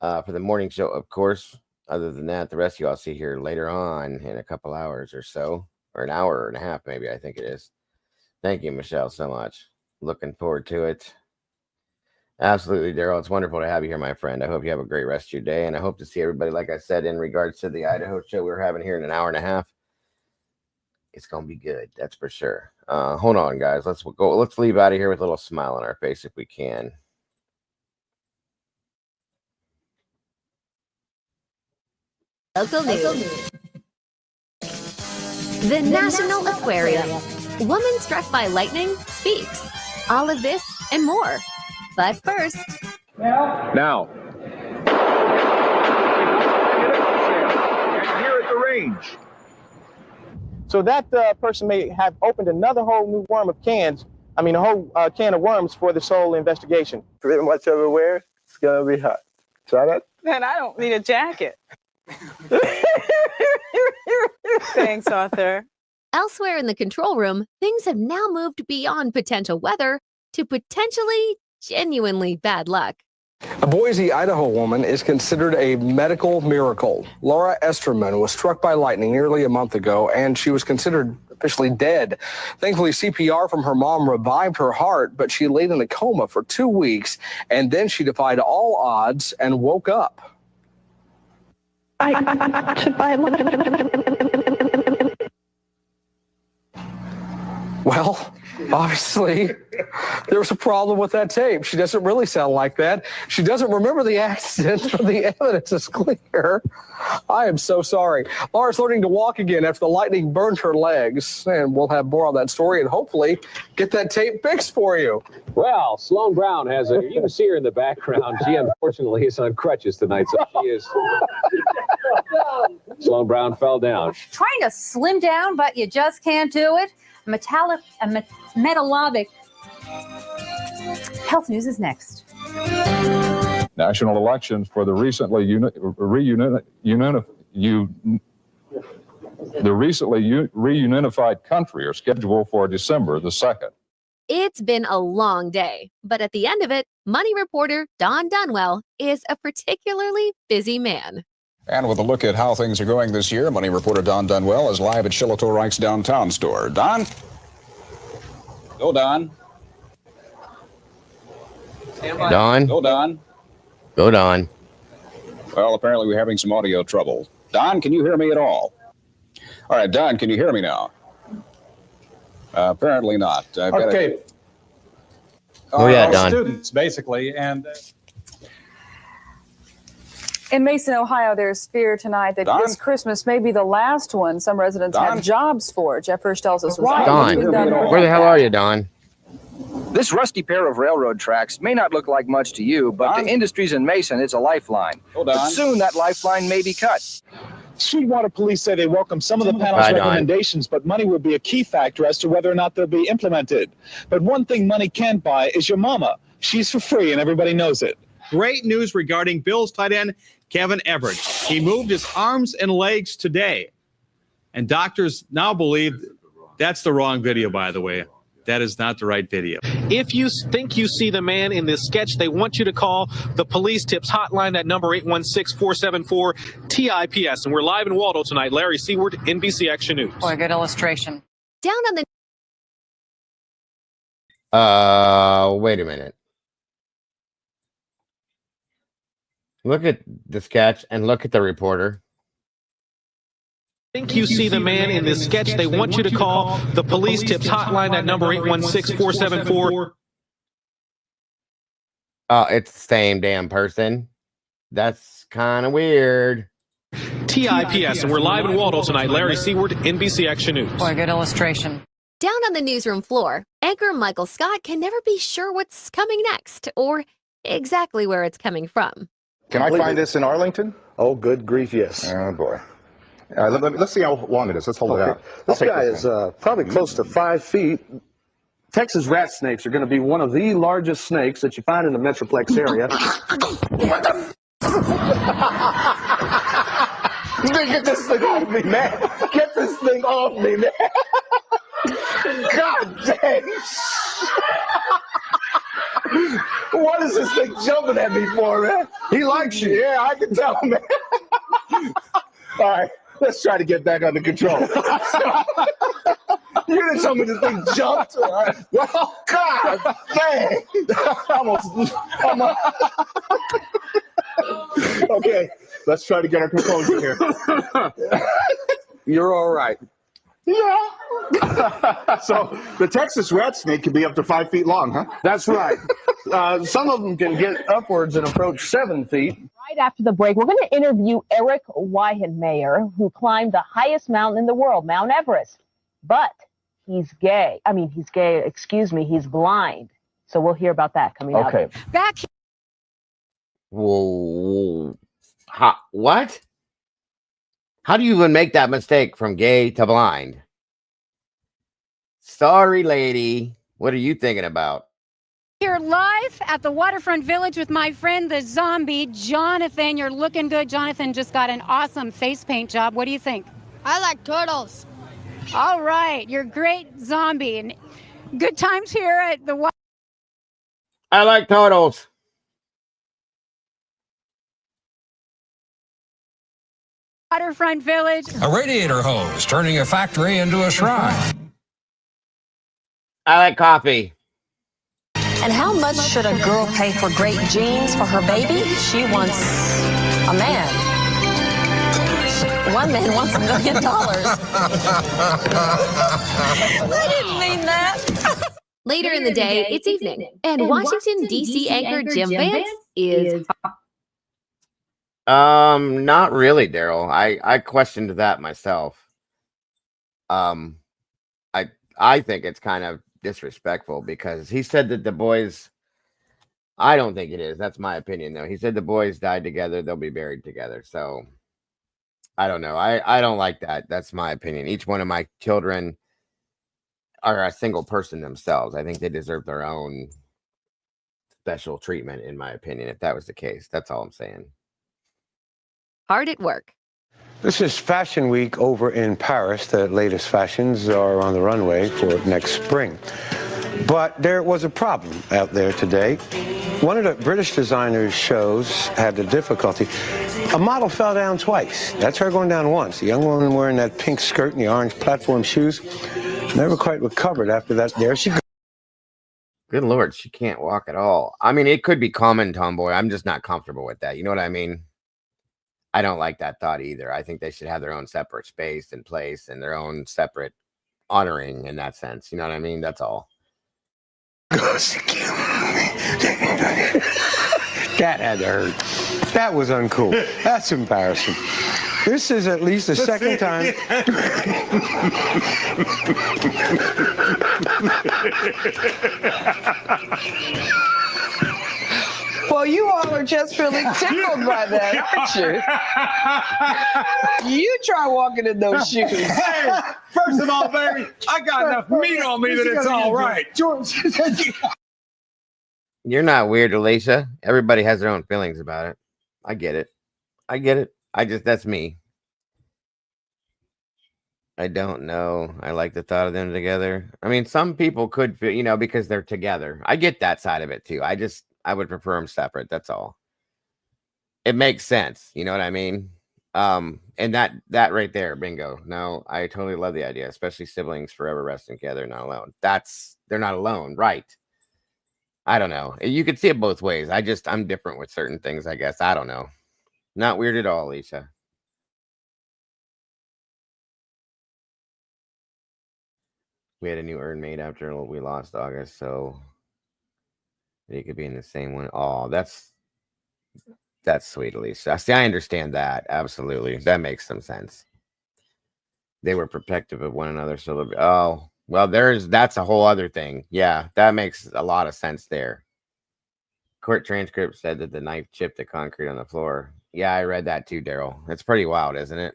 for the morning show, of course. Other than that, the rest of you I'll see here later on in a couple hours or so, or an hour and a half, maybe, I think it is. Thank you, Michelle, so much. Looking forward to it. Absolutely, Daryl. It's wonderful to have you here, my friend. I hope you have a great rest of your day, and I hope to see everybody, like I said, in regards to the Idaho show we're having here in an hour and a half. It's going to be good, that's for sure. Hold on, guys. Let's leave out of here with a little smile on our face if we can. Local news. The National Aquarium. Woman struck by lightning speaks. All of this and more. But first. Now. Here at the range. So that person may have opened another whole new worm of cans. I mean, a whole can of worms for this whole investigation. Pretty much everywhere, it's gonna be hot. Try that. Then I don't need a jacket. Thanks, Arthur. Elsewhere in the control room, things have now moved beyond potential weather to potentially genuinely bad luck. A Boise, Idaho woman is considered a medical miracle. Laura Esterman was struck by lightning nearly a month ago, and she was considered officially dead. Thankfully, CPR from her mom revived her heart, but she laid in a coma for 2 weeks, and then she defied all odds and woke up. Well, obviously, there was a problem with that tape. She doesn't really sound like that. She doesn't remember the accident, but the evidence is clear. I am so sorry. Laura's learning to walk again after the lightning burned her legs, and we'll have more on that story and hopefully get that tape fixed for you. Well, Sloan Brown has you can see her in the background. She unfortunately is on crutches tonight, so she is Sloan Brown fell down. Trying to slim down, but you just can't do it. Metalovic. Health news is next. National elections for the recently reunified country are scheduled for December the 2nd. It's been a long day, but at the end of it, Money reporter Don Dunwell is a particularly busy man. And with a look at how things are going this year, Money reporter Don Dunwell is live at Shiloh Reich's downtown store. Don? Go, Don. Don? Go, Don. Go, Don. Well, apparently we're having some audio trouble. Don, can you hear me at all? All right, Don, can you hear me now? Apparently not. Okay. Don. Students, basically, and In Mason, Ohio, there's fear tonight that Don? this Christmas may be the last one some residents Don? have jobs for. Jeff Hirsch tells us Don, where the hell are you, Don? This rusty pair of railroad tracks may not look like much to you, but to industries in Mason, it's a lifeline. But soon that lifeline may be cut. Sweetwater police say they welcome some of the panel's Don. recommendations, but money will be a key factor as to whether or not they'll be implemented. But one thing money can't buy is your mama. She's for free, and everybody knows it. great news regarding Bills tight end Kevin Everett. He moved his arms and legs today, and doctors now believe that's the wrong video, by the way. That is not the right video. If you think you see the man in this sketch, they want you to call the police tips hotline at number 816-474-TIPS. And we're live in Waldo tonight. Larry Seward, NBC Action News. Boy, good illustration. Down on the Wait a minute. Look at the sketch and look at the reporter. Think you see the man in this sketch, they want you to call the police tips hotline at number 816-474. It's the same damn person. That's kind of weird. TIPS, and we're live in Waldo tonight. Larry Seward, NBC Action News. Boy, good illustration. Down on the newsroom floor, anchor Michael Scott can never be sure what's coming next or exactly where it's coming from. Can I find this in Arlington? Oh, good grief, yes. Oh, boy. Let's see how long it is. Let's hold it out. This guy is probably close to 5 feet. Texas rat snakes are going to be one of the largest snakes that you find in the Metroplex area. What the? Get this thing off me, man. Get this thing off me, man. God dang. What is this thing jumping at me for, man? He likes you. Yeah, I can tell, man. All right. Let's try to get back under control. You didn't tell me this thing jumped. Right. Well, God dang. Okay, let's try to get our composure here. You're all right. Yeah. So the Texas rat snake can be up to 5 feet long, huh? That's right. Some of them can get upwards and approach 7 feet. Right after the break, we're going to interview Eric Weihenmayer, who climbed the highest mountain in the world, Mount Everest. But he's gay. He's blind. So we'll hear about that coming up. Okay. Back. Whoa. What? How do you even make that mistake from gay to blind? Sorry, lady. What are you thinking about? Here live at the Waterfront Village with my friend, the zombie, Jonathan. You're looking good. Jonathan just got an awesome face paint job. What do you think? I like turtles. All right. You're great, zombie. And good times here at the I like turtles. Waterfront Village. A radiator hose turning a factory into a shrine. I like coffee. And how much should a girl pay for great genes for her baby? She wants a man. One man wants $1 million. I didn't mean that. Later in the day, it's evening, and Washington, D.C. anchor Jim Vance is... Not really, Daryl. I questioned that myself. I think it's kind of disrespectful because he said that the boys, I don't think it is. That's my opinion, though. He said the boys died together. They'll be buried together. So I don't know. I don't like that. That's my opinion. Each one of my children are a single person themselves. I think they deserve their own special treatment, in my opinion, if that was the case. That's all I'm saying. Hard at work. This is Fashion Week over in Paris. The latest fashions are on the runway for next spring. But there was a problem out there today. One of the British designers' shows had a difficulty. A model fell down twice. That's her going down once. The young woman wearing that pink skirt and the orange platform shoes never quite recovered after that. There she goes. Good Lord, she can't walk at all. I mean, it could be common, Tomboy. I'm just not comfortable with that. You know what I mean? I don't like that thought either. I think they should have their own separate space and place and their own separate honoring in that sense. You know what I mean? That's all. That had to hurt. That was uncool. That's embarrassing. This is at least the second time. Well, you all are just really tickled by that, aren't you? You try walking in those shoes. Hey, first of all, baby, I got enough meat on me that it's all right. You're not weird, Alicia. Everybody has their own feelings about it. I get it. That's me. I don't know. I like the thought of them together. I mean, some people could feel, because they're together. I get that side of it too. I would prefer them separate. That's all. It makes sense. You know what I mean? And that right there, bingo. No, I totally love the idea, especially siblings forever resting together, not alone. They're not alone, right? I don't know. You could see it both ways. I'm different with certain things, I guess. I don't know. Not weird at all, Lisa. We had a new urn made after we lost August, so it could be in the same one. Oh, that's sweet, Lisa. See, I understand that. Absolutely. That makes some sense. They were protective of one another. So, that's a whole other thing. Yeah, that makes a lot of sense there. Court transcript said that the knife chipped the concrete on the floor. Yeah, I read that too, Daryl. It's pretty wild, isn't it?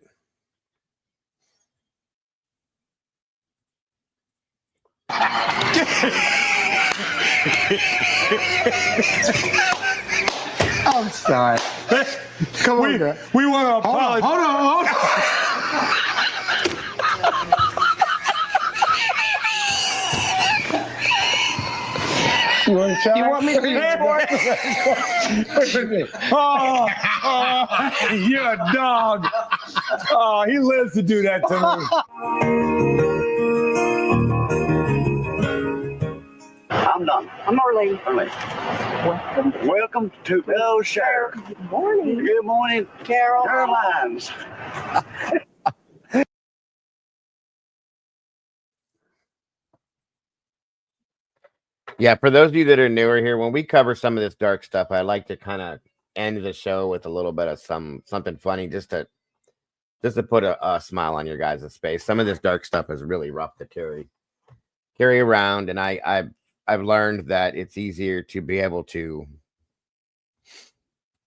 I'm sorry. Come on, girl. We want to apologize. Hold on. You want to try? You want me to report? Oh, you're a dog. Oh, he lives to do that to me. I'm done. I'm Arlene. Welcome to Bell's Share. Good morning. Good morning, Carolines. Yeah, for those of you that are newer here, when we cover some of this dark stuff, I like to kind of end the show with a little bit of something funny, just to put a smile on your guys' face. Some of this dark stuff is really rough to carry around, and I've learned that it's easier to be able to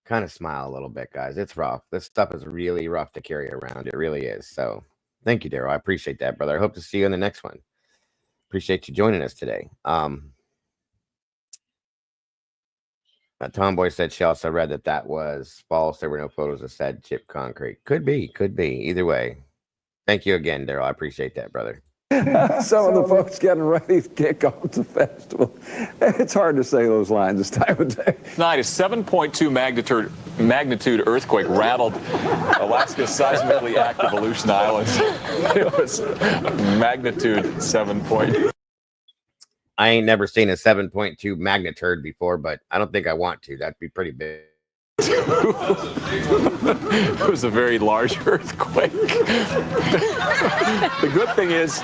kind of smile a little bit, guys. It's rough. This stuff is really rough to carry around. It really is. So thank you, Daryl. I appreciate that, brother. I hope to see you in the next one. Appreciate you joining us today. Tomboy said she also read that was false. There were no photos of said chip concrete. Could be. Either way. Thank you again, Daryl. I appreciate that, brother. Some of the folks getting ready to kick off the festival. It's hard to say those lines this time of day. Tonight, a 7.2 magnitude earthquake rattled Alaska's seismically active Aleutian Islands. It was magnitude 7.2. I ain't never seen a 7.2 magnitude before, but I don't think I want to. That'd be pretty big. It was a very large earthquake. The good thing is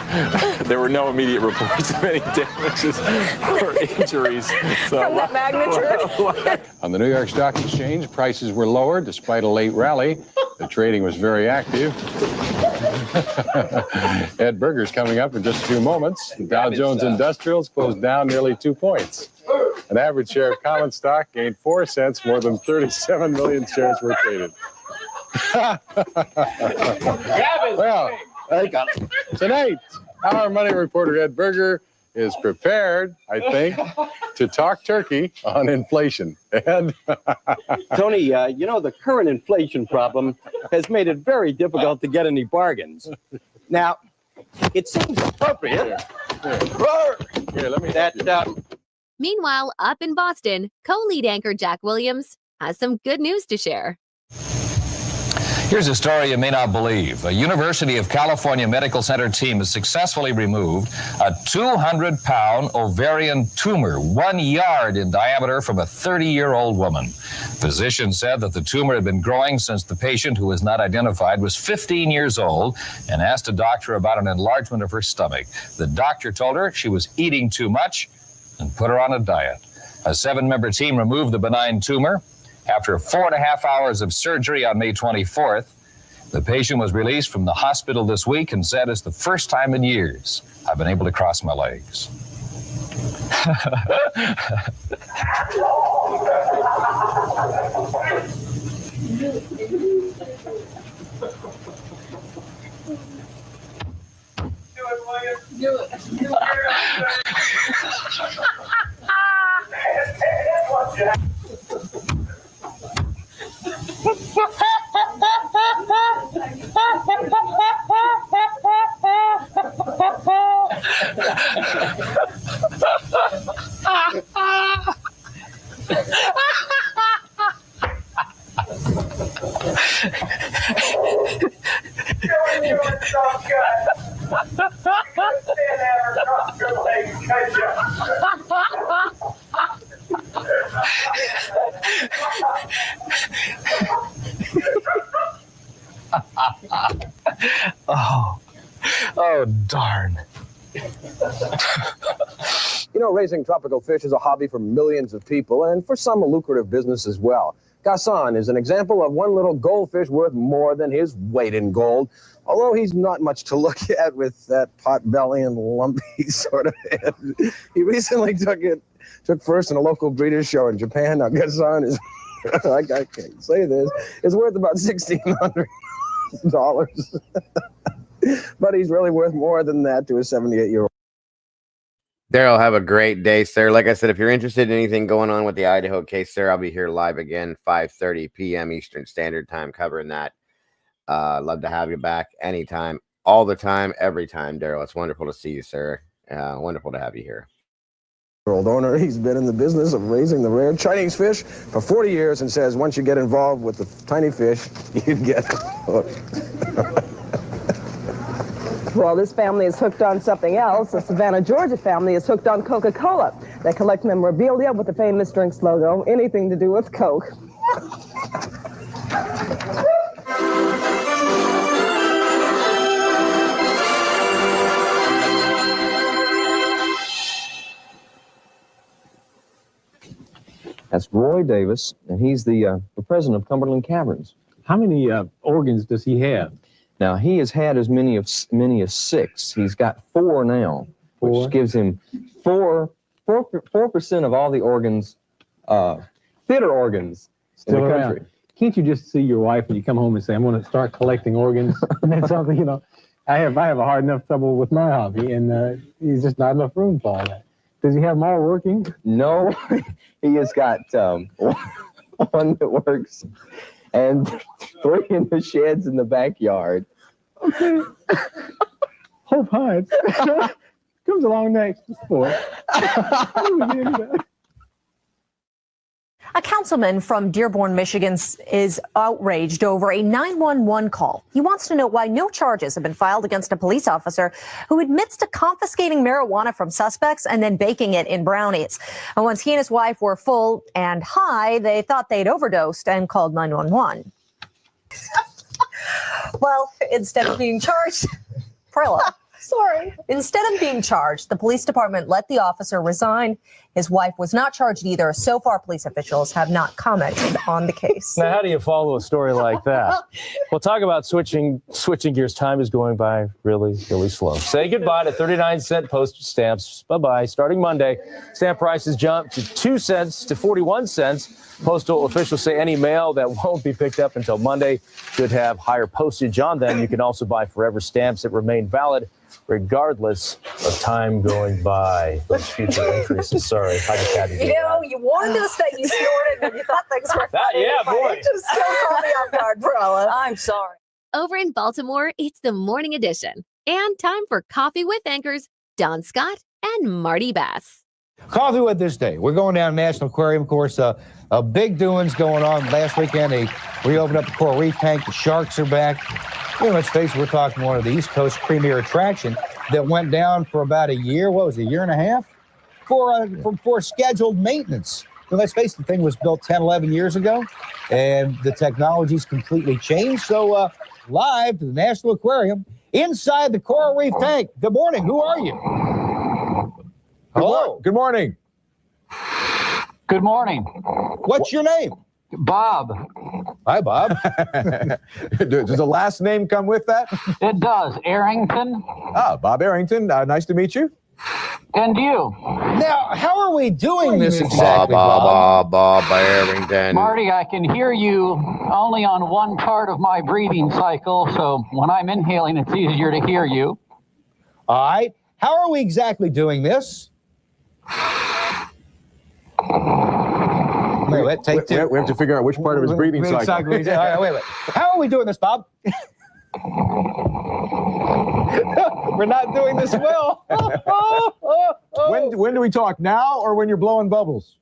there were no immediate reports of any damages or injuries. From that magnitude. On the New York Stock Exchange, prices were lower despite a late rally. The trading was very active. Ed Berger's coming up in just a few moments. The Dow Jones Industrials closed down nearly 2 points. An average share of common stock gained 4 cents. More than 37 million shares were traded. Well, tonight, our money reporter, Ed Berger, is prepared, I think, to talk turkey on inflation. Ed? Tony, you know, the current inflation problem has made it very difficult to get any bargains. Now, it seems appropriate that... Meanwhile, up in Boston, co-lead anchor Jack Williams has some good news to share. Here's a story you may not believe. A University of California Medical Center team has successfully removed a 200-pound ovarian tumor, 1 yard in diameter, from a 30-year-old woman. Physicians said that the tumor had been growing since the patient, who was not identified, was 15 years old and asked a doctor about an enlargement of her stomach. The doctor told her she was eating too much and put her on a diet. A 7-member team removed the benign tumor. After 4.5 hours of surgery on May 24th, the patient was released from the hospital this week and said, "It's the first time in years I've been able to cross my legs." Oh, darn. You know, raising tropical fish is a hobby for millions of people, and for some, a lucrative business as well. Gasson is an example of one little goldfish worth more than his weight in gold, although he's not much to look at with that pot belly and lumpy sort of head. He recently took first in a local breeders show in Japan. Now, Gasson is, I can't say this, is worth about $1,600. But he's really worth more than that to a 78-year-old. Daryl, have a great day, sir. Like I said, if you're interested in anything going on with the Idaho case, sir, I'll be here live again, 5:30 p.m. Eastern Standard Time, covering that. Love to have you back anytime, all the time, every time, Daryl. It's wonderful to see you, sir. Wonderful to have you here. Old owner, he's been in the business of raising the rare Chinese fish for 40 years and says once you get involved with the tiny fish, you get hooked. Well, this family is hooked on something else. The Savannah, Georgia family is hooked on Coca-Cola. They collect memorabilia with the famous drinks logo, anything to do with Coke. That's Roy Davis, and he's the president of Cumberland Caverns. How many organs does he have? Now, he has had as many as 6. He's got 4 now, which gives him 4% of all the organs, fitter organs in the country. Around. Can't you just see your wife when you come home and say, "I'm going to start collecting organs"? And that's something, you know, I have a hard enough trouble with my hobby, and there's just not enough room for all that. Does he have them all working? No, he has got one that works and 3 in the sheds in the backyard. Okay. Hope Hines comes along next. Sport. A councilman from Dearborn, Michigan is outraged over a 911 call. He wants to know why no charges have been filed against a police officer who admits to confiscating marijuana from suspects and then baking it in brownies. And once he and his wife were full and high, they thought they'd overdosed and called 911. Well, instead of being charged, Prilla. Sorry. Instead of being charged, the police department let the officer resign His wife was not charged either. So far, police officials have not commented on the case. Now, how do you follow a story like that? Well, talk about switching gears. Time is going by really, really slow. Say goodbye to 39-cent postage stamps. Bye-bye. Starting Monday, stamp prices jump to 2 cents to 41 cents. Postal officials say any mail that won't be picked up until Monday should have higher postage on them. You can also buy forever stamps that remain valid regardless of time going by. Those future increases. Sorry, I just had to do that. You warned us that you snorted and you thought things were funny. Yeah, boy. It just still caught me off guard, Perella. I'm sorry. Over in Baltimore, it's the morning edition. And time for Coffee with Anchors Don Scott and Marty Bass. Coffee with this day. We're going down to National Aquarium, of course. A big doings going on. Last weekend, they reopened up the coral reef tank. The sharks are back. Let's face it, we're talking one of the East Coast premier attraction that went down for about a year. What was it, a year and a half? For scheduled maintenance. And let's face it, the thing was built 10, 11 years ago, and the technology's completely changed. So live to the National Aquarium, inside the coral reef tank. Good morning. Who are you? Hello. Good morning. Good morning. What's your name? Bob. Hi, Bob. Does a last name come with that? It does. Arrington. Ah, Bob Arrington. Nice to meet you. And you. Now, how are we doing this exactly, Bob Arrington. Marty, I can hear you only on one part of my breathing cycle, so when I'm inhaling, it's easier to hear you. All right. How are we exactly doing this? Wait, take two. We have to figure out which part of his breathing cycle. All right, wait. How are we doing this, Bob? We're not doing this well. When do we talk? Now or when you're blowing bubbles?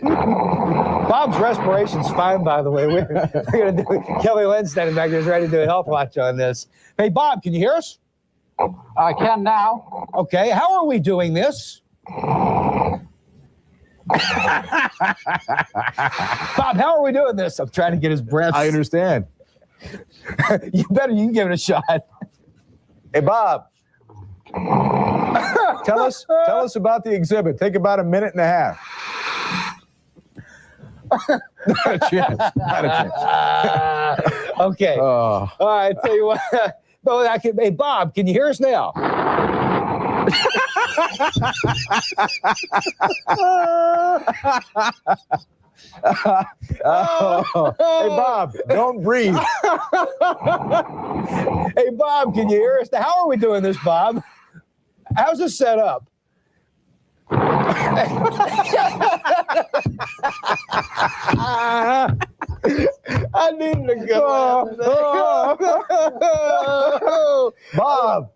Bob's respiration's fine, by the way. We're going to do Kelly Lynn standing back there is ready to do a health watch on this. Hey, Bob, can you hear us? I can now. Okay, how are we doing this? Bob, how are we doing this? I'm trying to get his breath. I understand. You can give it a shot. Hey, Bob. Tell us about the exhibit. Take about a minute and a half. Not a chance. Okay. All right, tell you what. Hey, Bob, can you hear us now? Hey, Bob, don't breathe. Hey, Bob, can you hear us? How are we doing this, Bob? How's this set up? I need to go. Bob.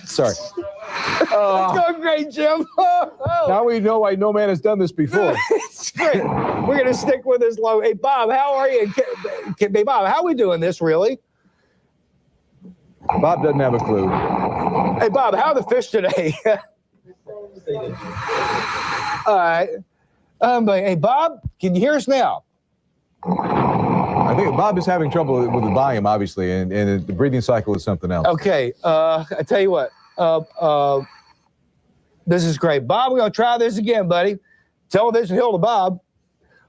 Sorry. It's going great, Jim. Now we know why no man has done this before. It's great. We're going to stick with this low. Hey, Bob, how are you? Hey, Bob, how are we doing this, really? Bob doesn't have a clue. Hey, Bob, how are the fish today? All right. Hey, Bob, can you hear us now? I think Bob is having trouble with the volume, obviously, and the breathing cycle is something else. Okay. I tell you what. This is great. Bob, we're going to try this again, buddy. Television Hill to Bob.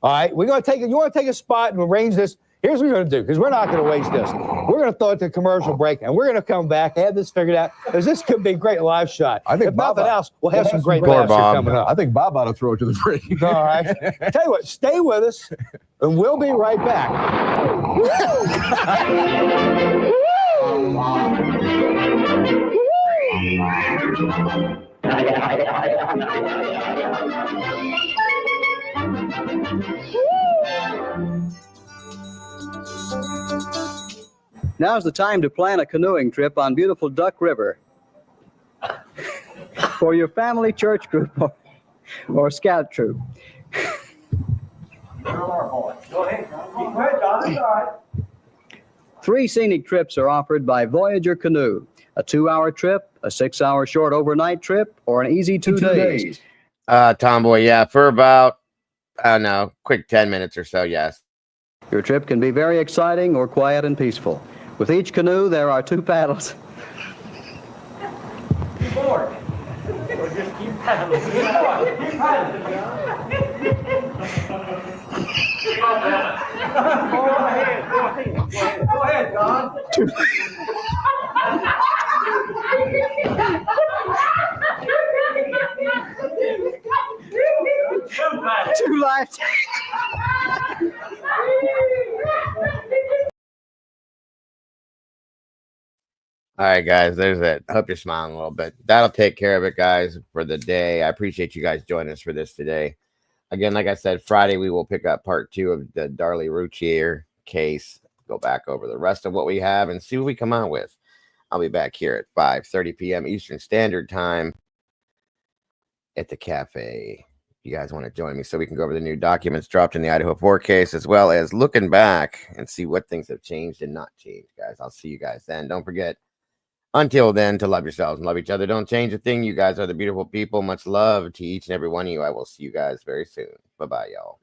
All right. We're going to take it. You want to take a spot and arrange this? Here's what we're going to do, because we're not going to waste this. We're going to throw it to commercial break, and we're going to come back, have this figured out, because this could be a great live shot. I think if nothing else, we'll have some great laughs laughs coming up. I think Bob ought to throw it to the break. All right. Tell you what, stay with us, and we'll be right back. Now's the time to plan a canoeing trip on beautiful Duck River. For your family, church group, or scout troop. 3 scenic trips are offered by Voyager Canoe. A 2-hour trip, a 6-hour short overnight trip, or an easy 2 days. Tomboy, yeah, for about, I don't know, quick 10 minutes or so, yes. Your trip can be very exciting or quiet and peaceful. With each canoe, there are 2 paddles. sword. Or just keep paddling. Keep going. Keep paddling. Go ahead. Go ahead. Go ahead, Don. Two lives. All right, guys, there's it. I hope you're smiling a little bit. That'll take care of it, guys, for the day. I appreciate you guys joining us for this today. Again, like I said, Friday we will pick up part 2 of the Darlie Routier case, go back over the rest of what we have and see what we come out with. I'll be back here at 5:30 p.m. Eastern Standard Time at the cafe. You guys want to join me so we can go over the new documents dropped in the Idaho 4 case, as well as looking back and see what things have changed and not changed, guys. I'll see you guys then. Don't forget, until then, to love yourselves and love each other. Don't change a thing. You guys are the beautiful people. Much love to each and every one of you. I will see you guys very soon. Bye-bye, y'all.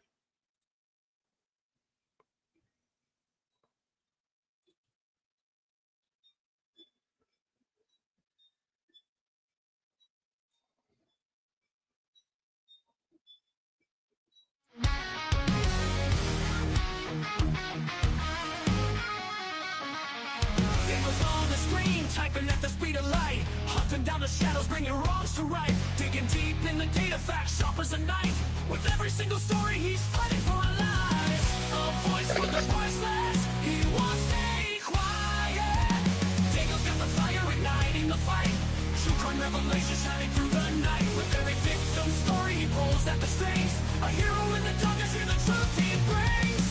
Typing at the speed of light, hunting down the shadows, bringing wrongs to right, digging deep in the data facts, sharp as a knife. With every single story, he's fighting for a life. A voice for the voiceless, he won't stay quiet. Daniel's got the fire igniting the fight. True crime revelation shining through the night. With every victim story, he pulls at the strings. A hero in the darkness, hear the truth he brings.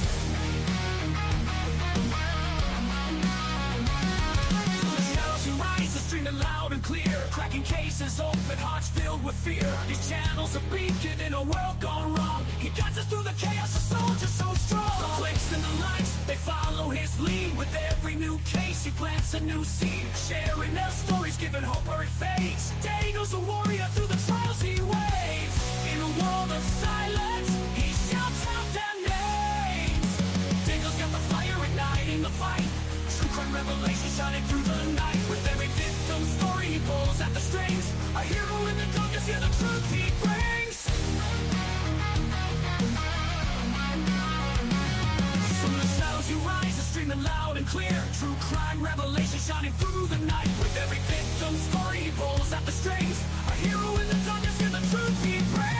Streaming loud and clear, cracking cases, open hearts filled with fear. These channels are beacon in a world gone wrong. He guides us through the chaos, a soldier so strong. The clicks and the lights, they follow his lead. With every new case, he plants a new seed. Sharing their stories, giving hope where it fades. Daniel's a warrior through the trials he waits. In a world of silence, he shouts out their names. Daniel's got the fire igniting the fight. True crime revelation shining through the night. With every victim story, he pulls at the strings. A hero in the darkness, hear the truth he brings. From the shadows you rise, are streaming loud and clear. True crime revelation shining through the night. With every victim story, he pulls at the strings. A hero in the darkness, hear the truth he brings.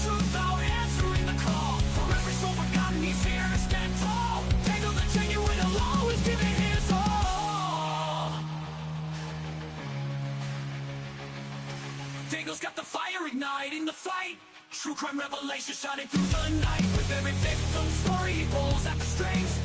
Truth out, answering the call. For every soul forgotten, he's here to stand tall. Daniel the genuine, will always give it his all. Daniel's got the fire igniting the fight. True crime revelation shining through the night. With every victim story, he pulls at the strings.